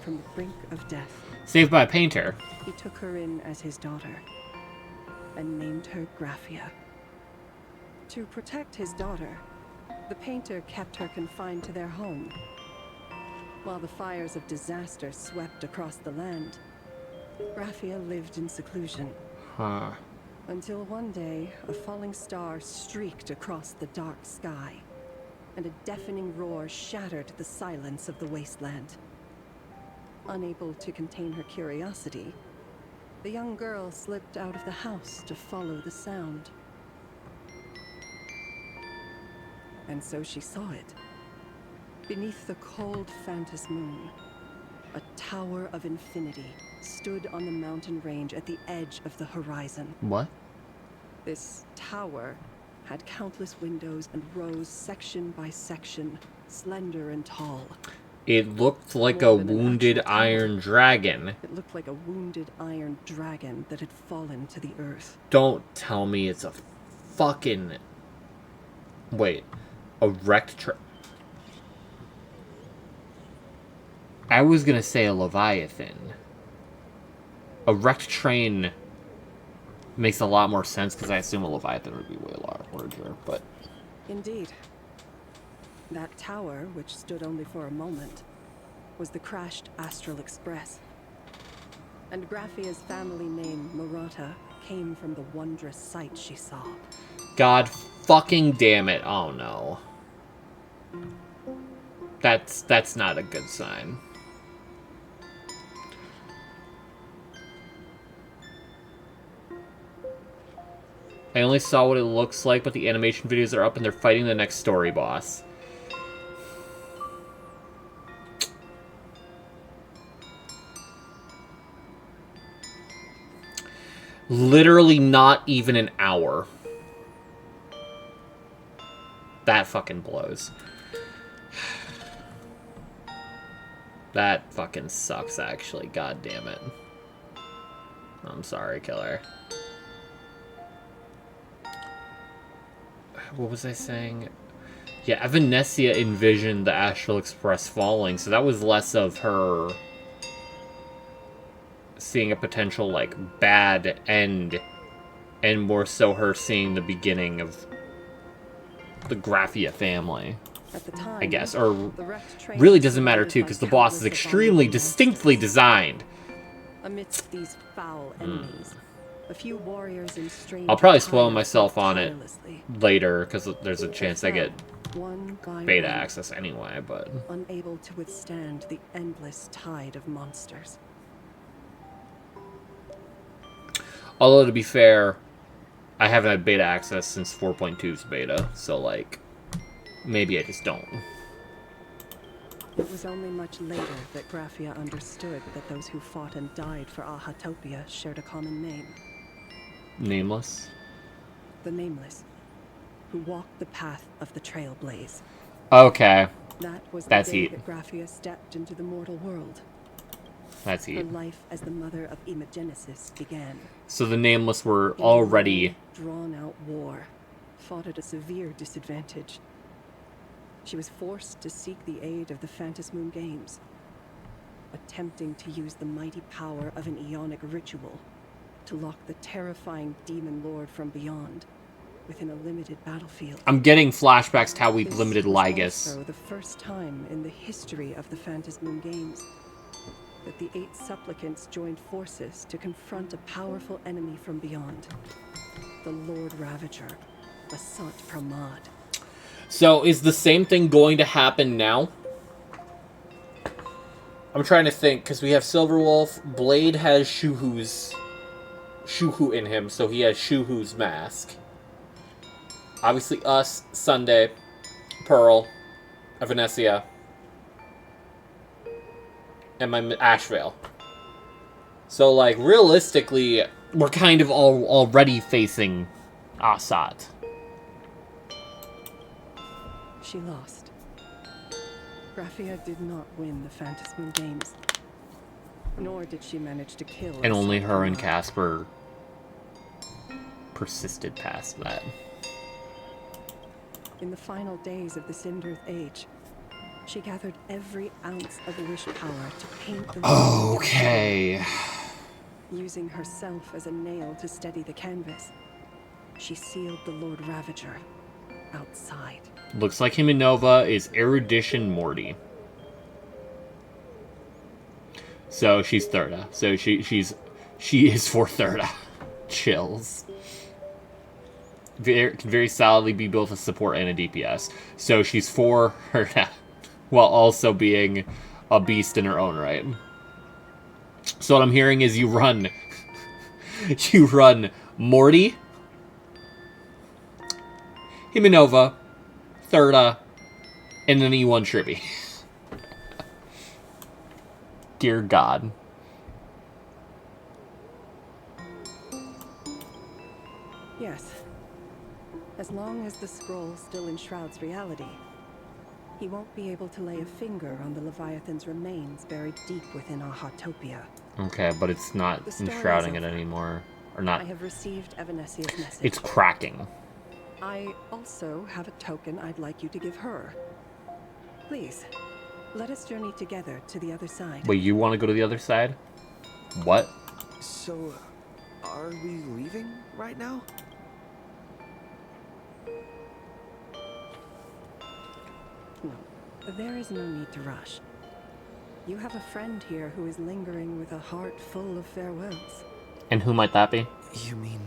from the brink of death. Saved by a painter. He took her in as his daughter and named her Graphia. To protect his daughter, the painter kept her confined to their home. While the fires of disaster swept across the land, Graphia lived in seclusion. Huh. Until one day, a falling star streaked across the dark sky, and a deafening roar shattered the silence of the wasteland. Unable to contain her curiosity, the young girl slipped out of the house to follow the sound. And so she saw it. Beneath the cold Phantasmoon, a tower of infinity stood on the mountain range at the edge of the horizon. What? This tower had countless windows and rose section by section, slender and tall. It looked like More a than an wounded actual tower. iron dragon. It looked like a wounded iron dragon that had fallen to the earth. Don't tell me it's a fucking... Wait. A wrecked I was gonna say a Leviathan. A wrecked train makes a lot more sense because I assume a Leviathan would be way larger, but... Indeed. That tower, which stood only for a moment, was the crashed Astral Express. And Graphia's family name, Murata, came from the wondrous sight she saw. God fucking damn it. Oh no. That's not a good sign. I only saw what it looks like, but the animation videos are up and they're fighting the next story boss. Literally not even an hour. That fucking blows. That fucking sucks, actually. God damn it. I'm sorry, killer. What was I saying? Yeah, Evanescia envisioned the Astral Express falling, so that was less of her seeing a potential, like, bad end, and more so her seeing the beginning of the Graphia family. At the time, I guess. Or the wrecked train really doesn't matter, was too, surrounded because by the boss is countless extremely abominable distinctly designed. Amidst these foul enemies, a few warriors in strange I'll probably spoil attire myself fought on it tirelessly. later, because there's a chance I get One by beta one, access anyway, but... unable to withstand the endless tide of monsters. Although, to be fair, I haven't had beta access since 4.2's beta, so, like, maybe I just don't. It was only much later that Graphia understood that those who fought and died for Ahatopia shared a common name. Nameless? The Nameless, who walked the path of the Trailblaze. Okay. That was the That's day heat. that Graphia stepped into the mortal world. That's Her heat. life as the mother of Imogenesis began. So the Nameless were In a already... drawn-out war, fought at a severe disadvantage. She was forced to seek the aid of the Phantasmoon Games, attempting to use the mighty power of an Aeonic ritual to lock the terrifying demon lord from beyond within a limited battlefield. I'm getting flashbacks to how we This limited was Lygus. also the first time in the history of the Phantasmoon Games that the 8 supplicants joined forces to confront a powerful enemy from beyond, the Lord Ravager, Basant Pramad. So, is the same thing going to happen now? I'm trying to think, because we have Silverwolf, Blade has Shuhu's... Shuhu in him, so he has Shuhu's mask. Obviously us, Sunday, Pearl, Evanescia, and my Ashvale. So, like, realistically, we're kind of already facing Assat. She lost. Graphia did not win the Phantasmoon Games, nor did she manage to kill. And only Basant her and Pramad. Casper persisted past that. In the final days of the Cinderth Age, she gathered every ounce of wish power to paint the Okay. Using herself as a nail to steady the canvas, she sealed the Lord Ravager outside. Looks like Himenova is Erudition Morty. So she's Thirda. So she is for Thirda. Chills. Can very solidly be both a support and a DPS. So she's for her, while also being a beast in her own right. So what I'm hearing is you run Morty, Himenova, Thirda, and then E1 Tribby. Dear God. Yes. As long as the scroll still enshrouds reality, he won't be able to lay a finger on the Leviathan's remains buried deep within Ahatopia. Okay, but it's not The story is enshrouding it over. anymore. Or not. I have received Evanessia's message. It's cracking. I also have a token I'd like you to give her. Please, let us journey together to the other side. Wait, you want to go to the other side? What? So, are we leaving right now? No, there is no need to rush. You have a friend here who is lingering with a heart full of farewells. And who might that be? You mean...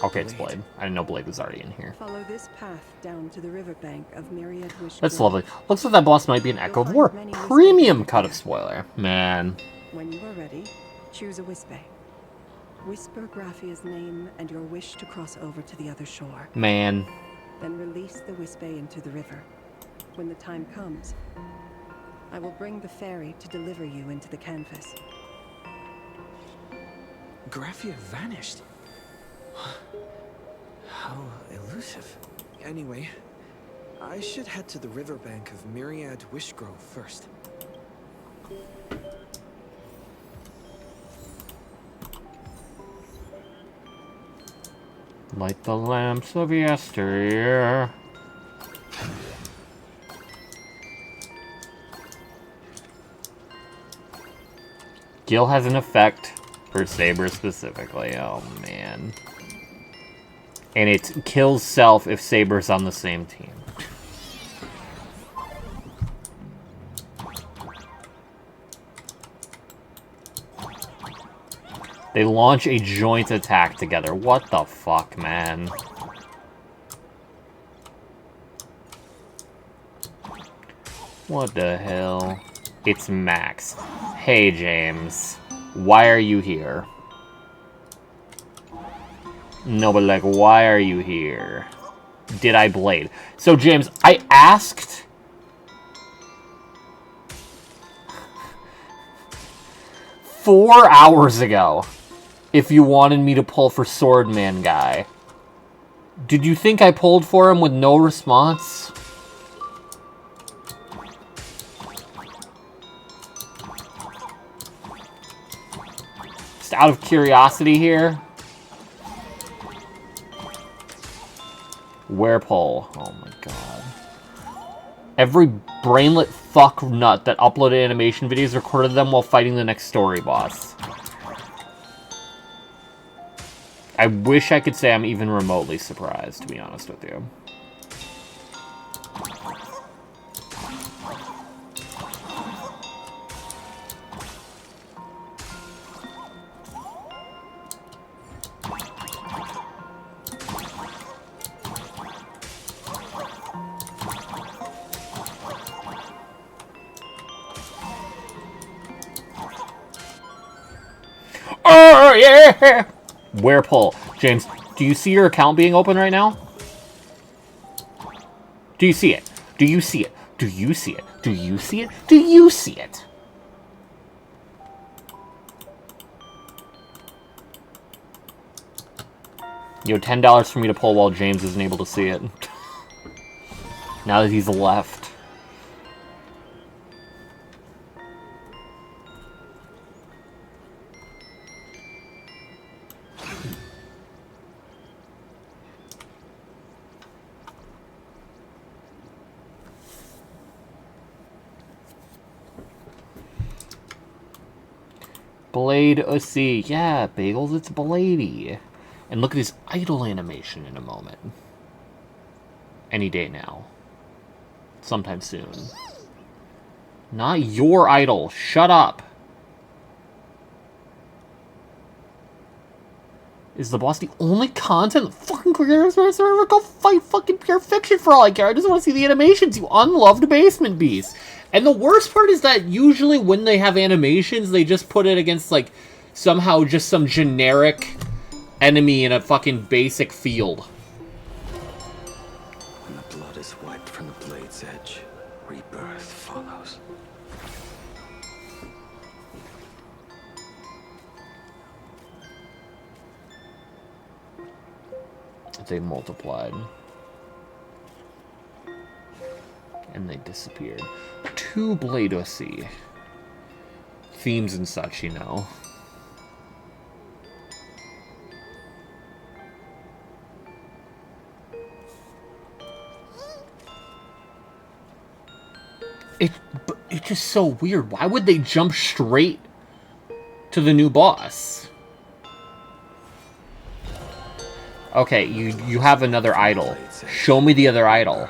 Okay, it's Blade. I didn't know Blade was already in here. Follow this path down to the riverbank of Myriad Wish. That's Grove. lovely. Looks like that boss might be an Echo of War. Premium cut of spoiler. Man. When you are ready, choose a Wispe. Whisper Graphia's name and your wish to cross over to the other shore. Man. Then release the Wispe into the river. When the time comes, I will bring the ferry to deliver you into the canvas. Graphia vanished. How elusive. Anyway, I should head to the riverbank of Myriad Wish Grove first. Light the lamps of yesteryear. Gil has an effect For Saber specifically, oh man. And it kills Self if Saber's on the same team. They launch a joint attack together. What the fuck, man? What the hell? It's Max. Hey, James. Why are you here? No, but like, why are you here? Did I blade? So, James, I asked... "4 hours ago, if you wanted me to pull for Swordman Guy. Did you think I pulled for him with no response? Just out of curiosity here. Where pull? Oh my god. Every brainlet fuck nut that uploaded animation videos recorded them while fighting the next story boss. I wish I could say I'm even remotely surprised, to be honest with you. Oh, yeah! Where pull? James, do you see your account being open right now? Do you see it? Do you see it? Do you see it? Do you see it? Do you see it? Yo, $10 for me to pull while James isn't able to see it. Now that he's left. Blade OC. Yeah, Bagels, it's Bladey. And look at his idle animation in a moment. Any day now. Sometime soon. Not your idol. Shut up. Is the boss the only content fucking creators ever go fight fucking Pure Fiction for all I care? I just want to see the animations, you unloved basement beast. And the worst part is that usually when they have animations, they just put it against, like, somehow just some generic enemy in a fucking basic field. When the blood is wiped from the blade's edge, rebirth follows. They multiplied. And they disappeared. 2 Blade OC. Themes and such, you know. It's just so weird. Why would they jump straight to the new boss? Okay, you have another idol. Show me the other idol.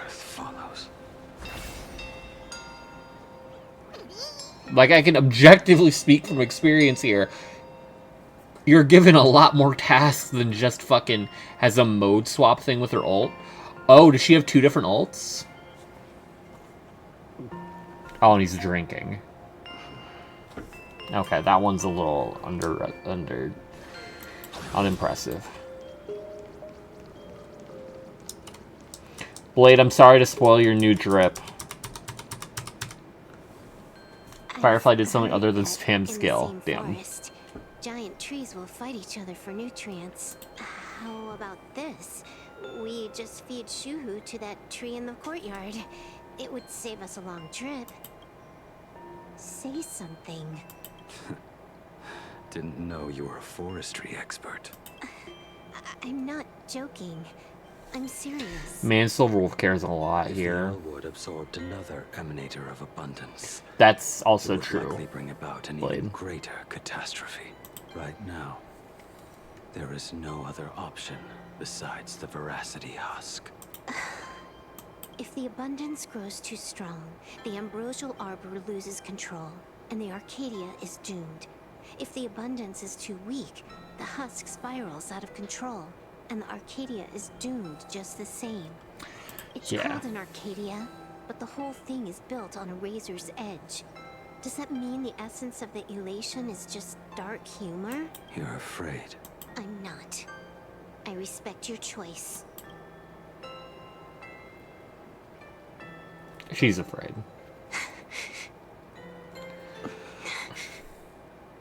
Like, I can objectively speak from experience here. You're given a lot more tasks than just fucking has a mode swap thing with her ult. Oh, does she have 2 different ults? Oh, and he's drinking. Okay, that one's a little unimpressive. Blade, I'm sorry to spoil your new drip. Firefly did something other than spam skill. Damn. Forest, giant trees will fight each other for nutrients. How about this? We just feed Shuhu to that tree in the courtyard. It would save us a long trip. Say something. Didn't know you were a forestry expert. I'm not joking. I'm serious. Man, Silverwolf cares a lot here. Wood absorbed another emanator of abundance. That's also it would true. likely bring about an Blade. even greater catastrophe. Right now, there is no other option besides the Veracity Husk. If the abundance grows too strong, the Ambrosial Arbor loses control, and the Arcadia is doomed. If the abundance is too weak, the husk spirals out of control, and the Arcadia is doomed just the same. It's called an Arcadia, but the whole thing is built on a razor's edge. Does that mean the essence of the elation is just dark humor? You're afraid. I'm not. I respect your choice. She's afraid.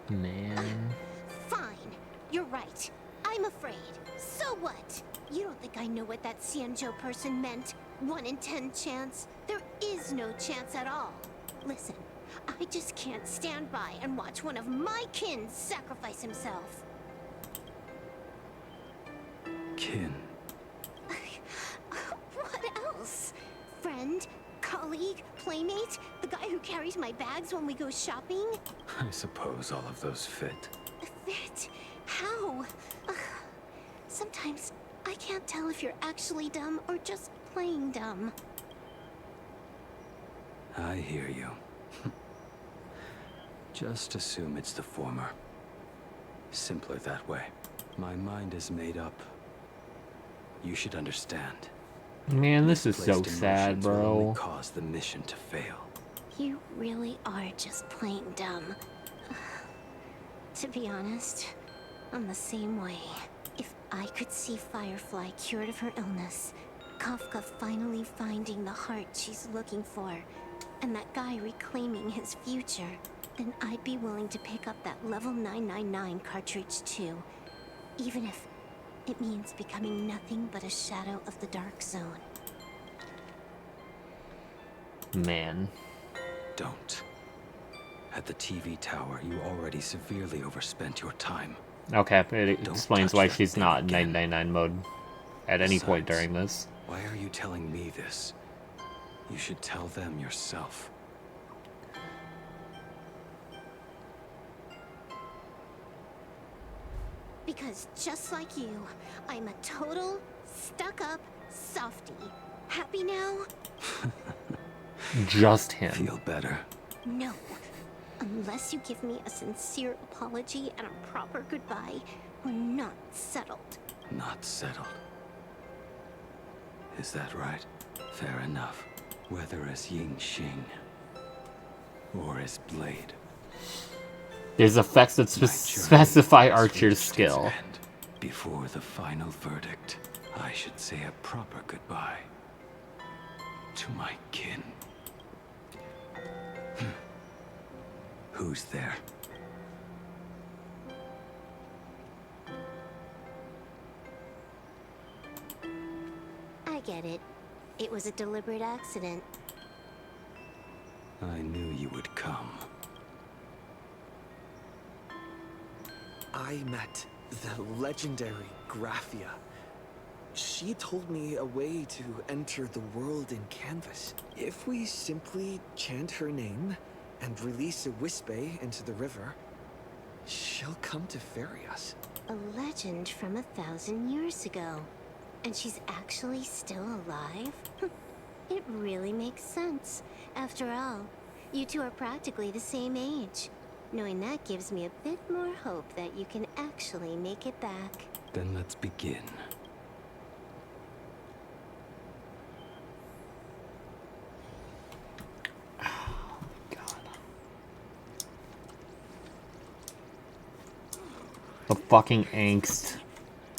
Man. Fine. You're right. I'm afraid. So what? You don't think I know what that Xianzhou person meant? 1 in 10 chance? There is no chance at all. Listen, I just can't stand by and watch one of my kin sacrifice himself. Kin. What else? Friend? Colleague? Playmate? The guy who carries my bags when we go shopping? I suppose all of those fit. Fit? How? Sometimes I can't tell if you're actually dumb or just playing dumb. I hear you. Just assume it's the former. Simpler that way. My mind is made up. You should understand. Man, this is so Misplaced sad, emotions will bro. only cause the mission to fail. You really are just plain dumb. To be honest, I'm the same way. If I could see Firefly cured of her illness, Kafka finally finding the heart she's looking for, and that guy reclaiming his future, then I'd be willing to pick up that level 999 cartridge too. Even if it means becoming nothing but a shadow of the Dark Zone. Man. Don't. At the TV tower, you already severely overspent your time. Okay, it explains why she's not in 999 mode at any point Besides, during this. Why are you telling me this? You should tell them yourself. Because just like you, I'm a total, stuck-up softie. Happy now? Just him. Feel better. No. Unless you give me a sincere apology and a proper goodbye, we're not settled. Not settled. Is that right? Fair enough. Whether as Ying Xing or as Blade. There's effects that specify Archer's skill. And before the final verdict, I should say a proper goodbye to my kin. Who's there? I get it. It was a deliberate accident. I knew you would come. I met the legendary Graphia. She told me a way to enter the world in Canvas. If we simply chant her name and release a Wispe into the river, she'll come to ferry us. A legend from 1,000 years ago. And she's actually still alive? It really makes sense. After all, you two are practically the same age. Knowing that gives me a bit more hope that you can actually make it back. Then let's begin. The fucking angst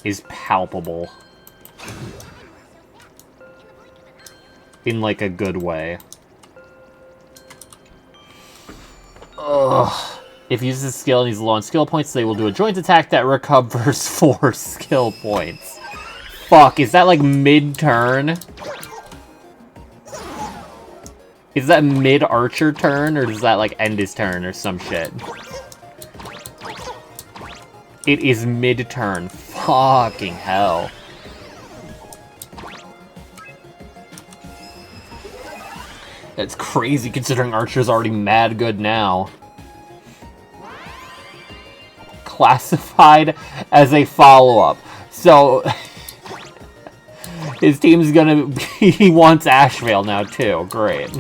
is palpable. In like a good way. Ugh. If he uses a skill and he's low on skill points, they will do a joint attack that recovers 4 skill points. Fuck, is that like mid-turn? Is that mid-archer turn, or does that like end his turn or some shit? It is mid-turn. Fucking hell. That's crazy considering Archer's already mad good now. classified as a follow-up. So his team's gonna... he wants Ashvale now, too. Great.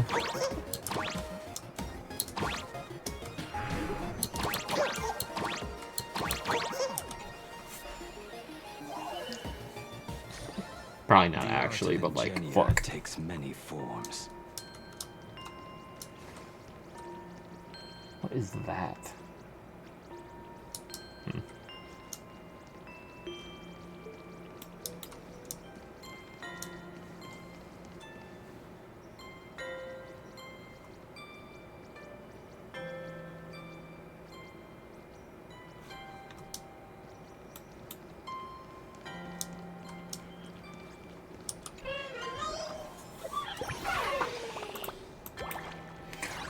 Probably not actually, but like, fuck. Takes many forms. What is that?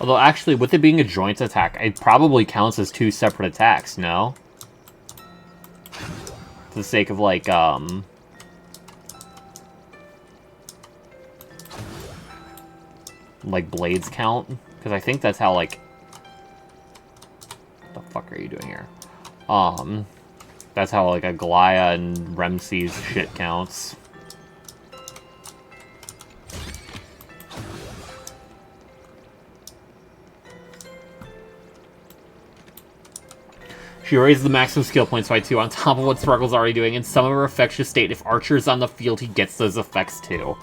Although, actually, with it being a joint attack, it probably counts as 2 separate attacks, no? For the sake of, like, blades count? Because I think that's how, like... What the fuck are you doing here? That's how, like, a Goliath and Remse's shit counts. She raises the maximum skill points by 2 on top of what Sparkle's already doing, and some of her effects just state if Archer's on the field, he gets those effects too.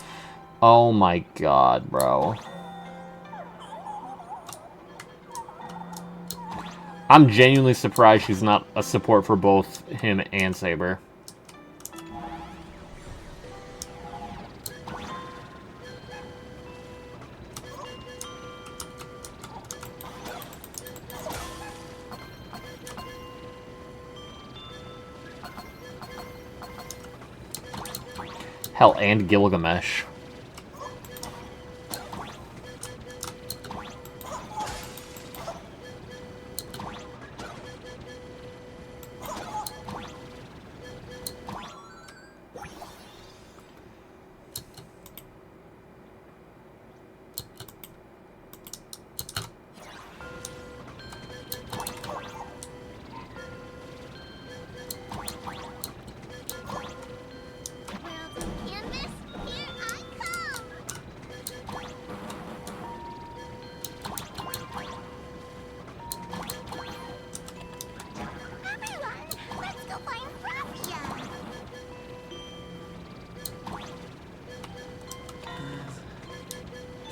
Oh my god, bro. I'm genuinely surprised she's not a support for both him and Saber. Hell, and Gilgamesh.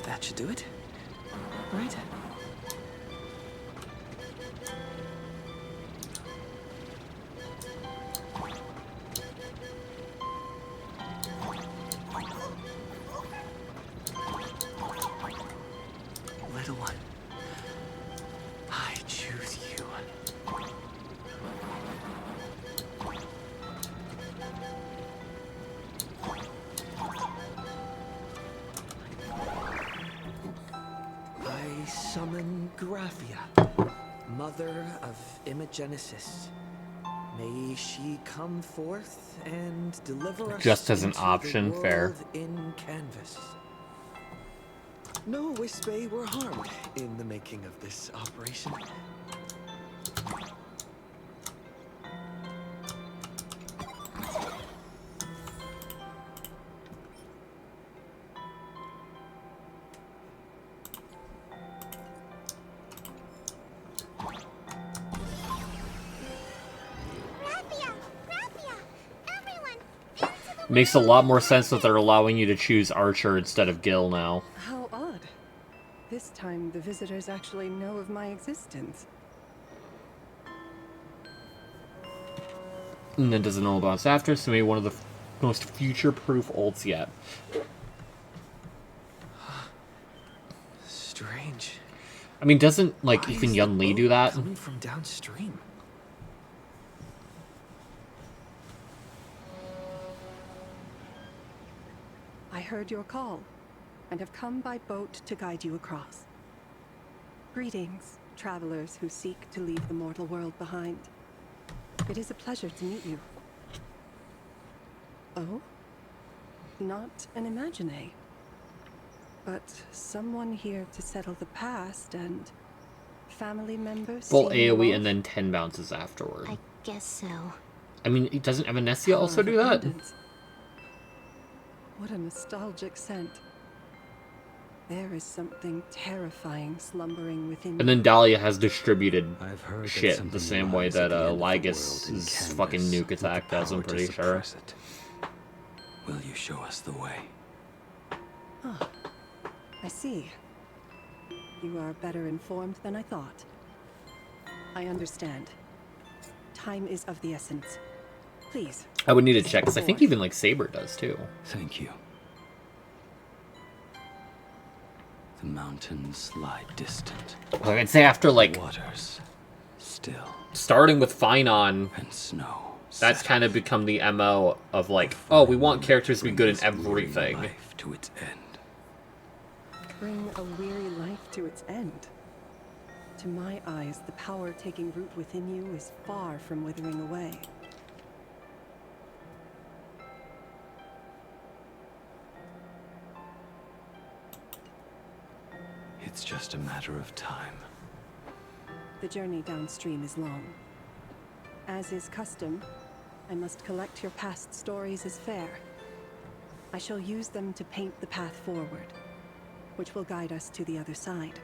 That should do it, right? Little one, I choose you. I summon Graphia, mother of Imogenesis. May she come forth and deliver us Just as an into option, the fair. world in canvas. No Wispe were harmed in the making of this operation. Makes a lot more sense that they're allowing you to choose Archer instead of Gil now. How odd. This time the visitors actually know of my existence. And then doesn't know about us after, so maybe one of the most future-proof ults yet. Strange. I mean, doesn't, like, Why even is Yun the Li do boat that? Coming from downstream. I heard your call, and have come by boat to guide you across. Greetings, travelers who seek to leave the mortal world behind. It is a pleasure to meet you. Oh? Not an Imagine, but someone here to settle the past and family members. Full seem AoE involved? and then 10 bounces afterward. I Guess so. I mean, doesn't Evanescia also do that? What a nostalgic scent. There is something terrifying slumbering within And then Dahlia has distributed heard shit that the something same way lies that at the end of the Lygus' world in fucking canvas nuke with the attack does, I'm power to pretty sure. suppress it. Will you show us the way? Ah, I see. You are better informed than I thought. I understand. Time is of the essence. Please. I would need to check, because I think even, like, Saber does, too. Thank you. The mountains lie distant. Like, I'd say after, like, waters still. Starting with Finon, and snow. That's kind of become the MO of, like, oh, we want characters to be good in everything. Life to its end. Bring a weary life to its end. To my eyes, the power taking root within you is far from withering away. It's just a matter of time. The journey downstream is long. As is custom, I must collect your past stories as fair. I shall use them to paint the path forward, which will guide us to the other side.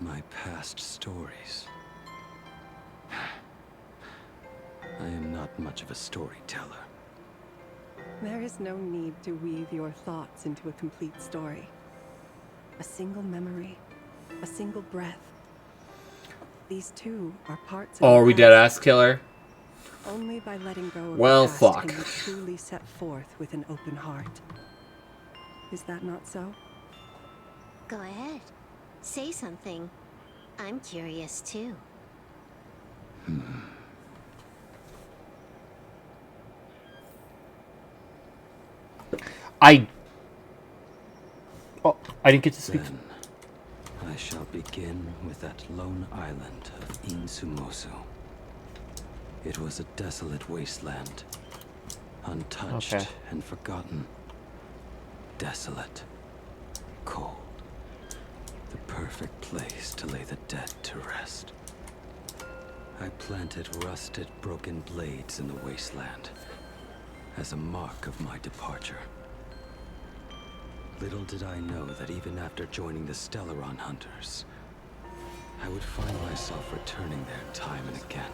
My past stories. I am not much of a storyteller. There is no need to weave your thoughts into a complete story. A single memory, a single breath. These two are parts of Oh, are the we past. dead ass killer? Only by letting go of Well, the past fuck. can you truly set forth with an open heart. Is that not so? Go ahead. Say something. I'm curious too. Oh, I didn't get to speak. Then I shall begin with that lone island of Insumosu. It was a desolate wasteland, untouched Okay. and forgotten. Desolate, cold. The perfect place to lay the dead to rest. I planted rusted, broken blades in the wasteland as a mark of my departure. Little did I know that even after joining the Stellaron Hunters, I would find myself returning there time and again,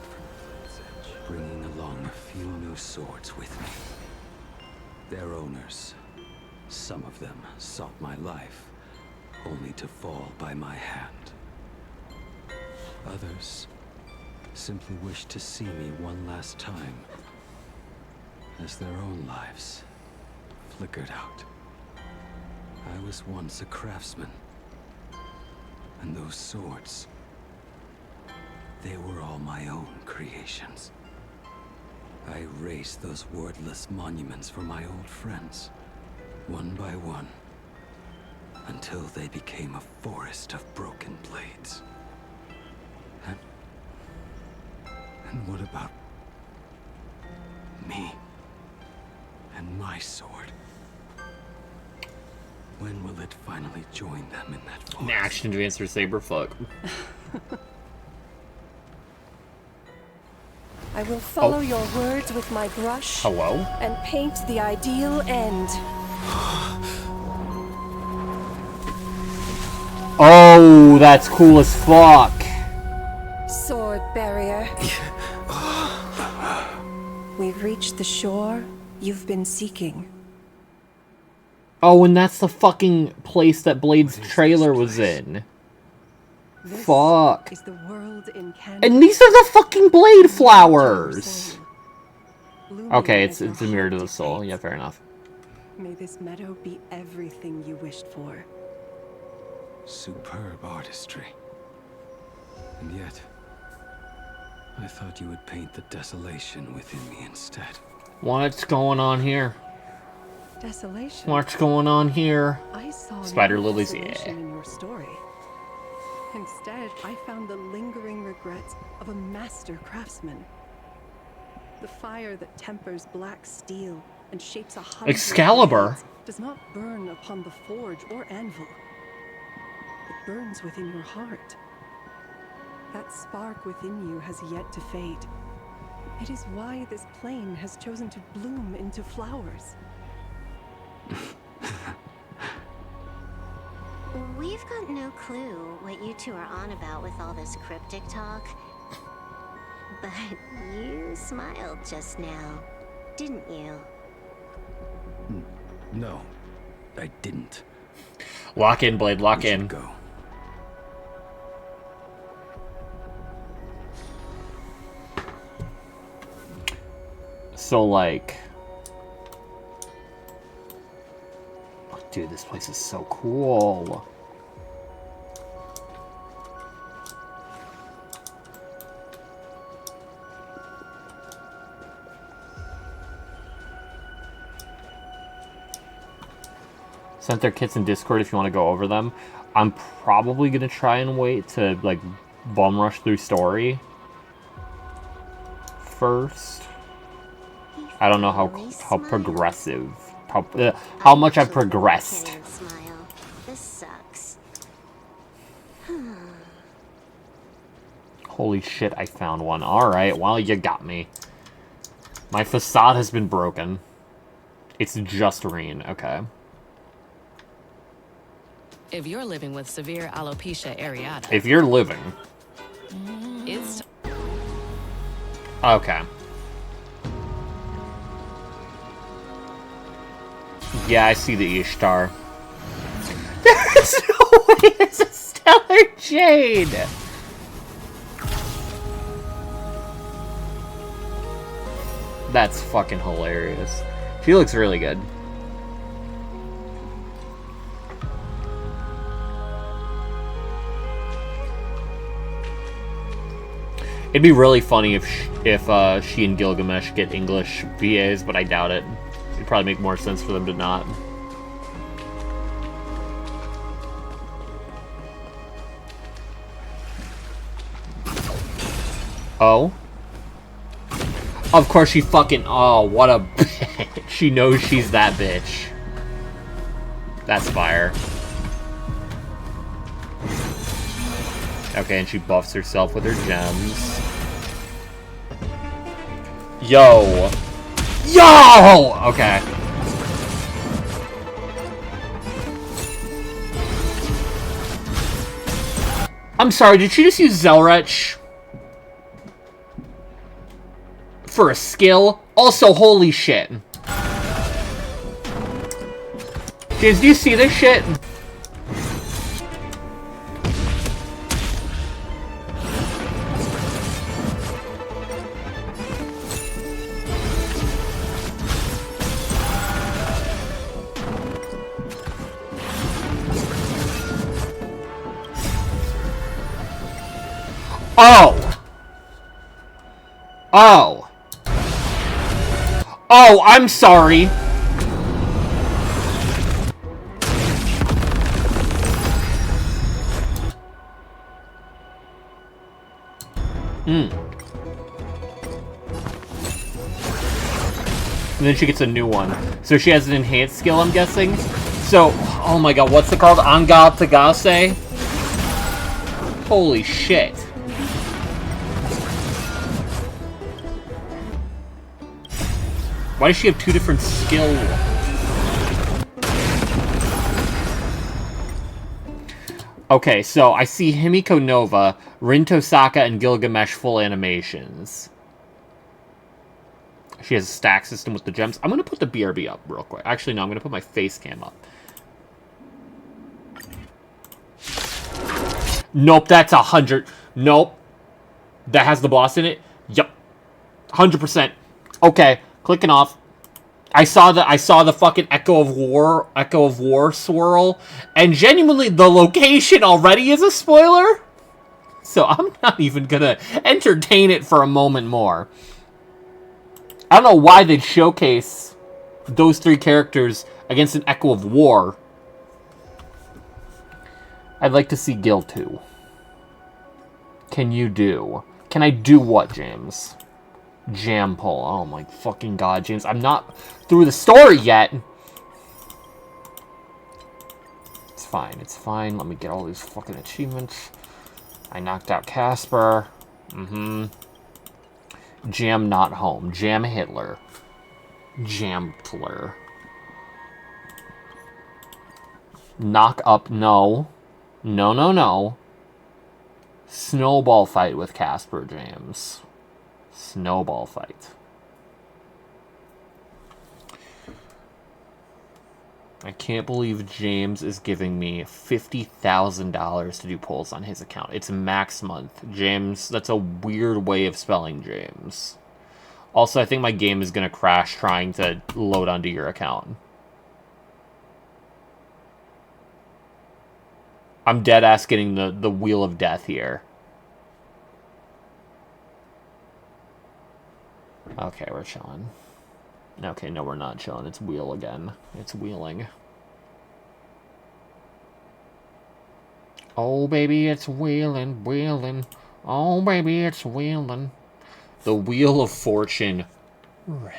bringing along a few new swords with me. Their owners, some of them sought my life, only to fall by my hand. Others simply wished to see me one last time, as their own lives flickered out. I was once a craftsman, and those swords, they were all my own creations. I raised those wordless monuments for my old friends, one by one, until they became a forest of broken blades. And what about me and my sword? When will it finally join them in that forest? An action advancer saber, fuck. I will follow your words with my brush. Hello? And paint the ideal end. Oh, that's cool as fuck. Sword barrier. We've reached the shore you've been seeking. Oh, and that's the fucking place that Blade's trailer was in. This Fuck. is the world in Canada. And these are the fucking Blade flowers! Blooming Okay, as it's your a mirror to heart the soul. dictates. Yeah, fair enough. May this meadow be everything you wished for. Superb artistry. And yet, I thought you would paint the desolation within me instead. What's going on here? Desolation. What's going on here? I saw Spider no lilies, desolation yeah. in your story. Instead, I found the lingering regrets of a master craftsman. The fire that tempers black steel and shapes 100 Excalibur? blades does not burn upon the forge or anvil. It burns within your heart. That spark within you has yet to fade. It is why this plane has chosen to bloom into flowers. We've got no clue what you two are on about with all this cryptic talk. But you smiled just now, didn't you? No, I didn't. Lock in, Blade, lock in. Go. So, like... Oh, dude, this place is so cool. Sent their kits in Discord if you want to go over them. I'm probably going to try and wait to, like, bum rush through story first. I don't know how progressive, how much I've progressed. This sucks. Holy shit, I found one. Alright, well, you got me. My facade has been broken. It's just Reen, okay. If you're living with severe alopecia areata... If you're living... It's... Okay. Yeah, I see the Ishtar. There is no way it's a Stellar Jade! That's fucking hilarious. She looks really good. It'd be really funny if she and Gilgamesh get English VAs, but I doubt it. It'd probably make more sense for them to not. Oh? Of course she fucking... Oh, what a bitch. She knows she's that bitch. That's fire. Okay, and she buffs herself with her gems. Yo! Yo! Okay. I'm sorry, did she just use Zelrech? For a skill? Also, holy shit. James, do you see this shit? Oh! Oh! Oh, I'm sorry! And then she gets a new one. So she has an enhanced skill, I'm guessing? So, oh my god, what's it called? Anga Tagase? Holy shit. Why does she have two different skills? Okay, so I see Himiko Nova, Rin Tosaka, and Gilgamesh full animations. She has a stack system with the gems. I'm going to put the BRB up real quick. Actually, no, I'm going to put my face cam up. Nope, that's 100. Nope. That has the boss in it? Yep. 100%. Okay. Clicking off. I saw the fucking Echo of War swirl, and genuinely the location already is a spoiler. So I'm not even gonna entertain it for a moment more. I don't know why they'd showcase those three characters against an Echo of War. I'd like to see Gil too. Can I do what, James? Jam pull. Oh my fucking god, James. I'm not through the story yet. It's fine. It's fine. Let me get all these fucking achievements. I knocked out Casper. Jam not home. Jam Hitler. Jamtler. Knock up, no. No, no, no. Snowball fight with Casper James. Snowball fight. I can't believe James is giving me $50,000 to do polls on his account. It's max month. James, that's a weird way of spelling James. Also, I think my game is going to crash trying to load onto your account. I'm dead-ass getting the Wheel of Death here. Okay, we're chilling. Okay, no, we're not chilling. It's wheel again. It's wheeling. Oh, baby, it's wheeling, wheeling. Oh, baby, it's wheeling. The Wheel of Fortune. Red.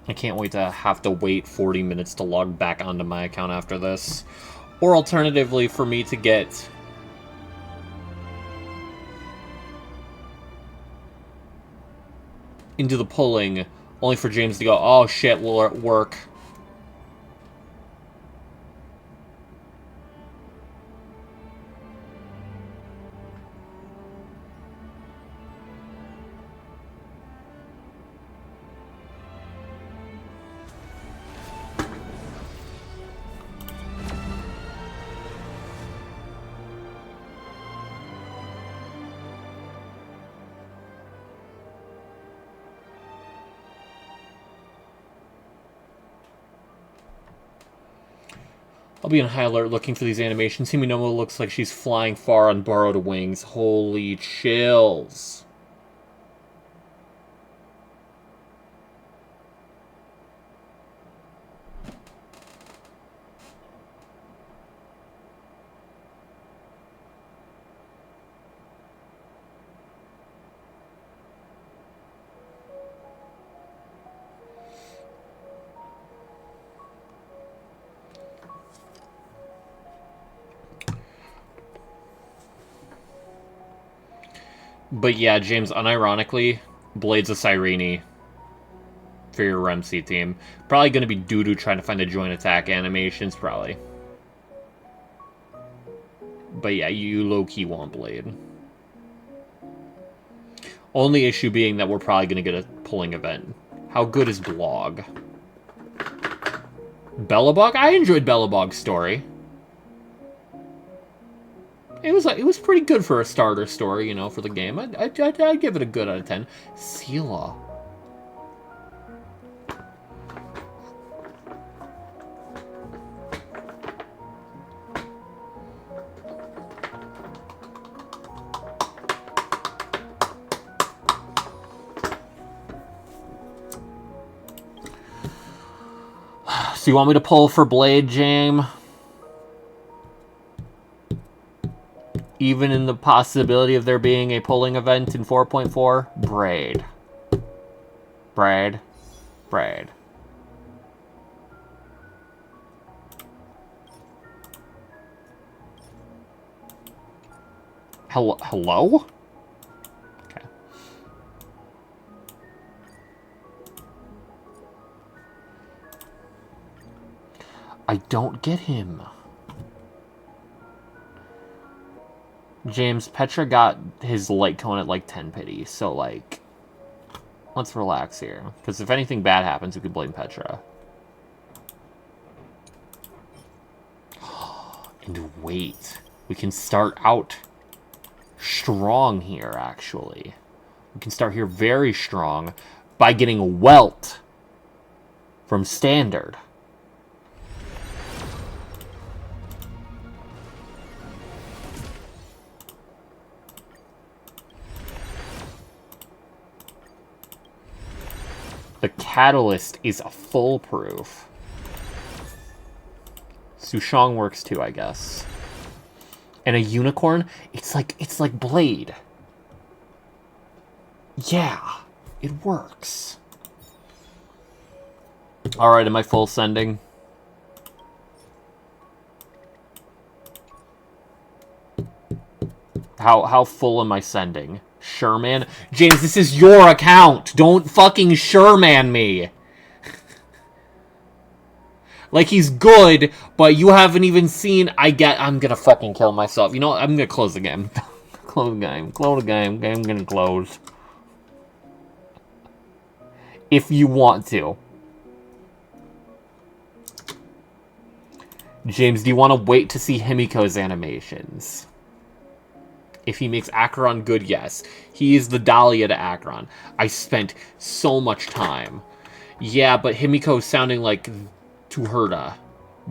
I can't wait to have to wait 40 minutes to log back onto my account after this. Or alternatively, for me to get into the polling, only for James to go, oh shit, we're at work. I'll be on high alert looking for these animations. Himinomo looks like she's flying far on borrowed wings. Holy chills. But yeah, James, unironically, Blades of Cyrene for your Remcy team. Probably going to be doo-doo trying to find the joint attack animations, probably. But yeah, you low-key want Blade. Only issue being that we're probably going to get a pulling event. How good is Blog? Bellabog? I enjoyed Bellabog's story. It was pretty good for a starter story, you know, for the game. I'd give it a good out of 10. Sela. So you want me to pull for Blade, James? Even in the possibility of there being a polling event in 4.4? Braid. Braid. Braid. Hello? Okay. I don't get him. James, Petra got his light cone at like 10 pity, so like, let's relax here. Because if anything bad happens, we could blame Petra. And wait, we can start out strong here, actually. We can start here very strong by getting Welt from Standard. The Catalyst is a foolproof. Sushong works too, I guess. And a Unicorn, it's like Blade. Yeah, it works. Alright, am I full sending? How full am I sending? Sherman? James, this is your account! Don't fucking Sherman me! Like, he's good, but you haven't even seen... I'm gonna fucking kill myself. You know what? I'm gonna close the game. Close the game. Close the game. Game gonna close. If you want to. James, do you want to wait to see Himiko's animations? If he makes Acheron good, yes. He is the Dahlia to Acheron. I spent so much time. Yeah, but Himiko sounding like Tuhurda.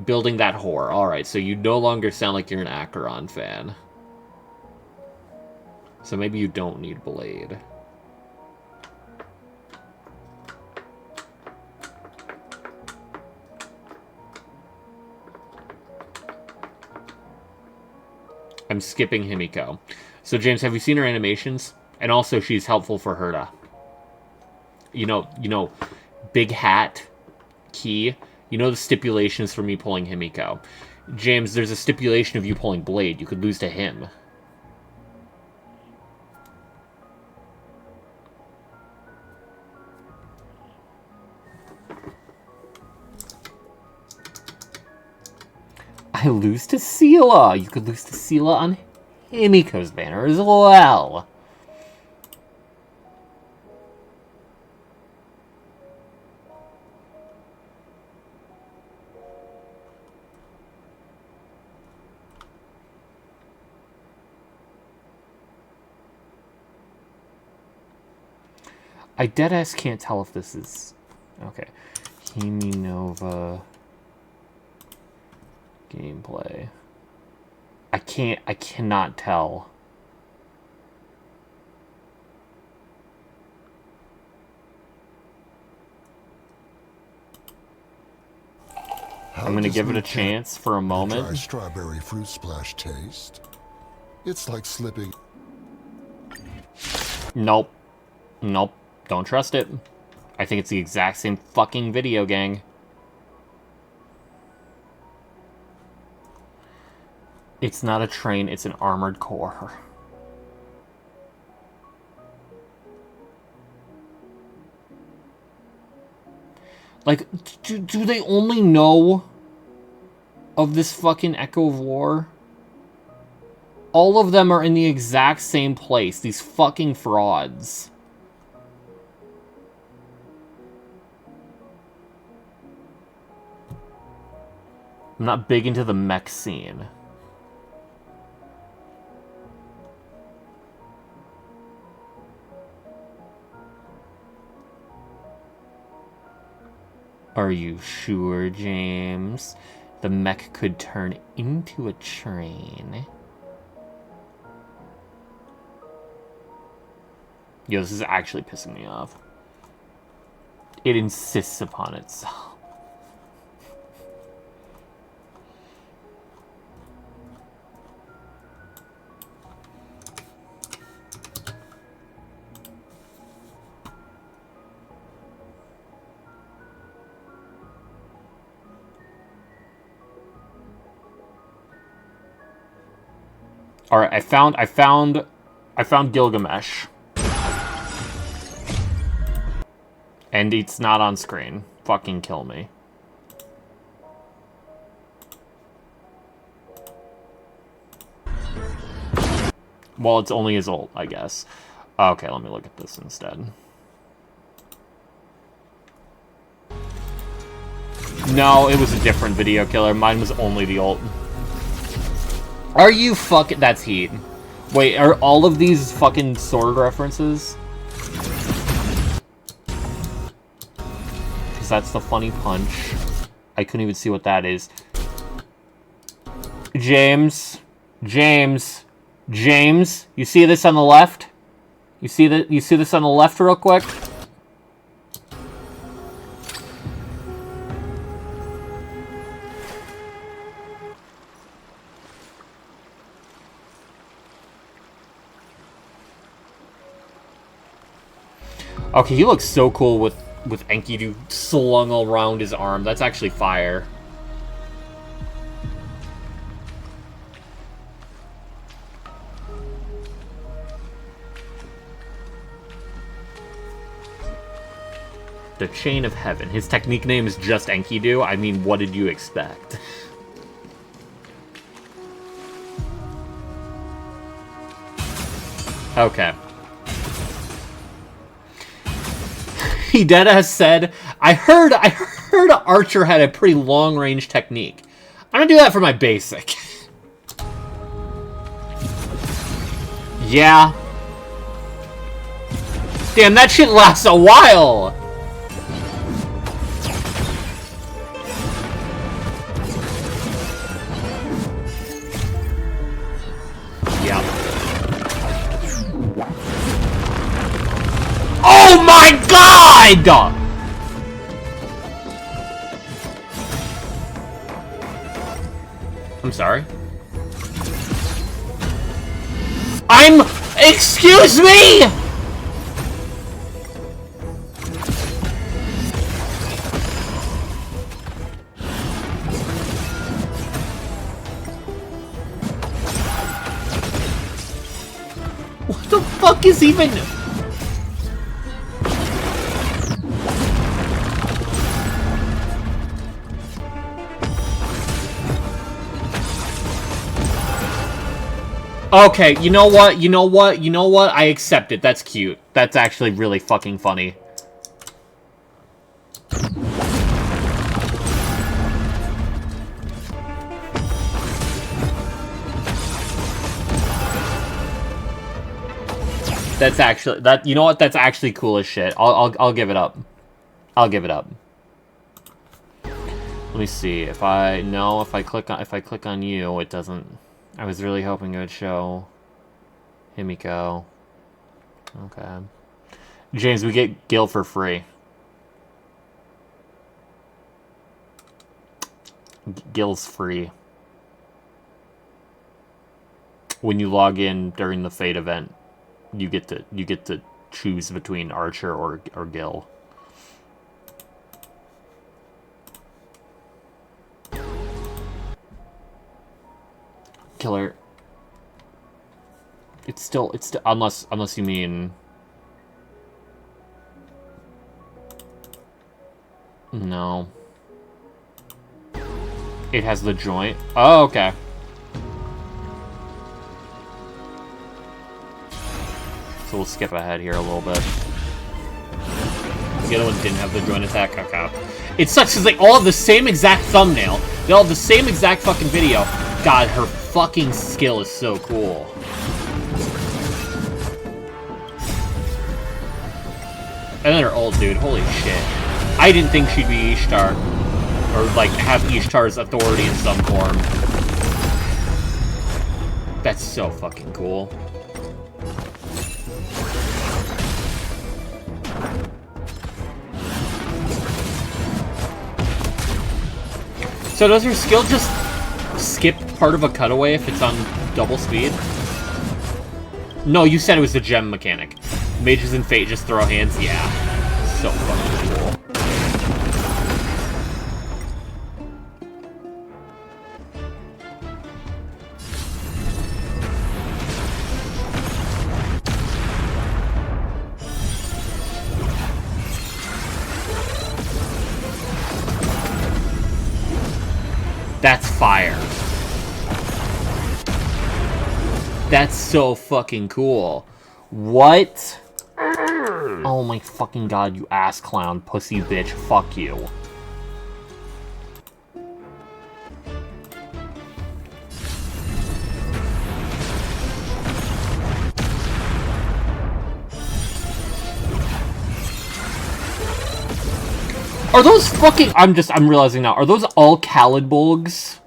Building that whore. Alright, so you no longer sound like you're an Acheron fan. So maybe you don't need Blade. I'm skipping Himiko. So, James, have you seen her animations? And also, she's helpful for Herta. You know, big hat, key. You know the stipulations for me pulling Himiko. James, there's a stipulation of you pulling Blade. You could lose to him. I lose to Seela. You could lose to Seela on Himiko's banner as well. I deadass can't tell if this is... Okay. Himinova... gameplay. I cannot tell. I'm gonna give it a chance for a moment. Try strawberry fruit splash taste. It's like slipping. Nope. Nope. Don't trust it. I think it's the exact same fucking video, gang. It's not a train, it's an armored core. Like, do they only know of this fucking Echo of War? All of them are in the exact same place, these fucking frauds. I'm not big into the mech scene. Are you sure, James? The mech could turn into a train. Yo, this is actually pissing me off. It insists upon itself. All right, I found Gilgamesh. And it's not on screen. Fucking kill me. Well, it's only his ult, I guess. Okay, let me look at this instead. No, it was a different video killer. Mine was only the ult. Are you fucking... That's Heat. Wait, are all of these fucking sword references? because that's the funny punch. I couldn't even see what that is. James. James. James. You see this on the left? You see this on the left real quick? Okay, he looks so cool with Enkidu slung around his arm. That's actually fire. The Chain of Heaven. His technique name is just Enkidu. I mean, what did you expect? Okay. Hideta has said, I heard Archer had a pretty long-range technique. I'm gonna do that for my basic. Yeah. Damn, that shit lasts a while! Yeah. Oh my god! I'm sorry. Excuse me! What the fuck is even... Okay, you know what? I accept it. That's cute. That's actually really fucking funny. That's actually you know what? That's actually cool as shit. I'll give it up. I'll give it up. Let me see if I click on you, it doesn't. I was really hoping it would show Himiko. Okay. James, we get Gil for free. Gil's free. When you log in during the Fate event, you get to choose between Archer or Gil. Killer. It's still unless you mean no. It has the joint. Oh, okay. So we'll skip ahead here a little bit. The other one didn't have the joint attack. Okay. It sucks because they all have the same exact thumbnail. They all have the same exact fucking video. God, her fucking skill is so cool. And then her ult, dude. Holy shit. I didn't think she'd be Ishtar. Or, like, have Ishtar's authority in some form. That's so fucking cool. So does her skill just skip part of a cutaway if it's on double speed? No, you said it was the gem mechanic. Mages and Fate just throw hands? Yeah. So fucking cool. That's fire. That's so fucking cool. What? Oh my fucking god, you ass clown, pussy bitch, fuck you. Are those fucking... I'm realizing now. Are those all Khalid Bulgs?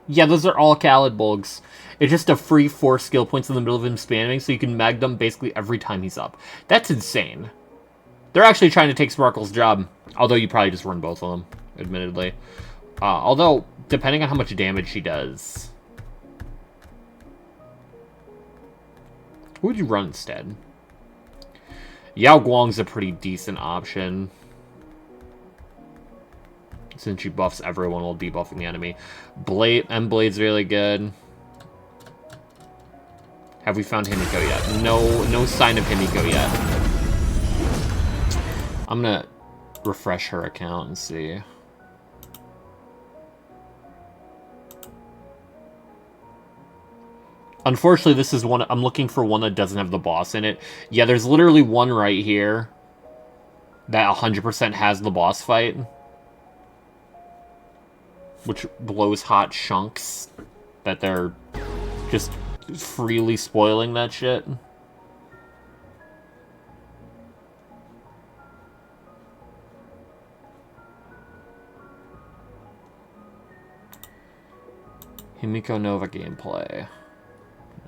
Yeah, those are all Khalid Bulgs. It's just a free 4 skill points in the middle of him spamming, so you can mag them basically every time he's up. That's insane. They're actually trying to take Sparkle's job. Although you probably just run both of them, admittedly. Although, depending on how much damage she does... Who would you run instead? Yao Guang's a pretty decent option. Since she buffs everyone while debuffing the enemy. M-Blade's really good. Have we found Himiko yet? No sign of Himiko yet. I'm gonna refresh her account and see. Unfortunately, this is one... I'm looking for one that doesn't have the boss in it. Yeah, there's literally one right here that 100% has the boss fight. Which blows hot chunks that they're just freely spoiling that shit. Himiko Nova gameplay.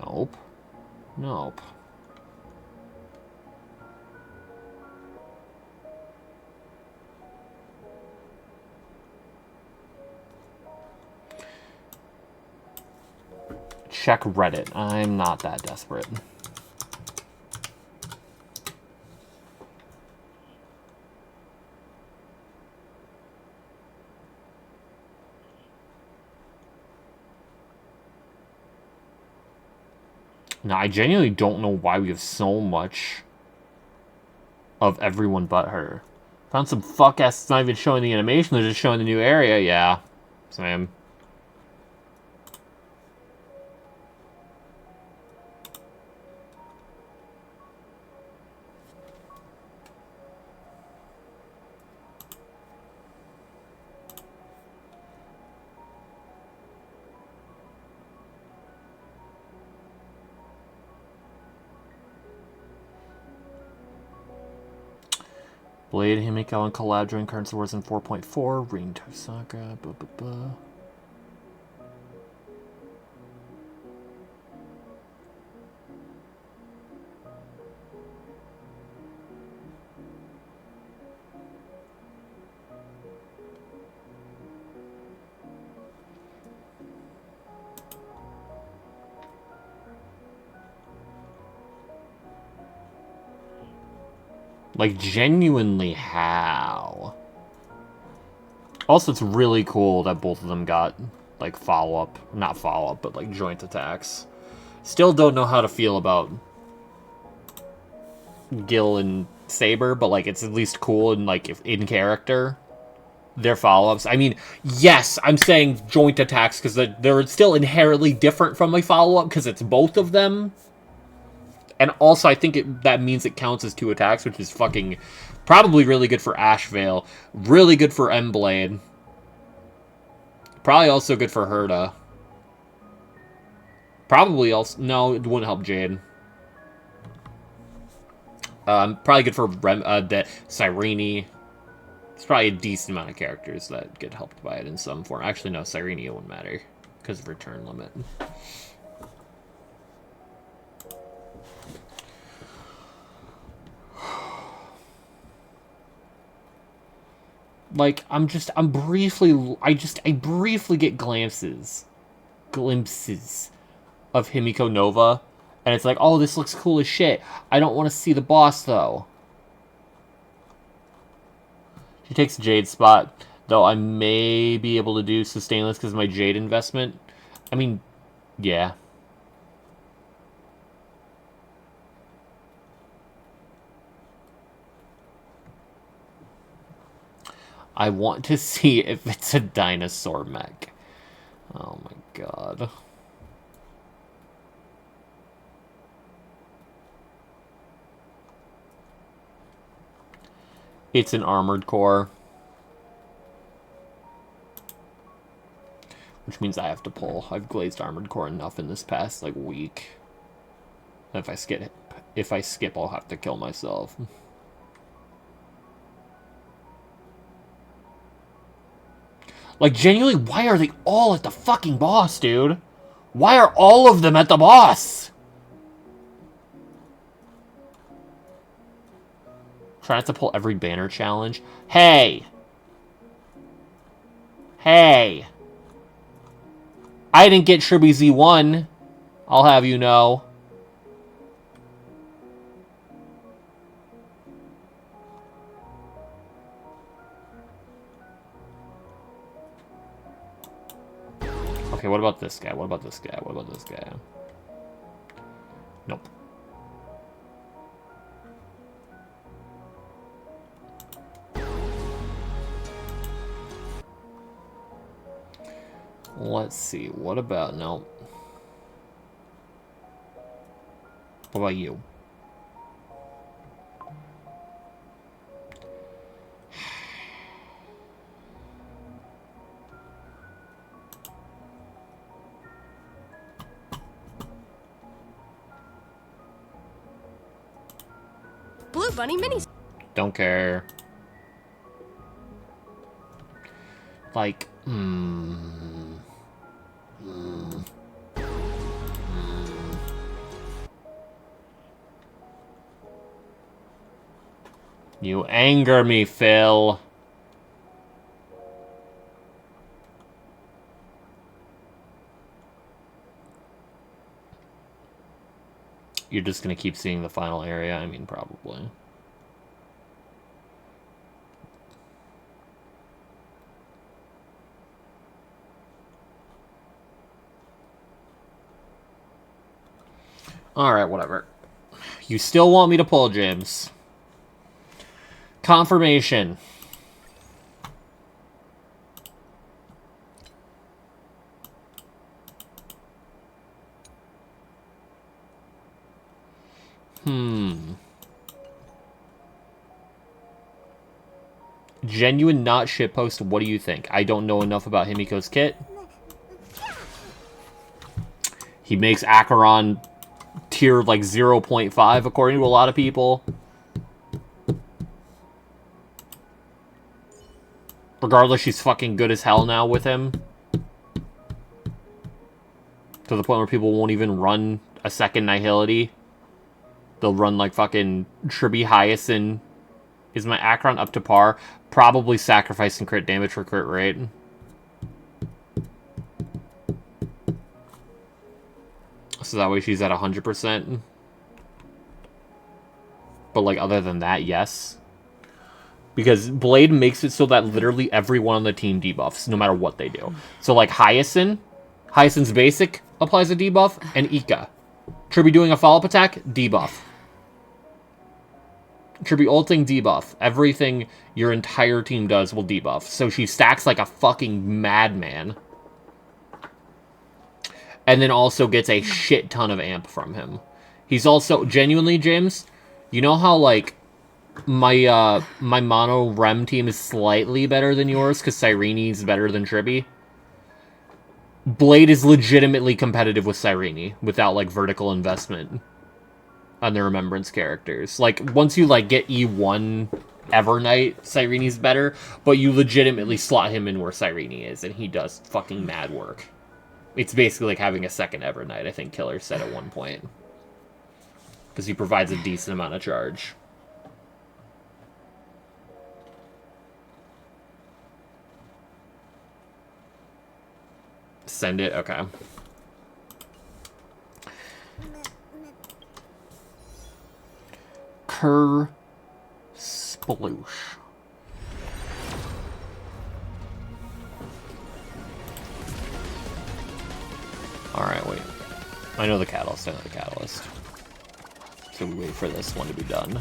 Nope. Nope. Check Reddit. I'm not that desperate. Now, I genuinely don't know why we have so much of everyone but her. Found some fuck-ass, it's not even showing the animation, they're just showing the new area. Yeah, same. Blade, Himiko, and Caladrin, current swords in 4.4, Ring Tosaka, blah blah blah. Like, genuinely, how? Also, it's really cool that both of them got, like, follow-up. Not follow-up, but, like, joint attacks. Still don't know how to feel about Gil and Saber, but, like, it's at least cool and, like, if in character, their follow-ups. I mean, yes, I'm saying joint attacks because they're still inherently different from a follow-up because it's both of them. And also, I think that means it counts as 2 attacks, which is fucking probably really good for Ashvale. Really good for M-Blade. Probably also good for Herta. Probably also... No, it wouldn't help Jade. Probably good for Cyrene. It's probably a decent amount of characters that get helped by it in some form. Actually, no, Cyrene it wouldn't matter because of return limit. Like, I briefly get glimpses of Himiko Nova, and it's like, oh, this looks cool as shit. I don't want to see the boss, though. She takes Jade's spot, though I may be able to do Sustainless because of my Jade investment. I mean, yeah. I want to see if it's a dinosaur mech. Oh my god. It's an armored core. Which means I have to pull. I've glazed armored core enough in this past, like, week. If I If I skip, I'll have to kill myself. Like, genuinely, why are they all at the fucking boss, dude? Why are all of them at the boss? Try not to pull every banner challenge. Hey! Hey! I didn't get Shibby Z1. I'll have you know. Okay, what about this guy? What about this guy? What about this guy? Nope. Let's see. What about... Nope. What about you? Blue Bunny Minis. Don't care. Like, You anger me, Phil. You're just gonna keep seeing the final area? I mean, probably. Alright, whatever. You still want me to pull, James. Confirmation. Genuine not shitpost, what do you think? I don't know enough about Himiko's kit. He makes Acheron tier like 0.5 according to a lot of people. Regardless, she's fucking good as hell now with him. To the point where people won't even run a second Nihility. They'll run like fucking Tribby Hyacinth. Is my Acheron up to par? Probably sacrificing crit damage for crit rate. So that way she's at 100%. But like other than that, yes. Because Blade makes it so that literally everyone on the team debuffs, no matter what they do. So like Hyacinth's basic applies a debuff, and Ika. Tribby doing a follow-up attack, debuff. Tribby ulting, debuff. Everything your entire team does will debuff. So she stacks like a fucking madman. And then also gets a shit ton of amp from him. He's also, genuinely, James, you know how, like, my mono Rem team is slightly better than yours because Cyrene's better than Tribby? Blade is legitimately competitive with Cyrene without, like, vertical investment on the Remembrance characters. Like, once you, like, get E1 Evernight, Cyrene's better, but you legitimately slot him in where Cyrene is, and he does fucking mad work. It's basically like having a second Evernight, I think Killer said at one point. Because he provides a decent amount of charge. Send it? Okay. Sploosh. Alright, wait. I know the catalyst, So we wait for this one to be done.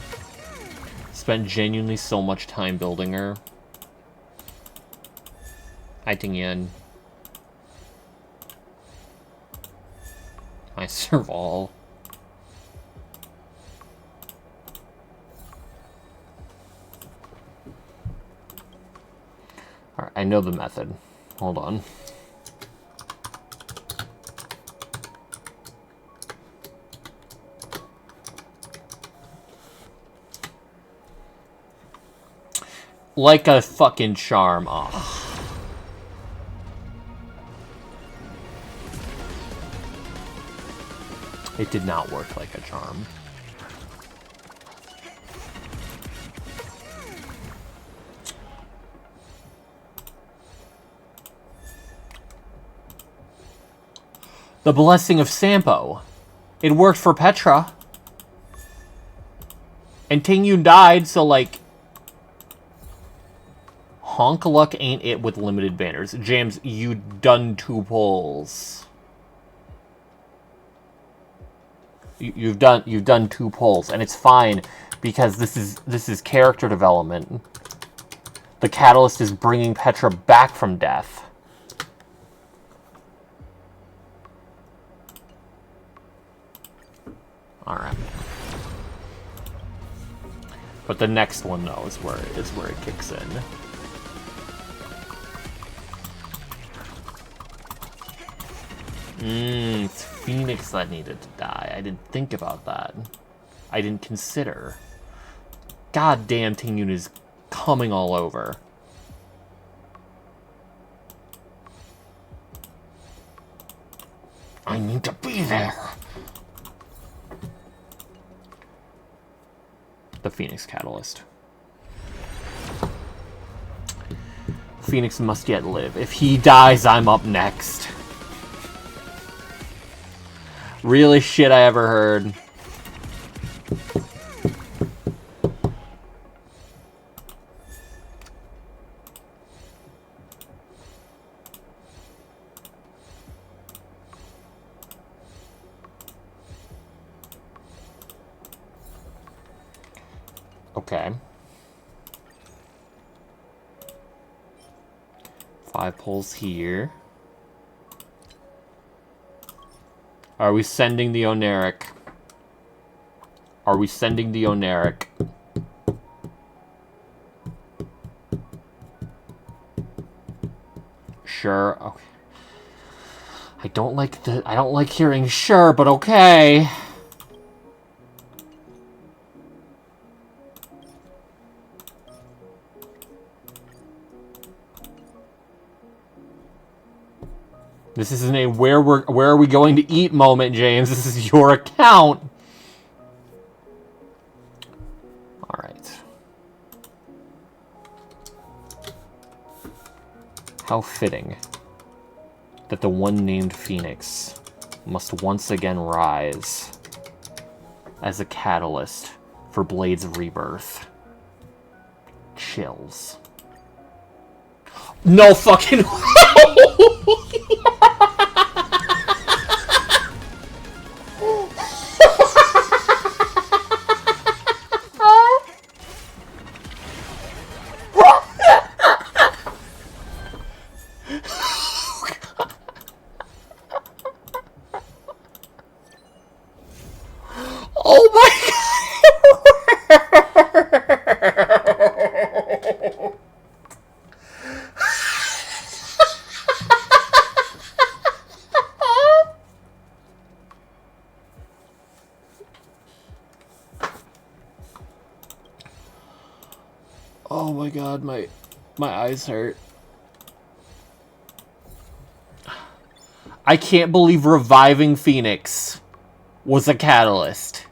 Spent genuinely so much time building her. Hi, Tingyan. Hi, Serval. Alright, I know the method. Hold on. Like a fucking charm. Oh. It did not work like a charm. The Blessing of Sampo. It worked for Petra. And Tingyun died, so like... Honk luck ain't it with limited banners. James, you done 2 polls. You've done 2 polls, and it's fine because this is character development. The catalyst is bringing Petra back from death. All right. But the next one though is where it kicks in. It's Phoenix that needed to die. I didn't think about that. I didn't consider. God damn, Tingyun is coming all over. I need to be there. The Phoenix Catalyst. Phoenix must yet live. If he dies, I'm up next. Realest shit I ever heard. Okay. 5 pulls here. Are we sending the Oneric? Are we sending the Oneric? Sure. Okay. I don't like hearing sure, but okay. This isn't a where are we going to eat moment, James. This is your account. All right. How fitting that the one named Phoenix must once again rise as a catalyst for Blade's rebirth. Chills. No fucking oh my god! Oh my god, my eyes hurt. I can't believe reviving Phoenix was a catalyst.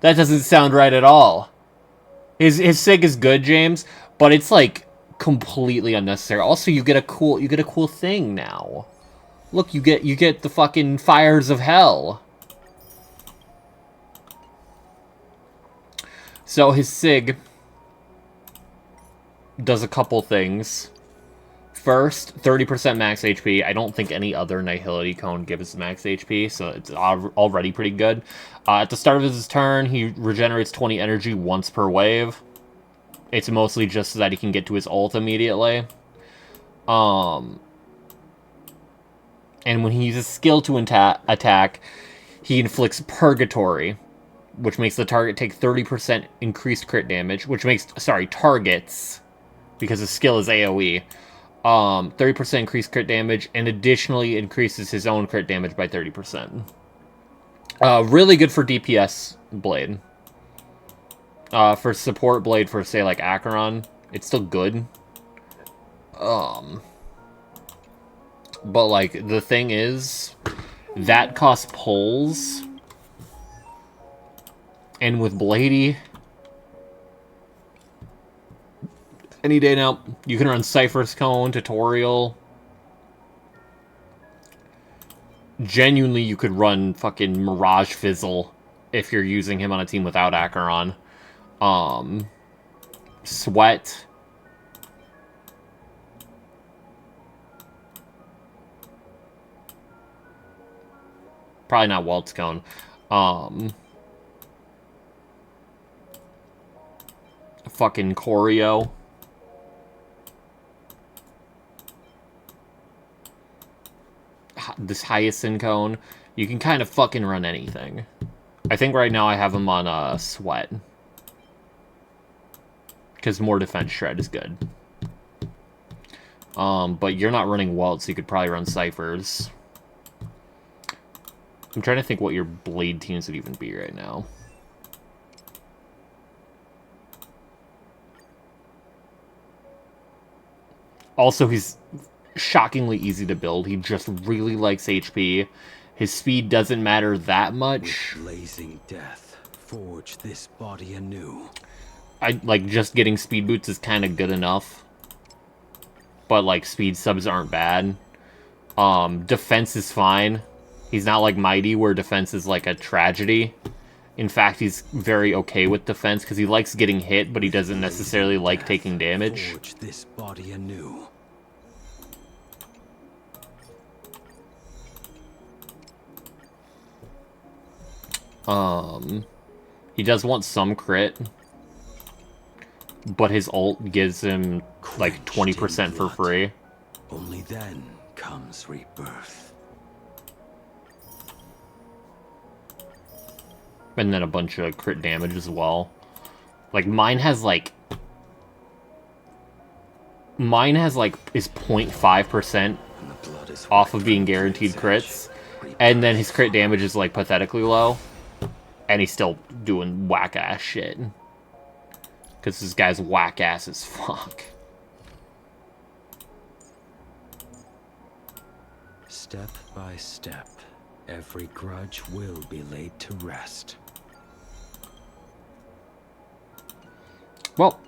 That doesn't sound right at all. His sig is good, James, but it's like completely unnecessary. Also, you get a cool thing now. Look, you get the fucking fires of hell. So his sig does a couple things. First, 30% max HP. I don't think any other Nihility Cone gives max HP, so it's already pretty good. At the start of his turn, he regenerates 20 energy once per wave. It's mostly just so that he can get to his ult immediately. And when he uses skill to attack, he inflicts Purgatory, which makes the target take 30% increased crit damage, which makes, targets, because his skill is AoE. 30% increased crit damage, and additionally increases his own crit damage by 30%. Really good for DPS Blade. For support Blade for, say, like, Acheron, It's still good. But, like, the thing is, that costs pulls. And with Blady, any day now, you can run Cypher's Cone, Tutorial. Genuinely, you could run fucking Mirage Fizzle if you're using him on a team without Acheron. Sweat. Probably not Waltz Cone. Fucking Choreo. This Hyacinth Cone. You can kind of fucking run anything. I think right now I have him on Sweat. Because more defense shred is good. But you're not running Waltz, so you could probably run Cyphers. I'm trying to think what your Blade teams would even be right now. Also, he's shockingly easy to build. He just really likes HP. His speed doesn't matter that much. With blazing death, forge this body anew. Like, just getting speed boots is kind of good enough. But, like, speed subs aren't bad. Defense is fine. He's not like Mighty, where defense is like a tragedy. In fact, he's very okay with defense, because he likes getting hit, but he doesn't necessarily like taking damage. Forge this body anew. He does want some crit, but his ult gives him like 20% for free. Only then comes rebirth. And then a bunch of crit damage as well. Like, mine has like is 0.5% off of being guaranteed crits. And then his crit damage is like pathetically low. And he's still doing whack-ass shit. Because this guy's whack-ass as fuck. Step by step, every grudge will be laid to rest. Well,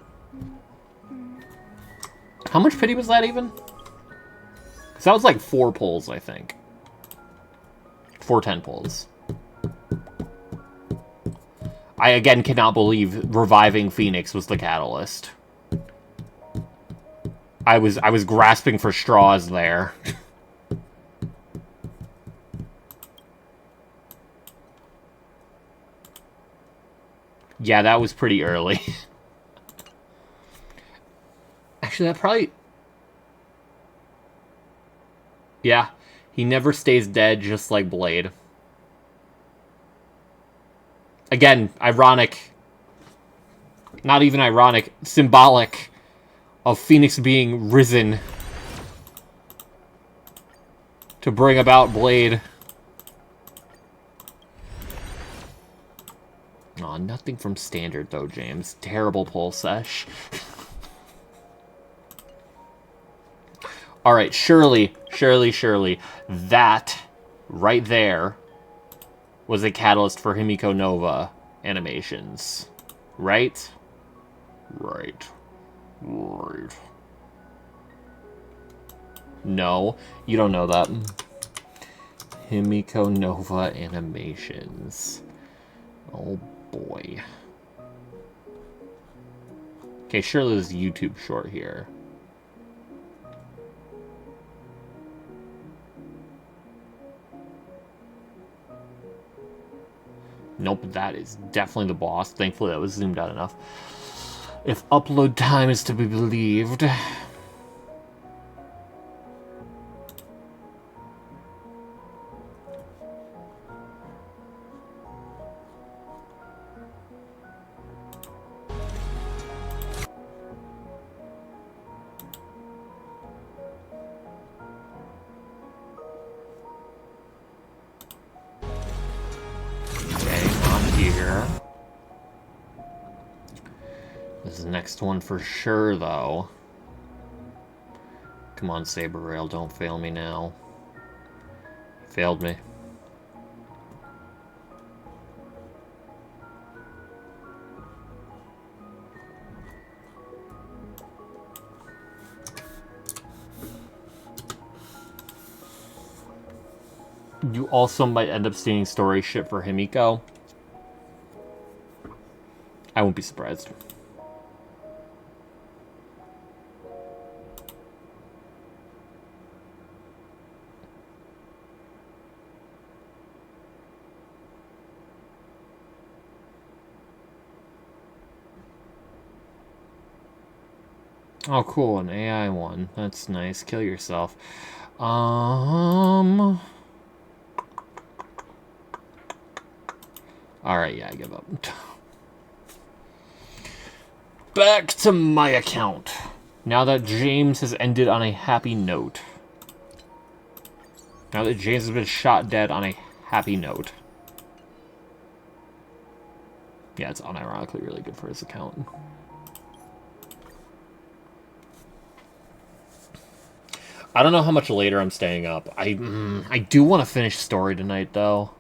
how much pity was that even? Because that was like 4 pulls, I think. 4 10 pulls. I again cannot believe reviving Phoenix was the catalyst. I was grasping for straws there. Yeah, that was pretty early. Actually, that probably... Yeah, he never stays dead, just like Blade. Again, ironic. Not even ironic. Symbolic of Phoenix being risen to bring about Blade. Aw, nothing from standard though, James. Terrible pull sesh. Alright, surely, that right there was a catalyst for Himiko Nova animations. Right? Right. No, you don't know that. Himiko Nova animations. Oh boy. Okay, surely there's a YouTube short here. Nope, that is definitely the boss. Thankfully, that was zoomed out enough. If upload time is to be believed. This is the next one for sure, though. Come on, Saber Rail, don't fail me now. You failed me. You also might end up seeing story shit for Himiko. I won't be surprised. Oh, cool, an AI one. That's nice. Kill yourself. Alright, yeah, I give up. Back to my account. Now that James has ended on a happy note. Now that James has been shot dead on a happy note. Yeah, it's unironically really good for his account. I don't know how much later I'm staying up. I do want to finish story tonight, though.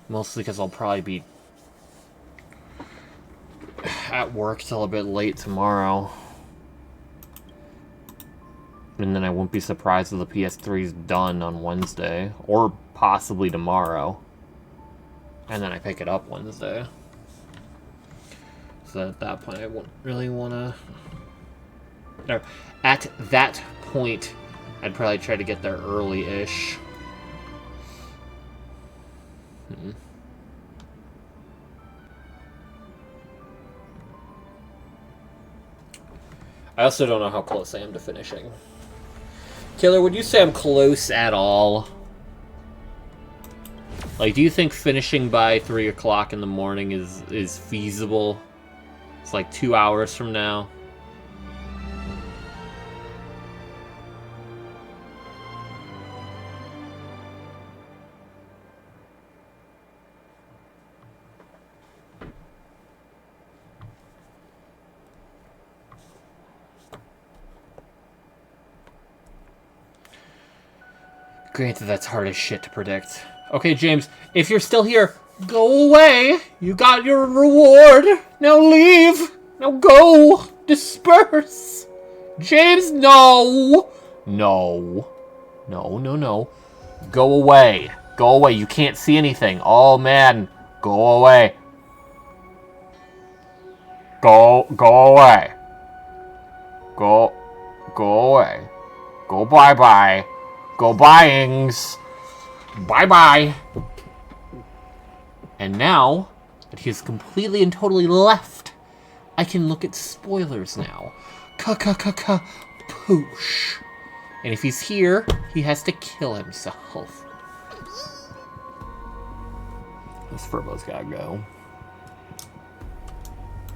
Mostly because I'll probably be at work till a bit late tomorrow. And then I won't be surprised if the PS3's done on Wednesday. Or possibly tomorrow. And then I pick it up Wednesday. So at that point I won't really want to... No, at that point I'd probably try to get there early-ish. I also don't know how close I am to finishing. Killer, would you say I'm close at all? Like, do you think finishing by 3 o'clock in the morning is feasible? It's like 2 hours from now. Granted, that's hard as shit to predict. Okay, James, if you're still here, go away! You got your reward! Now leave! Now go! Disperse! James, no! No. No, no, no. Go away. Go away. You can't see anything. Oh, man. Go away. Go away. Go away. Go bye-bye. Go buyings. Bye-bye. And now that he has completely and totally left, I can look at spoilers now. Poosh. And if he's here, he has to kill himself. This Furbo's gotta go.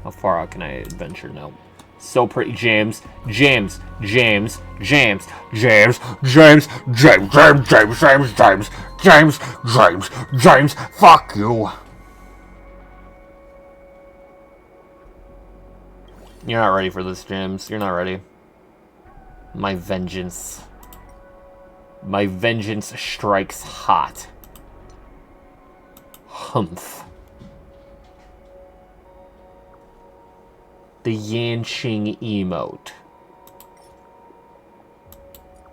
How far out can I adventure now? So pretty, James. James. James. James. James. James. James. James. James. James. James. James. James. James. Fuck you. You're not ready for this, James. You're not ready. My vengeance. My vengeance strikes hot. Humph. The Yanqing emote.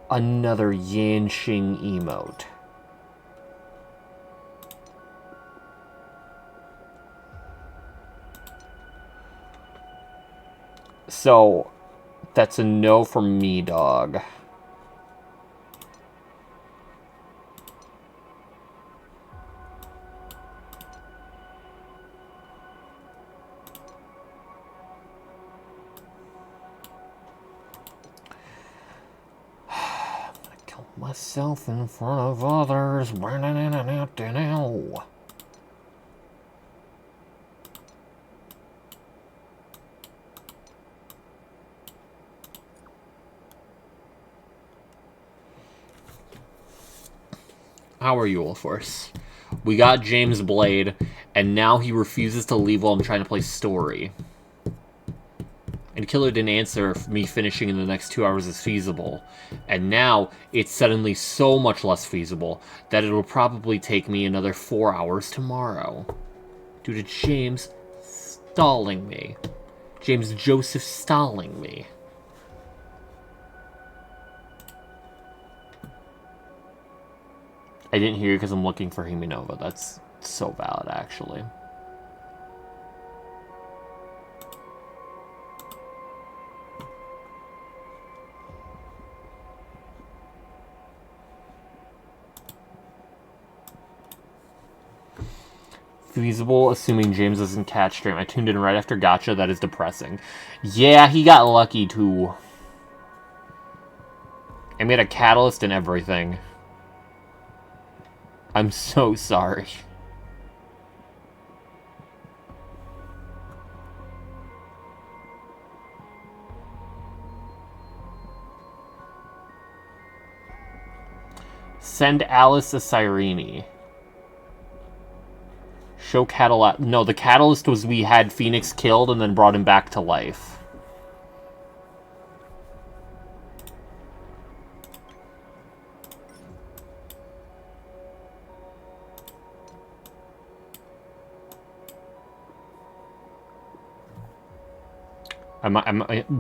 Another Yanqing emote. So, that's a no from me, dog. Myself in front of others. How are you, Ulforce? We got James Blade, and now he refuses to leave while I'm trying to play story. And Killer didn't answer if me finishing in the next 2 hours is feasible. And now, it's suddenly so much less feasible that it'll probably take me another 4 hours tomorrow. Due to James stalling me. James Joseph stalling me. I didn't hear you because I'm looking for Himenova. That's so valid, actually. Feasible, assuming James doesn't catch stream. I tuned in right after Gotcha. That is depressing. Yeah, he got lucky, too. I made a catalyst and everything. I'm so sorry. Send Alice a Cyrene. Show Catalyst. No, the Catalyst was we had Phoenix killed and then brought him back to life.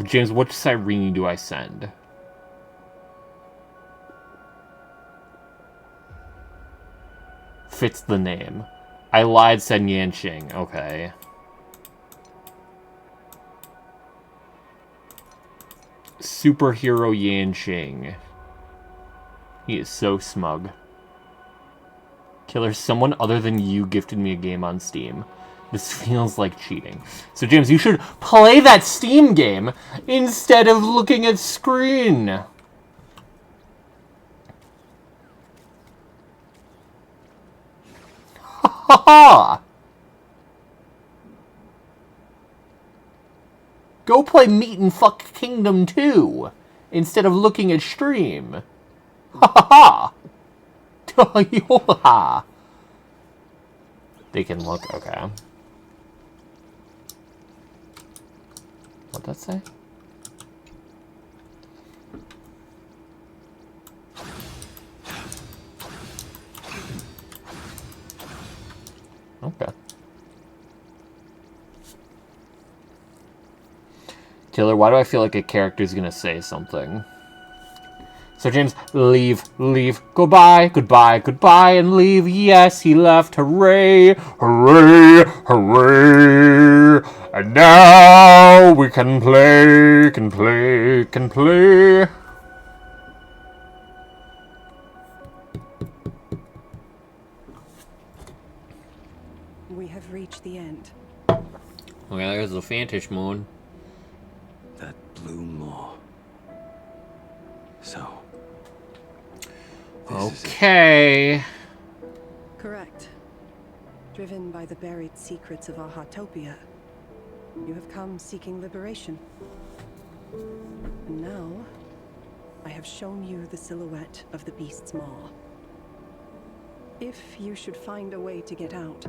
James, which Cyrene do I send? Fits the name. I lied, said Yanqing. Okay. Superhero Yanqing. He is so smug. Killer, someone other than you gifted me a game on Steam. This feels like cheating. So, James, you should play that Steam game instead of looking at screen. Ha ha ha! Go play Meat and Fuck Kingdom 2 instead of looking at stream. Ha ha ha! They can look, okay. What'd that say? Okay. Killer, why do I feel like a character's gonna say something? So James, leave, leave, goodbye, goodbye, goodbye, and leave. Yes, he left. Hooray, hooray, hooray. And now we can play, can play, can play. We have reached the end. Okay, there's the Fantish Moon. That blue maw. So. Okay. Correct. Driven by the buried secrets of Ahatopia, you have come seeking liberation. And now, I have shown you the silhouette of the beast's maw. If you should find a way to get out,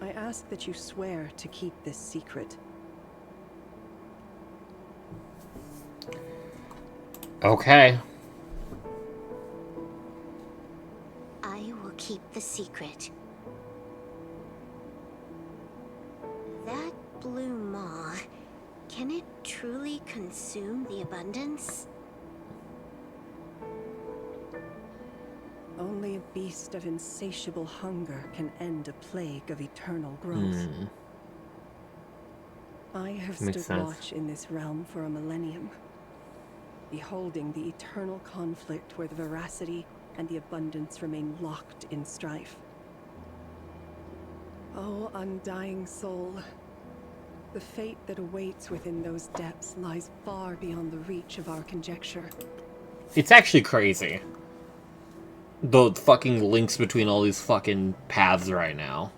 I ask that you swear to keep this secret. Okay. I will keep the secret. That blue maw, can it truly consume the abundance? Only a beast of insatiable hunger can end a plague of eternal growth. I have Makes stood sense. watch in this realm for a millennium, beholding the eternal conflict where the veracity and the abundance remain locked in strife. Oh, undying soul, the fate that awaits within those depths lies far beyond the reach of our conjecture. It's actually crazy. The fucking links between all these fucking paths right now.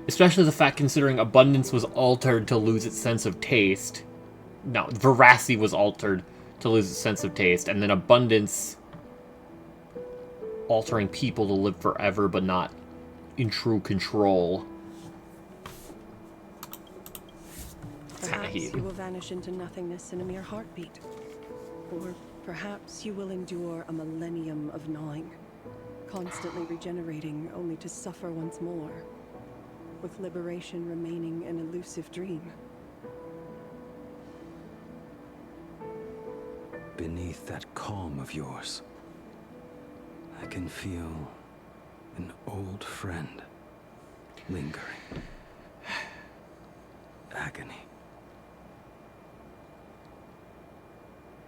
Especially the fact considering abundance was altered to lose its sense of taste. No, veracity was altered to lose its sense of taste, and then abundance altering people to live forever, but not in true control. Perhaps you will vanish into nothingness in a mere heartbeat. Or perhaps you will endure a millennium of gnawing, constantly regenerating only to suffer once more, with liberation remaining an elusive dream. Beneath that calm of yours, I can feel an old friend lingering. Agony.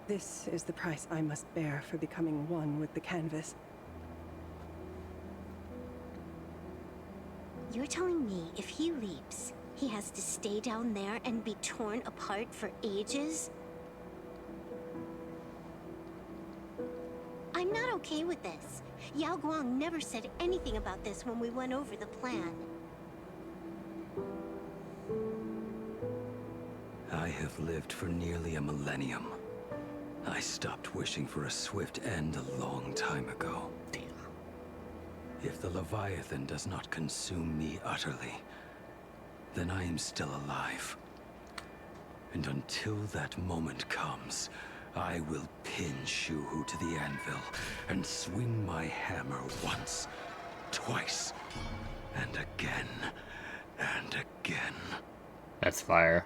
This is the price I must bear for becoming one with the canvas. You're telling me if he leaps, he has to stay down there and be torn apart for ages? I'm not okay with this. Yao Guang never said anything about this when we went over the plan. I have lived for nearly a millennium. I stopped wishing for a swift end a long time ago. Damn. If the Leviathan does not consume me utterly, then I am still alive. And until that moment comes, I will pin Shuhu to the anvil and swing my hammer once, twice, and again, and again. That's fire.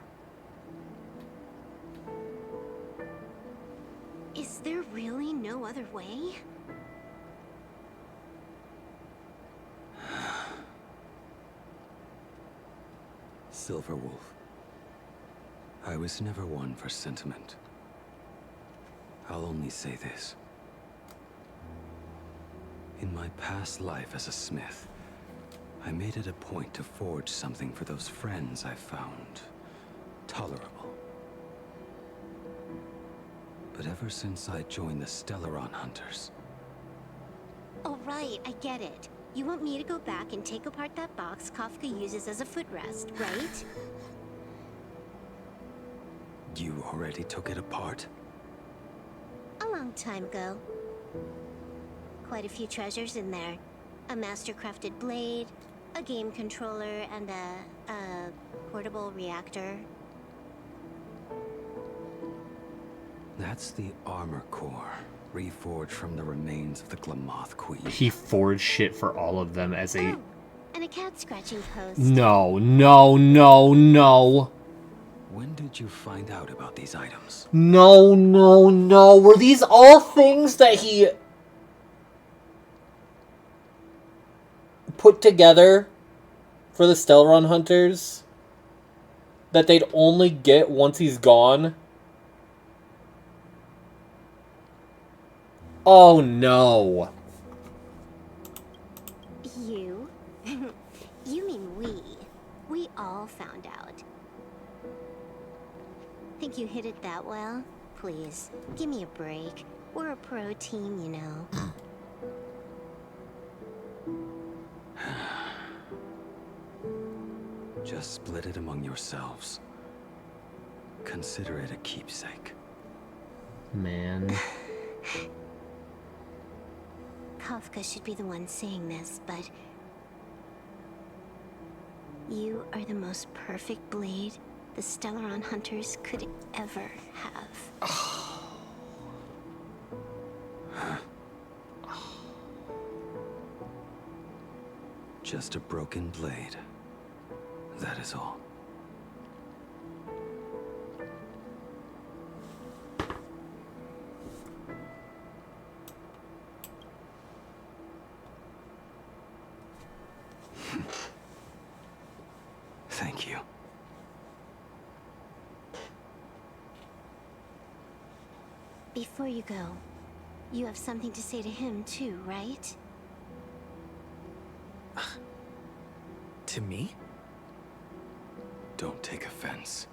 Is there really no other way? Silverwolf. I was never one for sentiment. I'll only say this. In my past life as a smith, I made it a point to forge something for those friends I found tolerable. But ever since I joined the Stellaron Hunters... Oh right, I get it. You want me to go back and take apart that box Kafka uses as a footrest, right? You already took it apart? A long time ago. Quite a few treasures in there. A master-crafted blade, a game controller, and a portable reactor. That's the armor core, reforged from the remains of the Glamoth Queen. He forged shit for all of them as a... Oh, and a cat scratching post. No, no, no, no. When did you find out about these items? No, no, no. Were these all things that he put together for the Stellaron Hunters that they'd only get once he's gone? Oh no. You? You mean we. We all found out. Think you hit it that well? Please, give me a break. We're a pro team, you know. Just split it among yourselves. Consider it a keepsake. Man. Kafka should be the one saying this, but... You are the most perfect blade the Stellaron Hunters could ever have. Just a broken blade. That is all. Thank you. Before you go, you have something to say to him too, right? To me? Don't take offense.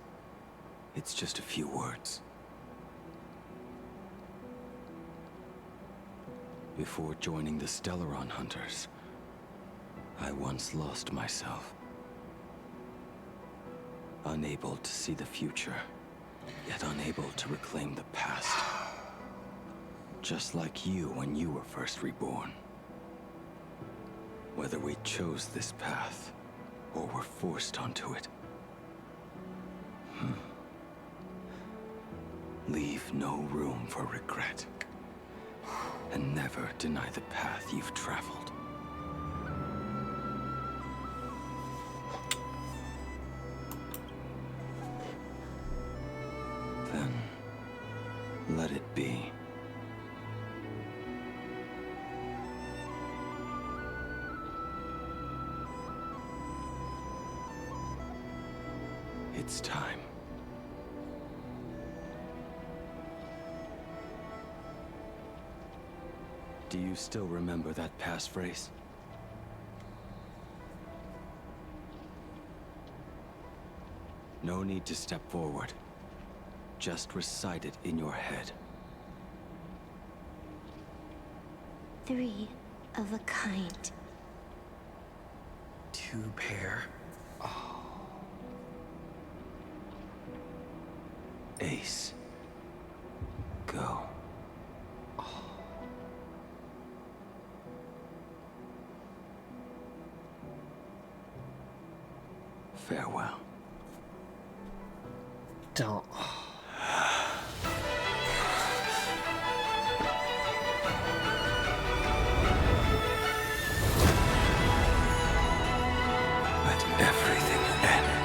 It's just a few words. Before joining the Stellaron Hunters, I once lost myself. Unable to see the future, yet unable to reclaim the past. Just like you when you were first reborn. Whether we chose this path, or were forced onto it. Leave no room for regret. And never deny the path you've traveled. Then, let it be. It's time. Do you still remember that passphrase? No need to step forward. Just recite it in your head. 3 of a kind. 2 pair. Ace. Go. Farewell. Don't. Let everything end.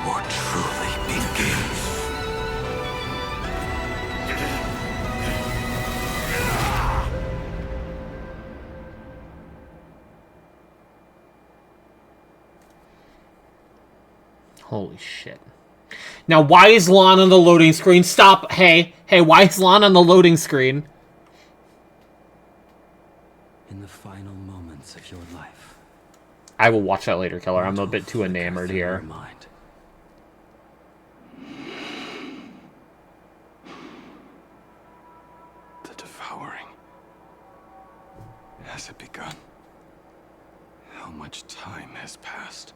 Or truly begin. Holy shit. Now, why is Lon on the loading screen? Stop. Hey, why is Lon on the loading screen? In the final moments of your life. I will watch that later, Keller. I'm a bit too enamored here. Mind. The devouring. Has it begun? How much time has passed?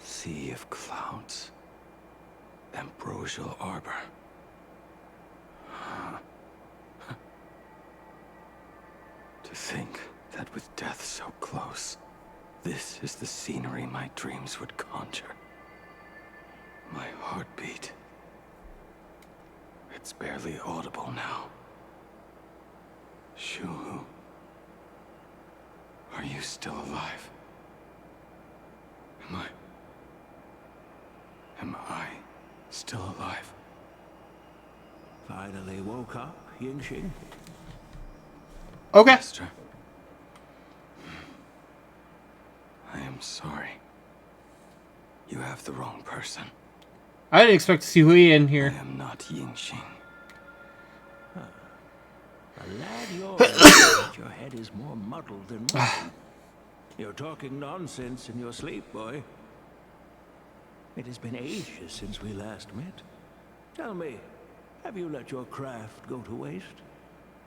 Sea of clouds. Ambrosial arbor. To think that with death so close, this is the scenery my dreams would conjure. My heartbeat. It's barely audible now. Shu-Hu. Are you still alive? Am I still alive? Finally woke up, Yingxing. Okay. Master. I am sorry. You have the wrong person. I didn't expect to see Hui in here. I am not Yingxing. A lad your age, your head is more muddled than mine. You're talking nonsense in your sleep, boy. It has been ages since we last met. Tell me, have you let your craft go to waste?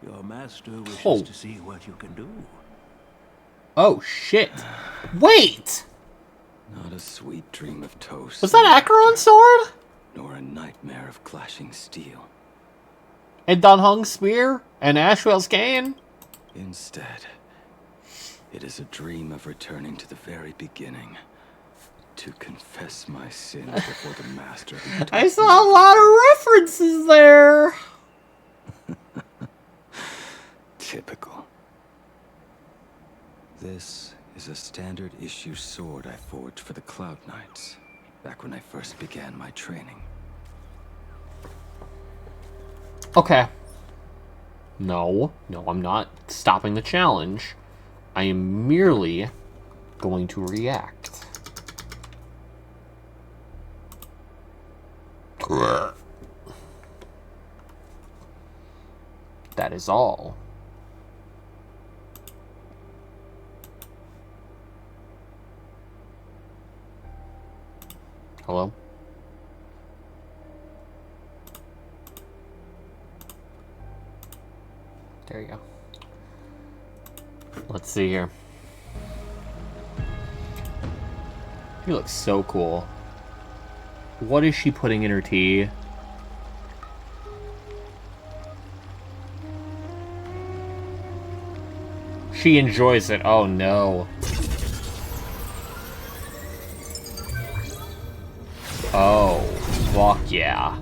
Your master wishes to see what you can do. Oh, shit. Wait! Not a sweet dream of toast. Was that Acheron's sword? Nor a nightmare of clashing steel. And Dan Heng's spear? And Ashwell's cane? Instead, it is a dream of returning to the very beginning. To confess my sin before the master. I saw a lot of references there. Typical. This is a standard issue sword I forged for the Cloud Knights, back when I first began my training. Okay. No, I'm not stopping the challenge. I am merely going to react. That is all. Hello? There you go. Let's see here. He looks so cool. What is she putting in her tea? She enjoys it. Oh no. Oh, fuck yeah.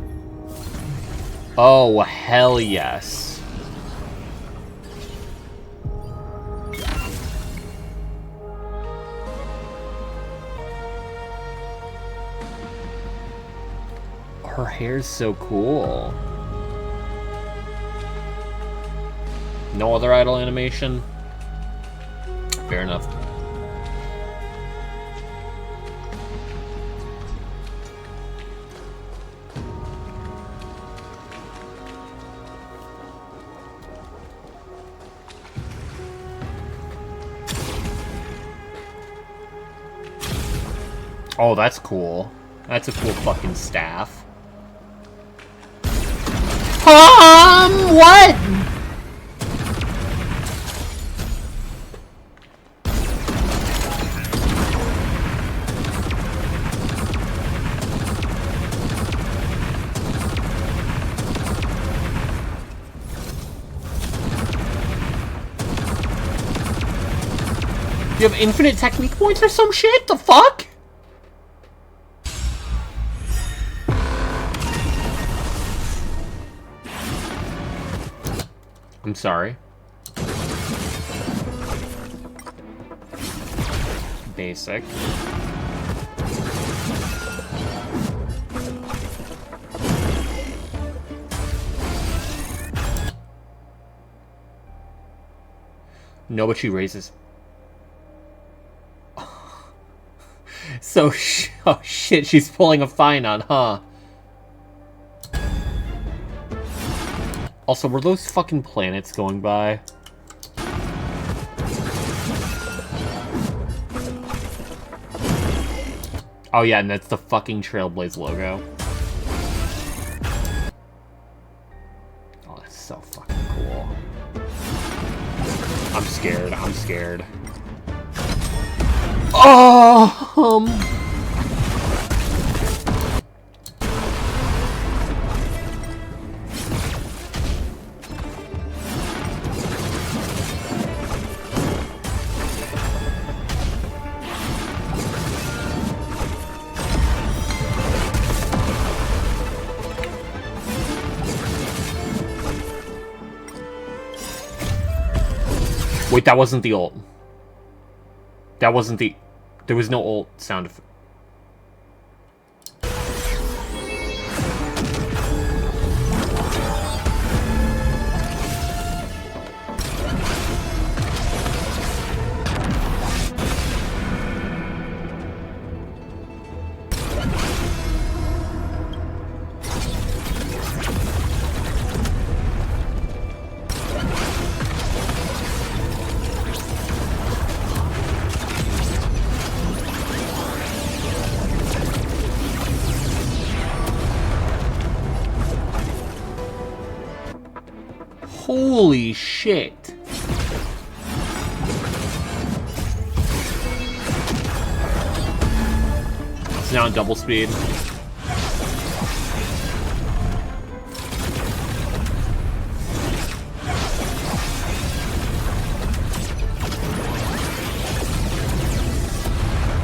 Oh, hell yes. Her hair's so cool. No other idle animation? Fair enough. Oh, that's cool. That's a cool fucking staff. What? You have infinite technique points or some shit? The fuck? I'm sorry. Basic. No, but she raises. So, oh shit, she's pulling a fine on, huh? Also, were those fucking planets going by? Oh yeah, and that's the fucking Trailblaze logo. Oh, that's so fucking cool. I'm scared, I'm scared. Oh, wait, that wasn't the ult. That wasn't the... There was no ult sound effect. Holy shit. It's now in double speed.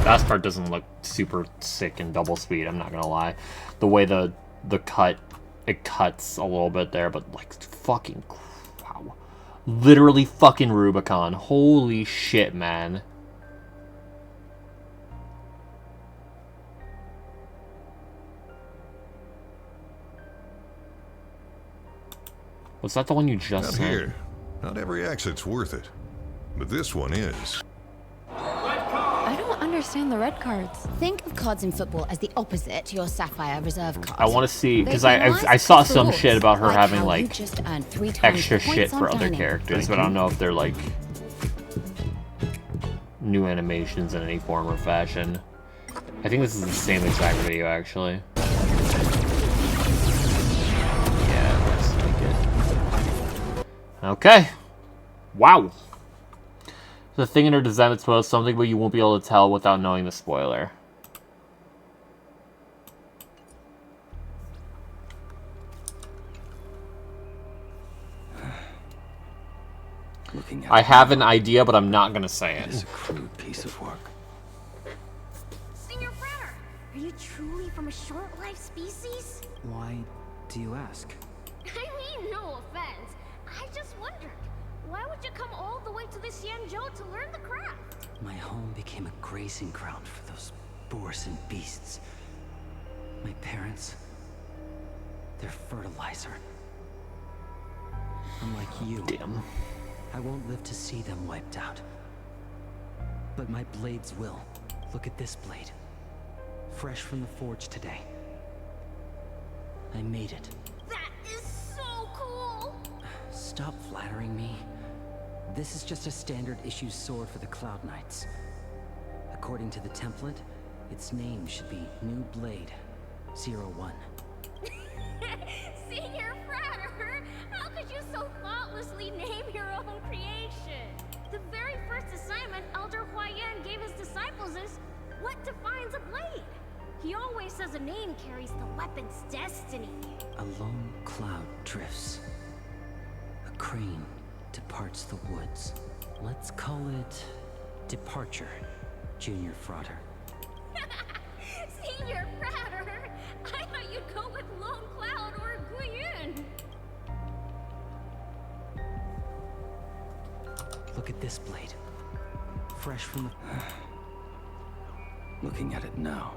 That part doesn't look super sick in double speed, I'm not gonna lie. The way the cut, it cuts a little bit there, but like fucking wow. Literally fucking Rubicon. Holy shit, man. Was that the one you just sent? Here. Not every exit's worth it. But this one is. I don't understand the red cards. Think of cards in football as the opposite to your Sapphire Reserve card. I want to see, because I saw some shit about her having like extra shit for other characters, but I don't know if they're like new animations in any form or fashion. I think this is the same exact video actually. Yeah, looks like it. Okay. Wow. The thing in her design is supposed something, but you won't be able to tell without knowing the spoiler. Looking at I it have now, an idea, but I'm not gonna say It is it. a crude piece of work. Senior Frater, are you truly from a short-lived species? Why do you ask? I mean, no offense. I just wondered, why would you come all the way to the Xianzhou to learn the craft? My home became a grazing ground for those boars and beasts. My parents, they're fertilizer. Unlike you, Damn. I won't live to see them wiped out. But my blades will. Look at this blade. Fresh from the forge today. I made it. That is so cool! Stop flattering me. This is just a standard issue sword for the Cloud Knights. According to the template, its name should be New Blade 01. Senior Frater, how could you so thoughtlessly name your own creation? The very first assignment Elder Huayan gave his disciples is, what defines a blade? He always says a name carries the weapon's destiny. A lone cloud drifts. A crane departs the woods. Let's call it Departure, Junior Frater. Senior Frater, I thought you'd go with Lone Cloud or Guiyun. Look at this blade. Fresh from the... Looking at it now,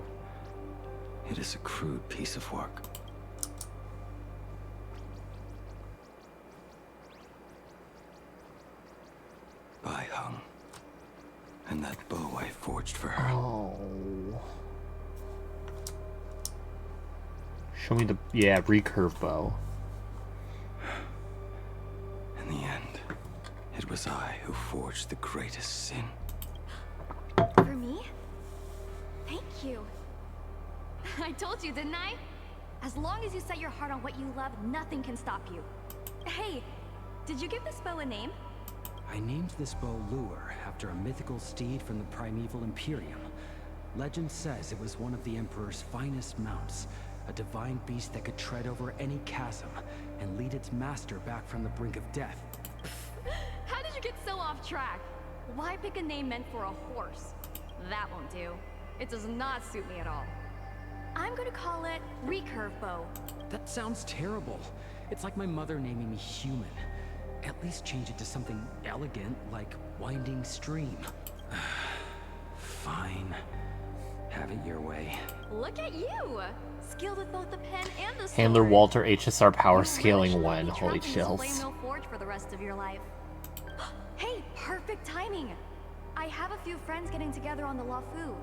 it is a crude piece of work. Bai Hung. And that bow I forged for her. Oh. Show me the... Yeah, recurve bow. In the end, it was I who forged the greatest sin. For me? Thank you. I told you, didn't I? As long as you set your heart on what you love, nothing can stop you. Hey, did you give this bow a name? I named this bow Lure after a mythical steed from the primeval Imperium. Legend says it was one of the Emperor's finest mounts, a divine beast that could tread over any chasm and lead its master back from the brink of death. How did you get so off track? Why pick a name meant for a horse? That won't do. It does not suit me at all. I'm gonna call it Recurve Bow. That sounds terrible. It's like my mother naming me Human. At least change it to something elegant, like Winding Stream. Fine. Have it your way. Look at you! Skilled with both the pen and the sword. Handler Walter HSR power scaling when. You'll Holy be trapped in this chills. flame mill forge for the rest of your life. Hey, perfect timing! I have a few friends getting together on the Luofu.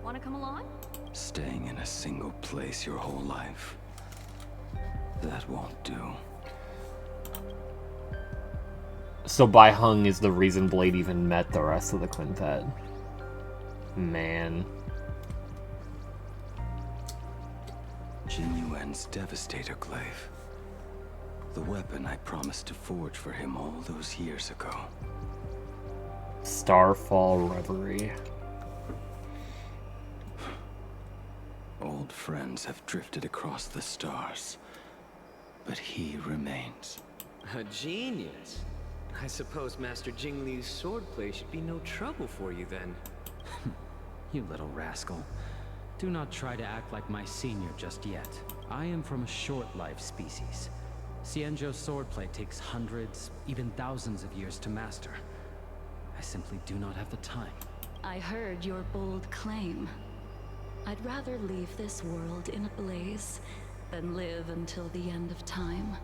Wanna come along? Staying in a single place your whole life. That won't do. So Bai Hung is the reason Blade even met the rest of the quintet. Man. Jin Yuan's Devastator Glaive. The weapon I promised to forge for him all those years ago. Starfall Reverie. Old friends have drifted across the stars, but he remains. A genius. I suppose Master Jingliu's swordplay should be no trouble for you then. You little rascal. Do not try to act like my senior just yet. I am from a short-lived species. Xianzhou's swordplay takes hundreds, even thousands of years to master. I simply do not have the time. I heard your bold claim. I'd rather leave this world in a blaze than live until the end of time.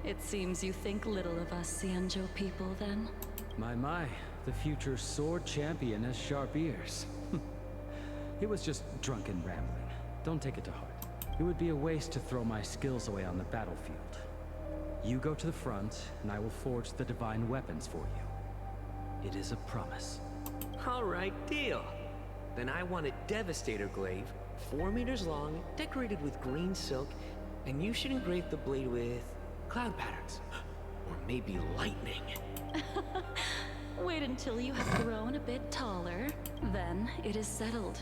It seems you think little of us Xianzhou people, then? My, the future sword champion has sharp ears. It was just drunken rambling. Don't take it to heart. It would be a waste to throw my skills away on the battlefield. You go to the front, and I will forge the divine weapons for you. It is a promise. All right, deal. Then I want a Devastator Glaive, 4 meters long, decorated with green silk, and you should engrave the blade with cloud patterns. Or maybe lightning. Wait until you have grown a bit taller, then it is settled.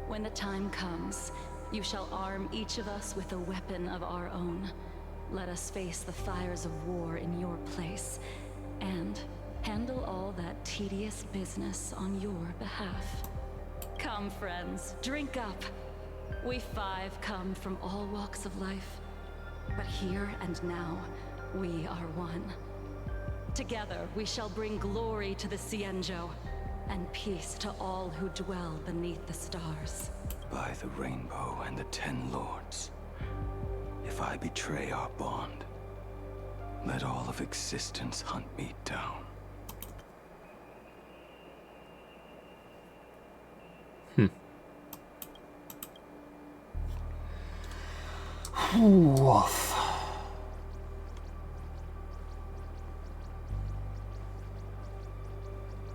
When the time comes, you shall arm each of us with a weapon of our own. let us face the fires of war in your place, and handle all that tedious business on your behalf. Come, friends, drink up. We 5 come from all walks of life, but here and now, we are one. Together, we shall bring glory to the Xianzhou, and peace to all who dwell beneath the stars. By the rainbow and the 10 lords, if I betray our bond, let all of existence hunt me down. Woof.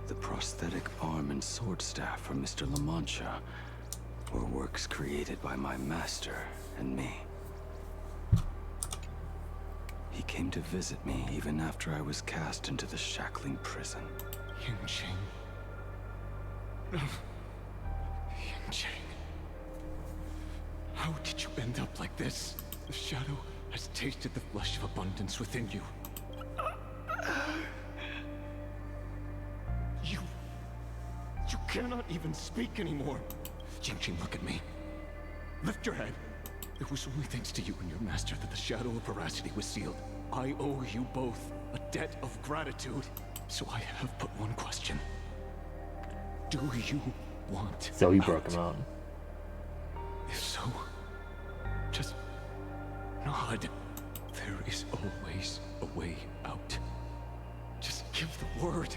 The prosthetic arm and sword staff from Mr. La Mancha were works created by my master and me. He came to visit me even after I was cast into the shackling prison. Yunqing. Yunqing. How did you end up like this? The shadow has tasted the flesh of abundance within you. You cannot even speak anymore. Yunqing, look at me. Lift your head. It was only thanks to you and your master that the shadow of veracity was sealed. I owe you both a debt of gratitude. So I have but one question. Do you want So he broke him out. If so, just nod. There is always a way out. Just give the word,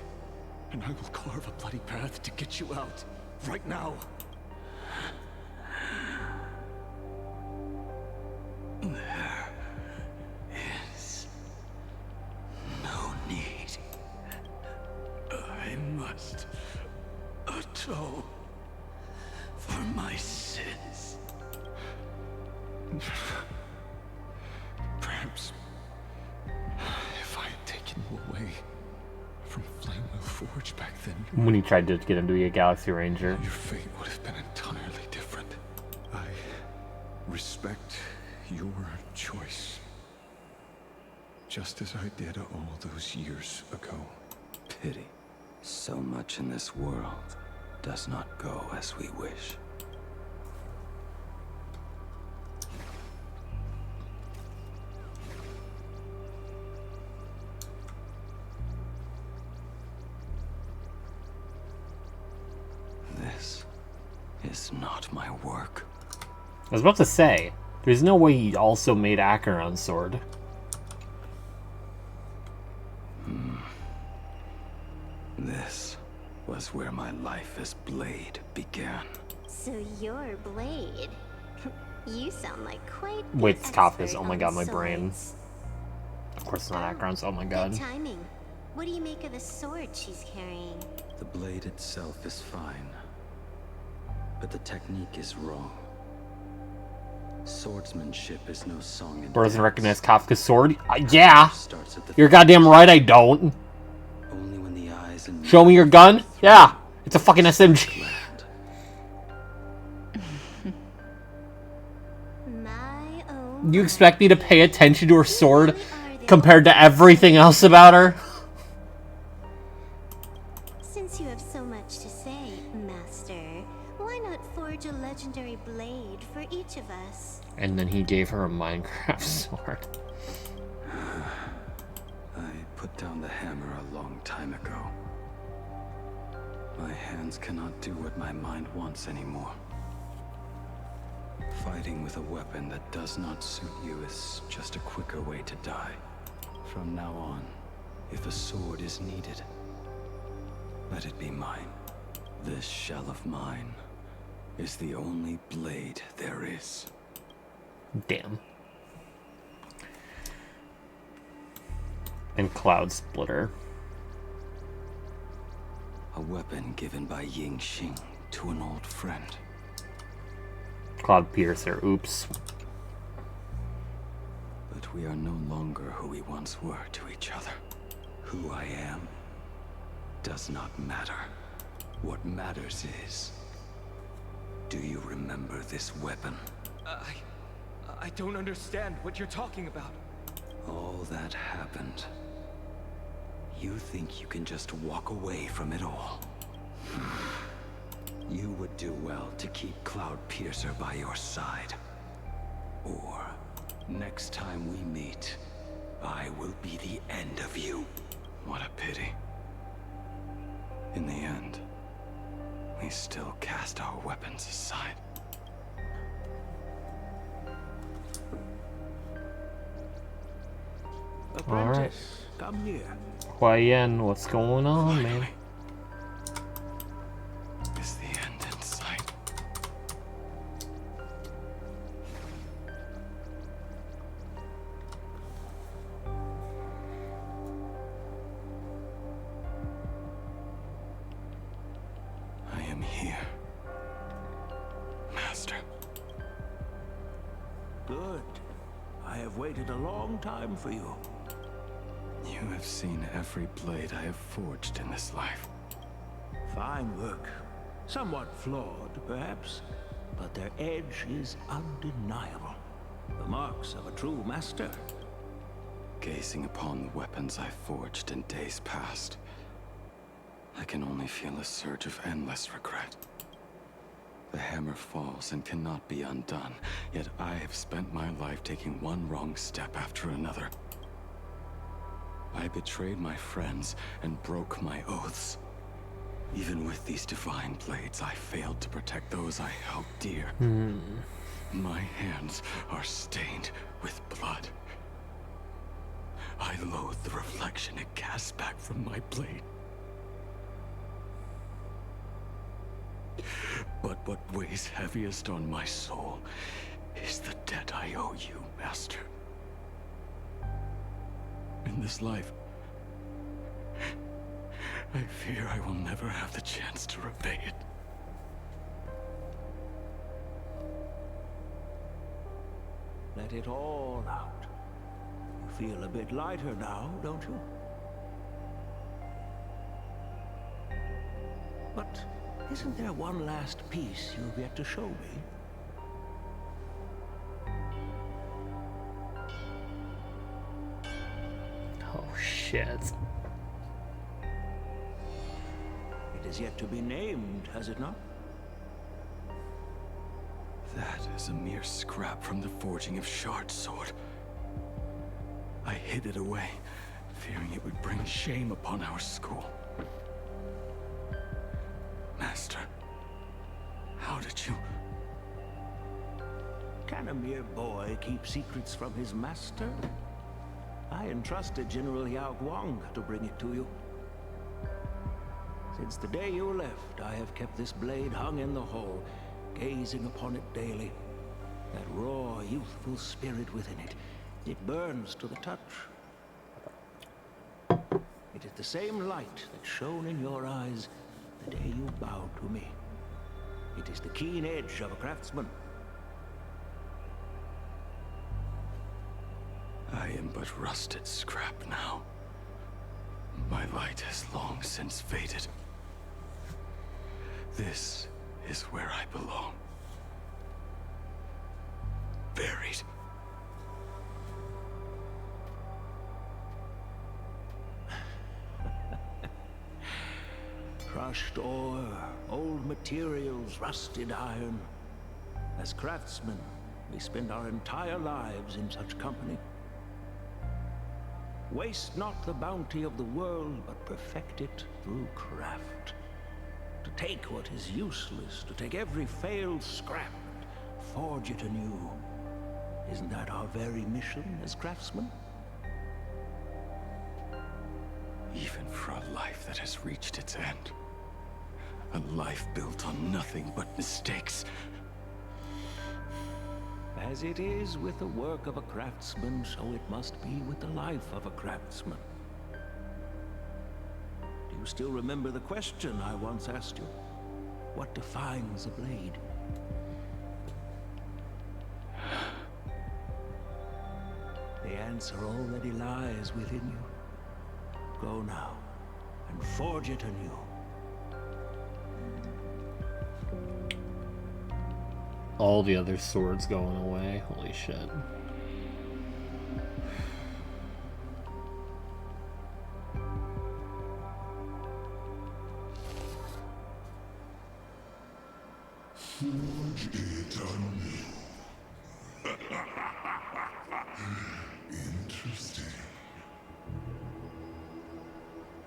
and I will carve a bloody path to get you out. Right now. There is no need. I must atone for my sins. Perhaps if I had taken you away from Flamewell Forge back then, When he tried to get him to be a Galaxy Ranger. your fate would have been entirely different. I respect your choice, just as I did all those years ago. Pity. So much in this world does not go as we wish. This is not my work. I was about to say, there's no way he also made Acheron's sword. This was where my life as Blade began. So you're Blade. You sound like quite the Wait, it's Kafka's. expert Oh my on god, my brain. swords. Of course it's not Acheron's. Oh my god. Good timing. What do you make of the sword she's carrying? The blade itself is fine, but the technique is wrong. Swordsmanship is no song and Doesn't dance. recognize Kafka's sword? Yeah! Starts at the You're goddamn right I don't. Only when the eyes and Show me your gun? Yeah! It's a fucking SMG. You expect me to pay attention to her sword compared to everything else about her? Since you have so much to say, Master, why not forge a legendary blade for each of us? And then he gave her a Minecraft sword. I put down the hammer a long time ago. My hands cannot do what my mind wants anymore. Fighting with a weapon that does not suit you is just a quicker way to die. From now on, if a sword is needed, let it be mine. This shell of mine is the only blade there is. Damn. And Cloud Splitter. A weapon given by Yingxing to an old friend. Cloud Piercer. Oops. But we are no longer who we once were to each other. Who I am does not matter. What matters is, do you remember this weapon? I don't understand what you're talking about. All that happened. You think you can just walk away from it all? You would do well to keep Cloudpiercer by your side. Or, next time we meet, I will be the end of you. What a pity. In the end, we still cast our weapons aside. Alright. Come here. Hua Yen, what's going on, man? Is the end in sight? I am here, Master. Good. I have waited a long time for you. You have seen every blade I have forged in this life. Fine work. Somewhat flawed, perhaps, but their edge is undeniable. The marks of a true master. Gazing upon the weapons I forged in days past, I can only feel a surge of endless regret. The hammer falls and cannot be undone, yet I have spent my life taking one wrong step after another. I betrayed my friends and broke my oaths. Even with these divine blades, I failed to protect those I held dear. My hands are stained with blood. I loathe the reflection it casts back from my blade. But what weighs heaviest on my soul is the debt I owe you, Master. In this life, I fear I will never have the chance to repay it. Let it all out. You feel a bit lighter now, don't you? But isn't there one last piece you've yet to show me? Oh, shit. It is yet to be named, has it not? That is a mere scrap from the forging of Shard's sword. I hid it away, fearing it would bring shame upon our school. Master, how did you... Can a mere boy keep secrets from his master? I entrusted General Yao Guang to bring it to you. Since the day you left, I have kept this blade hung in the hall, gazing upon it daily. That raw, youthful spirit within it, it burns to the touch. It is the same light that shone in your eyes the day you bowed to me. It is the keen edge of a craftsman. I am but rusted scrap now. My light has long since faded. This is where I belong. Buried. Crushed ore, old materials, rusted iron. As craftsmen, we spend our entire lives in such company. Waste not the bounty of the world, but perfect it through craft. To take what is useless, to take every failed scrap and forge it anew. Isn't that our very mission as craftsmen? Even for a life that has reached its end. A life built on nothing but mistakes. As it is with the work of a craftsman, so it must be with the life of a craftsman. Do you still remember the question I once asked you? What defines a blade? The answer already lies within you. Go now, and forge it anew. All the other swords going away. Holy shit. Forge it anew. Interesting.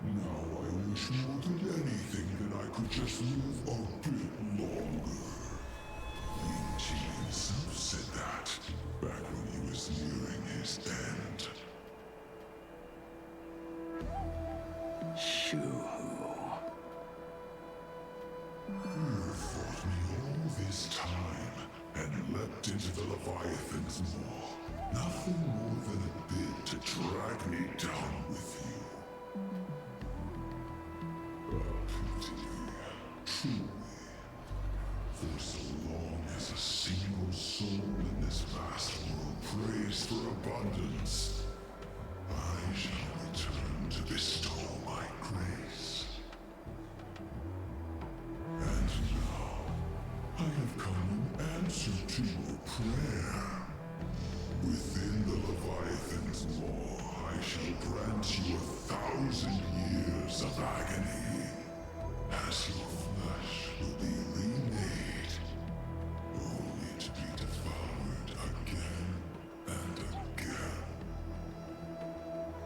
Now I wish more than anything that I could just live a bit longer. Lin Ji himself said that back when he was nearing his end. Shu-Hu. You fought me all this time and leapt into the Leviathan's maw. Nothing more than a bit to drag me down with you. A pity, truly. For so long as a single soul in this vast world prays for abundance, I shall return to bestow my grace. And now, I have come in answer to your prayer. Within the Leviathan's maw, I shall grant you 1,000 years of agony, as your flesh will be remade, only to be devoured again and again.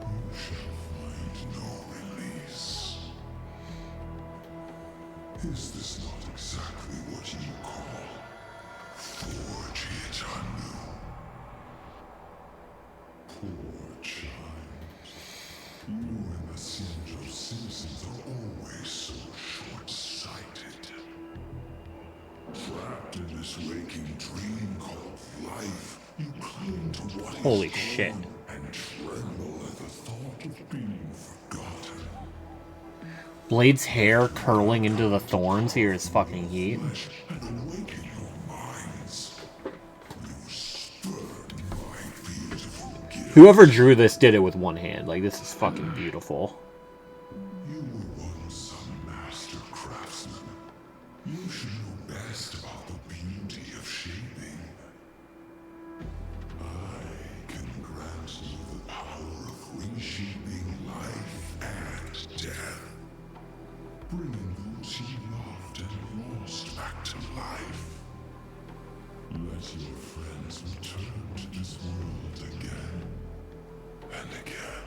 You shall find no release. Is this not exactly what you call forge it anew? Poor child. You and the Xinzhou citizens are always so short-sighted. Trapped in this waking dream called life, you cling to what is Holy gone shit. and tremble at the thought of being forgotten. Blade's hair curling into the thorns here is fucking heat. And awaken your minds. You spurn my beautiful gift. Whoever drew this did it with one hand. Like, this is fucking beautiful. You were once a master craftsman. You should know best about the beauty of shaping. I can grant you the power of reshaping life and death. Bringing those you loved and lost back to life. Let your friends return to this world again and again,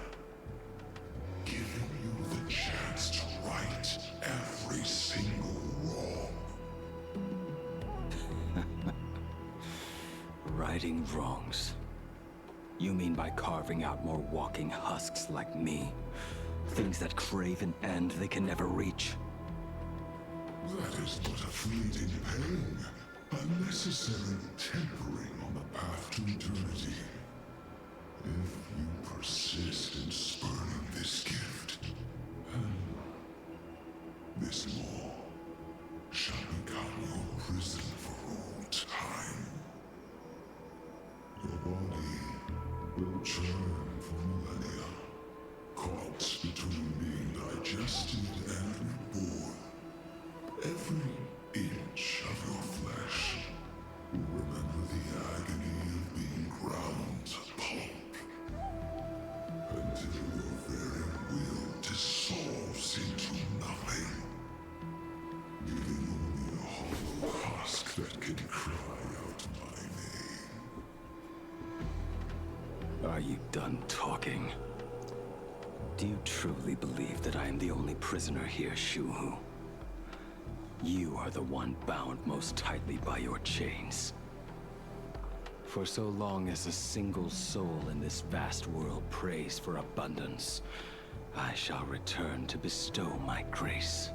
giving you the chance to right every single wrong. Righting wrongs. You mean by carving out more walking husks like me? Things that crave an end they can never reach. That is but a fleeting pang, a necessary tempering on the path to eternity. If you persist in spurning this gift, this law shall become your prison for all time. Your body will churn for millennia, caught between being digested and reborn. Every inch of your flesh will remember the agony of being ground to pulp, until your very will dissolves into nothing, leaving only a hollow husk that can cry out my name. Are you done talking? Do you truly believe that I am the only prisoner here, Shu-Hu? You are the one bound most tightly by your chains. For so long as a single soul in this vast world prays for abundance, I shall return to bestow my grace.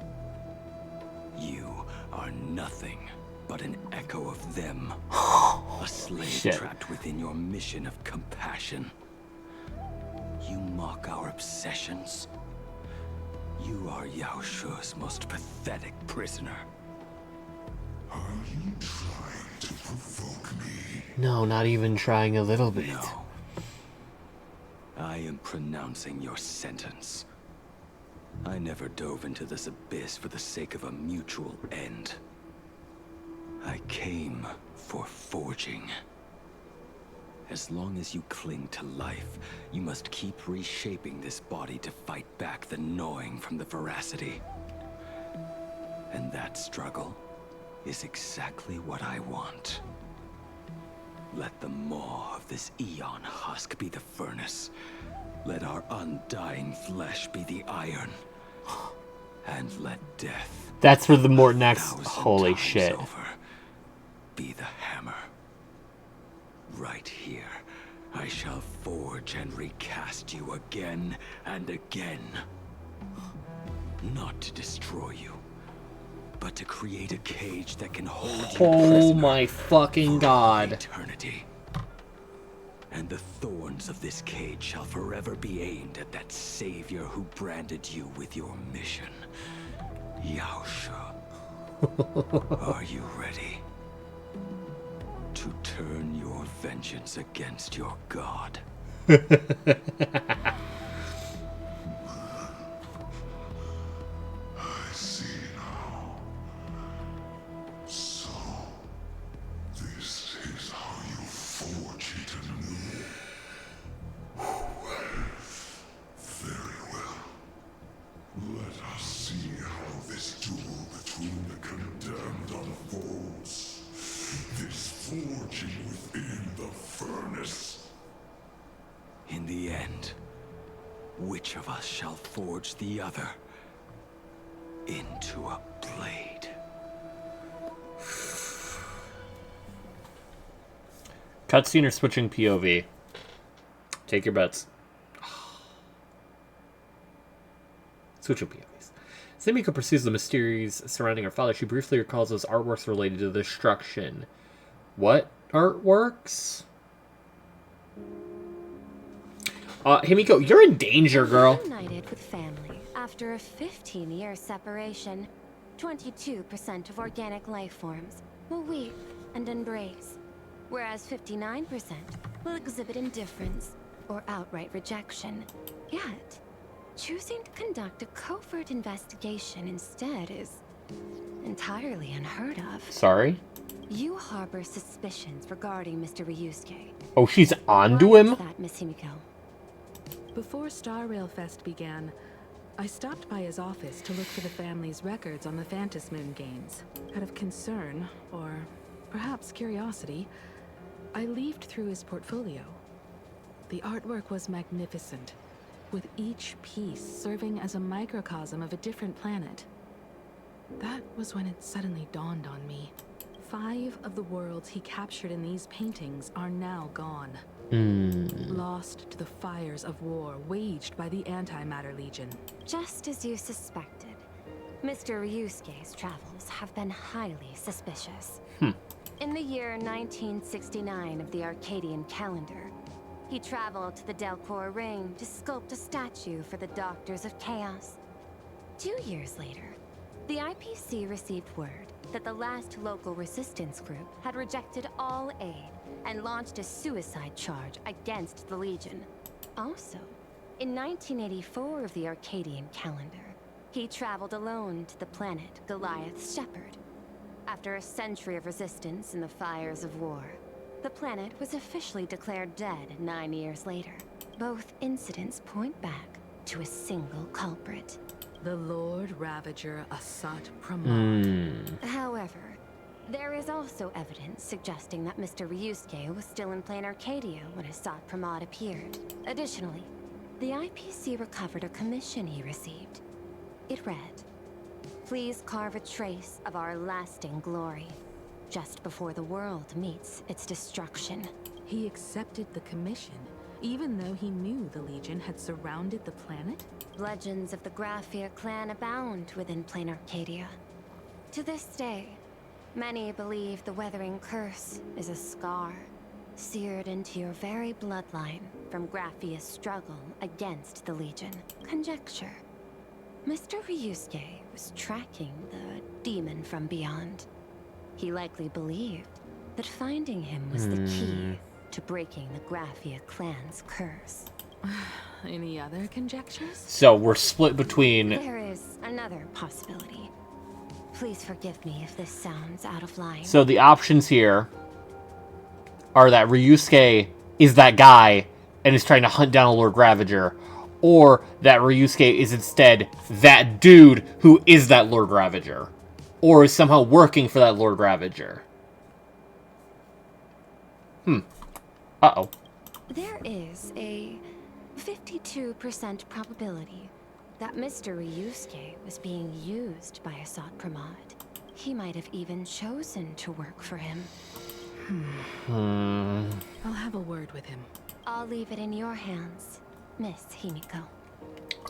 You are nothing but an echo of them. A slave trapped within your mission of compassion. You mock our obsessions. You are Yao Shu's most pathetic prisoner. Are you trying to provoke me? No, not even trying a little bit. No. I am pronouncing your sentence. I never dove into this abyss for the sake of a mutual end. I came for forging. As long as you cling to life, you must keep reshaping this body to fight back the gnawing from the veracity. And that struggle is exactly what I want. Let the maw of this Eon husk be the furnace. Let our undying flesh be the iron. And let death... That's for the Morton X. Holy shit. Over, be the hammer. Right here, I shall forge and recast you again and again. Not to destroy you, but to create a cage that can hold you Oh my fucking god. Eternity. And the thorns of this cage shall forever be aimed at that savior who branded you with your mission. Yaosha. Are you ready to turn your vengeance against your god? I see now. So, this is how you forge it anew. Very well. Let us see how this duel between the condemned unfolds. This forging within the furnace. In the end, which of us shall forge the other into a blade? Cutscene or switching POV? Take your bets. Switching POVs. As Himiko pursues the mysteries surrounding her father, she briefly recalls those artworks related to the destruction. What artworks? Himiko, you're in danger, girl. Reunited with family after a 15-year separation. 22% of organic life forms will weep and embrace, whereas 59% will exhibit indifference or outright rejection. Yet, choosing to conduct a covert investigation instead is entirely unheard of. Sorry? You harbor suspicions regarding Mr. Ryusuke. Oh, she's onto him? Why is that, Miss Himiko? Before Star Rail Fest began, I stopped by his office to look for the family's records on the Phantom Moon games. Out of concern, or perhaps curiosity, I leafed through his portfolio. The artwork was magnificent, with each piece serving as a microcosm of a different planet. That was when it suddenly dawned on me. 5 of the worlds he captured in these paintings are now gone. Lost to the fires of war waged by the Antimatter Legion. Just as you suspected, Mr. Ryusuke's travels have been highly suspicious. In the year 1969 of the Arcadian calendar, he traveled to the Delcor Ring to sculpt a statue for the Doctors of Chaos. 2 years later, the IPC received word that the last local resistance group had rejected all aid and launched a suicide charge against the Legion. Also, in 1984 of the Arcadian calendar, he traveled alone to the planet Goliath's Shepherd. After a century of resistance in the fires of war, the planet was officially declared dead 9 years later. Both incidents point back to a single culprit. The Lord Ravager Asat Pramod. However, there is also evidence suggesting that Mr. Ryusuke was still in plain Arcadia when Asat Pramod appeared. Additionally, the IPC recovered a commission he received. It read, "Please carve a trace of our lasting glory, just before the world meets its destruction." He accepted the commission, even though he knew the Legion had surrounded the planet? Legends of the Graphia clan abound within plain Arcadia. To this day, many believe the Weathering Curse is a scar, seared into your very bloodline from Graphia's struggle against the Legion. Conjecture. Mr. Ryusuke was tracking the demon from beyond. He likely believed that finding him was the key to breaking the Graphia clan's curse. Any other conjectures? So we're split between... There is another possibility. Please forgive me if this sounds out of line. So the options here are that Ryusuke is that guy and is trying to hunt down a Lord Ravager, or that Ryusuke is instead that dude who is that Lord Ravager. Or is somehow working for that Lord Ravager. Uh-oh. There is a 52% probability that Mr. Ryusuke was being used by Assad Pramod. He might have even chosen to work for him. I'll have a word with him. I'll leave it in your hands, Miss Himiko.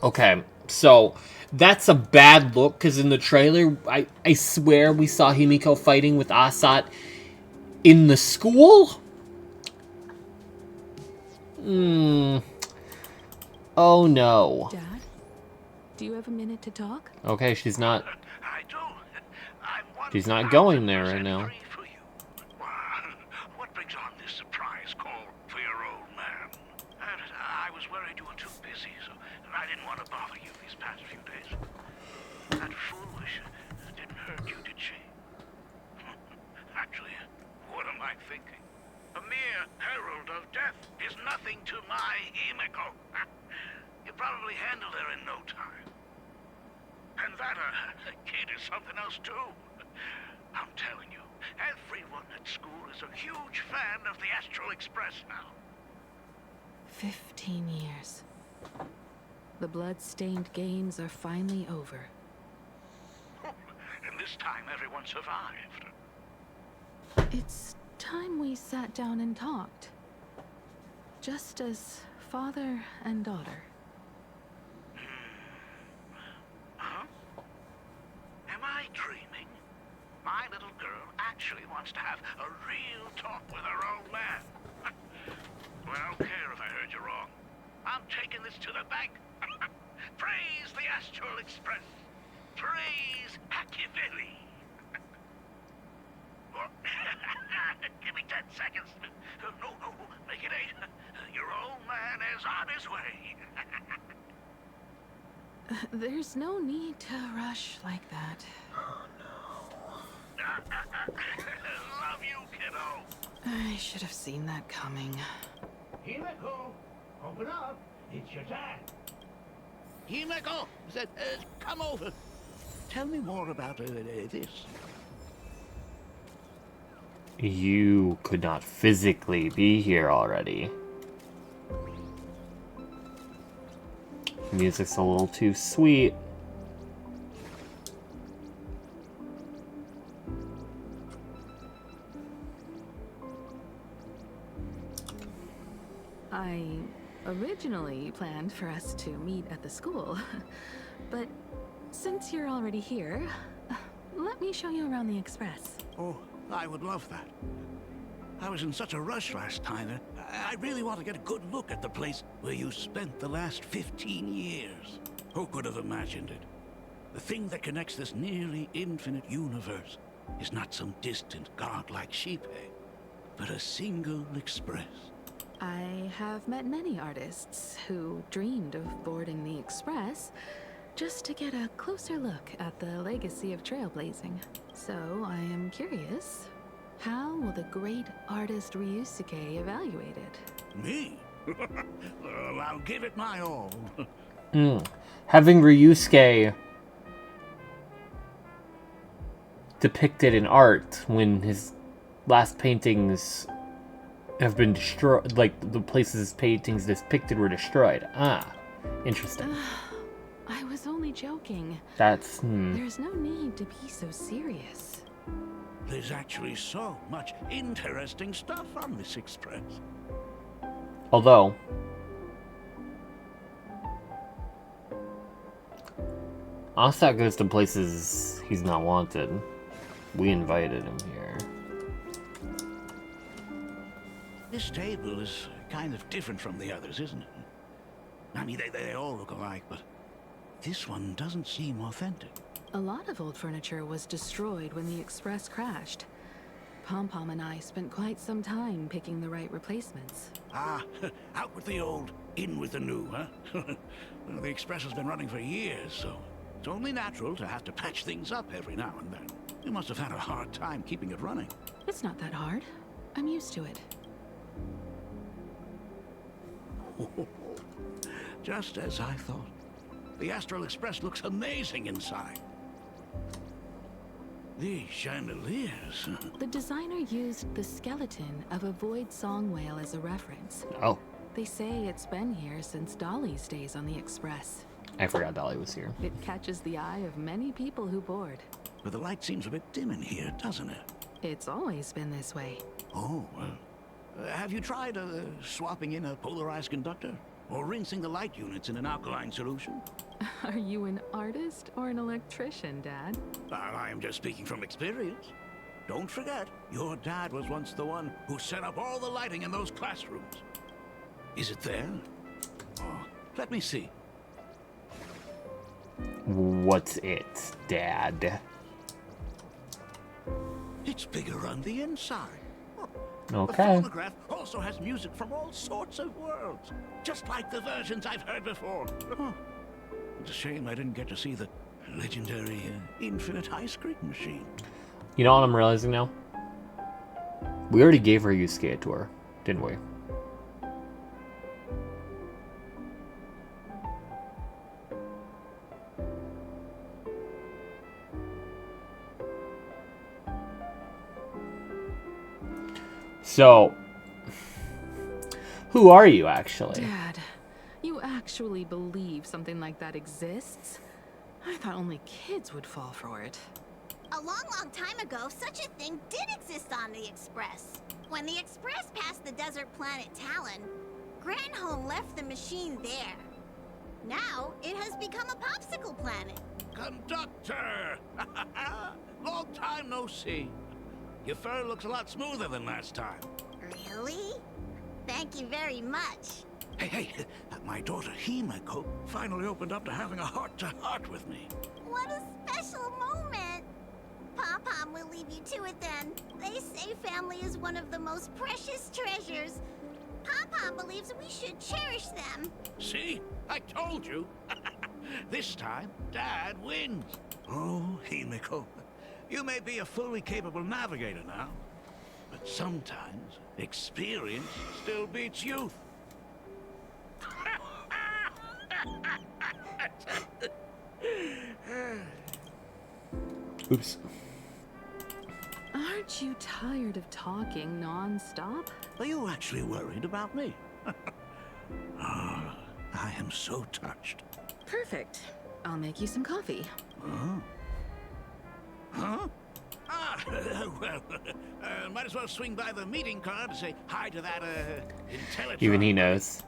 Okay, so that's a bad look, because in the trailer, I swear we saw Himiko fighting with Assad in the school? Oh no. Dad, do you have a minute to talk? Okay, she's not going there right now. What brings on this surprise call for your old man? I was worried you were too busy, so I didn't want to bother you these past few days. That foolish didn't hurt you, did she? Actually, what am I thinking? A mere herald of death is nothing to my Himiko. You probably handled her in no time. And that kid is something else too. I'm telling you, everyone at school is a huge fan of the Astral Express now. 15 years. The blood-stained games are finally over. And this time everyone survived. It's time we sat down and talked. Just as father and daughter. Huh? Am I dreaming? My little girl actually wants to have a real talk with her old man. Well, I don't care if I heard you wrong. I'm taking this to the bank. Praise the Astral Express. Praise Machiavelli. Give me 10 seconds. No, make it 8. Your old man is on his way. There's no need to rush like that. Love you, kiddo. I should have seen that coming. Himiko, open up. It's your time. Himiko, come over. Tell me more about this. You could not physically be here already. Music's a little too sweet. I originally planned for us to meet at the school, but since you're already here, let me show you around the Express. Oh, I would love that. I was in such a rush last time that I really want to get a good look at the place where you spent the last 15 years. Who could have imagined it? The thing that connects this nearly infinite universe is not some distant godlike Shipe, but a single express. I have met many artists who dreamed of boarding the Express just to get a closer look at the legacy of trailblazing. So I am curious, how will the great artist Ryusuke evaluate it? Me? Well, I'll give it my all. Having Ryusuke depicted in art when his last paintings have been destroyed, like the places his paintings depicted were destroyed. Interesting. I was only joking. That's There's no need to be so serious. There's actually so much interesting stuff on this express. Although Assad goes to places he's not wanted. We invited him here. This table is kind of different from the others, isn't it? I mean, they all look alike, but this one doesn't seem authentic. A lot of old furniture was destroyed when the Express crashed. Pom-Pom and I spent quite some time picking the right replacements. Ah, out with the old, in with the new, huh? Well, the Express has been running for years, so it's only natural to have to patch things up every now and then. You must have had a hard time keeping it running. It's not that hard. I'm used to it. Just as I thought. The Astral Express looks amazing inside. These chandeliers. The designer used the skeleton of a void song whale as a reference. Oh. They say it's been here since Dolly's days on the Express. I forgot Dolly was here. It catches the eye of many people who board. But the light seems a bit dim in here, doesn't it? It's always been this way. Oh, well. Have you tried swapping in a polarized conductor? Or rinsing the light units in an alkaline solution? Are you an artist or an electrician, Dad? I am just speaking from experience. Don't forget, your dad was once the one who set up all the lighting in those classrooms. Is it there? Oh, let me see. What's it, Dad? It's bigger on the inside. Okay. The phonograph also has music from all sorts of worlds, just like the versions I've heard before. Oh, it's a shame I didn't get to see the legendary infinite ice cream machine. You know what I'm realizing now? We already gave her Yusuke a tour, didn't we? So, who are you actually? Dad, you actually believe something like that exists? I thought only kids would fall for it. A long, long time ago, such a thing did exist on the Express. When the Express passed the desert planet Talon, Granholm left the machine there. Now, it has become a popsicle planet. Conductor! Long time no see. Your fur looks a lot smoother than last time. Really? Thank you very much. Hey, my daughter Himeko finally opened up to having a heart-to-heart with me. What a special moment. Pom-Pom will leave you to it then. They say family is one of the most precious treasures. Pom-Pom believes we should cherish them. See? I told you. This time, Dad wins. Oh, Himeko. You may be a fully capable navigator now, but sometimes experience still beats youth. Oops. Aren't you tired of talking non-stop? Are you actually worried about me? Ah, I am so touched. Perfect. I'll make you some coffee. Huh? Huh? Ah, well, might as well swing by the meeting car to say hi to that, intelligent. Even he knows.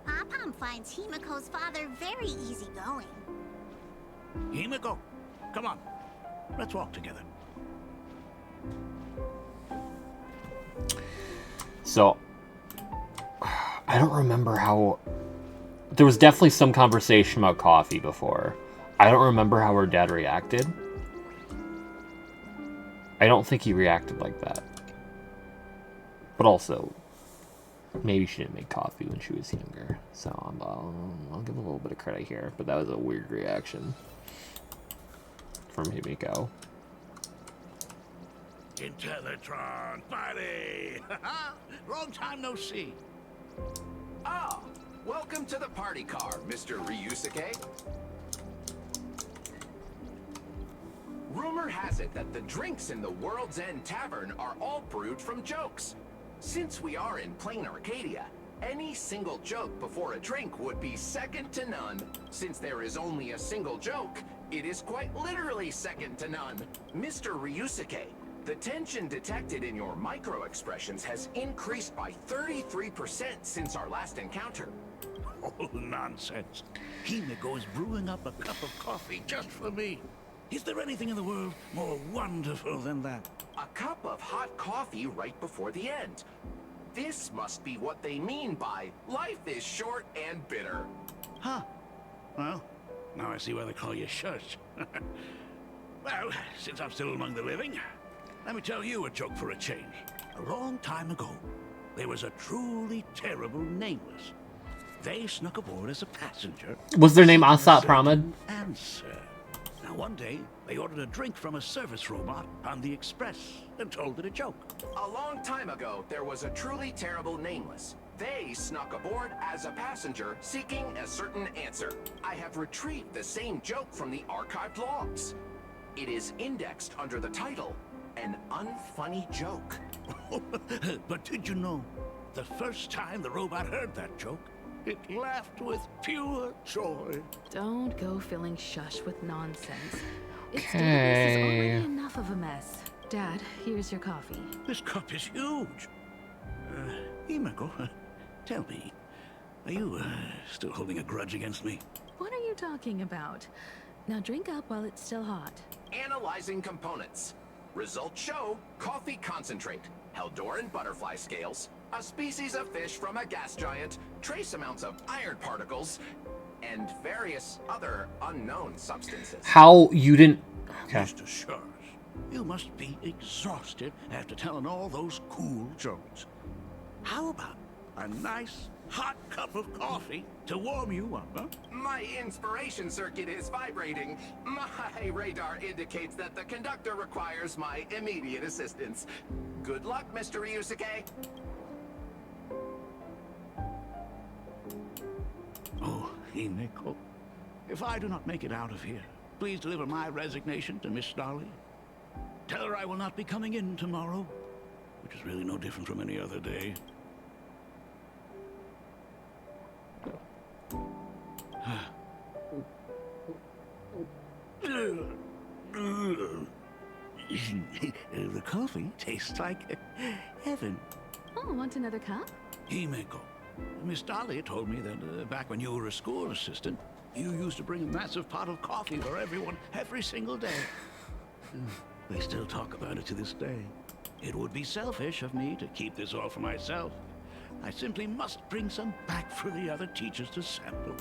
Pom-Pom finds Himeko's father very easygoing. Himeko, come on. Let's walk together. So, I don't remember how... There was definitely some conversation about coffee before. I don't remember how her dad reacted. I don't think he reacted like that. But also, maybe she didn't make coffee when she was younger. So I'll give a little bit of credit here. But that was a weird reaction from Himeko. Intellatron, buddy! Long time no see. Ah, welcome to the party car, Mr. Ryusuke. Rumor has it that the drinks in the World's End Tavern are all brewed from jokes. Since we are in plain Arcadia, any single joke before a drink would be second to none. Since there is only a single joke, it is quite literally second to none. Mr. Ryusuke, the tension detected in your micro-expressions has increased by 33% since our last encounter. Oh, nonsense. Himeko is brewing up a cup of coffee just for me. Is there anything in the world more wonderful than that? A cup of hot coffee right before the end. This must be what they mean by life is short and bitter. Huh. Well, now I see why they call you Shush. Well, since I'm still among the living, let me tell you a joke for a change. A long time ago, there was a truly terrible nameless. They snuck aboard as a passenger. Was their name Asat Pramod? Answer. Now, one day, they ordered a drink from a service robot on the Express and told it a joke. A long time ago, there was a truly terrible nameless. They snuck aboard as a passenger seeking a certain answer. I have retrieved the same joke from the archived logs. It is indexed under the title, An Unfunny Joke. But did you know, the first time the robot heard that joke, it laughed with pure joy. Don't go filling shush with nonsense. Its Okay. database is already enough of a mess. Dad, here's your coffee. This cup is huge. Himeko, tell me, are you still holding a grudge against me? What are you talking about? Now drink up while it's still hot. Analyzing components. Results show coffee concentrate, Heldoran butterfly scales, a species of fish from a gas giant, trace amounts of iron particles, and various other unknown substances. How you didn't... Okay. Mr. Shars, you must be exhausted after telling all those cool jokes. How about a nice hot cup of coffee to warm you up, huh? My inspiration circuit is vibrating. My radar indicates that the conductor requires my immediate assistance. Good luck, Mr. Ryusuke. Oh, Himeko, if I do not make it out of here, please deliver my resignation to Miss Starly. Tell her I will not be coming in tomorrow, which is really no different from any other day. The coffee tastes like heaven. Oh, want another cup? Himeko, Miss Dahlia told me that back when you were a school assistant, you used to bring a massive pot of coffee for everyone every single day. They still talk about it to this day. It would be selfish of me to keep this all for myself. I simply must bring some back for the other teachers to sample.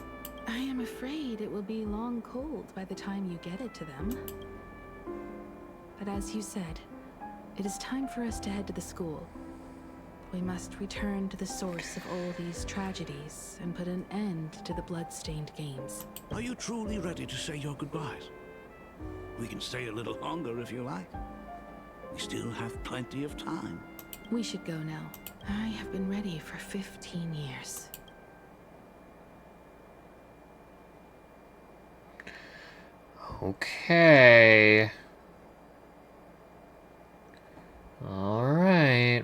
I am afraid it will be long cold by the time you get it to them. But as you said, it is time for us to head to the school. We must return to the source of all these tragedies and put an end to the blood-stained games. Are you truly ready to say your goodbyes? We can stay a little longer if you like. We still have plenty of time. We should go now. I have been ready for 15 years. Okay. All right.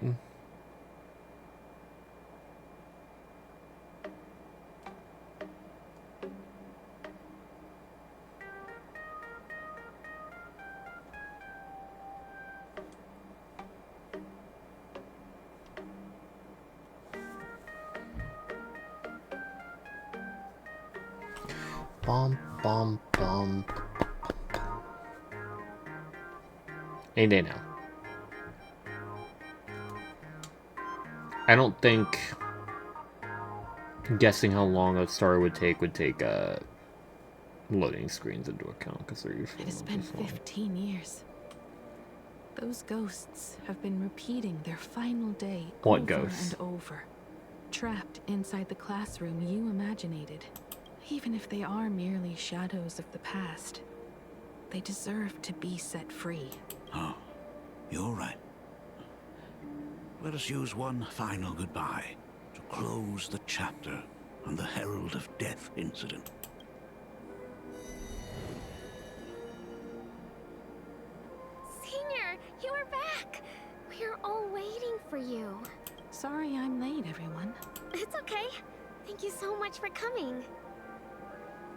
Bum, bum, bum. Any day now. I don't think guessing how long a story would take loading screens into account, because they're usually It has been 15 years. Those ghosts have been repeating their final day What over ghosts? and over, trapped inside the classroom you imaginated. Even if they are merely shadows of the past, they deserve to be set free. Oh, you're right. Let us use one final goodbye to close the chapter on the Herald of Death incident. Senior, you are back! We're all waiting for you. Sorry I'm late, everyone. It's okay. Thank you so much for coming.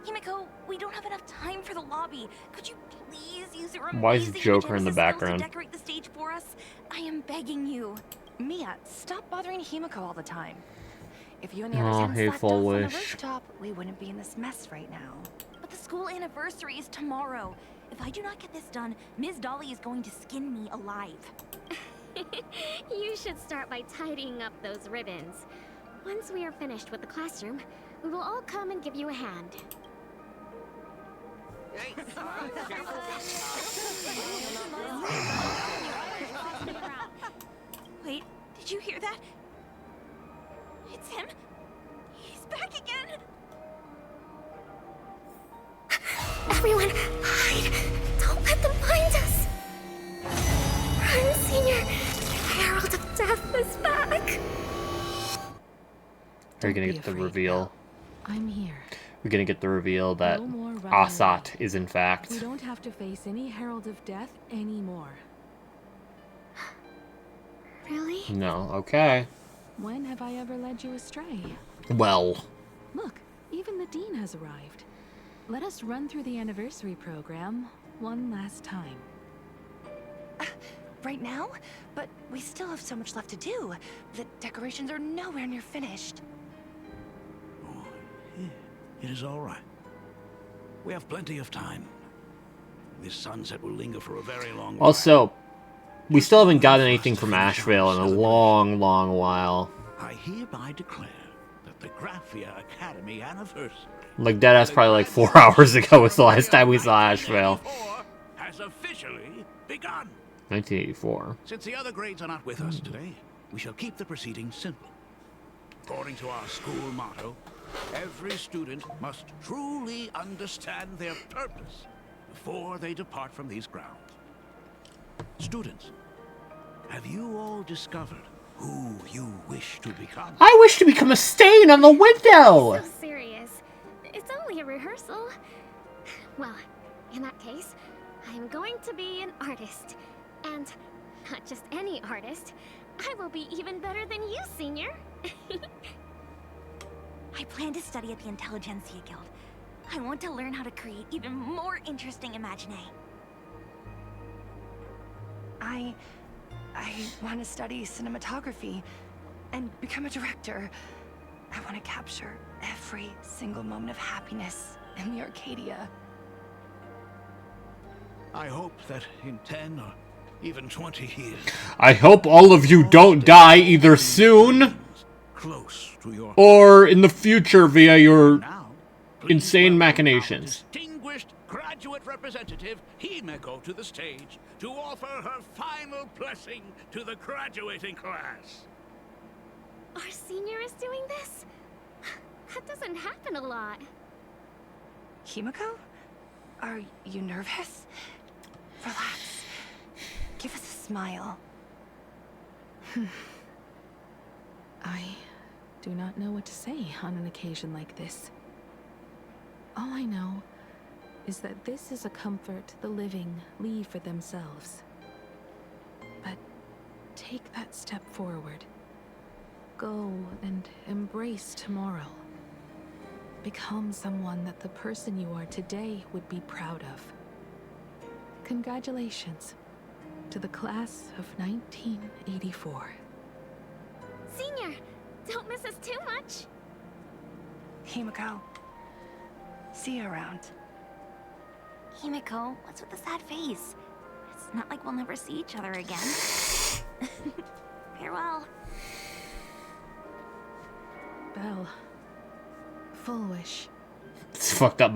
Himeko, we don't have enough time for the lobby. Could you please use your Why is amazing Joker in the Genesis skills background? to decorate the stage for us? I am begging you. Mia, stop bothering Himeko all the time. If you and the others Oh, hadn't slacked hateful off on the wish. rooftop, we wouldn't be in this mess right now. But the school anniversary is tomorrow. If I do not get this done, Ms. Dolly is going to skin me alive. You should start by tidying up those ribbons. Once we are finished with the classroom, we will all come and give you a hand. Wait, did you hear that? It's him. He's back again. Everyone, hide! Don't let them find us! Run, Senior! The Herald of Death is back! Are you Don't gonna be get the afraid, reveal? Belle. I'm here. We're gonna get the reveal that No more running Assat is in fact. We don't have to face any Herald of Death anymore. Really? No, okay. When have I ever led you astray? Well, Look, even the Dean has arrived. Let us run through the anniversary program one last time. Right now? But we still have so much left to do. The decorations are nowhere near finished. It is all right. We have plenty of time. This sunset will linger for a very long while. also, we still haven't gotten anything from Ashvale in a long, long while. I hereby declare that the Graphia Academy anniversary Like, deadass probably like 4 hours ago was the last time we saw Ashvale. has officially begun. 1984. Since the other grades are not with us today, we shall keep the proceedings simple. According to our school motto, every student must truly understand their purpose before they depart from these grounds. Students, have you all discovered who you wish to become? I wish to become a stain on the window! So serious. It's only a rehearsal. Well, in that case, I'm going to be an artist. And not just any artist. I will be even better than you, Senior. I plan to study at the Intelligentsia Guild. I want to learn how to create even more interesting imaginae. I want to study cinematography and become a director. I want to capture every single moment of happiness in the Arcadia. I hope that in 10 or even 20 years, I hope all of you don't die either soon close to your or in the future via your insane machinations. distinguished graduate representative Himeko to the stage to offer her final blessing to the graduating class. Our senior is doing this? That doesn't happen a lot. Himeko? Are you nervous? Relax. Give us a smile. I do not know what to say on an occasion like this. All I know is that this is a comfort the living leave for themselves. But take that step forward. Go and embrace tomorrow. Become someone that the person you are today would be proud of. Congratulations to the class of 1984. Senior, don't miss us too much. Himeko. See you around. Himeko, what's with the sad face? It's not like we'll never see each other again. Farewell. Belle. Full wish. It's fucked up,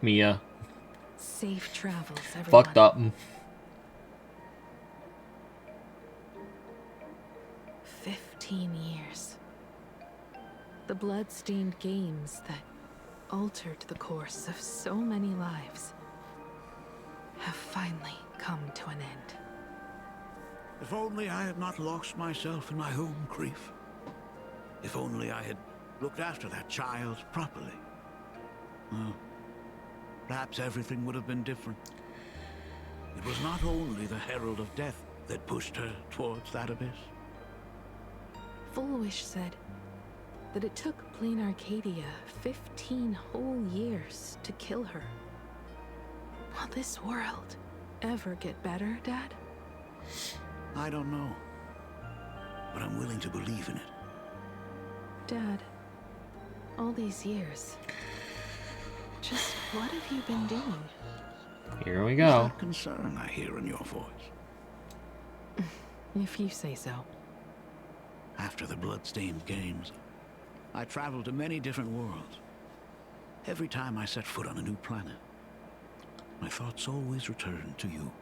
Mia. Safe travels, everyone. Fucked up. 15 years. The blood-stained games that altered the course of so many lives have finally come to an end. If only I had not lost myself in my own grief. If only I had looked after that child properly. Well, perhaps everything would have been different. It was not only the Herald of Death that pushed her towards that abyss. Full Wish said that it took Plain Arcadia 15 whole years to kill her. Will this world ever get better, Dad? I don't know, but I'm willing to believe in it. Dad, all these years, just what have you been doing? Here we Is go. that concern I hear in your voice? If you say so. After the blood-stained games, I traveled to many different worlds. Every time I set foot on a new planet, my thoughts always returned to you.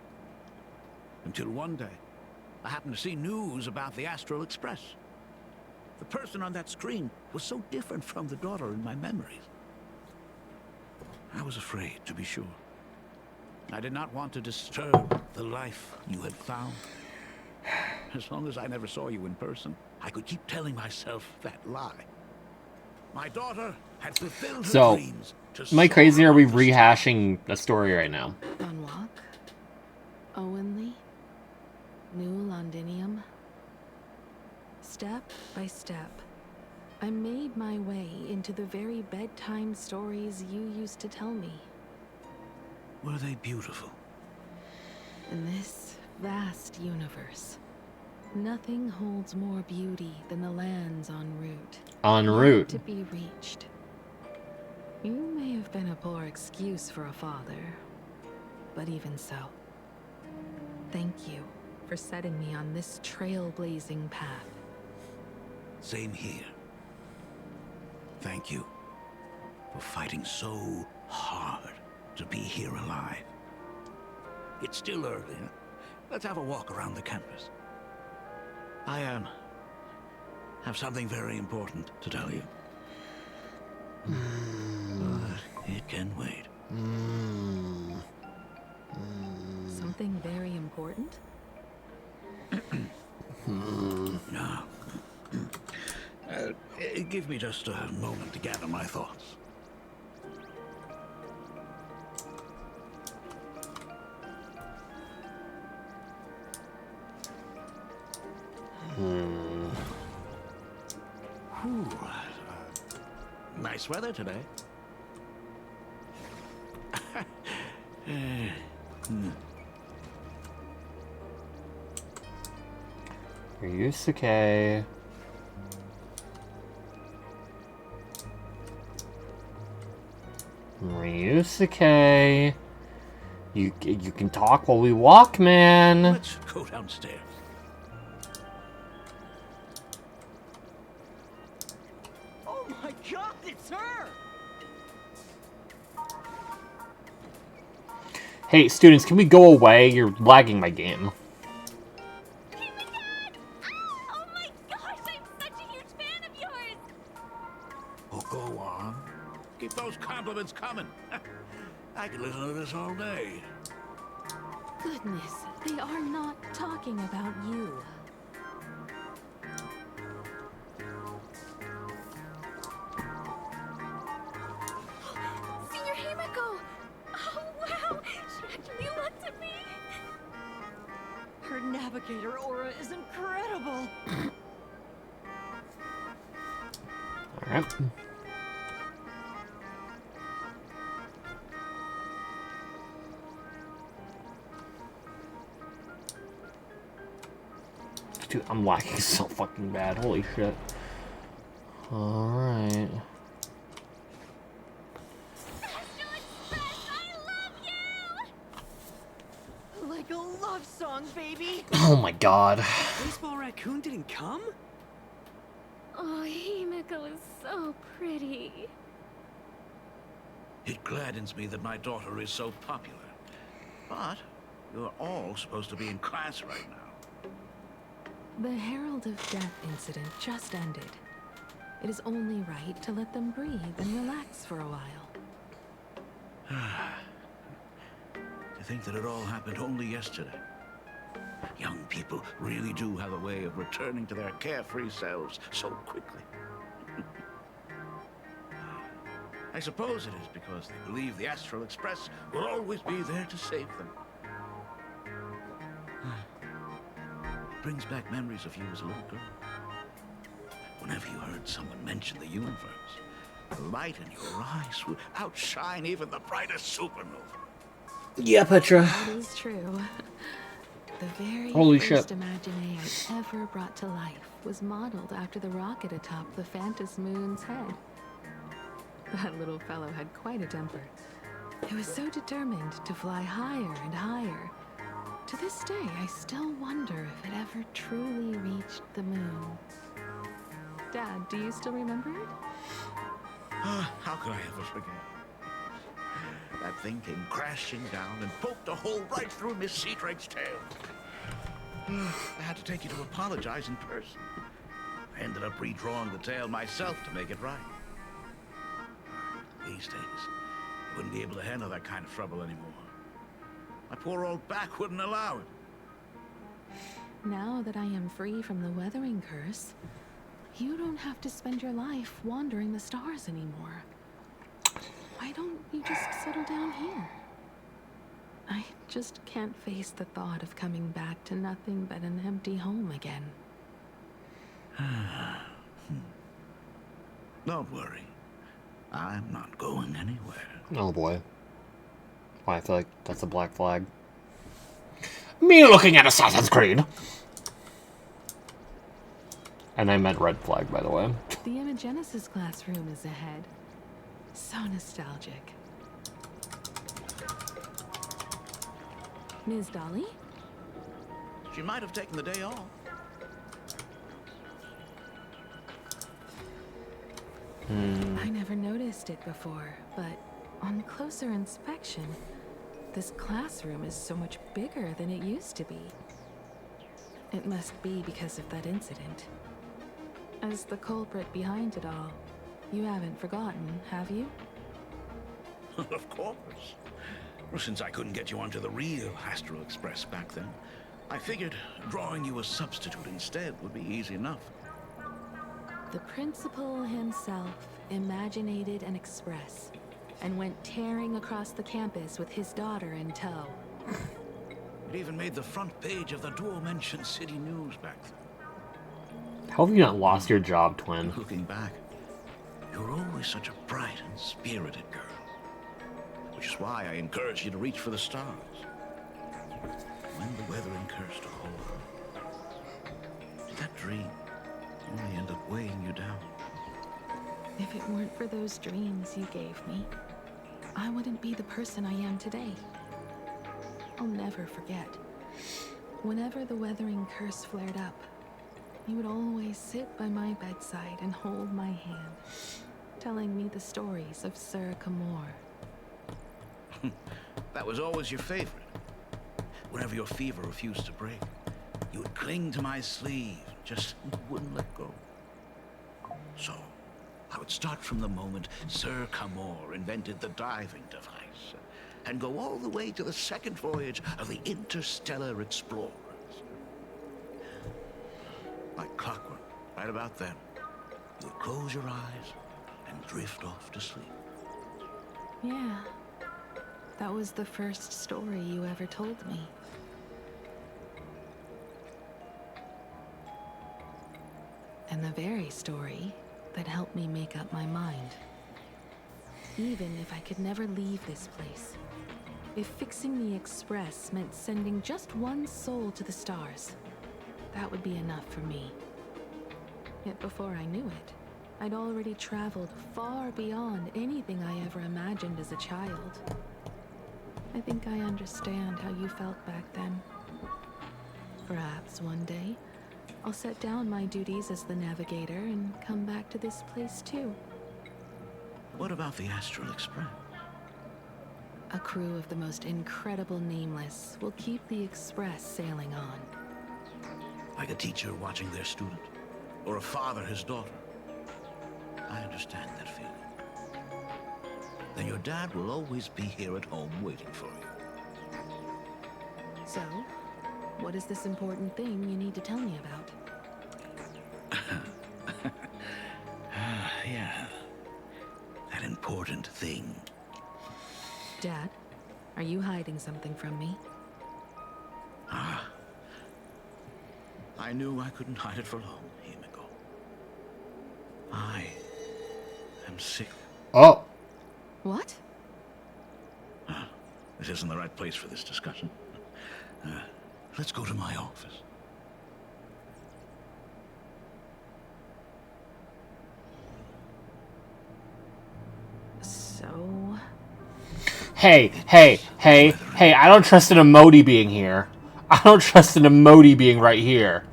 Until one day, I happened to see news about the Astral Express. The person on that screen was so different from the daughter in my memories. I was afraid, to be sure. I did not want to disturb the life you had found. As long as I never saw you in person, I could keep telling myself that lie. My daughter had fulfilled her So, dreams to am I soar crazy or are we above the rehashing a story right now? Dunwalk, Owenley, New Londinium. Step by step, I made my way into the very bedtime stories you used to tell me. Were they beautiful? In this vast universe, nothing holds more beauty than the lands en route. En Yet route. to be reached. You may have been a poor excuse for a father, but even so, thank you for setting me on this trailblazing path. Same here. Thank you for fighting so hard to be here alive. It's still early. Huh? Let's have a walk around the campus. I have something very important to tell you. But it can wait. Something very important? No. Give me just a moment to gather my thoughts. Whew. Nice weather today. Ryusuke. Ryusuke. You can talk while we walk, man. Let's go downstairs. Oh my god, it's her! Hey, students, can we go away? You're lagging my game. Oh, go on. Keep those compliments coming. I could listen to this all day. Goodness, they are not talking about you. Senior Himiko! Oh, wow! She actually looked at me! Her navigator aura is incredible! Alright. Dude, I'm lagging so fucking bad. Holy shit. Alright. Like a love song, baby! Oh my god. Baseball Raccoon didn't come? Oh, Himiko is so pretty. It gladdens me that my daughter is so popular. But you're all supposed to be in class right now. The Herald of Death incident just ended. It is only right to let them breathe and relax for a while. To think that it all happened only yesterday. Young people really do have a way of returning to their carefree selves so quickly. I suppose it is because they believe the Astral Express will always be there to save them. It brings back memories of you as a little girl. Whenever you heard someone mention the universe, the light in your eyes would outshine even the brightest supernova. Yeah, Petra. That is true. The very Holy first shit. Imaginé I ever brought to life was modeled after the rocket atop the Phantom Moon's head. That little fellow had quite a temper. He was so determined to fly higher and higher. To this day, I still wonder if it ever truly reached the moon. Dad, do you still remember it? How could I ever forget? That thing came crashing down and poked a hole right through Miss Seadrake's tail. I had to take you to apologize in person. I ended up redrawing the tail myself to make it right. These days, I wouldn't be able to handle that kind of trouble anymore. My poor old back wouldn't allow it. Now that I am free from the weathering curse, You don't have to spend your life wandering the stars anymore. Why don't you just settle down here? I just can't face the thought of coming back to nothing but an empty home again. Don't worry. I'm not going anywhere. Oh boy. Why, I feel like that's a black flag. Me looking at Assassin's Creed! And I meant red flag, by the way. The Imogenesis classroom is ahead. So nostalgic. Ms. Dolly? She might have taken the day off. I never noticed it before, but on closer inspection, this classroom is so much bigger than it used to be. It must be because of that incident. As the culprit behind it all, you haven't forgotten, have you? Of course. Well, since I couldn't get you onto the real Astral Express back then, I figured drawing you a substitute instead would be easy enough. The principal himself imaginated an express and went tearing across the campus with his daughter in tow. It even made the front page of the Dual-Mention City News back then. How have you not lost your job, twin? Looking back, you were always such a bright and spirited girl. Which is why I encouraged you to reach for the stars. When the weathering curse took hold of you, did that dream only end up weighing you down? If it weren't for those dreams you gave me, I wouldn't be the person I am today. I'll never forget. Whenever the weathering curse flared up, you would always sit by my bedside and hold my hand, telling me the stories of Sir Camor. That was always your favorite. Whenever your fever refused to break, you would cling to my sleeve, just wouldn't let go. So, I would start from the moment Sir Camor invented the diving device, and go all the way to the second voyage of the Interstellar Explorers. Like clockwork, right about then, you would close your eyes and drift off to sleep. Yeah, that was the first story you ever told me. And the very story that helped me make up my mind. Even if I could never leave this place, if fixing the Express meant sending just one soul to the stars, that would be enough for me. Yet before I knew it, I'd already traveled far beyond anything I ever imagined as a child. I think I understand how you felt back then. Perhaps one day, I'll set down my duties as the navigator and come back to this place too. What about the Astral Express? A crew of the most incredible nameless will keep the Express sailing on. Like a teacher watching their student, or a father his daughter. I understand that feeling. Then your dad will always be here at home waiting for you. So, what is this important thing you need to tell me about? Yeah. That important thing. Dad, are you hiding something from me? Ah. I knew I couldn't hide it for long, Himiko. I am sick. Oh. What? This isn't the right place for this discussion. Let's go to my office. So... Hey, I don't trust an emoji being here. I don't trust an emoji being right here.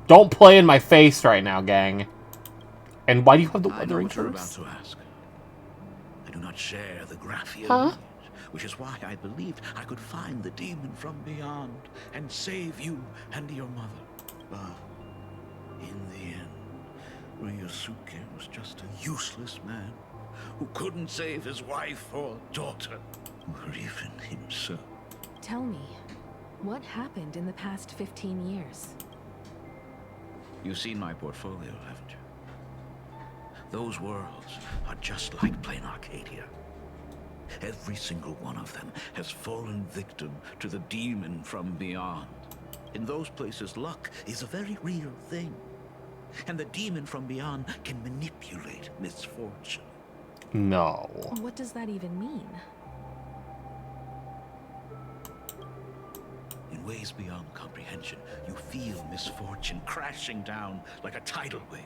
Don't play in my face right now, gang. And why do you have the weathering curse? I know what you're about to ask. I do not share the Graphia Huh? lineage, which is why I believed I could find the demon from beyond and save you and your mother. But in the end, Ryosuke was just a useless man who couldn't save his wife or daughter, or even himself. Tell me, what happened in the past 15 years? You've seen my portfolio, haven't you? Those worlds are just like plain Arcadia. Every single one of them has fallen victim to the demon from beyond. In those places, luck is a very real thing. And the demon from beyond can manipulate misfortune. No. What does that even mean? In ways beyond comprehension, you feel misfortune crashing down like a tidal wave.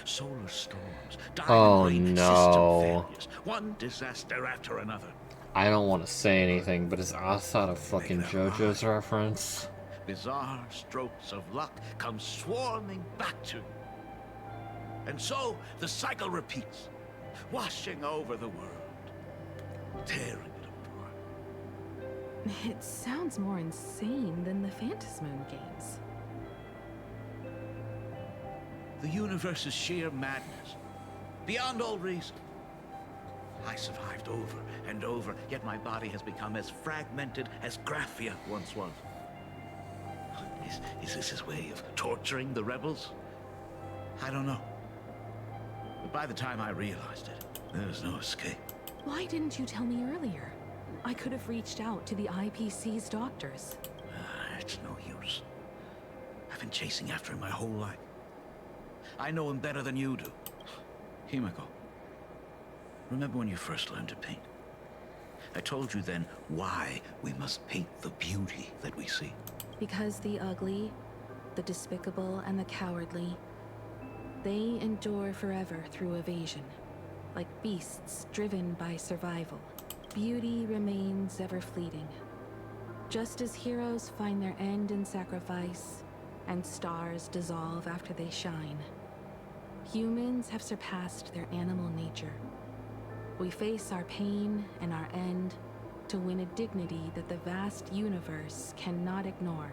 Solar storms, diamond system failures, one disaster after another. I don't want to say anything, but is Assad a fucking JoJo's reference? Bizarre strokes of luck come swarming back to you. And so the cycle repeats, washing over the world, tearing it apart. It sounds more insane than the Phantasmoon games. The universe is sheer madness, beyond all reason. I survived over and over, yet my body has become as fragmented as Graphia once was. Is this his way of torturing the rebels? I don't know. But by the time I realized it, there was no escape. Why didn't you tell me earlier? I could have reached out to the IPC's doctors. It's no use. I've been chasing after him my whole life. I know him better than you do. Himeko, remember when you first learned to paint? I told you then why we must paint the beauty that we see. Because the ugly, the despicable, and the cowardly, they endure forever through evasion, like beasts driven by survival. Beauty remains ever fleeting. Just as heroes find their end in sacrifice, and stars dissolve after they shine, humans have surpassed their animal nature. We face our pain and our end to win a dignity that the vast universe cannot ignore.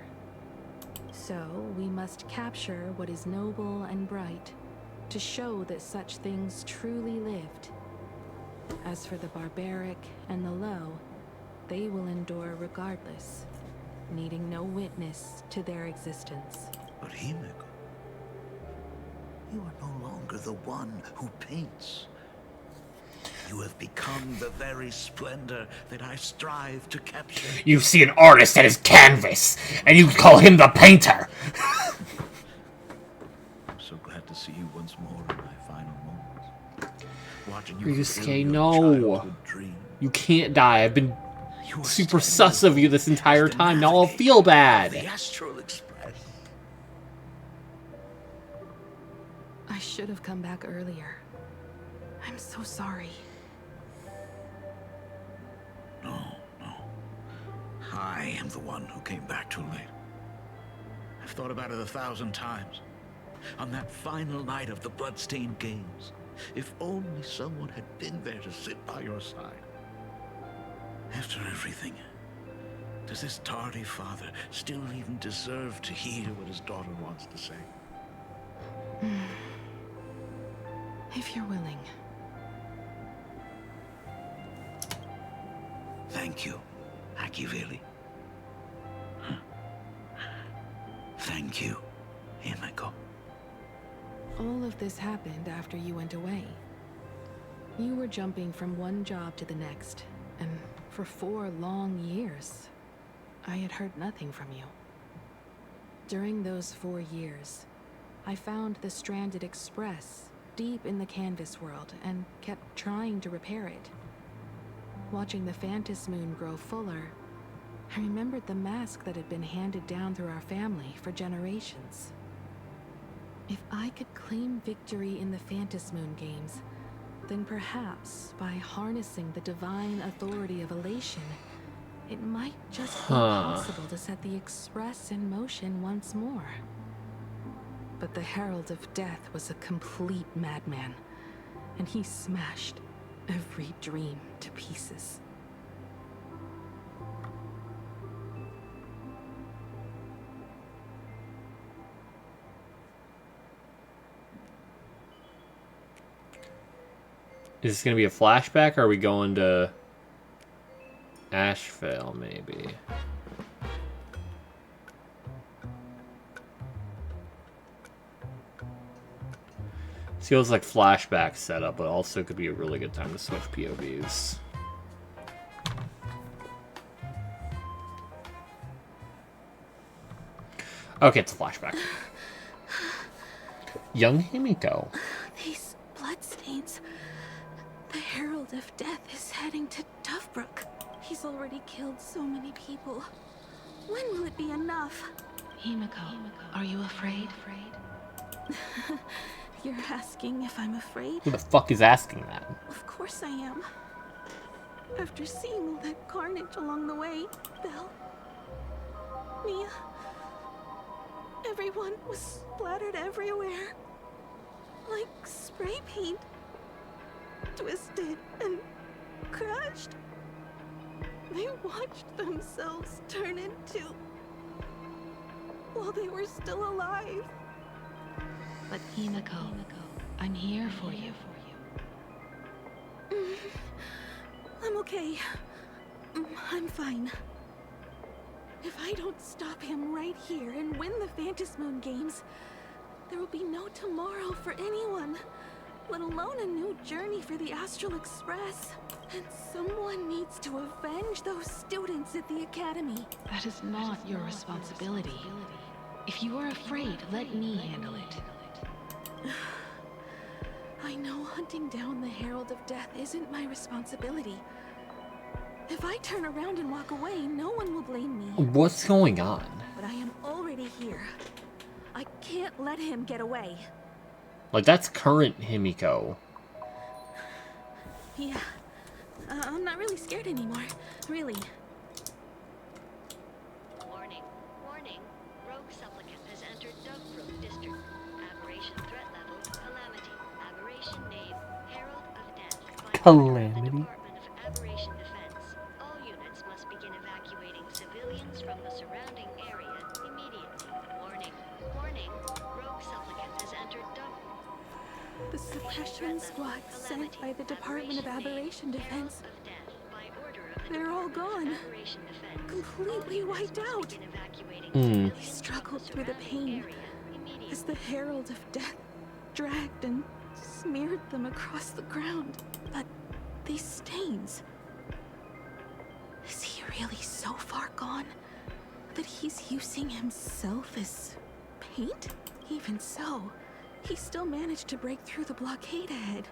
So, we must capture what is noble and bright, to show that such things truly lived. As for the barbaric and the low, they will endure regardless, needing no witness to their existence. But Himeko, you are no longer the one who paints. You have become the very splendor that I strive to capture. You see an artist at his canvas, and you call him the painter! I'm so glad to see you once more in my final moments. Watching you Ryusuke, no! You can't die. I've been super sus of you this entire time. Now I'll feel bad. The Astral Express. I should have come back earlier. I'm so sorry. I am the one who came back too late. I've thought about it 1,000 times. On that final night of the Bloodstained Games, if only someone had been there to sit by your side. After everything, does this tardy father still even deserve to hear what his daughter wants to say? If you're willing. Thank you, Akiveli. Thank you, Himeko. All of this happened after you went away. You were jumping from one job to the next, and for 4 long years, I had heard nothing from you. During those 4 years, I found the Stranded Express deep in the canvas world and kept trying to repair it. Watching the Phantasmoon grow fuller, I remembered the mask that had been handed down through our family for generations. If I could claim victory in the Phantasmoon games, then perhaps by harnessing the divine authority of Elation, it might just be possible to set the Express in motion once more. But the Herald of Death was a complete madman, and he smashed every dream to pieces. Is this going to be a flashback, or are we going to Asheville, maybe? Feels like flashback setup, but also could be a really good time to switch POVs. Okay, it's a flashback. Young Himiko. These bloodstains. The Herald of Death is heading to Dovebrook. He's already killed so many people. When will it be enough? Himiko, are you afraid? You're asking if I'm afraid? Who the fuck is asking that? Of course I am. After seeing all that carnage along the way, Belle, Mia, everyone was splattered everywhere. Like spray paint. Twisted and crushed. They watched themselves turn into... while they were still alive. But Himiko, I'm here for you. I'm okay. I'm fine. If I don't stop him right here and win the Phantasmoon Games, there will be no tomorrow for anyone, let alone a new journey for the Astral Express. And someone needs to avenge those students at the Academy. That is not your responsibility. If you are afraid, let me handle it. I know hunting down the Herald of Death isn't my responsibility. If I turn around and walk away, no one will blame me. What's going on? But I am already here. I can't let him get away. Like, that's current Himiko. Yeah. I'm not really scared anymore. Really. Warning. Warning. Rogue supplicant has entered Dovebrook District. Aberration threat level, Calamity. Aberration name, Herald of Death. Calamity. Department of Aberration Defense. All units must begin evacuating civilians from the surrounding area immediately. Warning. Warning. Rogue supplicant has entered Dovebrook. The suppression squad sent by the Department of Aberration Defense. They're all gone. Completely wiped out. They struggled through the pain as the Herald of Death dragged and smeared them across the ground. But these stains... Is he really so far gone that he's using himself as paint? Even so, he still managed to break through the blockade ahead.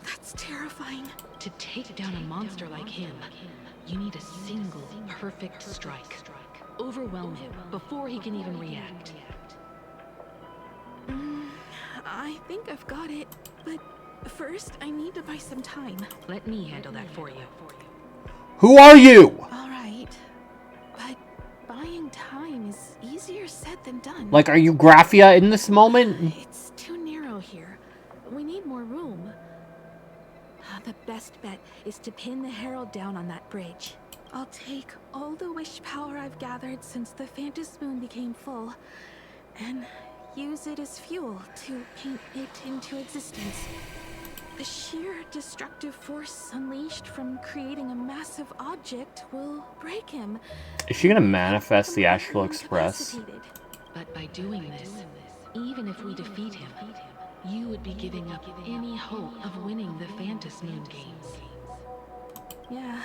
That's terrifying. To take down a monster like him, you need a single perfect strike. Overwhelm him before he can even react. I think I've got it, but first I need to buy some time. Let me handle that for you. Who are you? All right, but buying time is easier said than done. Like, are you Graphia in this moment? It's too narrow here. We need more room. The best bet is to pin the Herald down on that bridge. I'll take all the wish power I've gathered since the Phantasmoon became full, and use it as fuel to paint it into existence. The sheer destructive force unleashed from creating a massive object will break him. Is she gonna manifest the Astral Express? But by doing this, even if we defeat him, you would be giving up any hope of winning the Phantasmoon Games. Yeah.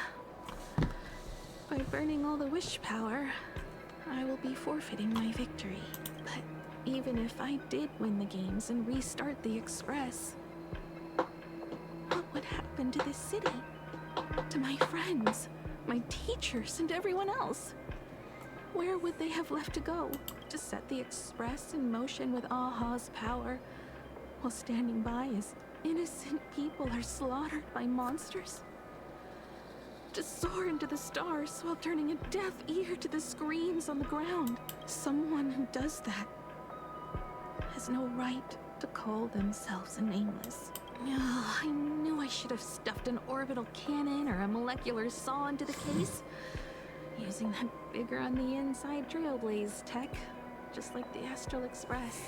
By burning all the wish power, I will be forfeiting my victory. But even if I did win the games and restart the Express, what would happen to this city? To my friends, my teachers, and everyone else? Where would they have left to go to set the Express in motion with Aha's power, while standing by as innocent people are slaughtered by monsters? To soar into the stars while turning a deaf ear to the screams on the ground. Someone who does that has no right to call themselves a nameless. Oh, I knew I should have stuffed an orbital cannon or a molecular saw into the case. Using that bigger on the inside Trailblaze tech, just like the Astral Express.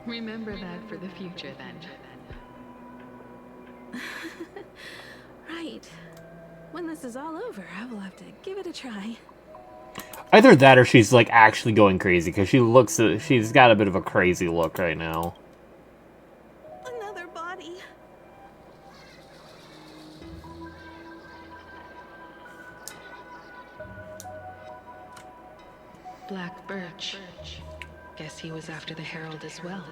Remember that for the future, then. Right. When this is all over, I will have to give it a try. Either that or she's like actually going crazy because she's got a bit of a crazy look right now. Black Birch. Guess he was after the Herald as well.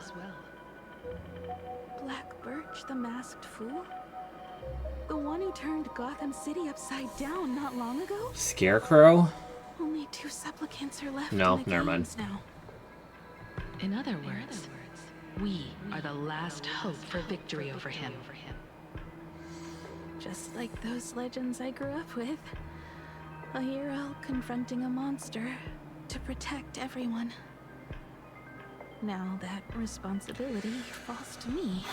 Black Birch, the masked fool? The one who turned Gotham City upside down not long ago? Scarecrow? Only 2 supplicants are left No, in the never mind. games now. In other words, we are the last hope for victory over him. Just like those legends I grew up with. A hero confronting a monster to protect everyone. Now that responsibility falls to me.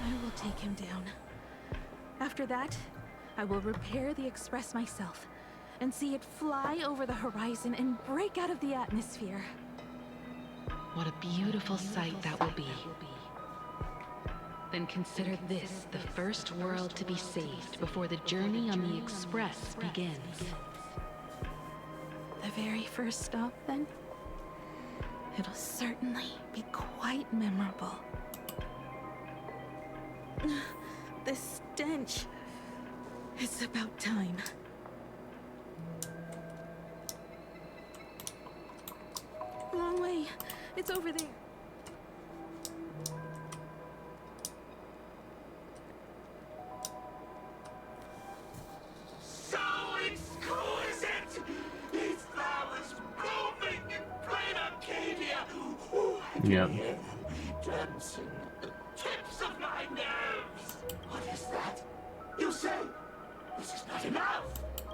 I will take him down. After that, I will repair the Express myself and see it fly over the horizon and break out of the atmosphere. What a beautiful sight that will be. Then consider this the first world to be saved before the journey on the Express begins. The very first stop, then? It'll certainly be quite memorable. The stench. It's about time. Wrong way. It's over there. So exquisite! These flowers blooming in plain Arcadia. Ooh, I can Yep. hear them dancing at the tips of my nerves. What is that? You say this is not enough?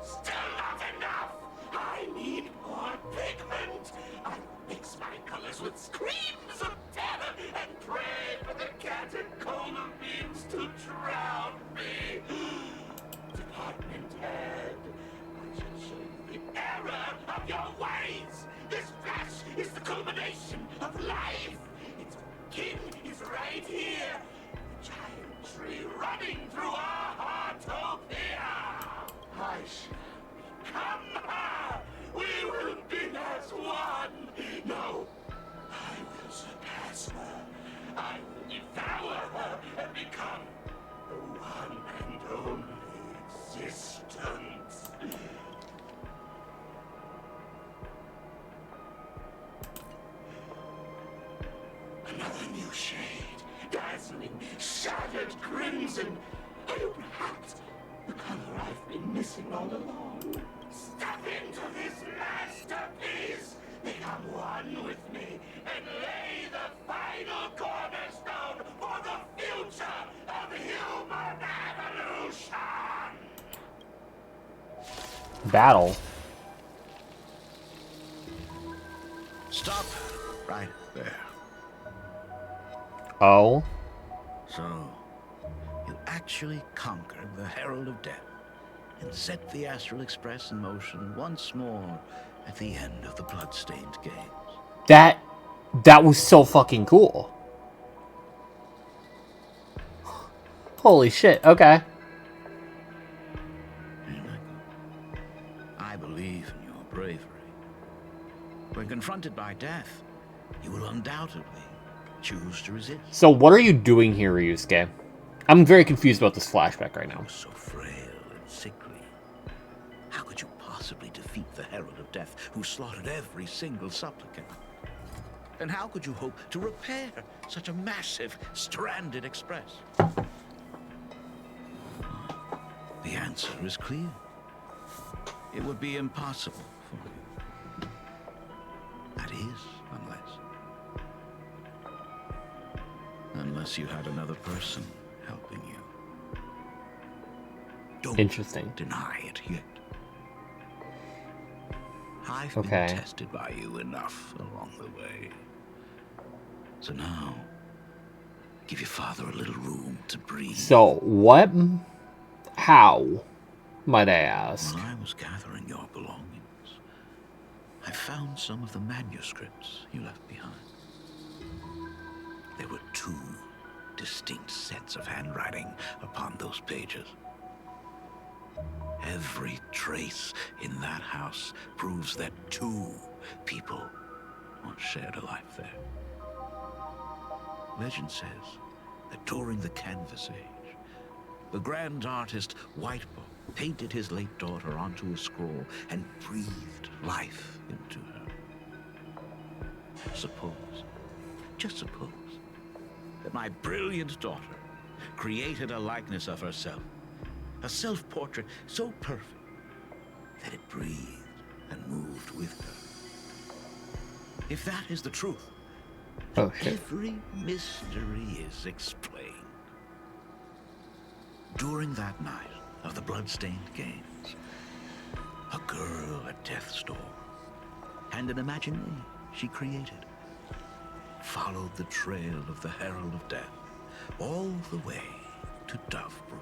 Still not enough! I need more pigment! I mix my colors with screams of terror and pray for the catecholamines to drown me. Department head, I shall show you the error of your ways! This flesh is the culmination of life! Its kin is right here! The giant tree running through our heartopia! I shall become her! We will be as one! No, I will surpass her! I will devour her and become the one and only existence! Another new shade, dazzling, shattered crimson. Are you perhaps the color I've been missing all along? Step into this masterpiece, become one with me, and lay the final cornerstone for the future of human evolution! Battle. Stop right there. Oh. So, you actually conquered the Herald of Death and set the Astral Express in motion once more at the end of the Bloodstained Games. That was so fucking cool. Holy shit, okay. I believe in your bravery. When confronted by death, you will undoubtedly choose to resist. So what are you doing here, Ryusuke? I'm very confused about this flashback right now. So frail and sickly. How could you possibly defeat the Herald of Death, who slaughtered every single supplicant? And how could you hope to repair such a massive, stranded express? The answer is clear. It would be impossible for you. That is, unless you had another person helping you. Don't Interesting. deny it yet. I've Okay. been tested by you enough along the way. So now, give your father a little room to breathe. So, what? How? Might I ask? When I was gathering your belongings, I found some of the manuscripts you left behind. There were 2 distinct sets of handwriting upon those pages. Every trace in that house proves that 2 people once shared a life there. Legend says that during the Canvas Age, The grand artist Whitebow painted his late daughter onto a scroll and breathed life into her. Suppose, just suppose, that my brilliant daughter created a likeness of herself, a self-portrait so perfect that it breathed and moved with her. If that is the truth, Oh, shit. every mystery is explained. During that night of the blood-stained games, a girl at death's door and an imagination she created followed the trail of the Herald of Death all the way to Dovebrook.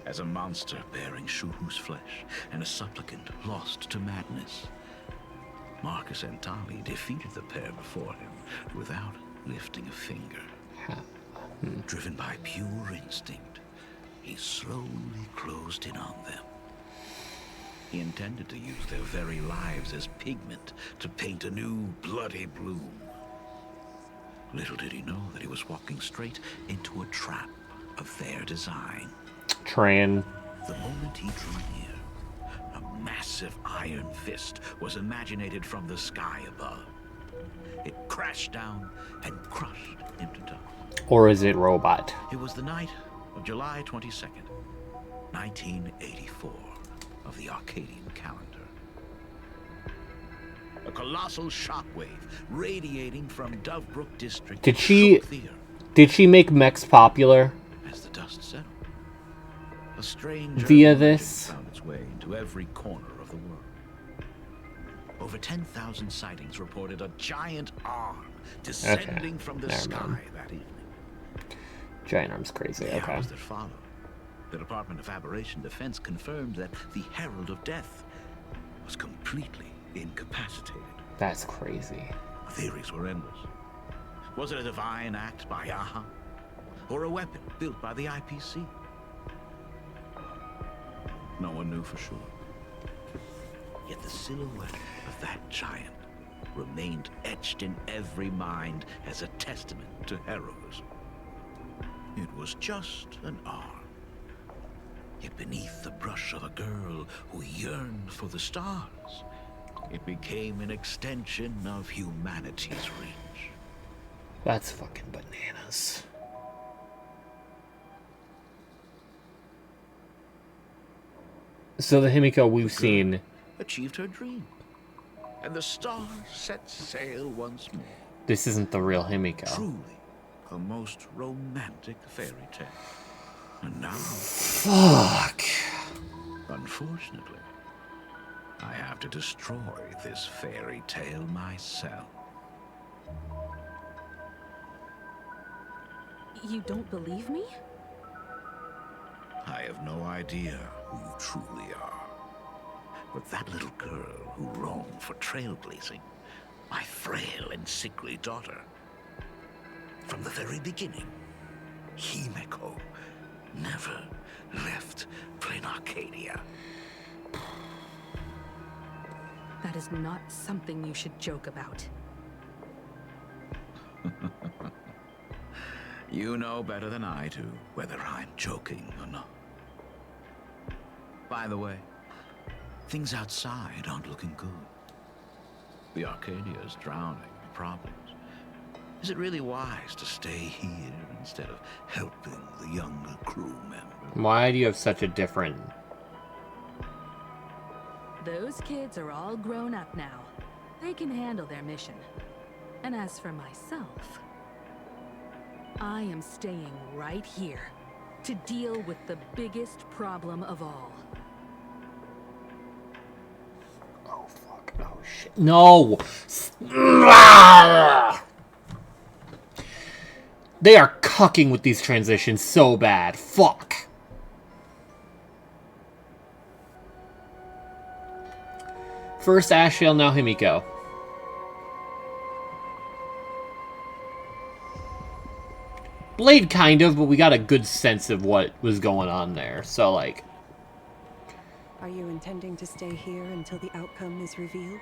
As a monster bearing Shuhu's flesh and a supplicant lost to madness, Marcus Antali defeated the pair before him without lifting a finger. Driven by pure instinct, he slowly closed in on them. He intended to use their very lives as pigment to paint a new bloody bloom. Little did he know that he was walking straight into a trap of their design. Tran. The moment he drew near, a massive iron fist was imaginated from the sky above. It crashed down and crushed into dust. Or is it robot? It was the night of July 22nd, 1984, of the Arcadian calendar. A colossal shockwave radiating from Dovebrook district Did shook the earth she make mechs popular as the dust settled. A strange via urban legend this? found its way into every corner of the world. Over 10,000 sightings reported a giant arm descending from the never sky mind. that evening. Giant arm's crazy. The Okay. hours that followed, the Department of Aberration Defense confirmed that the Herald of Death was completely incapacitated. That's crazy. Theories were endless. Was it a divine act by Yaha? Or a weapon built by the IPC? No one knew for sure. Yet the silhouette of that giant remained etched in every mind as a testament to heroism. It was just an arm. Yet beneath the brush of a girl who yearned for the stars, it became an extension of humanity's reach. That's fucking bananas. So the Himiko we've seen. Achieved her dream, and the stars set sail once more. This isn't the real Himiko. Truly, a most romantic fairy tale. And now, Fuck. Unfortunately, I have to destroy this fairy tale myself. You don't believe me? I have no idea who you truly are. But that little girl who roamed for trailblazing, my frail and sickly daughter. From the very beginning, Himeko never left Plain Arcadia. That is not something you should joke about. You know better than I do whether I'm joking or not. By the way, things outside aren't looking good. The Arcadia is drowning in problems. Is it really wise to stay here instead of helping the younger crew member? Why do you have such a different... Those kids are all grown up now. They can handle their mission. And as for myself, I am staying right here to deal with the biggest problem of all. Oh, fuck. Oh, shit. No! They are cucking with these transitions so bad. Fuck. First Ashiel, now Himiko. Blade kind of, but we got a good sense of what was going on there. So, like... Are you intending to stay here until the outcome is revealed?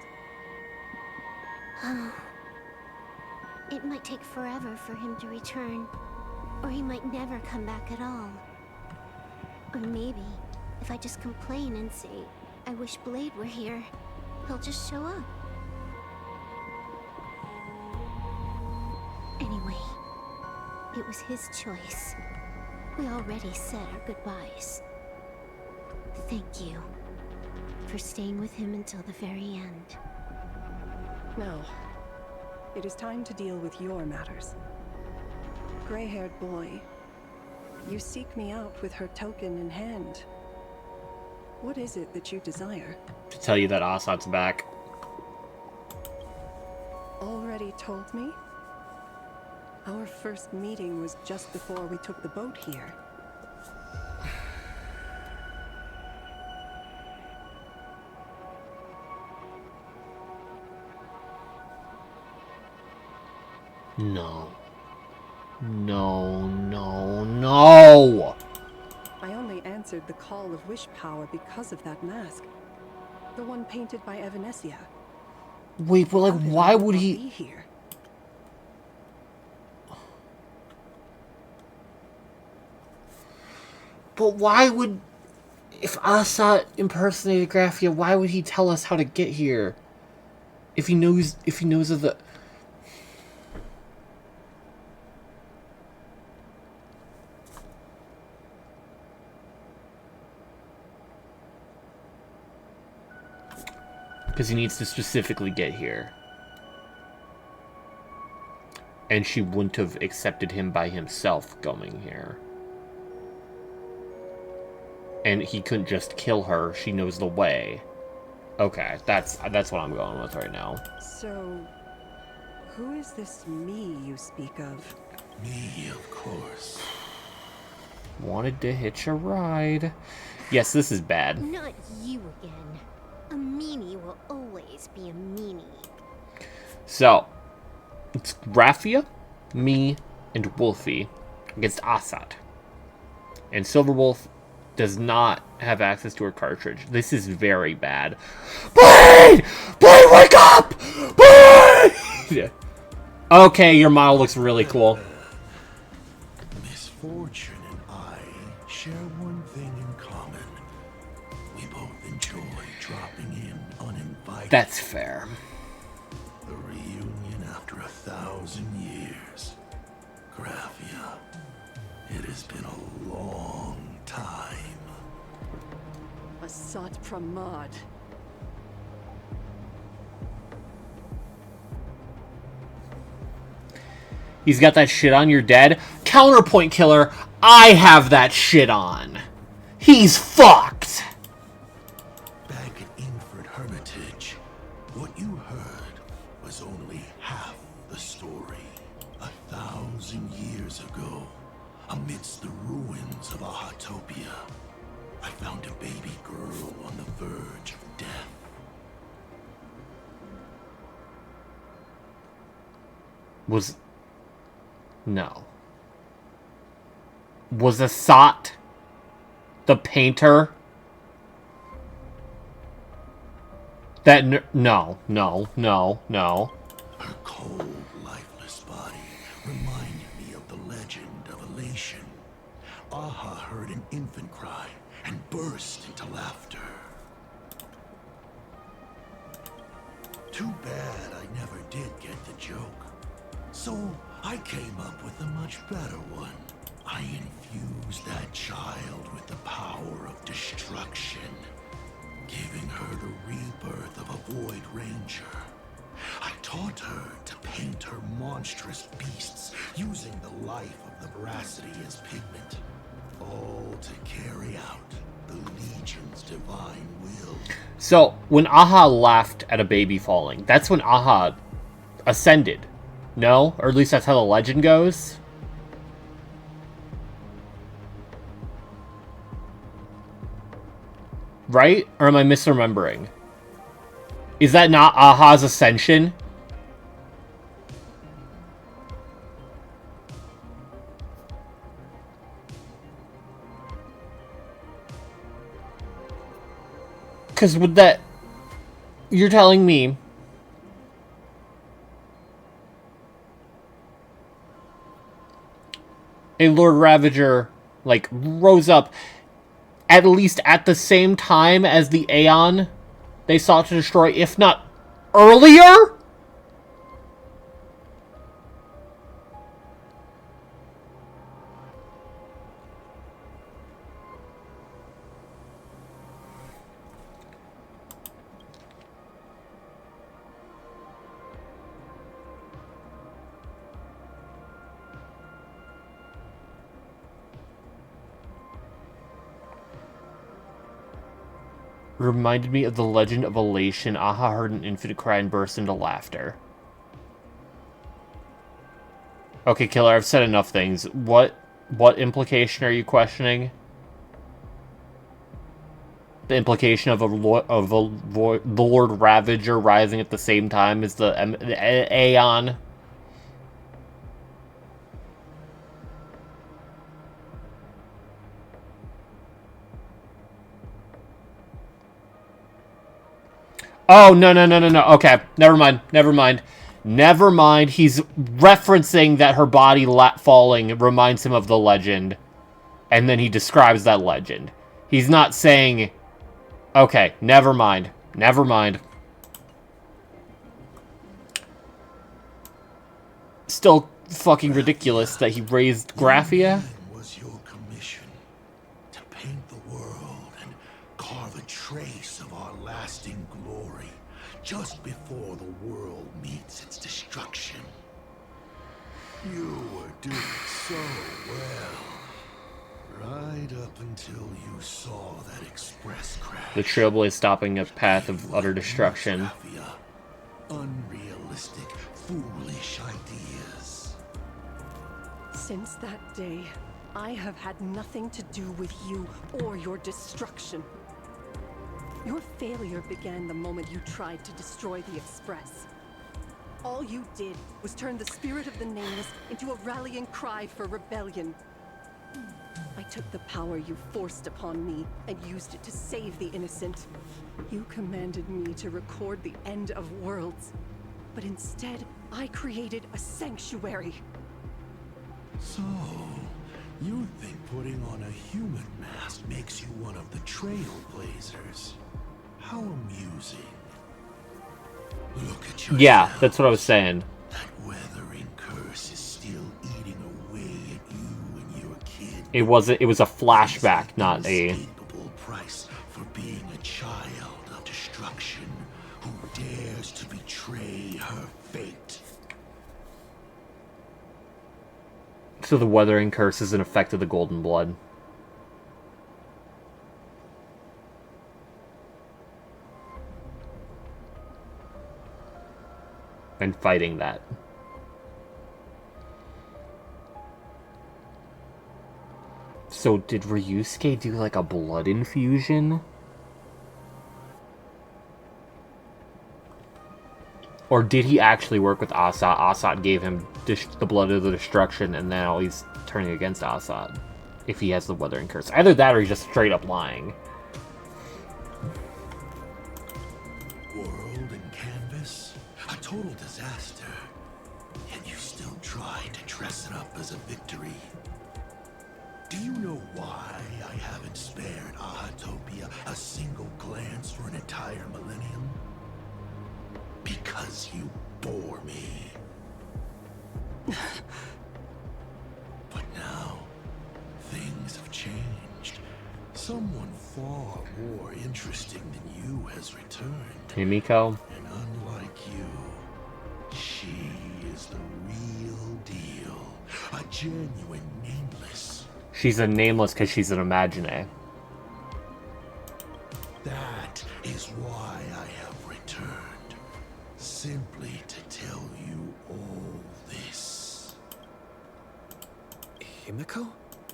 It might take forever for him to return, or he might never come back at all. Or maybe, if I just complain and say, I wish Blade were here, he'll just show up. Anyway, it was his choice. We already said our goodbyes. Thank you for staying with him until the very end. Now, it is time to deal with your matters. Gray-haired boy, you seek me out with her token in hand. What is it that you desire? To tell you that Assad's back. Already told me? Our first meeting was just before we took the boat here. No. No, no, no! I only answered the call of wish power because of that mask. The one painted by Evanesia. Wait, but like, why would he... Be here? But why would... If Assad impersonated Graphia, why would he tell us how to get here? If he knows of the... Because he needs to specifically get here. And she wouldn't have accepted him by himself going here. And he couldn't just kill her. She knows the way. Okay, that's what I'm going with right now. So, who is this me you speak of? Me, of course. Wanted to hitch a ride. Yes, this is bad. Not you again. A meanie will always be a meanie. So, it's Graphia, me, and Wolfie against Assad. And Silverwolf does not have access to her cartridge. This is very bad. Blade! Blade, wake up! Blade! Okay, your model looks really cool. Misfortune and I share one thing in common. We both enjoy dropping in uninvited. That's fair. A reunion after 1,000 years. Graphia, it has been a long time. Assad Pramad. He's got that shit on, you're dead. Counterpoint killer, I have that shit on. He's fucked. Back at Ingford Hermitage, what you heard was only half the story. 1,000 years ago, amidst the ruins of Ahatopia, I found a baby girl on the verge of death. No. Was Assad the painter? No. Her cold, lifeless body reminded me of the legend of Elation. Aha heard an infant cry and burst into laughter. Too bad I never did get the joke. So I came up with a much better one. I infused that child with the power of destruction, giving her the rebirth of a Void Ranger. I taught her to paint her monstrous beasts using the life of the veracity as pigment, all to carry out the Legion's divine will. So, when Aha laughed at a baby falling, that's when Aha ascended. No? Or at least that's how the legend goes? Right? Or am I misremembering? Is that not Aha's ascension? Because with that... You're telling me... a Lord Ravager, like, rose up at least at the same time as the Aeon they sought to destroy, if not earlier? Reminded me of the Legend of Elation. Aha heard an infant cry and burst into laughter. Okay, Killer, I've said enough things. What implication are you questioning? The implication of the Lord Ravager rising at the same time as the Aeon? Oh, no. Okay, never mind. He's referencing that her body falling reminds him of the legend. And then he describes that legend. He's not saying... Okay, never mind. Still fucking ridiculous that he raised Graphia. Was your commission to paint the world and carve a trace of our lasting glory just before the world meets its destruction. You were doing so well, right up until you saw that express crash. The Trailblaze stopping a path of utter destruction. Unrealistic, foolish ideas. Since that day, I have had nothing to do with you or your destruction. Your failure began the moment you tried to destroy the Express. All you did was turn the spirit of the Nameless into a rallying cry for rebellion. I took the power you forced upon me and used it to save the innocent. You commanded me to record the end of worlds, but instead, I created a sanctuary. So, you think putting on a human mask makes you one of the Trailblazers? How amusing. Look at yourself. Yeah, that's what I was saying. That weathering curse is still eating away at you and your kid. It was a flashback, not a... Inescapable price for being a child of destruction who dares to betray her fate. So the weathering curse is an effect of the Golden Blood. And fighting that. So did Ryusuke do like a blood infusion? Or did he actually work with Assad? Assad gave him the blood of the destruction, and now he's turning against Assad. If he has the weathering curse. Either that or he's just straight up lying. World and canvas, a total disaster. Yet you still try to dress it up as a victory. Do you know why I haven't spared Ahatopia a single glance for an entire millennium? Because you bore me. But now, things have changed. Someone far more interesting than you has returned. Himiko? And unlike you, she is the real deal. A genuine Nameless. She's a Nameless because she's an Imagine. That is why I have returned. Simply to tell you all this. Himiko?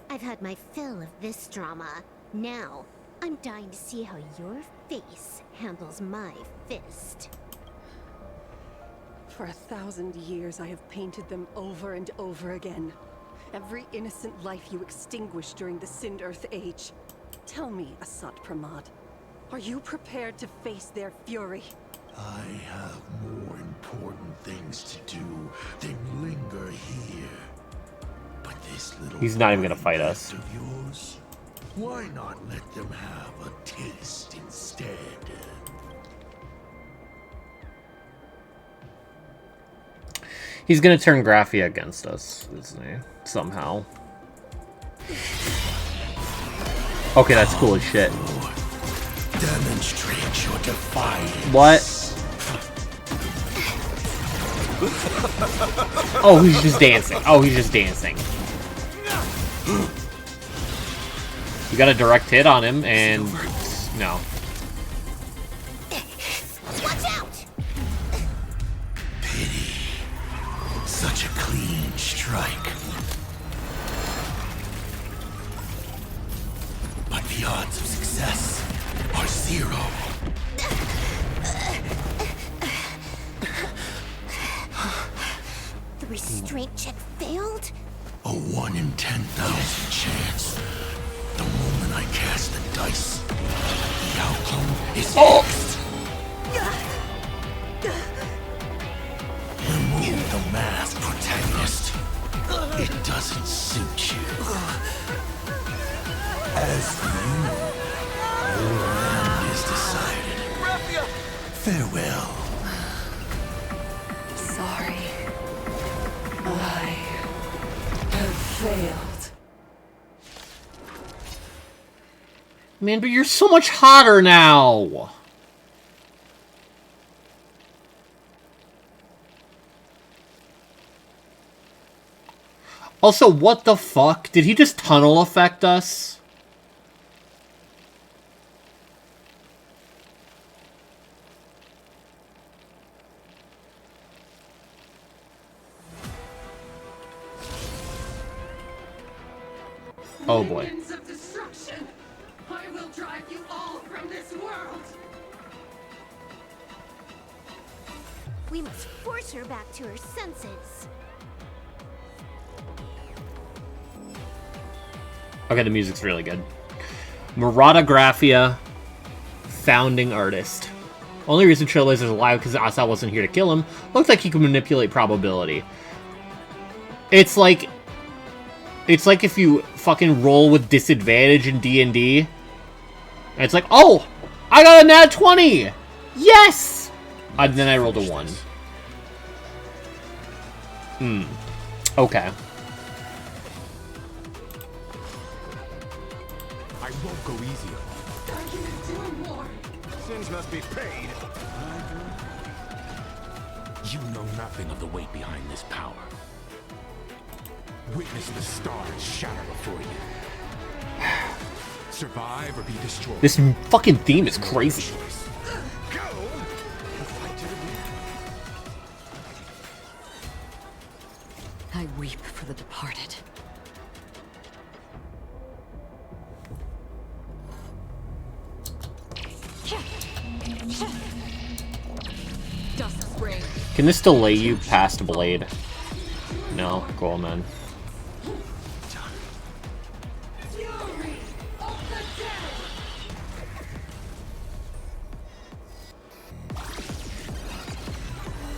I've had my fill of this drama. Now, I'm dying to see how your face handles my fist. For 1,000 years, I have painted them over and over again. Every innocent life you extinguished during the Sind-Earth Age. Tell me, Asat Pramad, are you prepared to face their fury? I have more important things to do than linger here. But this little He's not even gonna fight us. Of yours, Why not let them have a taste instead? He's gonna turn Graphia against us, isn't he? Somehow. Okay, that's cool as shit. Demonstrate your defiance. What? Oh, he's just dancing. Oh, he's just dancing. You got a direct hit on him, and no. Watch out! Pity. Such a clean strike. But the odds of success are 0. The restraint check failed? A 1 in 10,000 chance. The moment I cast the dice, the outcome is fixed. Remove the masked protagonist. It doesn't suit you. As for you, your end is decided. Farewell. Sorry. I have failed. Man, but you're so much hotter now! Also, what the fuck? Did he just tunnel affect us? Oh boy. Minions of destruction, I will drive you all from this world. We must force her back to her senses. Okay, the music's really good. Murata Graphia, founding artist. Only reason Trailblazer's alive because Asa wasn't here to kill him. Looks like he can manipulate probability. It's like if you fucking roll with disadvantage in D&D. And it's like, oh, I got a nat 20! Yes! And then I rolled a 1. Okay. I won't go easy on you. Sins must be paid. You know nothing of the weight behind this power. Witness the stars shatter before you. Survive or be destroyed. This fucking theme is crazy. Go! I weep for the departed. Dust spring. Can this delay you past Blade? No? Cool, man.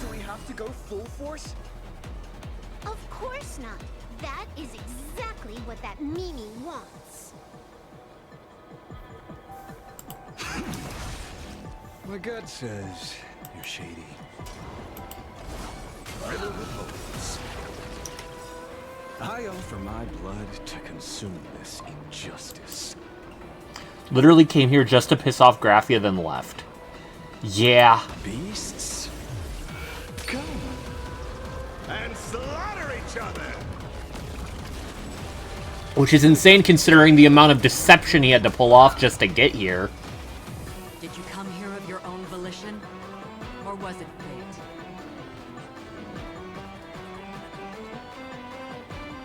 Do we have to go full force? Of course not. That is exactly what that Mimi wants. My gut says you're shady. Riddled with holes. I offer my blood to consume this injustice. Literally came here just to piss off Graphia, then left. Yeah. Beasts, come and slaughter each other. Which is insane considering the amount of deception he had to pull off just to get here. Did you come here of your own volition? Or was it fate?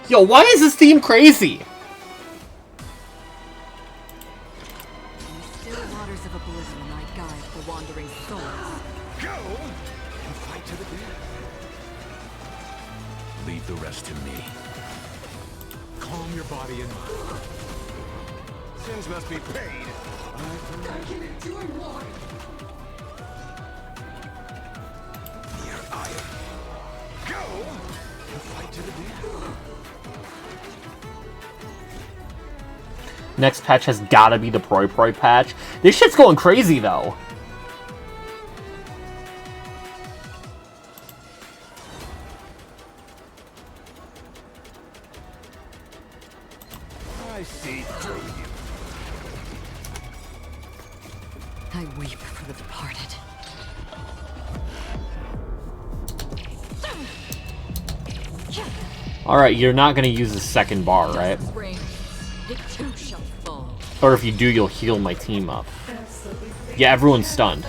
Yo, why is this theme crazy? In the still waters of oblivion, I guide the wandering souls. Go and fight to the death. Leave the rest to me. Calm your body and mind. Sins must be paid. I can endure more. Here I am. Go and fight to the death. Next patch has gotta be the Proi patch. This shit's going crazy, though. I see through you. I weep for the departed. Alright, you're not gonna use the second bar, right? It too shall fall. Or if you do, you'll heal my team up. Yeah, everyone's stunned.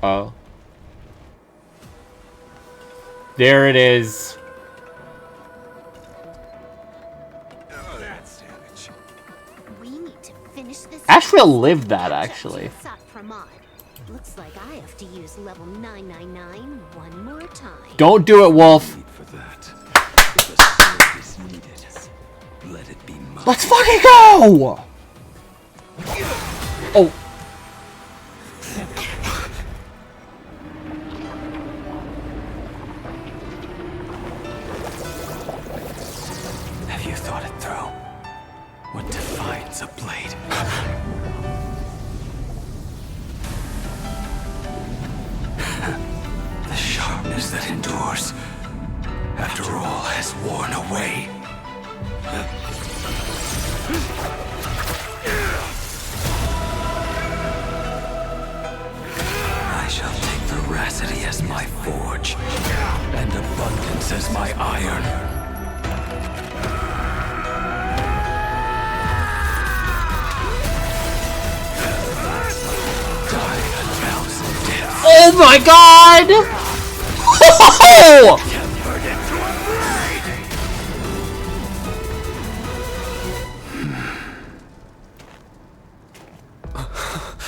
Oh. There it is. Oh, that's savage. We need to finish this. Ashrael lived that, actually. Looks like I have to use level 999 one more time. Don't do it, Wolf. For that, if a sword is needed, let it be mine. Let's fucking go! Oh. Have you thought it through? What defines a blade? The sharpness that endures after all has worn away. I shall take veracity as my forge, and abundance as my iron. Oh my god! Oh!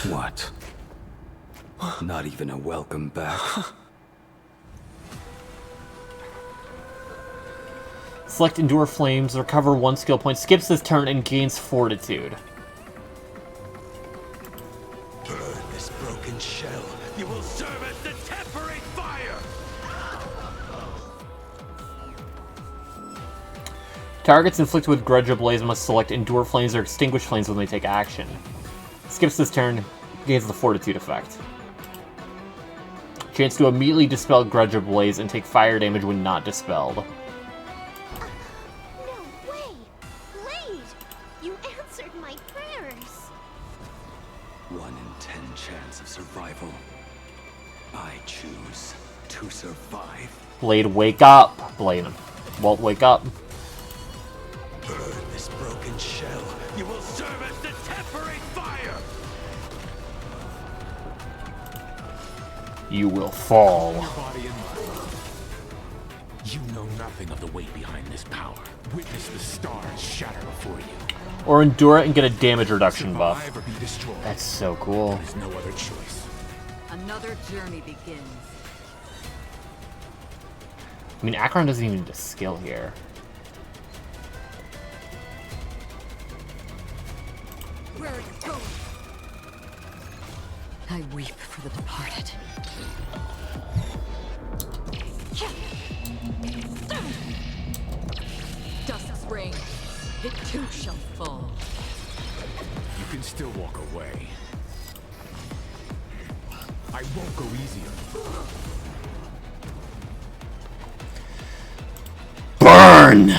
What? Not even a welcome back? Select Endure Flames, recover 1 skill point, skips this turn, and gains Fortitude. Burn this broken shell. You will serve as the temporary fire! Targets inflicted with Grudge Ablaze must select Endure Flames or Extinguish Flames when they take action. Skips this turn, gains the Fortitude effect. Chance to immediately dispel Grudge Ablaze and take fire damage when not dispelled. No way! Blade! You answered my prayers! 1 in 10 chance of survival. I choose to survive. Blade, wake up! Blade, won't wake up. Burn this broken shell. You will serve as the temporary fire! You will fall. Your body and mind. You know nothing of the weight behind this power. Witness the stars shatter before you. Or endure it and get a damage reduction buff. Survive or be destroyed. That's so cool. There's no other choice. Another journey begins. I mean, Acheron doesn't even need a skill here. Where are you going? I weep for the departed. Dust's reign. It too shall fall. You can still walk away. I won't go easier. Burn!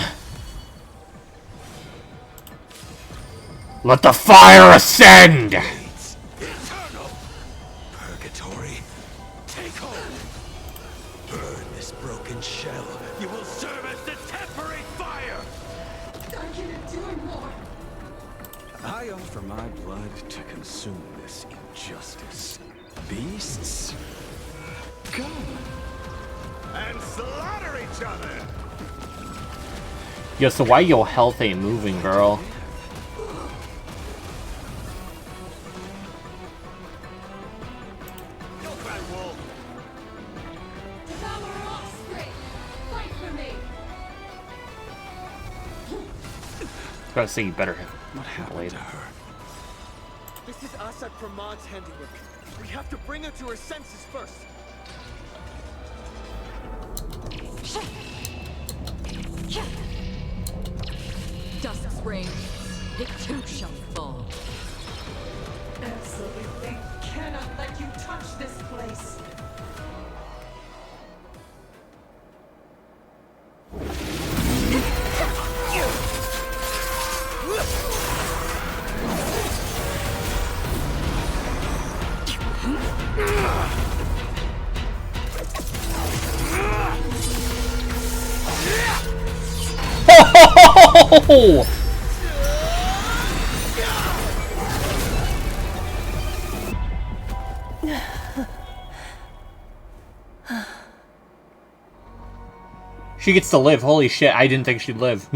Let the fire ascend! Eternal! Purgatory, take hold! Burn this broken shell. You will serve as the temporary fire! I can endure more. I offer my blood to consume this injustice. Beasts, come and slaughter each other! Yo, so why your health ain't moving, girl? I was about to say you better hit. What happened to her? This is Asad Pramad's handiwork. We have to bring her to her senses first. rain, it too shall fall. Absolutely cannot let you touch this place. Oh! She gets to live. Holy shit, I didn't think she'd live.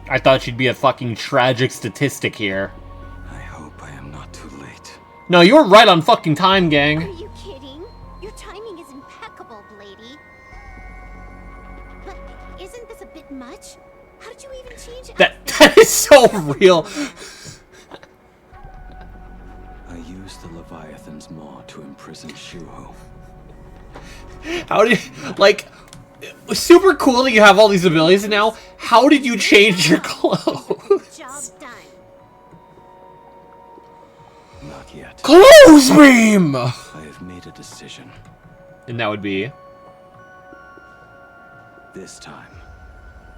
I thought she'd be a fucking tragic statistic here. I hope I am not too late. No, you were right on fucking time, gang. Are you kidding? Your timing is impeccable, Blady. But isn't this a bit much? How did you even change That is so real. I used the Leviathan's maw to imprison Shuho. How did, like, super cool that you have all these abilities now. How did you change your clothes? Job done. Not yet. Clothes beam! I have made a decision. And that would be? This time,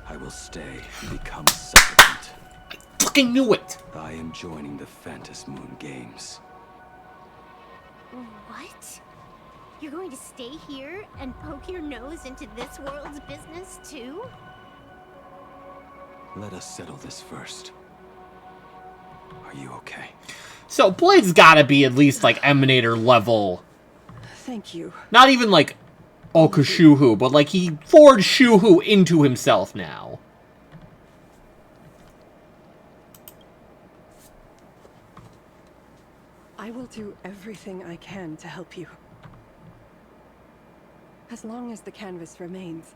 I will stay and become a supplicant. I fucking knew it! I am joining the Phantasmoon Games. What? You're going to stay here and poke your nose into this world's business too? Let us settle this first. Are you okay? So Blade's gotta be at least like Emanator level. Thank you. Not even like Okashuhu, but like he forged Shuhu into himself now. I will do everything I can to help you. As long as the canvas remains.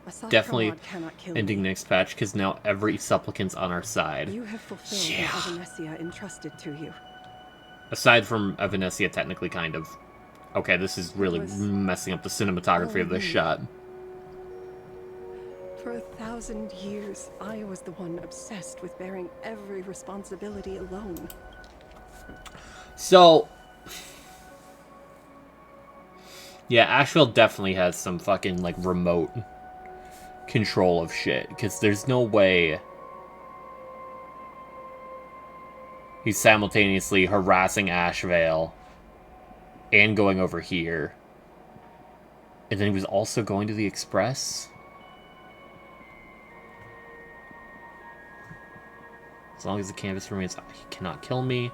Asad Definitely Pramod cannot kill ending me. next patch, because now every supplicant's on our side. You have fulfilled Yeah. what Evanescia entrusted to you. Aside from Evanescia, technically, kind of. Okay, this is really messing up the cinematography of this shot. For 1,000 years, I was the one obsessed with bearing every responsibility alone. So, yeah, Asheville definitely has some fucking, like, remote control of shit, because there's no way he's simultaneously harassing Ashevale and going over here. And then he was also going to the Express? As long as the canvas remains, he cannot kill me.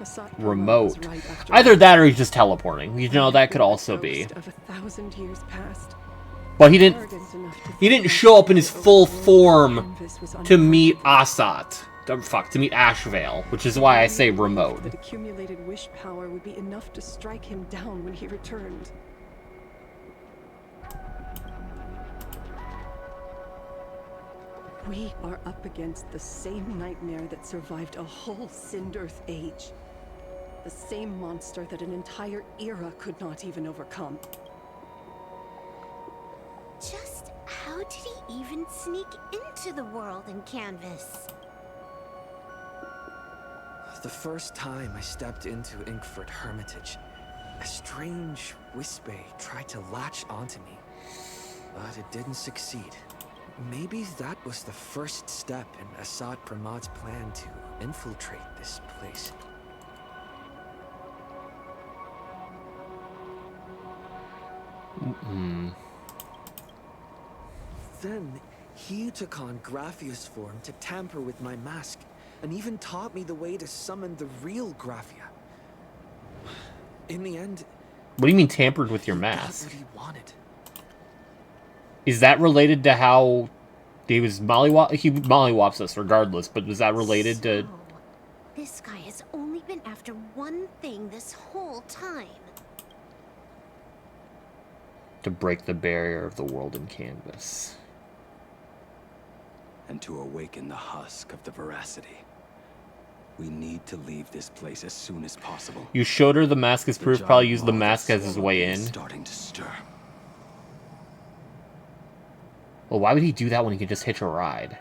Asad Pramod Remote. was right after Either all. that or he's just teleporting. You know, that could also be. Ghost of 1,000 years past. But he didn't Arrogant enough to show up in his full form canvas was to meet Assat. To meet Ashevale, which is why I say remote. That accumulated wish power would be enough to strike him down when he returned. We are up against the same nightmare that survived a whole Sindirth age. The same monster that an entire era could not even overcome. Just how did he even sneak into the world in Canvas? The first time I stepped into Inkford Hermitage, a strange Wispe tried to latch onto me, but it didn't succeed. Maybe that was the first step in Asad Pramod's plan to infiltrate this place. Then, he took on Graphia's form to tamper with my mask, and even taught me the way to summon the real Graphia. In the end... What do you mean tampered with your Got mask? what he wanted. Is that related to how he was he mollywops us regardless, but is that related to... This guy has only been after one thing this whole time. to break the barrier of the world in Canvas. And to awaken the husk of the veracity. We need to leave this place as soon as possible. You showed her the mask as proof, giant probably used the maw mask that as his way in. is starting to stir. Well, why would he do that when he could just hitch a ride?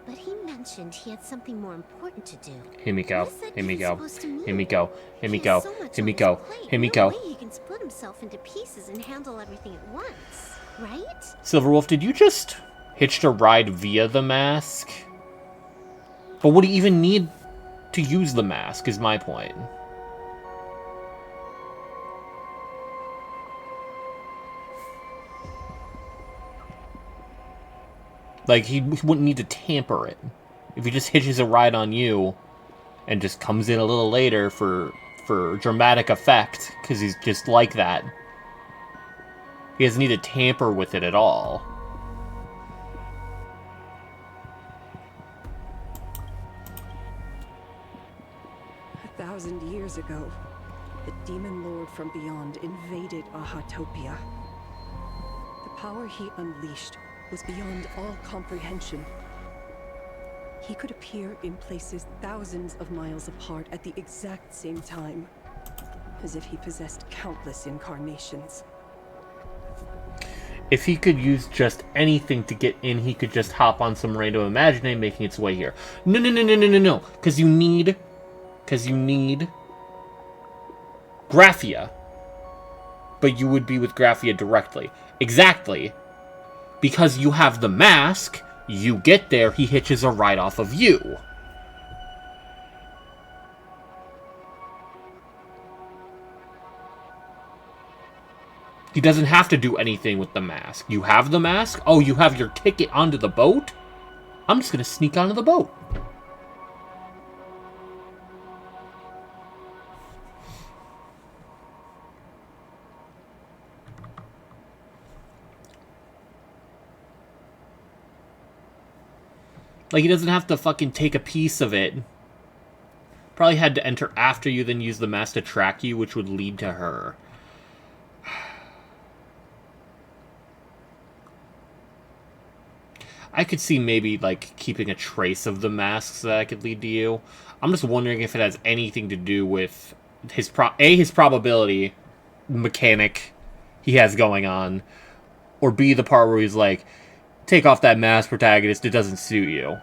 But he mentioned he had something more important to do. Himiko, What is that Himiko, even supposed to mean? Himiko, He has Himiko, so much on his Himiko, plate, Himiko. No way he can split himself into pieces and handle everything at once, right? Silverwolf, did you just hitch a ride via the mask? But would he even need to use the mask, is my point. Like, he wouldn't need to tamper it. If he just hitches a ride on you and just comes in a little later for dramatic effect, because he's just like that. He doesn't need to tamper with it at all. A 1,000 years ago, the demon lord from beyond invaded Ahatopia. The power he unleashed was beyond all comprehension. He could appear in places thousands of miles apart at the exact same time, as if he possessed countless incarnations. If he could use just anything to get in, he could just hop on some random Imaginary making its way here. No, no, no, no, no, no, no. Because you need Graphia. But you would be with Graphia directly. Exactly. Because you have the mask, you get there, he hitches a ride off of you. He doesn't have to do anything with the mask. You have the mask? Oh, you have your ticket onto the boat? I'm just gonna sneak onto the boat. Like, he doesn't have to fucking take a piece of it. Probably had to enter after you, then use the mask to track you, which would lead to her. I could see maybe, like, keeping a trace of the masks that could lead to you. I'm just wondering if it has anything to do with his his probability mechanic he has going on, or B, the part where he's like, take off that mask, protagonist, it doesn't suit you.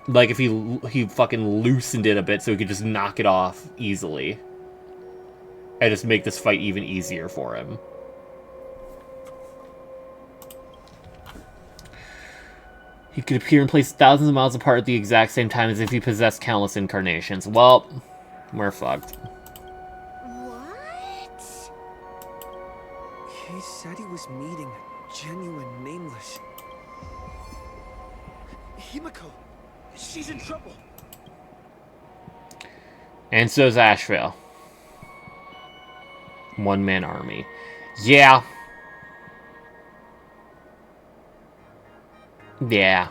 Like, if he fucking loosened it a bit so he could just knock it off easily. And just make this fight even easier for him. He could appear in places thousands of miles apart at the exact same time as if he possessed countless incarnations. Well, we're fucked. He said he was meeting a genuine nameless. Himiko! She's in trouble! And so's Ashvale. One-man army. Yeah. Yeah.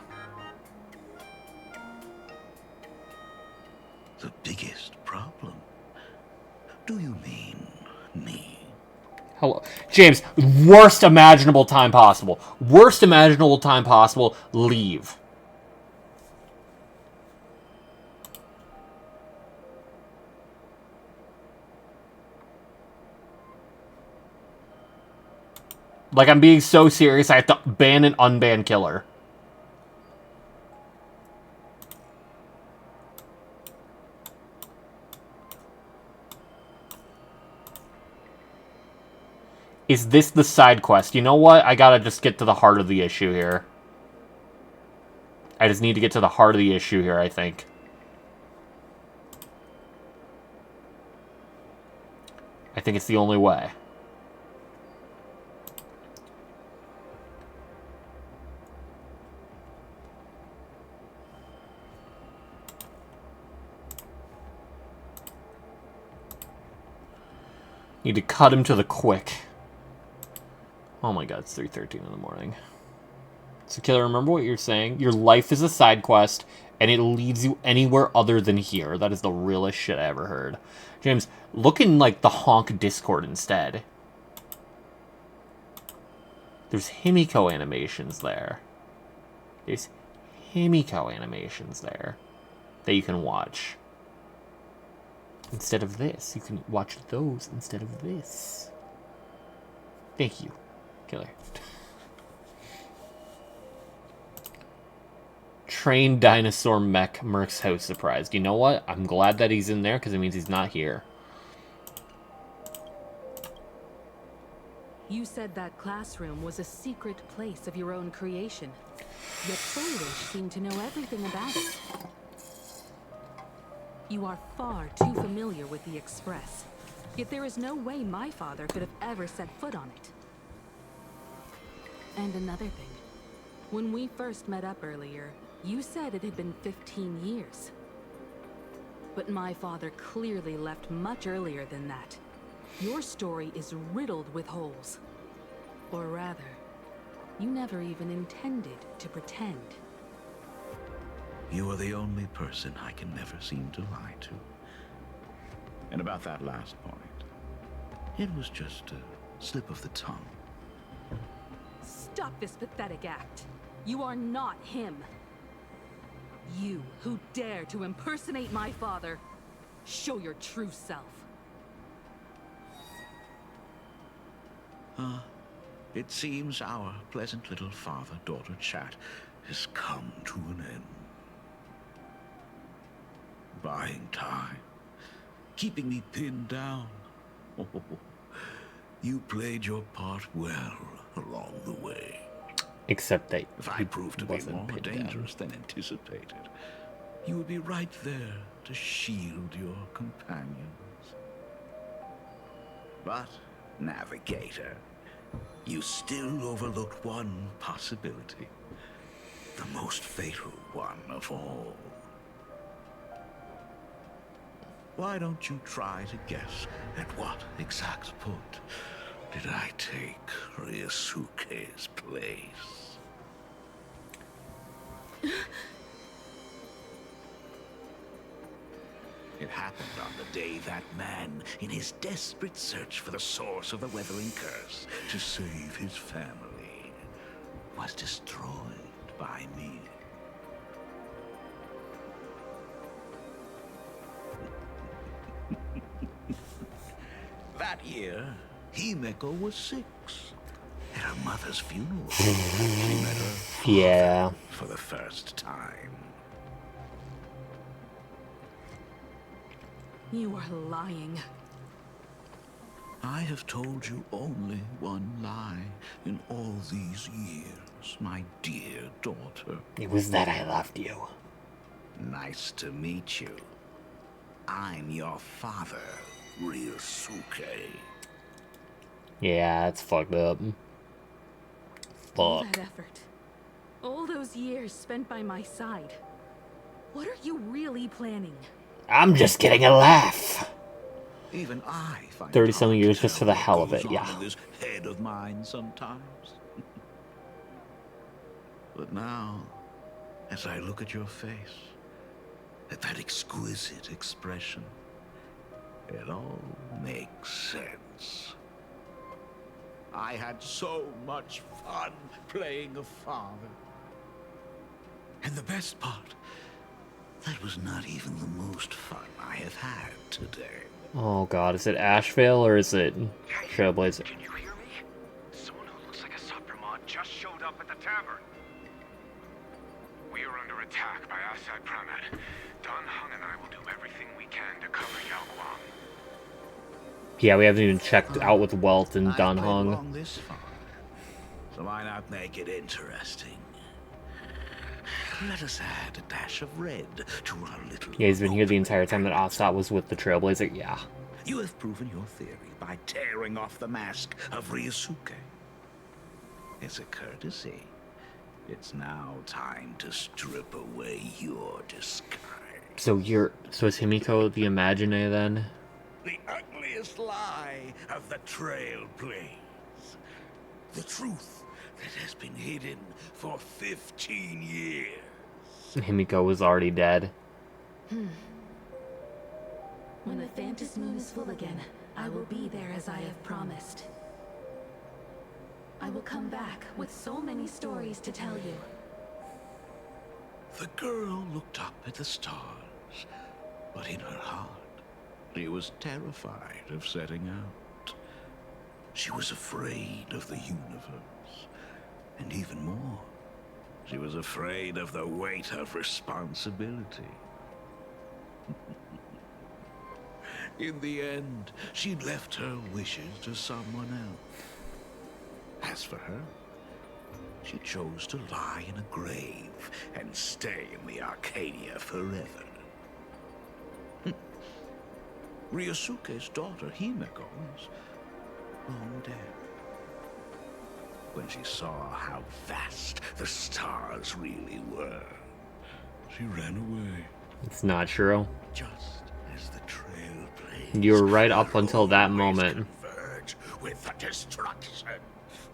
The biggest problem? Do you mean me? Hello. James, worst imaginable time possible. Worst imaginable time possible. Leave. Like, I'm being so serious, I have to ban and unban killer. Is this the side quest? You know what? I gotta just get to the heart of the issue here. I just need to get to the heart of the issue here, I think. I think it's the only way. Need to cut him to the quick. Oh my god, it's 3:13 in the morning. So, Killer, remember what you're saying? Your life is a side quest, and it leads you anywhere other than here. That is the realest shit I ever heard. James, look in, like, the Honk Discord instead. There's Himiko animations there. There's Himiko animations there that you can watch. instead of this. You can watch those instead of this. Thank you, killer. Trained dinosaur mech Merc's house surprised. You know what? I'm glad that he's in there because it means he's not here. You said that classroom was a secret place of your own creation. Yet Foolish seemed to know everything about it. You are far too familiar with the Express. Yet there is no way my father could have ever set foot on it. And another thing. When we first met up earlier, you said it had been 15 years. But my father clearly left much earlier than that. Your story is riddled with holes. Or rather, you never even intended to pretend. You are the only person I can never seem to lie to. And about that last point, it was just a slip of the tongue. Stop this pathetic act. You are not him. You who dare to impersonate my father, show your true self. It seems our pleasant little father-daughter chat has come to an end. Buying time, keeping me pinned down. Oh, you played your part well along the way. Except that if I proved to be more dangerous than anticipated, you would be right there to shield your companions. But, Navigator, you still overlooked one possibility. The most fatal one of all. Why don't you try to guess at what exact point did I take Ryusuke's place? It happened on the day that man, in his desperate search for the source of the Weathering Curse to save his family, was destroyed by me. That year, Himeko was 6. At her mother's funeral, she met her father for the first time. You are lying. I have told you only one lie in all these years, my dear daughter. It was that I loved you. Nice to meet you. I'm your father, Ryusuke. Yeah, it's fucked up. All that effort. All those years spent by my side. What are you really planning? I'm just getting a laugh. Even I find 30-some years just for the hell of it, yeah. in this head of mine sometimes. But now, as I look at your face, at that exquisite expression, it all makes sense. I had so much fun playing a father. And the best part, that was not even the most fun I have had today. Oh god, is it Ashvale or is it Trailblazer? Can you hear me? Someone who looks like a Supremod just showed up at the tavern. We are under attack by Asad Pramet. Dan Heng and I will do everything we can to cover Yaoguang. Yeah, we haven't even checked out with Welt and Dan Heng. This far, so why not make it interesting? Let us add a dash of red to our little... Yeah, he's been here the entire time that Asad was with the Trailblazer, yeah. You have proven your theory by tearing off the mask of Ryusuke. As a courtesy, it's now time to strip away your disguise. So is Himeko the Imagine then? The ugliest lie of the Trailblaze. The truth that has been hidden for 15 years. Himeko was already dead. When the Phantas Moon is full again, I will be there as I have promised. I will come back with so many stories to tell you. The girl looked up at the stars, but in her heart, She was terrified of setting out. She was afraid of the universe. And even more, she was afraid of the weight of responsibility. In the end, she'd left her wishes to someone else. As for her, she chose to lie in a grave and stay in the Arcadia forever. Ryosuke's daughter, Himeko, is long dead. When she saw how vast the stars really were, she ran away. It's not true. Just as the trailblazers You were right up until that moment. converge with the destruction,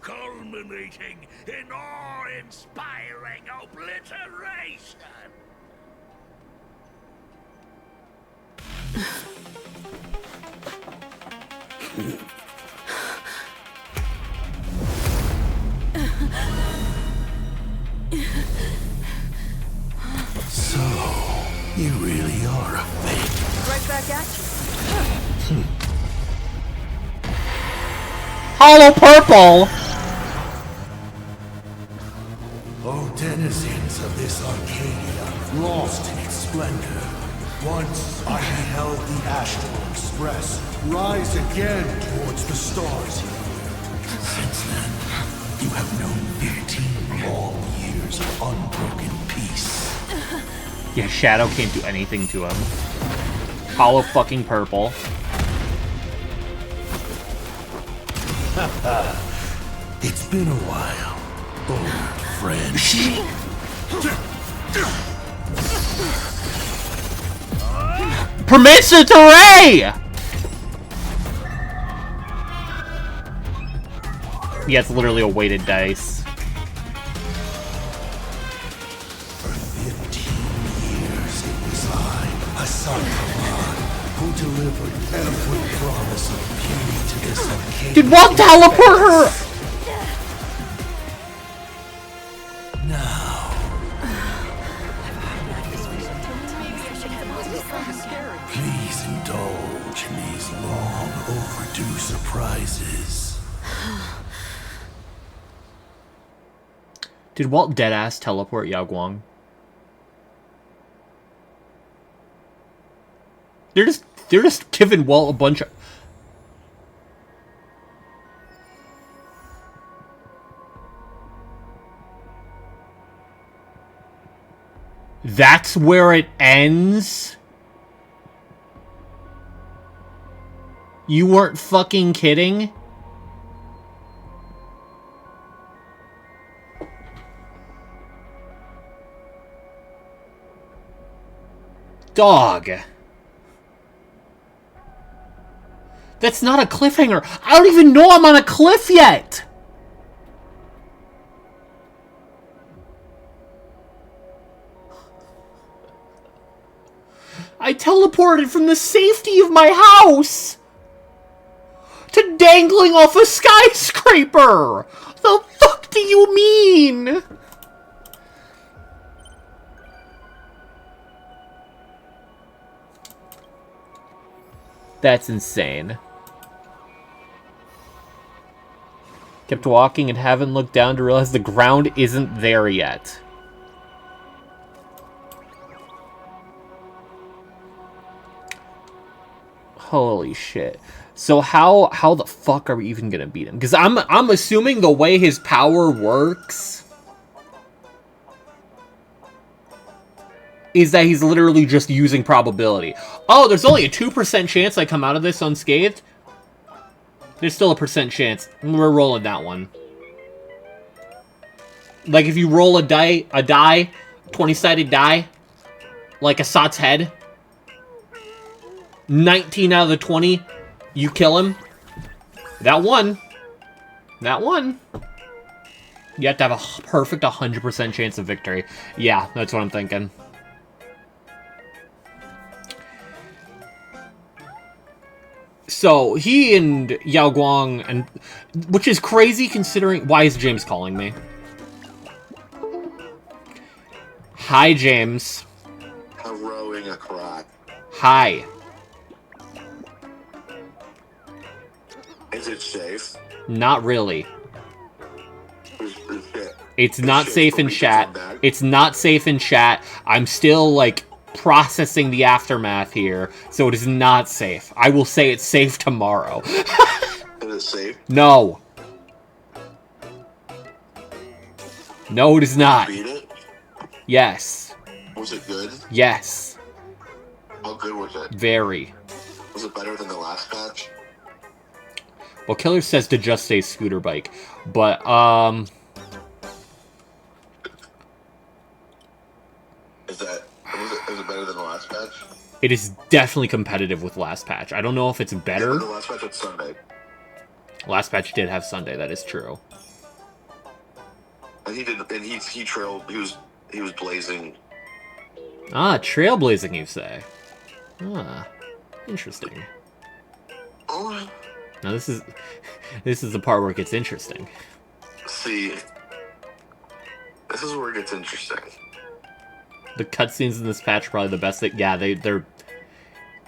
culminating in awe-inspiring obliteration. So, you really are a fake. Right back at you. Hollow Purple! O denizens of this Arcadia, lost in its splendor. Once I beheld the Astral Express rise again towards the stars here. Since then, you have known 15 long years of unbroken peace. Yeah, Shadow can't do anything to him. Hollow fucking Purple. It's been a while, old friend. Permission to Ray! Yeah, it's literally a weighted dice. For 15 years it was I, Hassan Khan, who delivered every promise of beauty to this Arcadia. Did Walt teleport her? Now, please indulge in these long overdue surprises. Did Walt deadass teleport Yao Guang? They're just giving Walt a bunch of... That's where it ends? You weren't fucking kidding? Dog. That's not a cliffhanger. I don't even know I'm on a cliff yet. I teleported from the safety of my house to dangling off a skyscraper. The fuck do you mean? That's insane. Kept walking and haven't looked down to realize the ground isn't there yet. Holy shit. So how the fuck are we even gonna beat him? Because I'm assuming the way his power works is that he's literally just using probability. Oh, there's only a 2% chance I come out of this unscathed? There's still a % chance. We're rolling that one. Like if you roll a die, 20-sided die, like Assat's head, 19 out of the 20, you kill him. That one. You have to have a perfect 100% chance of victory. Yeah, that's what I'm thinking. So, he and Yao Guang, and which is crazy considering... Why is James calling me? Hi, James. Harrowing a cry. Hi. Is it safe? Not really. It's not safe in chat. It's not safe in chat. I'm still, like, processing the aftermath here, so it is not safe. I will say it's safe tomorrow. Is it safe? No. No, it is not. Beat it? Yes. Was it good? Yes. How good was it? Very. Was it better than the last patch? Well, Killer says to just say scooter bike, but, Is it better than the last patch? it is definitely competitive with last patch. I don't know if it's better. Yeah, the last patch had Sunday. Last patch did have Sunday, that is true. And he trailed, he was blazing. Ah, trailblazing, you say. Ah, interesting. Oh. Now this is the part where it gets interesting. See, this is where it gets interesting. The cutscenes in this patch are probably the best. Yeah, they're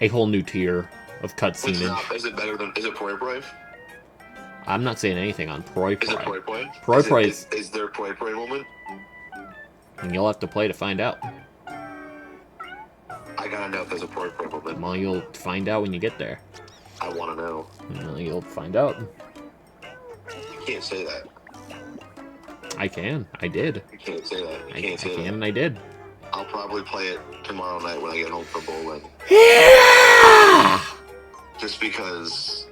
a whole new tier of cutscenage. Is it better than? Is it Proi? I'm not saying anything on Proi. Is it Proi? Proi is there a Proi moment? And you'll have to play to find out. I gotta know if there's a Proi moment. Well, you'll find out when you get there. I want to know. Well, you'll find out. You can't say that. I can. I did. You can't say that. I can and I did. I'll probably play it tomorrow night when I get home from bowling. Yeah! Just because.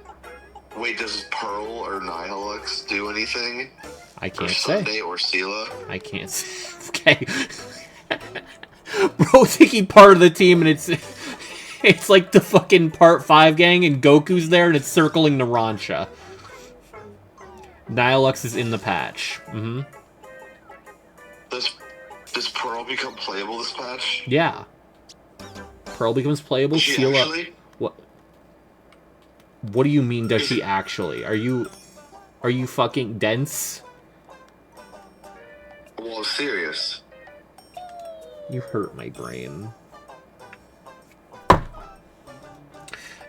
Wait, does Pearl or Nihilux do anything? I can't or say. Sunday or Sela? I can't say. Okay. Bro, thinking part of the team, and it's like the fucking Part 5 gang, and Goku's there, and it's circling Narancia. Nihilux is in the patch. Mm-hmm. Does Pearl become playable this patch? Yeah. Pearl becomes playable. She Sela. actually? What do you mean, does she actually? Are you fucking dense? Well, serious. You hurt my brain.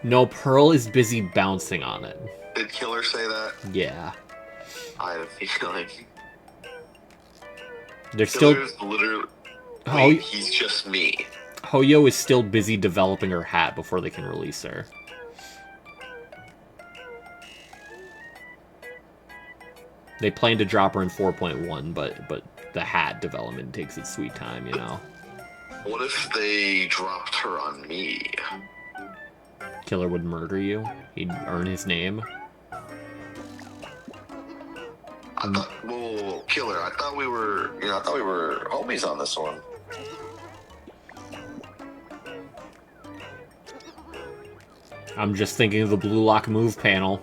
No, Pearl is busy bouncing on it. Did Killer say that? Yeah. I have a feeling. There's still... Killer's literally... he's just me. Hoyo is still busy developing her hat before they can release her. They plan to drop her in 4.1, but the hat development takes its sweet time, you know. What if they dropped her on me? Killer would murder you. He'd earn his name. Whoa, Killer! I thought we were homies on this one. I'm just thinking of the Blue Lock move panel.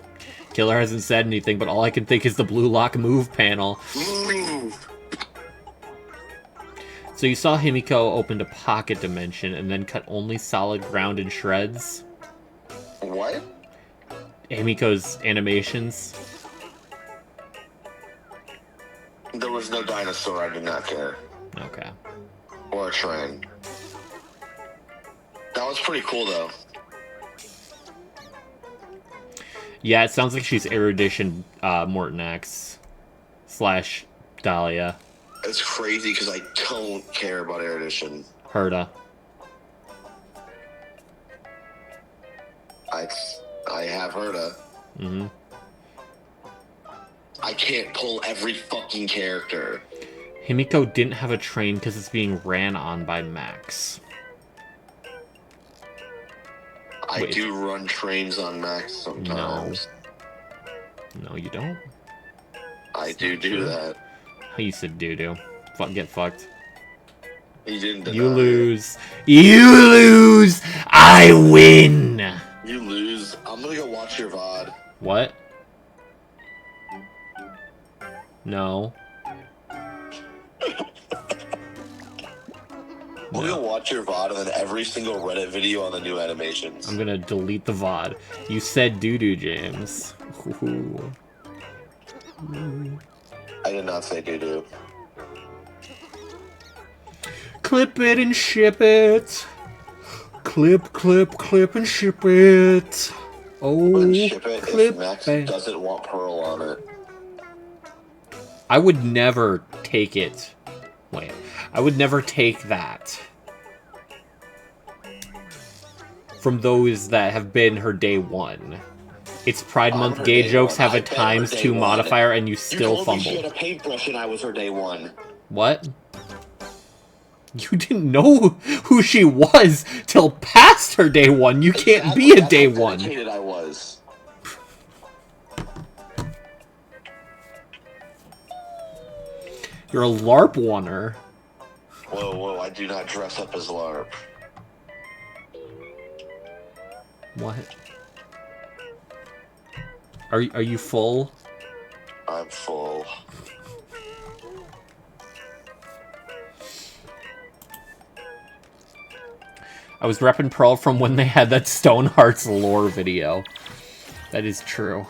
Killer hasn't said anything, but all I can think is the Blue Lock move panel. So you saw Himiko opened a pocket dimension and then cut only solid ground in shreds? What? Himiko's animations. There was no dinosaur, I did not care. Okay. Or a train. That was pretty cool, though. Yeah, it sounds like she's Erudition Morton X / Dahlia. It's crazy because I don't care about Erudition. Herta. I have Herta. Mm-hmm. I can't pull every fucking character. Himiko didn't have a train because it's being ran on by Max. I do run trains on Max sometimes. No, you don't. I do that. You said doo-doo. Get fucked. You didn't deny You lose. You lose! I win! You lose. I'm gonna go watch your VOD. What? No. I'm gonna watch your VOD and then every single Reddit video on the new animations. I'm gonna delete the VOD. You said doo-doo, James. Ooh. I did not say doo-doo. Clip it and ship it. Clip and ship it. Wouldn't ship it if Max doesn't want Pearl on it. I would never take it. Wait. I would never take that from those that have been her day one. It's Pride Month. Gay jokes have a ×2 modifier, and you still fumble. You told me she had a paintbrush and I was her day one. What? You didn't know who she was till past her day one. You can't be a day one. I was. You're a LARP oner. Whoa, I do not dress up as LARP. What? Are you full? I'm full. I was repping Pearl from when they had that Stonehearts lore video. That is true.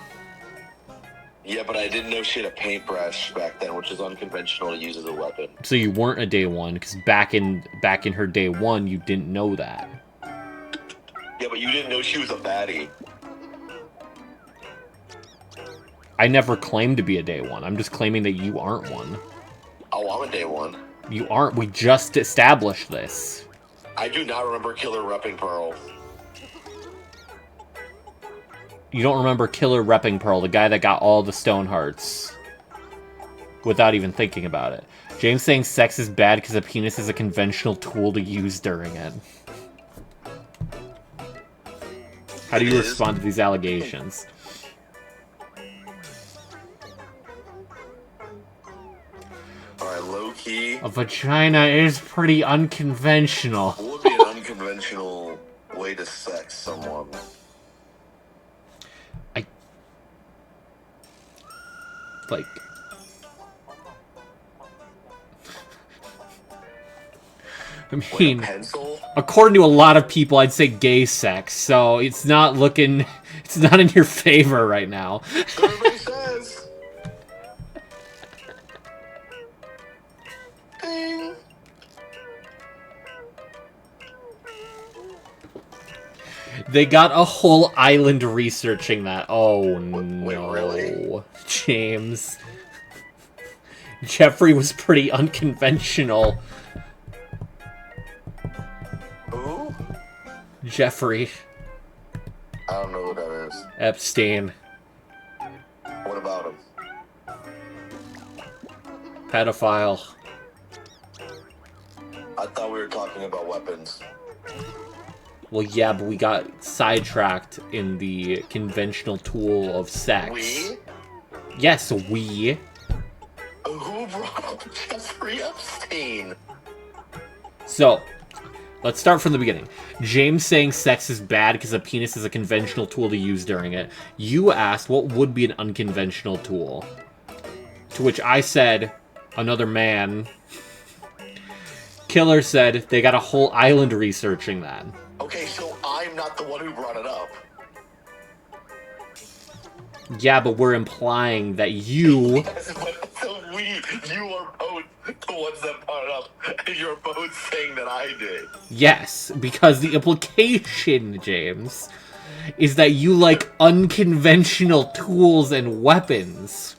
Yeah, but I didn't know she had a paintbrush back then, which is unconventional to use as a weapon. So you weren't a day one, because back in her day one, you didn't know that. Yeah, but you didn't know she was a baddie. I never claimed to be a day one. I'm just claiming that you aren't one. Oh, I'm a day one. You aren't. We just established this. I do not remember Killer repping Pearl. You don't remember Killer repping Pearl, the guy that got all the Stonehearts, without even thinking about it. James saying sex is bad because a penis is a conventional tool to use during it. How do you respond to these allegations? Alright, low-key. A vagina is pretty unconventional. What would be an unconventional way to sex someone? Like... I mean, according to a lot of people, I'd say gay sex, so it's not looking... It's not in your favor right now. Everybody says. Ding. They got a whole island researching that. Oh, no. Wait, really? James. Jeffrey was pretty unconventional. Who? Jeffrey I don't know who that is. Epstein. What about him? Pedophile. I thought we were talking about weapons. Well, yeah, but we got sidetracked in the conventional tool of sex. We? Yes, we. Who brought up Jeffrey Epstein? So, let's start from the beginning. James saying sex is bad because a penis is a conventional tool to use during it. You asked what would be an unconventional tool. To which I said, another man. Killer said they got a whole island researching that. Okay, so I'm not the one who brought it up. Yeah, but we're implying that you... Yes, but so you are both the ones that brought it up, and you're both saying that I did. Yes, because the implication, James, is that you like unconventional tools and weapons.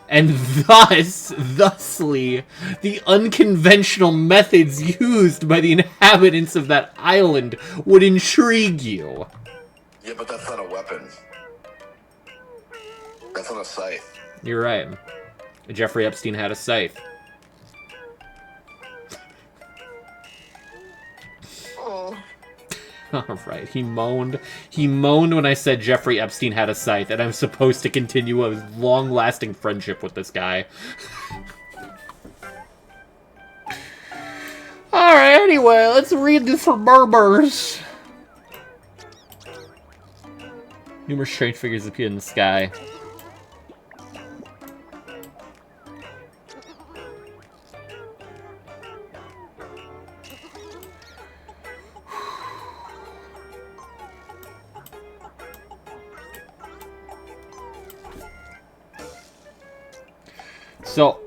And thusly, the unconventional methods used by the inhabitants of that island would intrigue you. Yeah, but that's not a weapon. That's not a scythe. You're right. Jeffrey Epstein had a scythe. Oh. Alright, he moaned. He moaned when I said Jeffrey Epstein had a scythe, and I'm supposed to continue a long-lasting friendship with this guy. Alright, anyway, let's read this for Berbers. Numerous strange figures appear in the sky. So,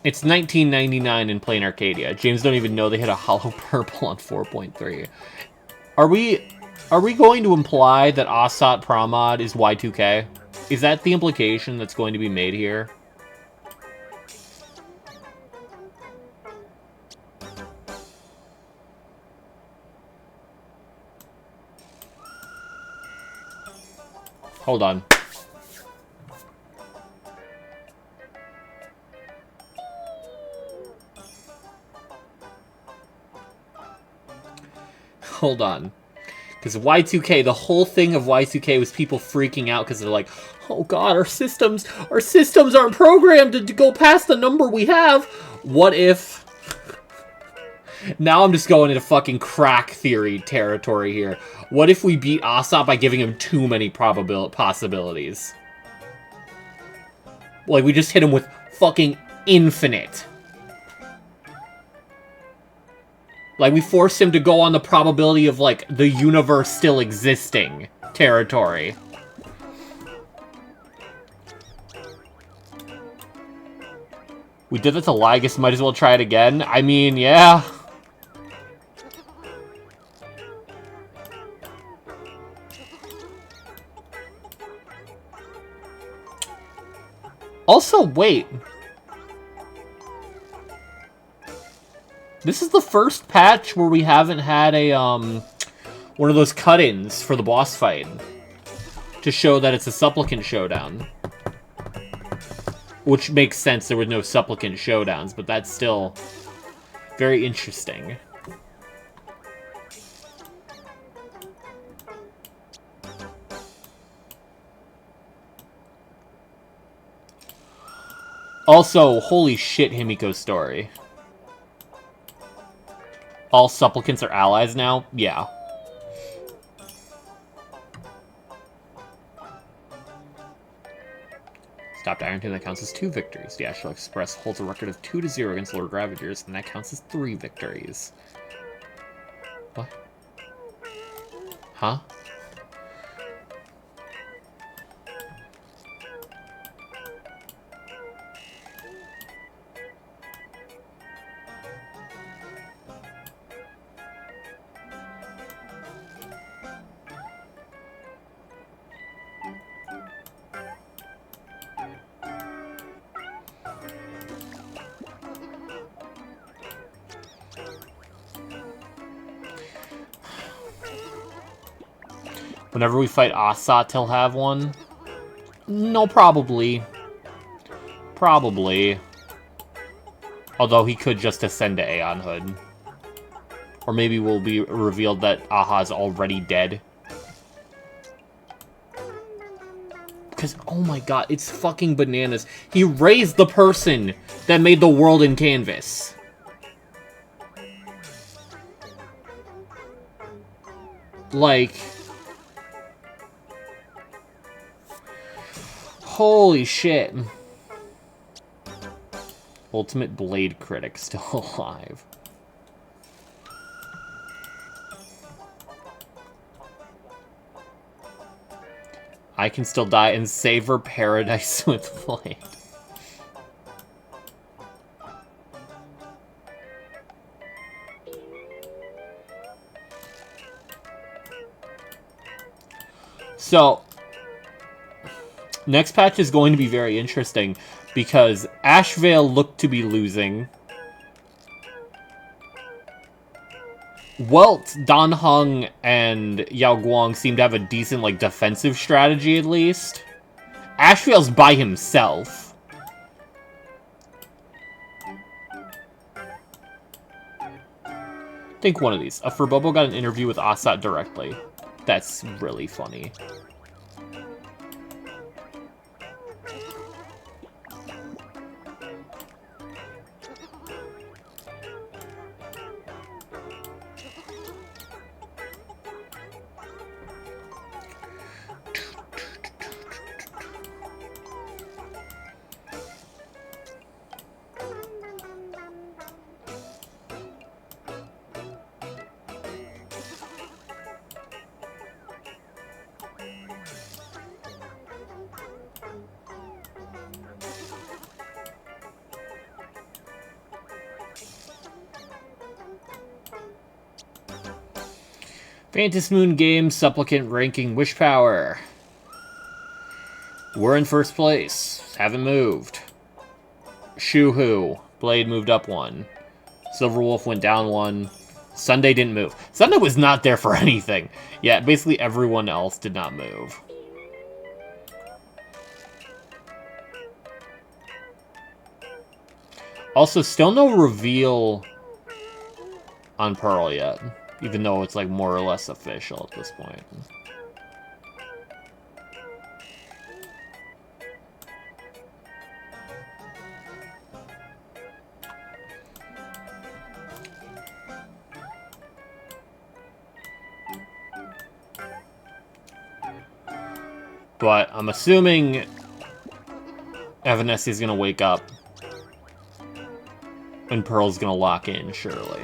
it's 1999 in plain Arcadia. James don't even know they hit a hollow purple on 4.3. Are we Are we going to imply that Asat Pramod is Y2K? Is that the implication that's going to be made here? Hold on. Hold on. Because Y2K, the whole thing of Y2K was people freaking out because they're like, oh god, our systems aren't programmed to go past the number we have. What if... Now I'm just going into fucking crack theory territory here. What if we beat Asat by giving him too many possibilities? Like, we just hit him with fucking infinite. Like, we forced him to go on the probability of, like, the universe still existing territory. We did that to Lygus, might as well try it again. I mean, yeah. Also, wait. This is the first patch where we haven't had a, one of those cut-ins for the boss fight. To show that it's a Supplicant Showdown. Which makes sense, there were no Supplicant Showdowns, but that's still very interesting. Also, holy shit, Himiko's story. All supplicants are allies now? Yeah. Stopped Iron Tomb, that counts as 2 victories. The Astral Express holds a record of 2-0 against Lord Ravagers, and that counts as 3 victories. What? Huh? Whenever we fight Asat, he'll have one? No, probably. Probably. Although he could just ascend to Aeonhood. Or maybe we'll be revealed that Aha's already dead. Because, oh my god, it's fucking bananas. He raised the person that made the world in Canvas. Like... Holy shit. Ultimate Blade Critic still alive. I can still die and savor paradise with Blade. So... Next patch is going to be very interesting, because Ashvale looked to be losing. Welt, Dan Heng, and Yao Guang seem to have a decent, like, defensive strategy, at least. Ashvale's by himself. Think one of these. A Furbobo got an interview with Asat directly. That's really funny. Fantasy Moon Games Supplicant ranking wish power. We're in first place. Haven't moved. Shoo-hoo. Blade moved up 1. Silverwolf went down 1. Sunday didn't move. Sunday was not there for anything. Yeah, basically everyone else did not move. Also, still no reveal on Pearl yet, even though it's like more or less official at this point. But I'm assuming Evanesci's gonna wake up and Pearl's gonna lock in, surely.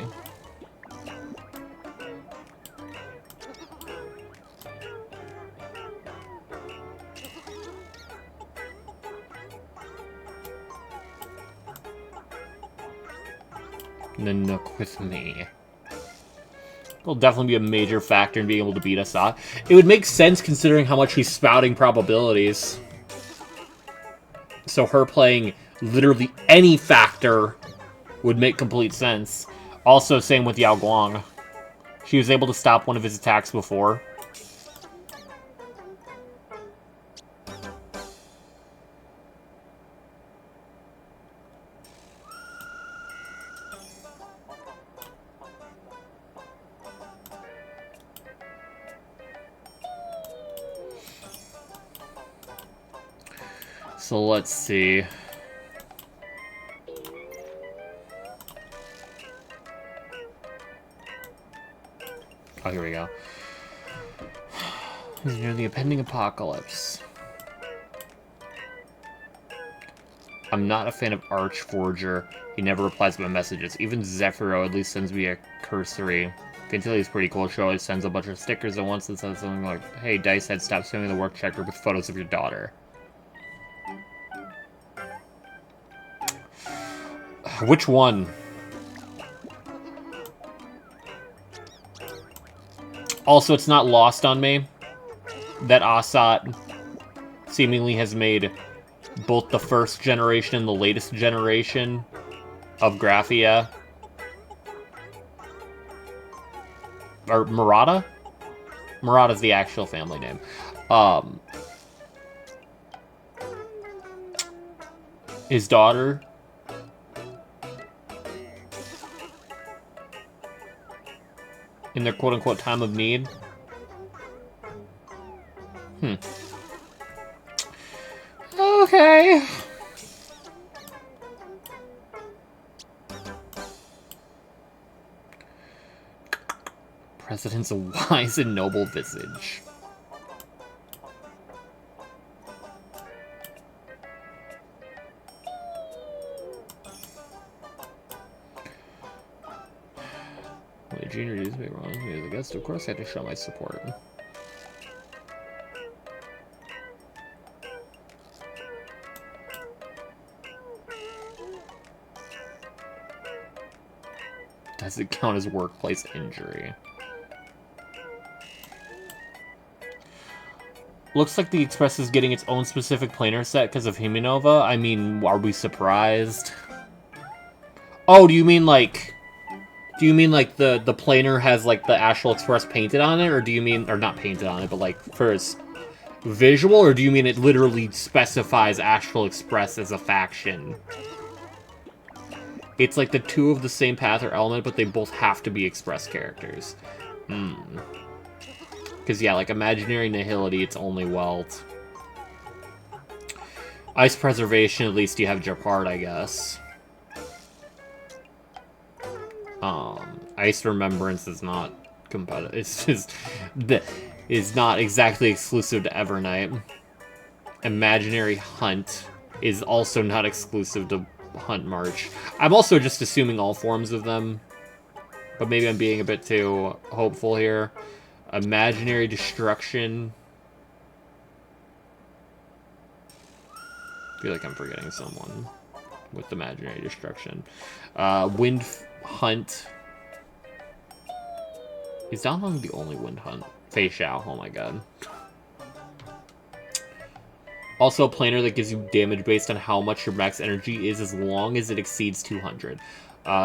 Nanook with me. It'll definitely be a major factor in being able to beat Assad. It would make sense considering how much he's spouting probabilities. So her playing literally any factor would make complete sense. Also, same with Yao Guang. She was able to stop one of his attacks before. So let's see. Oh, here we go. He's near the impending apocalypse. I'm not a fan of Archforger. He never replies to my messages. Even Zephyro at least sends me a cursory. Fantilli is pretty cool. She always sends a bunch of stickers at once and says something like, "Hey, Dice Head, stop sending the work checker with photos of your daughter." Which one? Also, it's not lost on me that Assad seemingly has made both the first generation and the latest generation of Graphia. Or Murata? Murata's the actual family name. His daughter in their quote-unquote time of need. Okay. President's a wise and noble visage. When a junior dudes me wrong, he is a guest. Of course, I had to show my support. Does it count as workplace injury? Looks like the Express is getting its own specific planar set because of Himenova. I mean, are we surprised? Oh, do you mean like the planar has like the Astral Express painted on it, or do you mean, or not painted on it, but like for its visual, or do you mean it literally specifies Astral Express as a faction? It's like the two of the same path or element, but they both have to be Express characters. Because, yeah, like Imaginary Nihility, it's only Welt. Ice Preservation, at least you have Japard, I guess. Ice Remembrance is not competitive. It's just... is not exactly exclusive to Evernight. Imaginary Hunt is also not exclusive to Hunt March. I'm also just assuming all forms of them, but maybe I'm being a bit too hopeful here. Imaginary Destruction. I feel like I'm forgetting someone with Imaginary Destruction. Wind Hunt. Is Down Long the only Wind Hunt? Fei Xiao, oh my god. Also a planar that gives you damage based on how much your max energy is as long as it exceeds 200.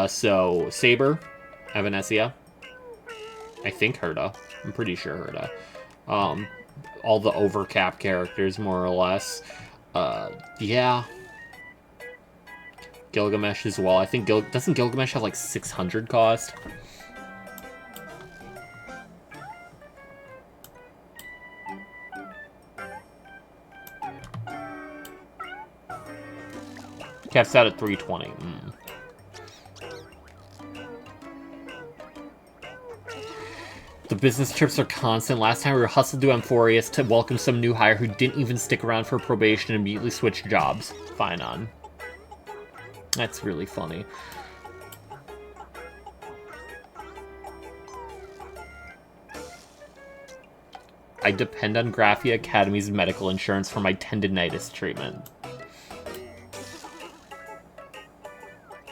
So, Saber, Evanescia, I think Herta. I'm pretty sure Herta. All the overcap characters, more or less. Yeah. Gilgamesh as well. I think doesn't Gilgamesh have like 600 cost? Caps out at 320. The business trips are constant. Last time we were hustled to Amphorius to welcome some new hire who didn't even stick around for probation and immediately switched jobs. Fine on. That's really funny. I depend on Graphia Academy's medical insurance for my tendinitis treatment.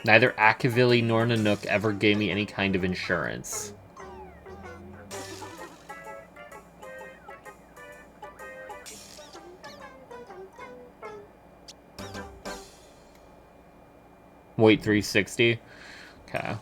Neither Akavili nor Nanook ever gave me any kind of insurance. Wait, 360? Okay.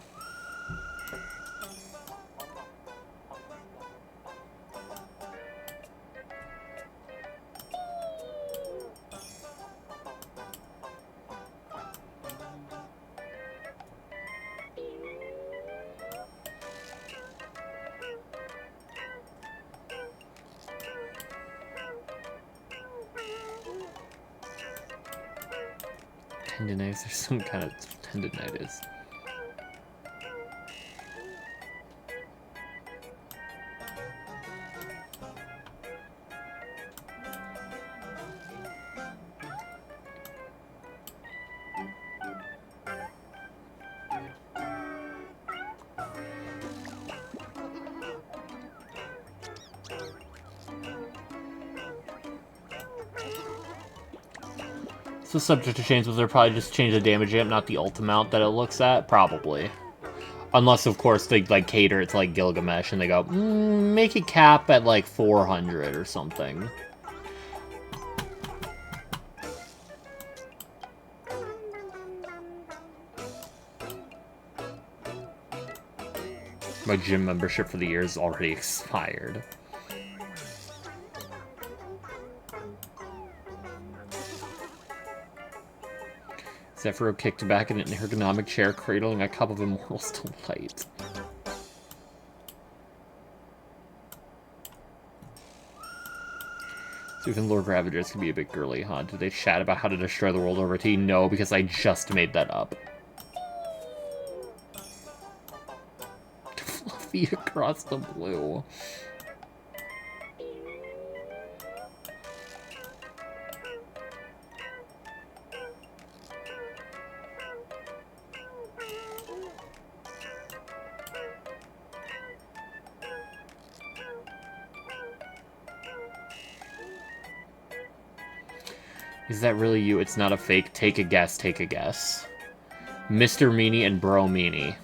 Tendinitis, there's some kind of tendinitis. So subject to change, was there probably just change the damage amp, not the ult amount that it looks at? Probably. Unless, of course, they like cater it to like Gilgamesh and they go, make it cap at like 400 or something. My gym membership for the year is already expired. Zephyro kicked back in an ergonomic chair, cradling a cup of Immortal's Delight. So even Lord Ravagers can be a bit girly, huh? Did they chat about how to destroy the world over tea? No, because I just made that up. Fluffy across the blue. Is that really you? It's not a fake. Take a guess, take a guess. Mr. Meanie and Bro Meanie.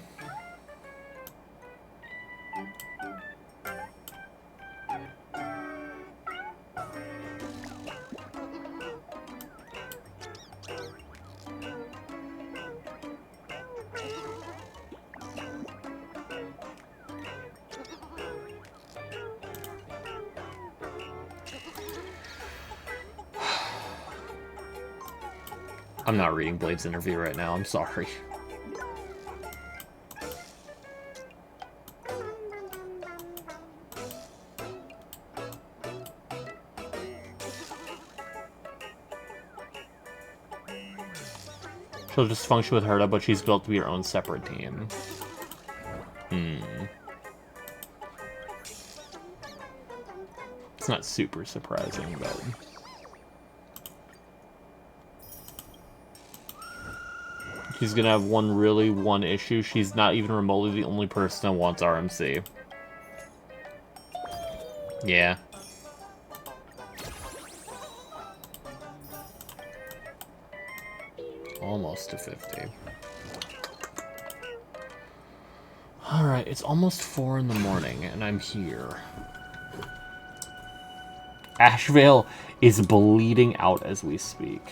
I'm not reading Blade's interview right now, I'm sorry. She'll just function with Herta, but she's built to be her own separate team. It's not super surprising, but... She's gonna have one issue. She's not even remotely the only person that wants RMC. Yeah. Almost to 50. Alright, it's almost 4 in the morning, and I'm here. Ashvale is bleeding out as we speak.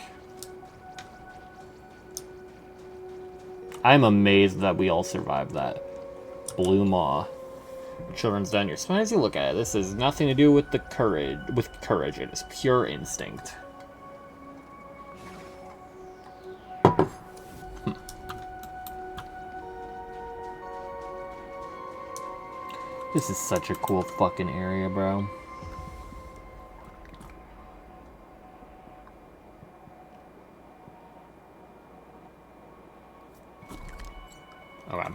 I'm amazed that we all survived that. Blue Maw. Children's done. You're smart as you look at it. This has nothing to do with courage. It is pure instinct. This is such a cool fucking area, bro. Okay.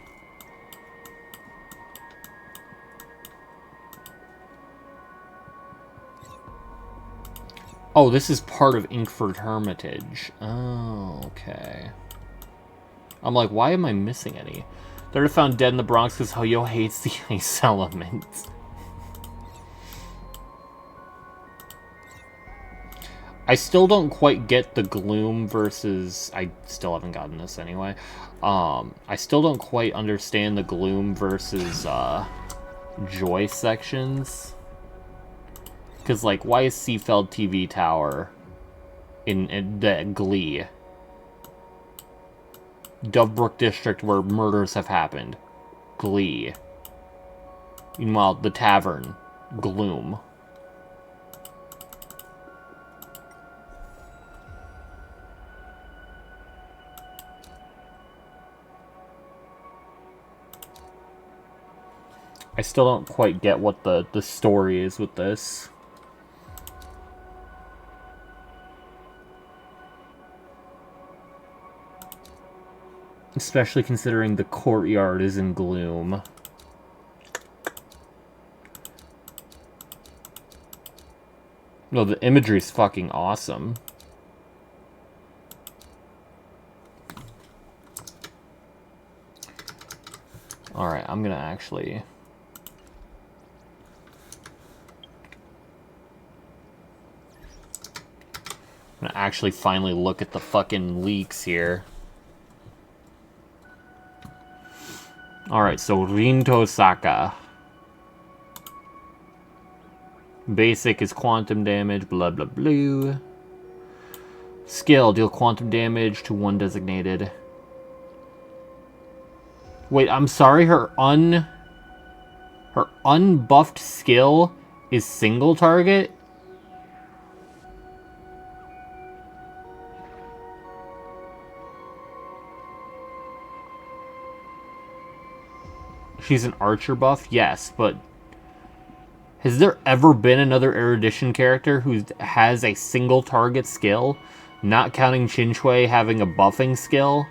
Oh, this is part of Inkford Hermitage. Oh, okay. I'm like, why am I missing any? They're found dead in the Bronx because Hoyo hates the ice element. I still don't quite get the gloom versus... I still haven't gotten this anyway. I still don't quite understand the gloom versus joy sections. Because, like, why is Seafeld TV Tower in the Glee? Dovebrook District, where murders have happened. Glee. Meanwhile, the tavern. Gloom. I still don't quite get what the story is with this. Especially considering the courtyard is in gloom. No, the imagery is fucking awesome. Alright, I'm gonna actually... I'm gonna actually finally look at the fucking leaks here. Alright, so Rinto Saka. Basic is quantum damage, blah blah blah. Skill, deal quantum damage to one designated. Wait, I'm sorry, her unbuffed skill is single target? She's an archer buff? Yes, but has there ever been another erudition character who has a single target skill? Not counting Chinchue having a buffing skill?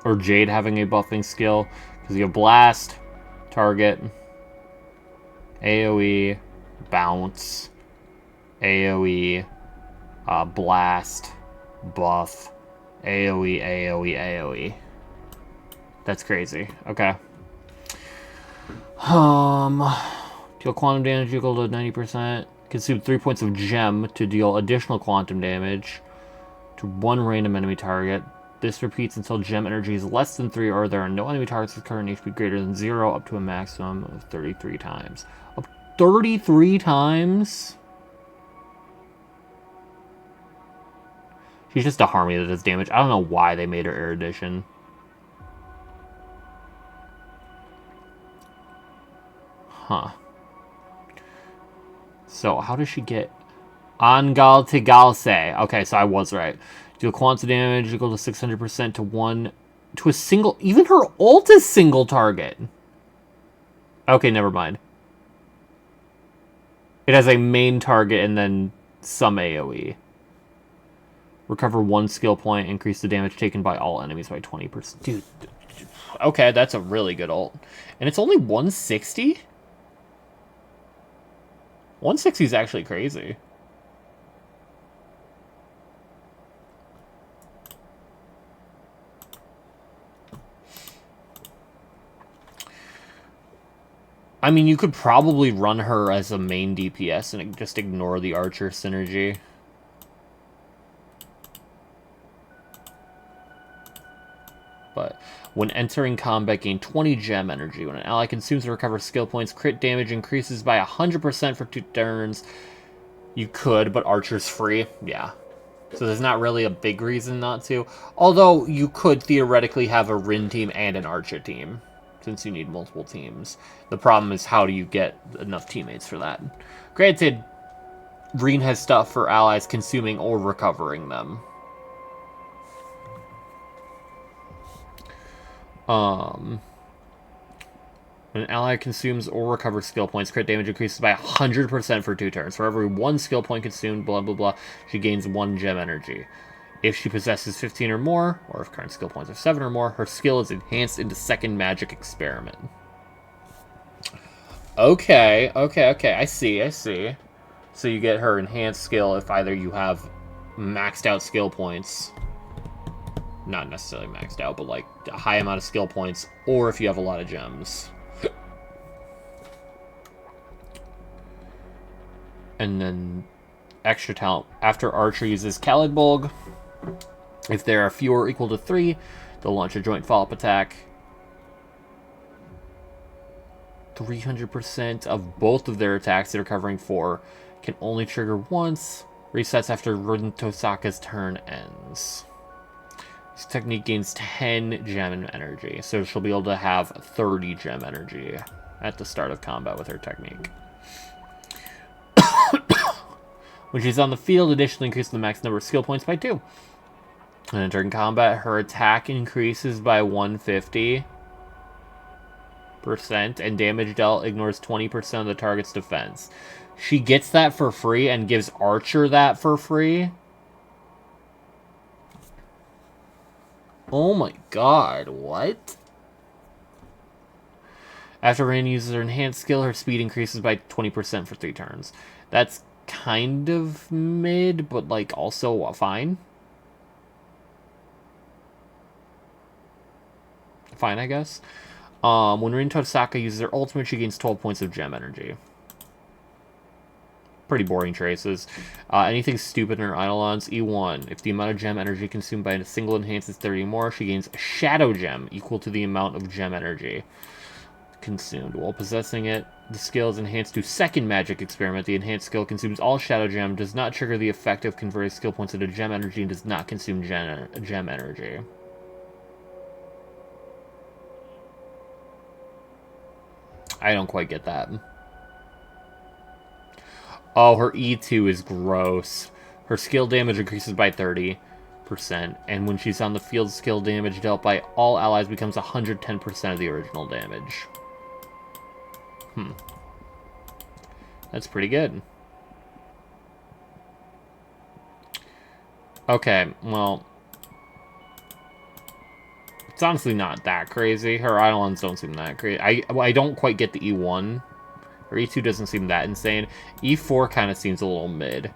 Or Jade having a buffing skill, because you have Blast, Target, AoE, Bounce, AoE, Blast, Buff, AoE, AoE, AoE. That's crazy. Okay. Deal quantum damage equal to 90%. Consume 3 points of gem to deal additional quantum damage to one random enemy target. This repeats until gem energy is less than 3 or there are no enemy targets with current HP greater than 0 up to a maximum of 33 times. Up 33 times? She's just a Harmony that does damage. I don't know why they made her erudition. Huh. So, how does she get... Angal Tigalse. Okay, so I was right. Deal quantum damage equal to 600% to one... To a single... Even her ult is single target. Okay, never mind. It has a main target and then some AoE. Recover one skill point. Increase the damage taken by all enemies by 20%. Dude. Okay, that's a really good ult. And it's only 160? 160 is actually crazy. I mean, you could probably run her as a main DPS and just ignore the archer synergy. But when entering combat, gain 20 gem energy. When an ally consumes or recovers skill points, crit damage increases by 100% for 2 turns. You could, but archer's free. Yeah. So there's not really a big reason not to. Although you could theoretically have a Rin team and an archer team, since you need multiple teams. The problem is, how do you get enough teammates for that? Granted, Rin has stuff for allies consuming or recovering them. When an ally consumes or recovers skill points, crit damage increases by 100% for 2 turns. For every 1 skill point consumed, blah blah blah, she gains 1 gem energy. If she possesses 15 or more, or if current skill points are 7 or more, her skill is enhanced into second magic experiment. Okay, I see. So you get her enhanced skill if either you have maxed out skill points, not necessarily maxed out, but like a high amount of skill points, or if you have a lot of gems. And then extra talent. After Archer uses Kalidbolg, if there are fewer or equal to 3, they'll launch a joint follow-up attack. 300% of both of their attacks they're covering 4 can only trigger once. Resets after Rin Tosaka's turn ends. This technique gains 10 gem energy, so she'll be able to have 30 gem energy at the start of combat with her technique. When she's on the field, additionally increases the max number of skill points by 2. And during combat, her attack increases by 150%, and damage dealt ignores 20% of the target's defense. She gets that for free and gives Archer that for free? Oh my god, what? After Rin uses her enhanced skill, her speed increases by 20% for 3 turns. That's kind of mid, but like also fine. Fine, I guess. When Rin Tosaka uses her ultimate, she gains 12 points of gem energy. Pretty boring traces. Anything stupid in her Eidolons, E1. If the amount of gem energy consumed by a single enhance is 30 or more, she gains a Shadow Gem equal to the amount of gem energy consumed. While possessing it, the skill is enhanced to second magic experiment. The enhanced skill consumes all Shadow Gem, does not trigger the effect of converting skill points into gem energy, and does not consume gem energy. I don't quite get that. Oh, her E2 is gross. Her skill damage increases by 30%, and when she's on the field, skill damage dealt by all allies becomes 110% of the original damage. That's pretty good. Okay, well, it's honestly not that crazy. Her Eidolons don't seem that crazy. I don't quite get the E1. Her E2 doesn't seem that insane. E4 kind of seems a little mid.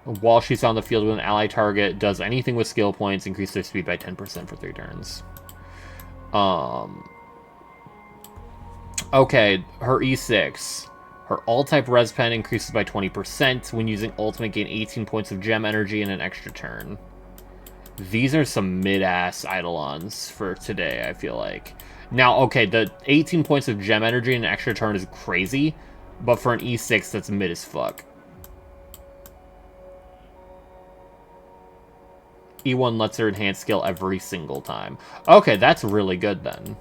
While she's on the field with an ally target, does anything with skill points, increase their speed by 10% for 3 turns. Okay, her E6. Her all-type res pen increases by 20%. When using ultimate, gain 18 points of gem energy in an extra turn. These are some mid-ass Eidolons for today, I feel like. Now, okay, the 18 points of gem energy in an extra turn is crazy, but for an E6, that's mid as fuck. E1 lets her enhance skill every single time. Okay, that's really good then.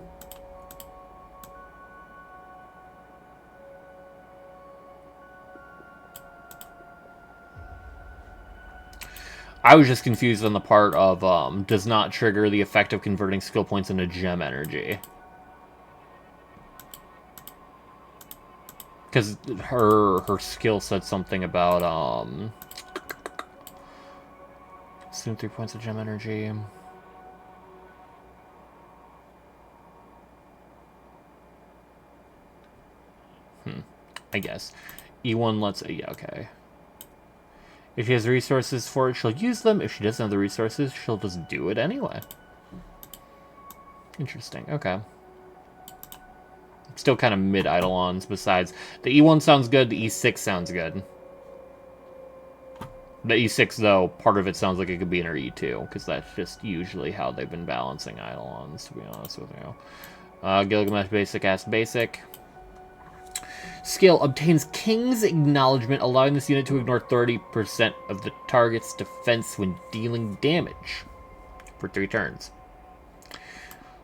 I was just confused on the part of does not trigger the effect of converting skill points into gem energy. Because her skill said something about consume 3 points of gem energy. I guess. E1 lets yeah, okay. If she has resources for it, she'll use them. If she doesn't have the resources, she'll just do it anyway. Interesting. Okay. Still kind of mid Eidolons. Besides, the E1 sounds good, the E6 sounds good. The E6, though, part of it sounds like it could be in her E2, because that's just usually how they've been balancing Eidolons, to be honest with you. Gilgamesh Basic. Skill obtains King's Acknowledgement, allowing this unit to ignore 30% of the target's defense when dealing damage for 3 turns.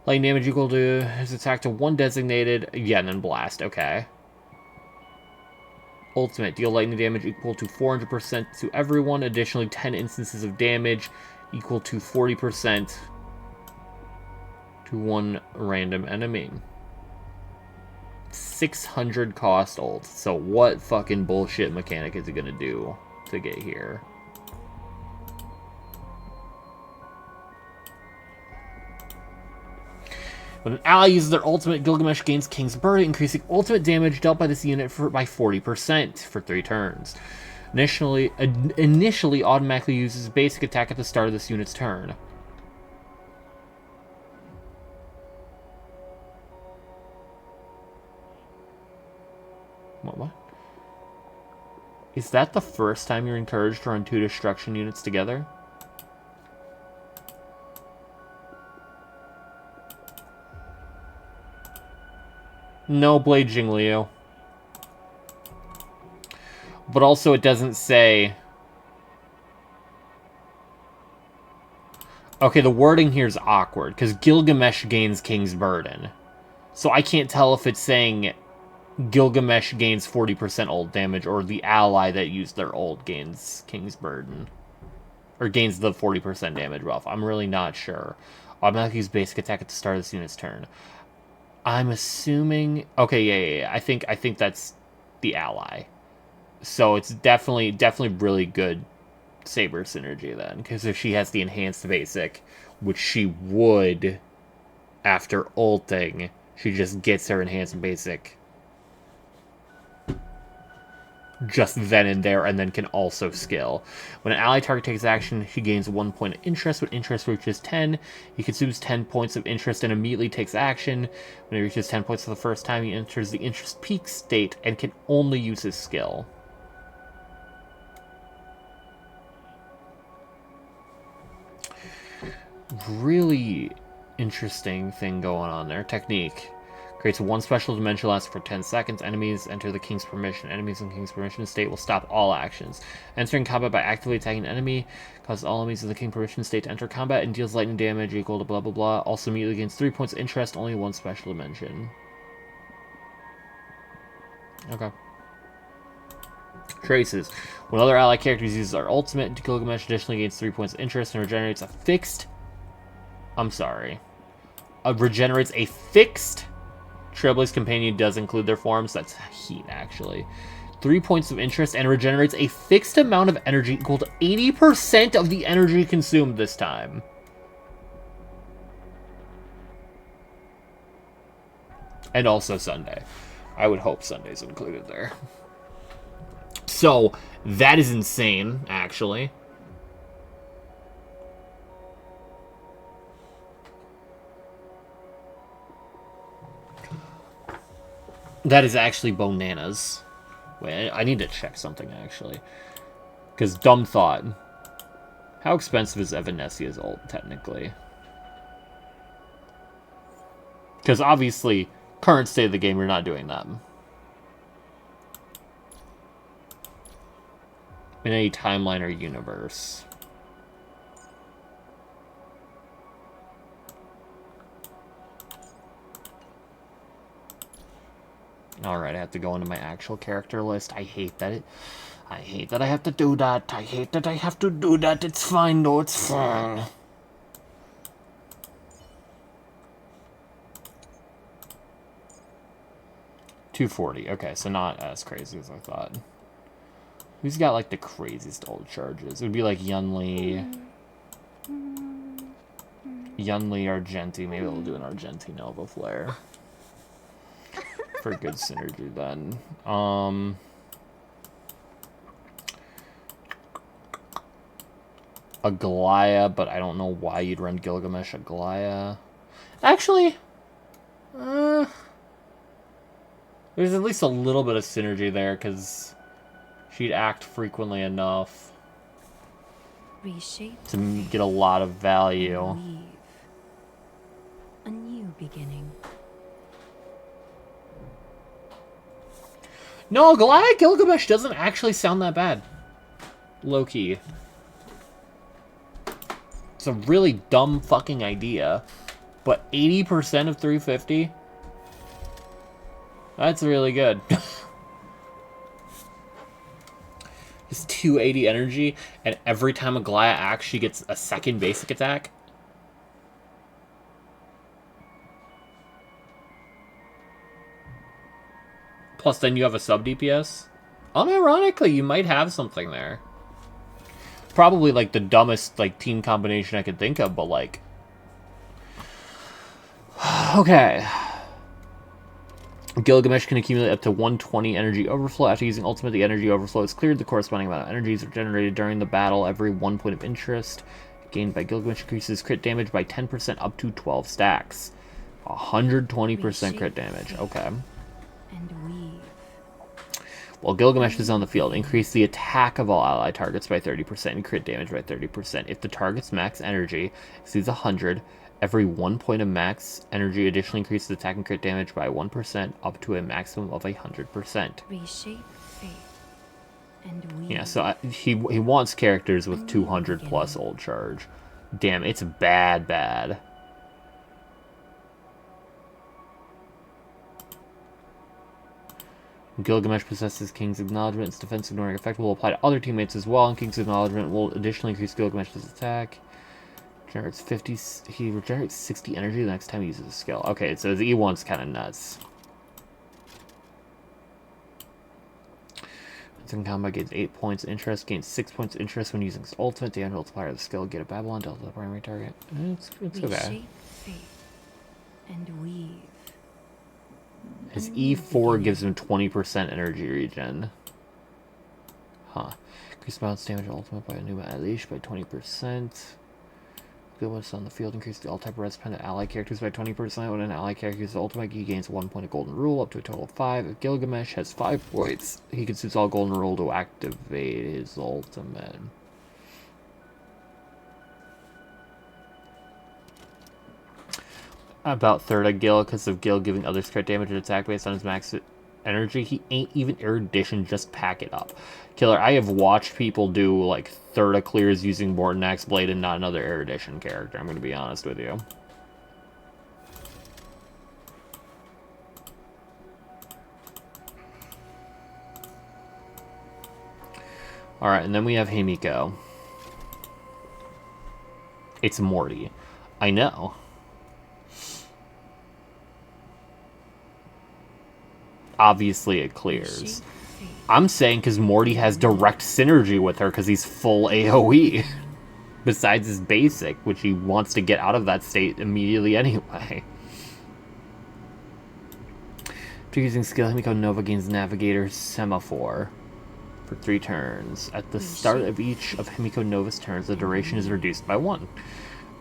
Lightning damage equal to his attack to 1 designated. Yeah, and then blast. Okay. Ultimate. Deal lightning damage equal to 400% to everyone. Additionally, 10 instances of damage equal to 40% to 1 random enemy. 600 cost ult. So what fucking bullshit mechanic is it gonna do to get here? When an ally uses their ultimate, Gilgamesh gains King's Burden, increasing ultimate damage dealt by this unit by 40% for 3 turns. Initially automatically uses basic attack at the start of this unit's turn. What? Is that the first time you're encouraged to run 2 destruction units together? No Blade Jingliu. But also it doesn't say... Okay, the wording here is awkward, because Gilgamesh gains King's Burden. So I can't tell if it's saying Gilgamesh gains 40% ult damage, or the ally that used their ult gains King's Burden. Or gains the 40% damage buff. I'm really not sure. Automatically use basic attack at the start of this unit's turn. I'm assuming... Okay, yeah. I think that's the ally. So it's definitely really good Saber synergy then. Because if she has the enhanced basic, which she would after ulting, she just gets her enhanced basic just then and there, and then can also skill. When an ally target takes action, he gains 1 point of interest. When interest reaches 10, he consumes 10 points of interest and immediately takes action. When he reaches 10 points for the first time, he enters the interest peak state and can only use his skill. Really interesting thing going on there. Technique. Creates 1 special dimension, lasts for 10 seconds. Enemies enter the King's Permission. Enemies in King's Permission state will stop all actions. Entering combat by actively attacking an enemy causes all enemies in the King's Permission state to enter combat and deals lightning damage equal to blah blah blah. Also immediately gains 3 points of interest, only 1 special dimension. Okay. Traces. When other ally characters use their ultimate, Gilgamesh additionally gains 3 points of interest and regenerates a fixed... regenerates a fixed... Trailblaze Companion does include their forms. That's heat, actually. 3 points of interest and regenerates a fixed amount of energy equal to 80% of the energy consumed this time. And also Sunday. I would hope Sunday's included there. So, that is insane, actually. That is actually bananas. Wait, I need to check something, actually. Because dumb thought. How expensive is Evanesia's ult, technically? Because obviously, current state of the game, you're not doing that. In any timeline or universe. Alright, I have to go into my actual character list. I hate that I hate that I have to do that. I hate that I have to do that. It's fine though, it's fine. $240. Okay, so not as crazy as I thought. Who's got like the craziest old charges? It would be like Yunli. Yunli Argenti. Maybe we'll do an Argenti Nova Flare. For good synergy then. Aglaya, but I don't know why you'd run Gilgamesh Aglaya. Actually, There's at least a little bit of synergy there, because she'd act frequently enough Reshape to get a lot of value. weave. A new beginning. No, Gilgamesh doesn't actually sound that bad. Low-key. It's a really dumb fucking idea. But 80% of 350? That's really good. It's 280 energy, and every time Aglaya acts, she gets a second basic attack. Plus, then you have a sub DPS. Unironically, you might have something there. Probably, like, the dumbest, like, team combination I could think of, but, like... Okay. Gilgamesh can accumulate up to 120 energy overflow. After using ultimate, the energy overflow is cleared. The corresponding amount of energies are generated during the battle. Every 1 point of interest gained by Gilgamesh increases crit damage by 10% up to 12 stacks. 120% crit damage. Okay. And weave. While Gilgamesh is on the field, increase the attack of all ally targets by 30% and crit damage by 30%. If the target's max energy exceeds 100, every 1 point of max energy additionally increases attack and crit damage by 1% up to a maximum of 100%. Reshape faith. And weave. Yeah, so he wants characters with 200 plus old charge. Damn, it's bad. Gilgamesh possesses King's Acknowledgement. Its defense ignoring effect will apply to other teammates as well, and King's Acknowledgement will additionally increase Gilgamesh's attack. Generates 50. He regenerates 60 energy the next time he uses a skill. Okay, so the E1's kind of nuts. It's in combat, gains 8 points interest, gains 6 points interest when using his ultimate. The annual multiplier of the skill, get a Babylon, delta the primary target. It's okay. Reshape faith. And weave. His E4 gives him 20% energy regen. Huh. Increase balance damage ultimate by a new unleash by 20%. Gilgamesh on the field, increase the all-type res dependent ally characters by 20%. When an ally character uses ultimate, he gains 1 point of Golden Rule, up to a total of 5. If Gilgamesh has 5 points, he consumes all Golden Rule to activate his ultimate. About third of Gil, because of Gil giving others crit damage and attack based on his max energy. He ain't even erudition, just pack it up. Killer, I have watched people do like third of clears using Morton Axe Blade and not another erudition character, I'm going to be honest with you. Alright, and then we have Himiko. It's Morty. I know. Obviously it clears. I'm saying because Morty has direct synergy with her because he's full AoE. Besides his basic, which he wants to get out of that state immediately anyway. After using skill, Himiko Nova gains Navigator Semaphore for 3 turns. At the start of each of Himiko Nova's turns, the duration is reduced by 1.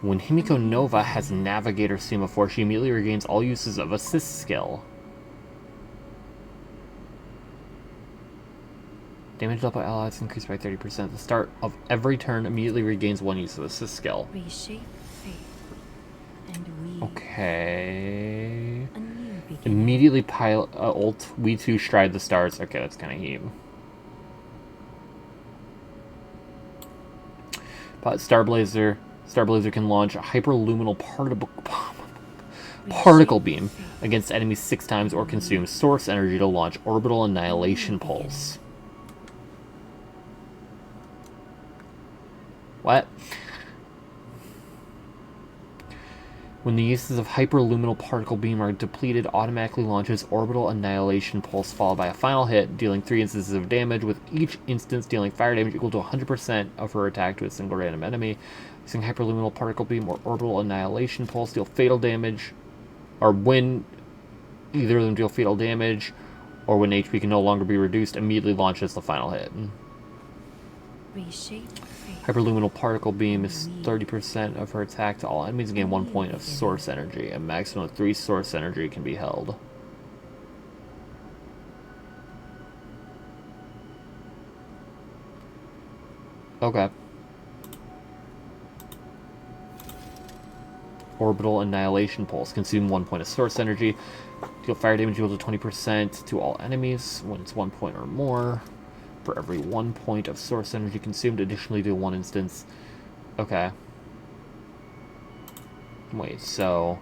When Himiko Nova has Navigator Semaphore, she immediately regains all uses of Assist skill. Damage dealt by allies increased by 30%. At the start of every turn, immediately regains 1 use of Assist skill. Reshape faith. And weave. Okay. Immediately ult We2 Stride the Stars. Okay, that's kind of heat. But Starblazer can launch a hyperluminal particle beam against enemies 6 times or consume source energy to launch Orbital Annihilation Pulse. What? When the uses of Hyperluminal Particle Beam are depleted, automatically launches Orbital Annihilation Pulse followed by a final hit, dealing 3 instances of damage, with each instance dealing fire damage equal to 100% of her attack to a single random enemy. Using Hyperluminal Particle Beam or Orbital Annihilation Pulse deal fatal damage, or when either of them deal fatal damage, or when HP can no longer be reduced, immediately launches the final hit. Reshape. Hyperluminal Particle Beam is 30% of her attack to all enemies and gain 1 point of source energy. A maximum of 3 source energy can be held. Okay. Orbital Annihilation Pulse. Consume 1 point of source energy. Deal fire damage equal to 20% to all enemies when it's 1 point or more. For every 1 point of source energy consumed, additionally deal 1 instance. Okay. Wait, so...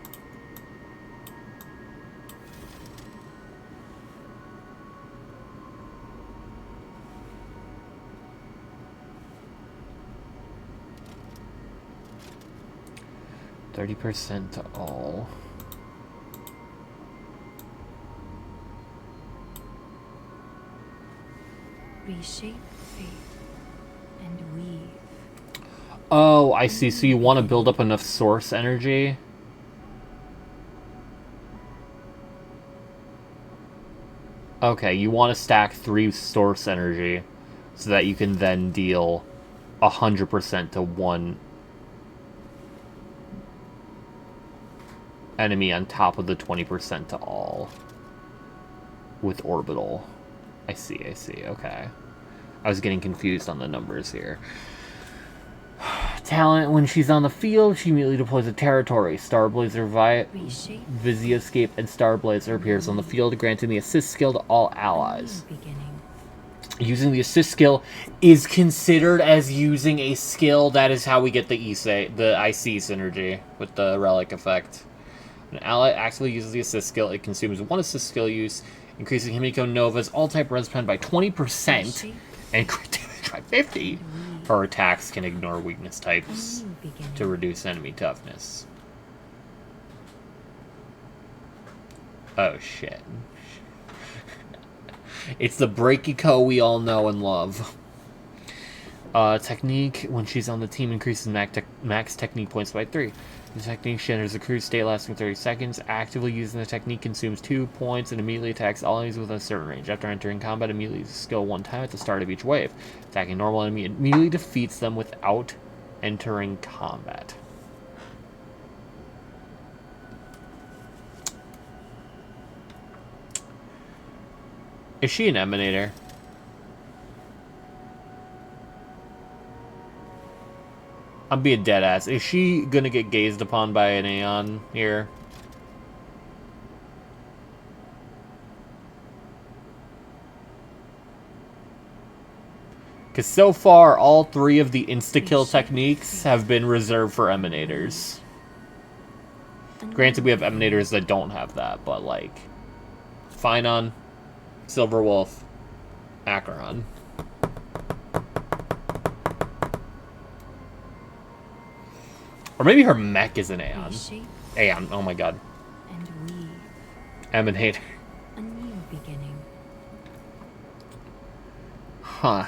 %30 to all. Reshape, faith, and weave. Oh, I see. So you want to build up enough source energy? Okay, you want to stack 3 source energy so that you can then deal 100% to 1 enemy on top of the 20% to all with orbital. I see, okay. I was getting confused on the numbers here. Talent, when she's on the field, she immediately deploys a territory. Starblazer, Visioscape, and Starblazer appears on the field, granting the assist skill to all allies. Using the assist skill is considered as using a skill. That is how we get the IC synergy with the relic effect. When an ally actively uses the assist skill, it consumes 1 assist skill use, increasing Himiko Nova's all-type res pen by 20% and crit damage by 50%. Her attacks can ignore weakness types to reduce enemy toughness. Oh shit. It's the Breakico we all know and love. Technique, when she's on the team, increases max technique points by 3. The technique enters a cruise state lasting 30 seconds. Actively using the technique consumes 2 points and immediately attacks all enemies within a certain range. After entering combat, immediately uses skill 1 time at the start of each wave. Attacking normal enemy immediately defeats them without entering combat. Is she an Emanator? I'm being dead ass. Is she gonna get gazed upon by an Aeon here? Because so far, all 3 of the insta-kill techniques have been reserved for Emanators. Granted, we have Emanators that don't have that, but like... Phynon, Silverwolf, Acheron. Or maybe her mech is an Aeon. Aeon, oh my god. Emanator. A new beginning. Huh.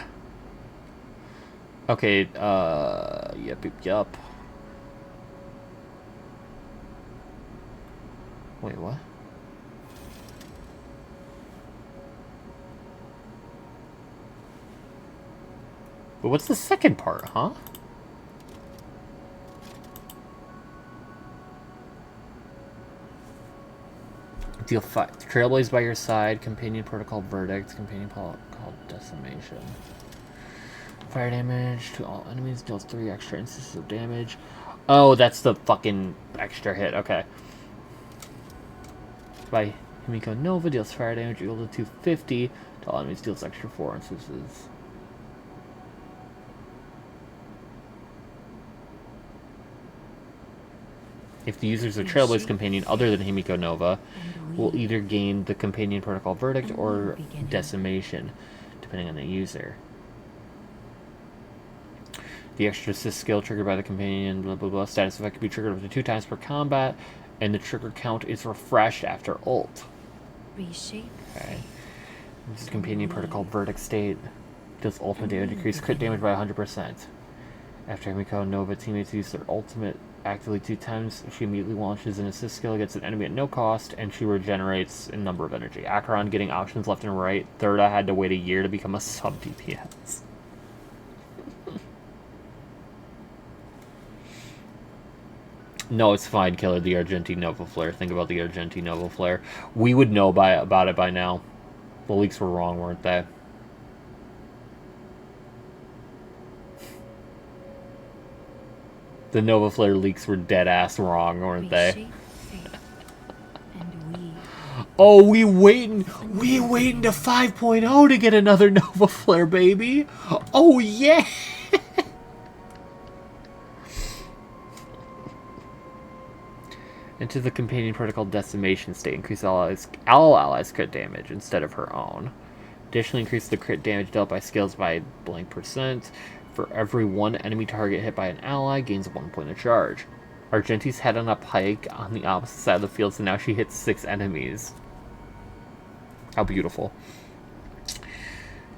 Okay, yup. Wait, what? But what's the second part, huh? Deal 5. Trailblaze by your side. Companion protocol verdict. Companion called decimation. Fire damage to all enemies. Deals 3 extra instances of damage. Oh, that's the fucking extra hit. Okay. By Himiko Nova. Deals fire damage equal to 250. To all enemies. Deals extra 4 instances. If the user is a Trailblaze companion other than Himiko Nova, will either gain the Companion Protocol Verdict or Decimation, depending on the user. The extra assist skill triggered by the companion, blah blah blah, status effect can be triggered up to 2 times per combat, and the trigger count is refreshed after ult. Reshape. Okay. This is Companion Protocol Verdict state. Does ultimate damage increase crit damage by 100%. After Himiko Nova teammates use their ultimate actively 2 times, she immediately launches an assist skill against an enemy at no cost, and she regenerates a number of energy. Acheron getting options left and right. Thirda had to wait a year to become a sub DPS. No, it's fine, Killer. The Argentine Nova Flare. Think about the Argentine Nova Flare. We would know about it by now. The leaks were wrong, weren't they? The Nova Flare leaks were dead ass wrong, weren't they? Reshape fate and weave. Oh, we waiting to 5.0 to get another Nova Flare, baby. Oh yeah. Into the companion protocol decimation state, increase all allies crit damage instead of her own. Additionally, increase the crit damage dealt by skills by blank %. For every one enemy target hit by an ally, gains 1 point of charge. Argenti's head on a pike on the opposite side of the field, so now she hits 6 enemies. How beautiful.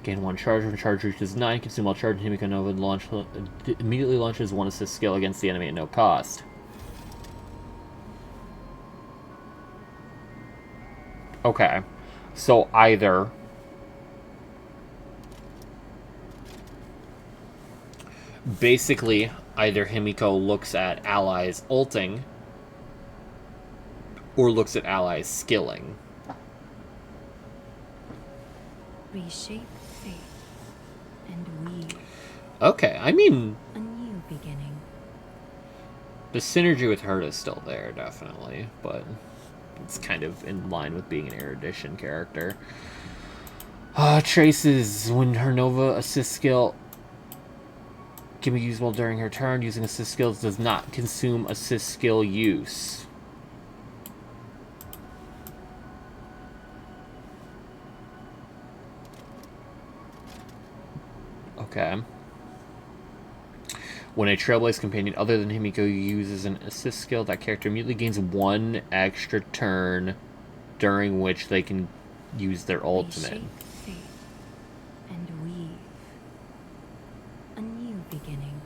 Gain 1 charge. When charge reaches 9, consume all charge, and Himiko Nova immediately launches 1 assist skill against the enemy at no cost. Okay, so either Himiko looks at allies ulting or looks at allies skilling. Reshape fate and weave. Okay, I mean, A new beginning. the synergy with her is still there, definitely, but it's kind of in line with being an erudition character. Traces, when her Nova assist skill can be usable during her turn, using assist skills does not consume assist skill use. Okay. When a Trailblaze companion other than Himiko uses an assist skill, that character immediately gains 1 extra turn during which they can use their ultimate. Reshape fate and weave. A new beginning.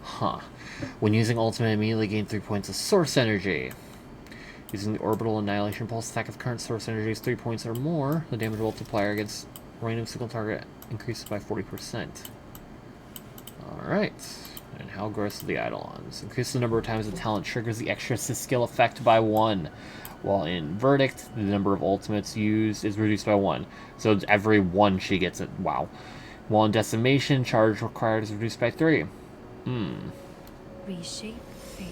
Huh. When using ultimate, immediately gain 3 points of source energy. Using the orbital annihilation pulse attack of current source energy is 3 points or more, the damage multiplier against random single target increases by 40%. Alright. And how gross are the Eidolons? Increase the number of times the talent triggers the extra assist skill effect by 1. While in Verdict, the number of ultimates used is reduced by 1. So every 1 she gets it. Wow. While in Decimation, charge required is reduced by 3. Reshape fate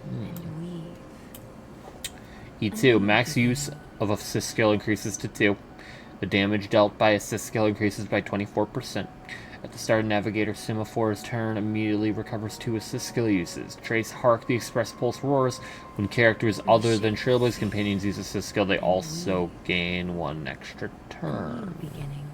and weave. E2, max use of assist skill increases to 2. The damage dealt by assist skill increases by 24%. At the start of Navigator Semaphore's turn, immediately recovers 2 assist skill uses. Trace Hark the Express Pulse roars. When characters other than Trailblaze companions use assist skill, they also gain 1 extra turn. Beginning.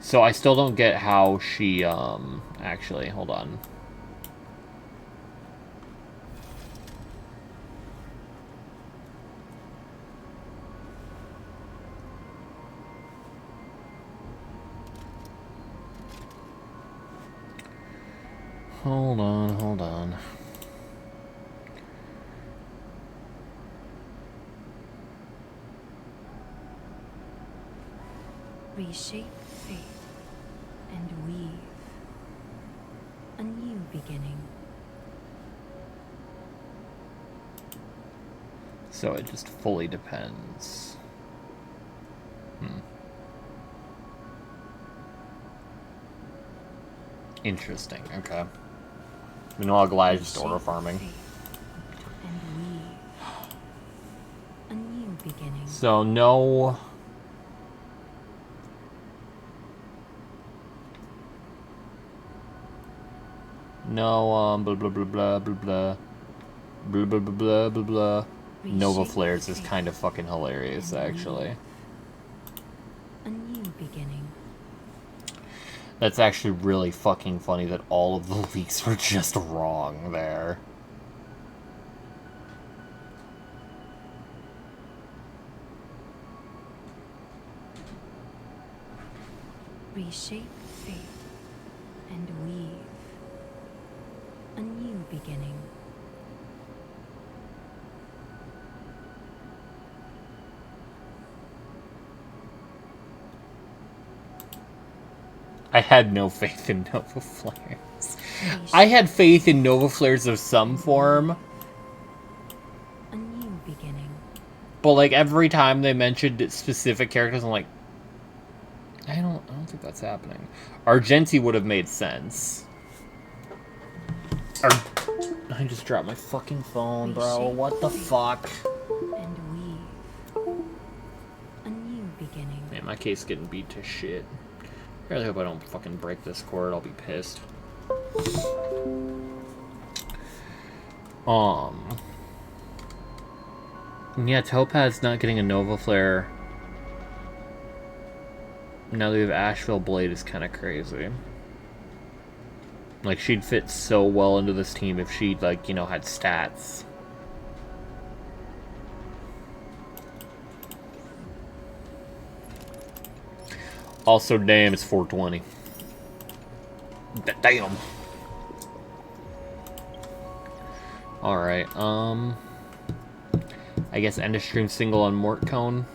So I still don't get how she, actually, hold on. Hold on. Reshape fate and weave. A new beginning. So it just fully depends. Interesting, okay. Meanwhile, Goliath just order farming. And weave. A new beginning. So no... No, blah blah blah blah blah blah. Blah blah blah blah blah blah. Nova Flares is kind of fucking hilarious, actually. A new beginning. That's actually really fucking funny that all of the leaks were just wrong there. Reshape fate and weave. A new beginning. I had no faith in Nova Flares. I had faith in Nova Flares of some form. But like every time they mentioned specific characters, I'm like, I don't think that's happening. Argenti would have made sense. I just dropped my fucking phone, bro. What the fuck? And weave a new beginning. Man, my case getting beat to shit. I really hope I don't fucking break this cord. I'll be pissed. Yeah, Topaz not getting a Nova Flare. Now that we have Asheville Blade is kind of crazy. Like, she'd fit so well into this team if she, like, you know, had stats. Also, damn, it's 420. Damn. Alright, I guess end of stream single on Mortcone.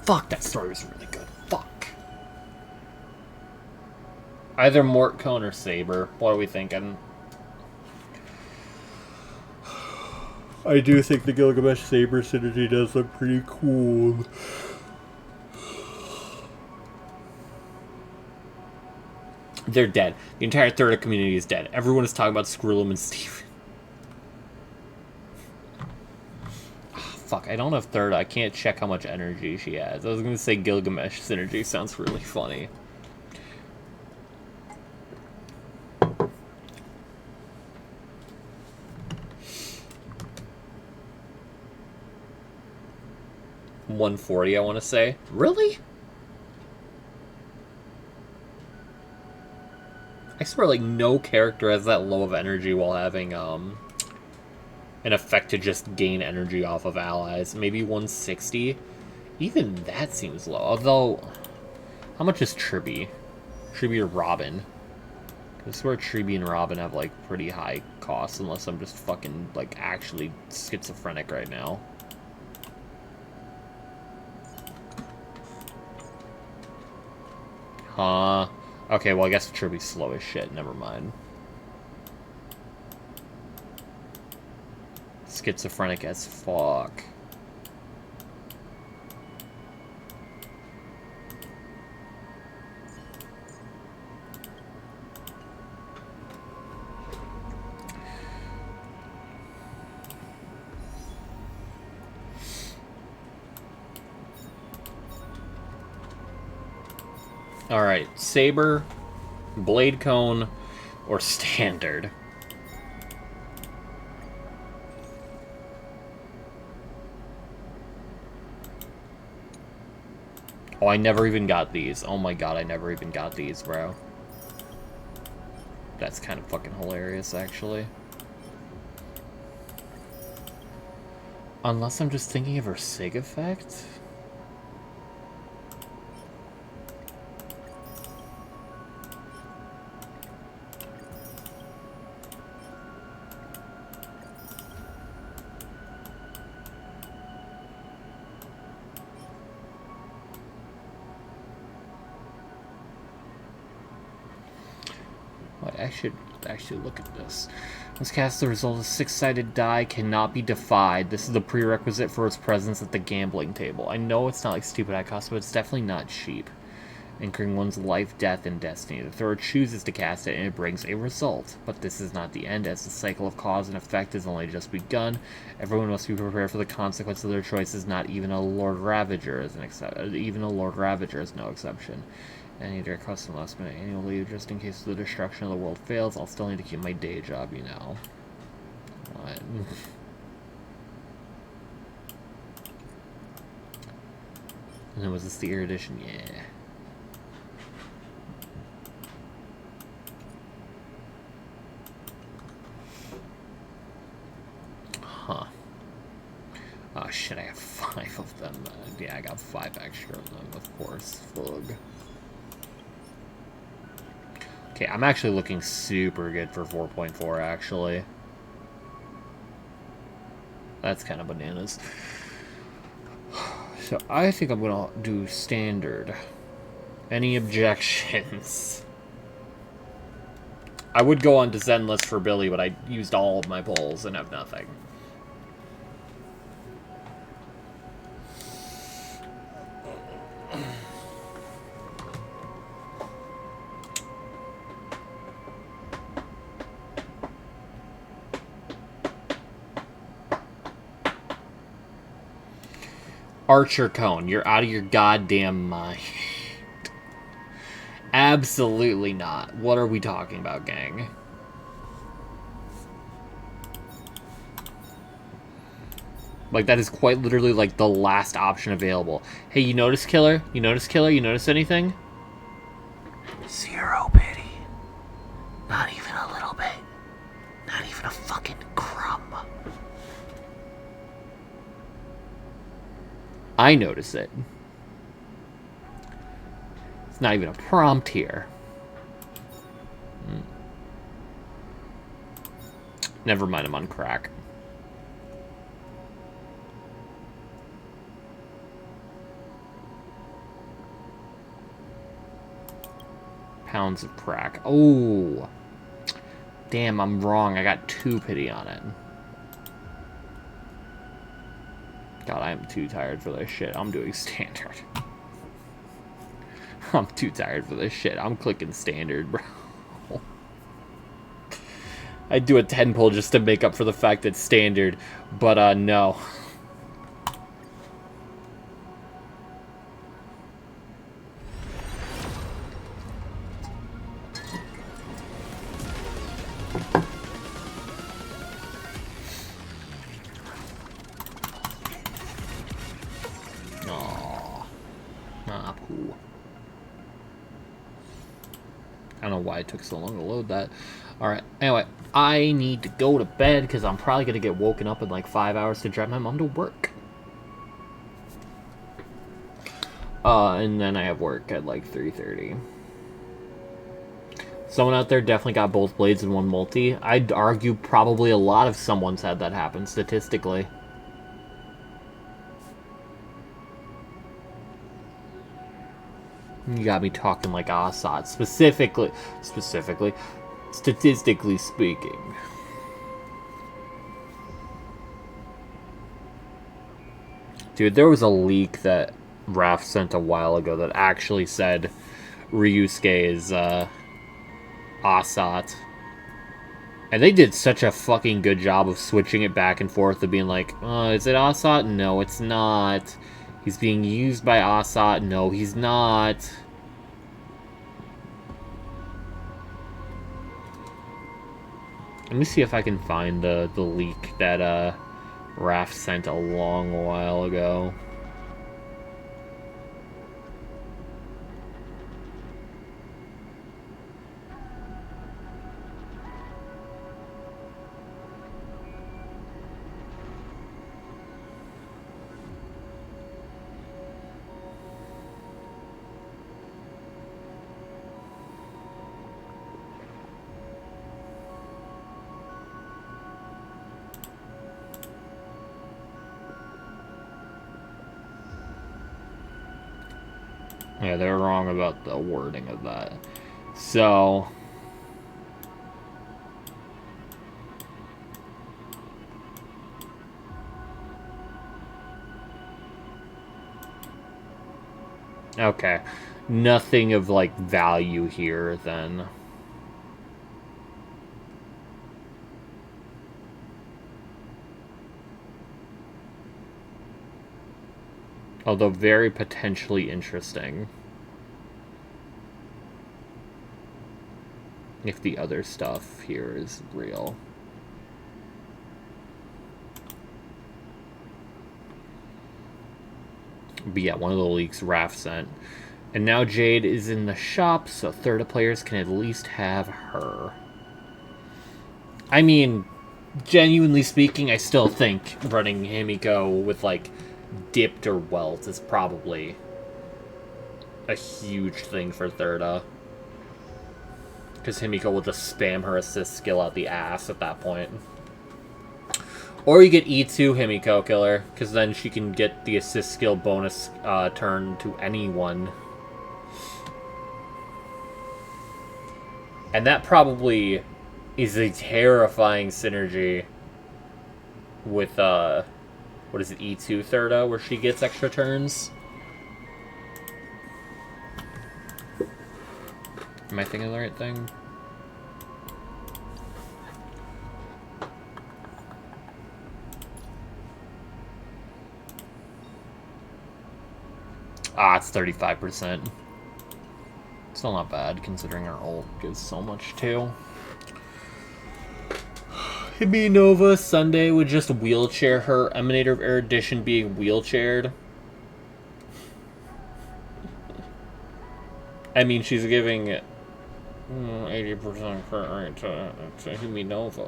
Fuck, that story was really good. Fuck. Either Mortcone or Saber. What are we thinking? I do think the Gilgamesh Saber synergy does look pretty cool. They're dead. The entire third community is dead. Everyone is talking about Skrillum and Steven. Fuck, I don't have third. I can't check how much energy she has. I was gonna say Gilgamesh synergy sounds really funny. $140, I want to say. Really? I swear, like, no character has that low of energy while having, an effect to just gain energy off of allies. Maybe 160? Even that seems low. Although, how much is Tribby? Tribby or Robin? I swear Tribby and Robin have, like, pretty high costs, unless I'm just fucking, like, actually schizophrenic right now. Huh. Okay, well, I guess Tribby's slow as shit. Never mind. Schizophrenic as fuck. Alright, Saber, Blade Cone, or Standard. Oh, I never even got these. Oh my god, I never even got these, bro. That's kind of fucking hilarious, actually. Unless I'm just thinking of her SIG effect? I should actually look at this. Once cast, the result of a six-sided die cannot be defied. This is the prerequisite for its presence at the gambling table. I know it's not like stupid high cost, but it's definitely not cheap. Anchoring one's life, death, and destiny. The thrower chooses to cast it, and it brings a result. But this is not the end, as the cycle of cause and effect has only just begun. Everyone must be prepared for the consequence of their choices. Not even a Lord Ravager is no exception. I need to request some last minute annual leave just in case the destruction of the world fails. I'll still need to keep my day job, you know. What? And then was this the Erudition? Yeah. Huh. Oh shit, I have 5 of them. Yeah, I got 5 extra of them, of course. Flug. Okay, I'm actually looking super good for 4.4, actually. That's kind of bananas. So, I think I'm gonna do standard. Any objections? I would go on to Zenless for Billy, but I used all of my pulls and have nothing. Archer Cone, you're out of your goddamn mind. Absolutely not. What are we talking about, gang? Like, that is quite literally, like, the last option available. Hey, you notice, Killer? You notice, Killer? You notice anything? 0 pity. Not even a little bit. Not even a fucking crumb. I notice it. It's not even a prompt here. Never mind, I'm on crack. Pounds of crack. Oh. Damn, I'm wrong. I got 2 pity on it. God, I am too tired for this shit. I'm doing standard. I'm too tired for this shit. I'm clicking standard, bro. I'd do a 10 pull just to make up for the fact that standard, but no. I don't know why it took so long to load that. Alright, anyway, I need to go to bed because I'm probably going to get woken up in like 5 hours to drive my mom to work. And then I have work at like 3:30. Someone out there definitely got both blades in one multi. I'd argue probably a lot of someone's had that happen statistically. You got me talking like Assad, specifically, statistically speaking. Dude, there was a leak that Raph sent a while ago that actually said Ryusuke is, Assad. And they did such a fucking good job of switching it back and forth of being like, is it Assad? No, it's not. He's being used by Assad. No, he's not. Let me see if I can find the leak that Raph sent a long while ago. Yeah, they're wrong about the wording of that. So... okay. Nothing of, like, value here, then. Although very potentially interesting. If the other stuff here is real. But yeah, one of the leaks Raph sent. And now Jade is in the shop, so third players can at least have her. I mean, genuinely speaking, I still think running Himiko with, like, dipped or welt is probably a huge thing for Thirda. Because Himiko will just spam her assist skill out the ass at that point. Or you get E2 Himiko Killer, because then she can get the assist skill bonus turn to anyone. And that probably is a terrifying synergy with, what is it, E2 Thirda, where she gets extra turns? Am I thinking of the right thing? That's 35%. Still not bad, considering our ult gives so much, too. Himi Nova Sunday would just wheelchair her. Emanator of Erudition being wheelchaired. I mean, she's giving 80% crit rate to Himi Nova.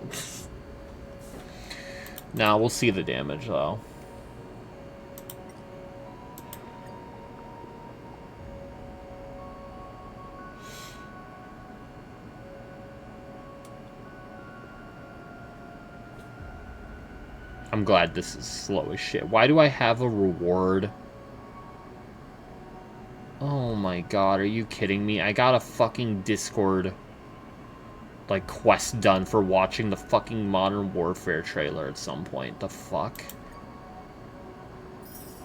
Now, we'll see the damage, though. I'm glad this is slow as shit. Why do I have a reward? Oh my god, are you kidding me? I got a fucking Discord, like, quest done for watching the fucking Modern Warfare trailer at some point. The fuck?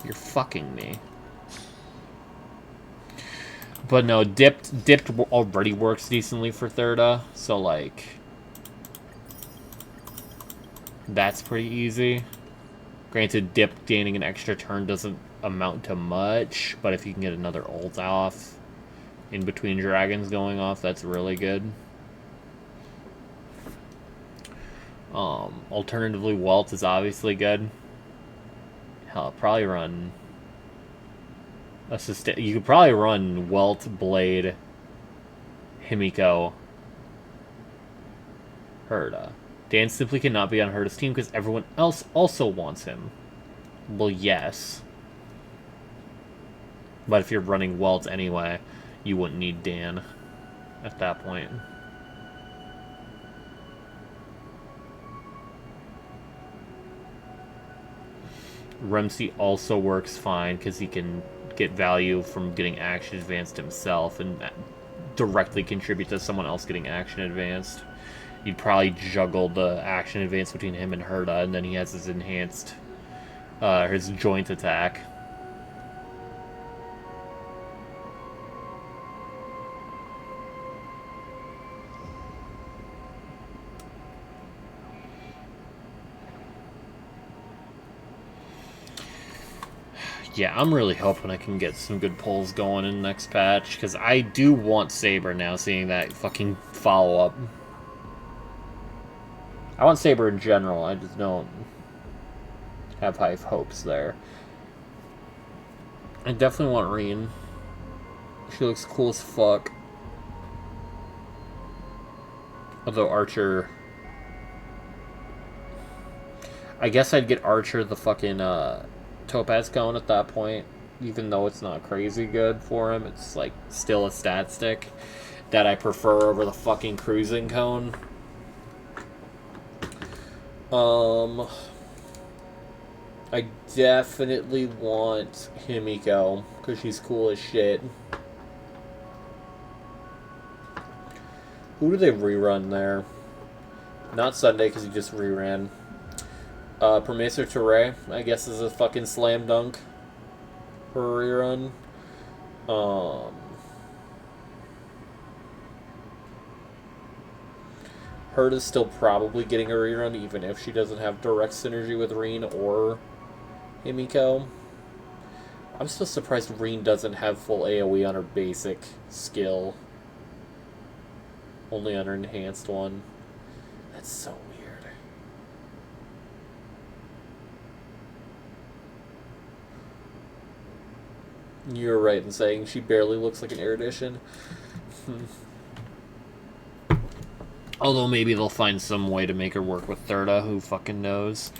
You're fucking me. But no, Dipped already works decently for Thirda, so, like, that's pretty easy. Granted, Dip gaining an extra turn doesn't amount to much, but if you can get another ult off in between dragons going off, that's really good. Alternatively, Welt is obviously good. Hell, I'll probably run you could probably run Welt, Blade, Himiko, Herta. Dan simply cannot be on Herta's team because everyone else also wants him. Well, yes. But if you're running Welt anyway, you wouldn't need Dan at that point. Remsi also works fine because he can get value from getting action advanced himself and directly contribute to someone else getting action advanced. You'd probably juggle the action advance between him and Herta, and then he has his enhanced, his joint attack. Yeah, I'm really hoping I can get some good pulls going in the next patch, because I do want Saber now, seeing that fucking follow-up. I want Saber in general, I just don't have high hopes there. I definitely want Reen. She looks cool as fuck. Although Archer... I guess I'd get Archer the fucking, Topaz Cone at that point, even though it's not crazy good for him. It's like still a stat stick that I prefer over the fucking Cruising Cone. I definitely want Himiko because she's cool as shit. Who do they rerun there? Not Sunday because he just reran. Promesor Teray, I guess, is a fucking slam dunk for a rerun. Herta's still probably getting a rerun, even if she doesn't have direct synergy with Reen or Himiko. I'm still surprised Reen doesn't have full AoE on her basic skill. Only on her enhanced one. That's so weird. You're right in saying she barely looks like an Erudition. Although maybe they'll find some way to make her work with Thirda, who fucking knows.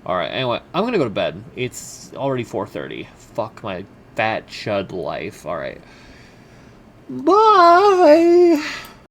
Alright, anyway, I'm gonna go to bed. It's already 4:30. Fuck my fat chud life. Alright. Bye!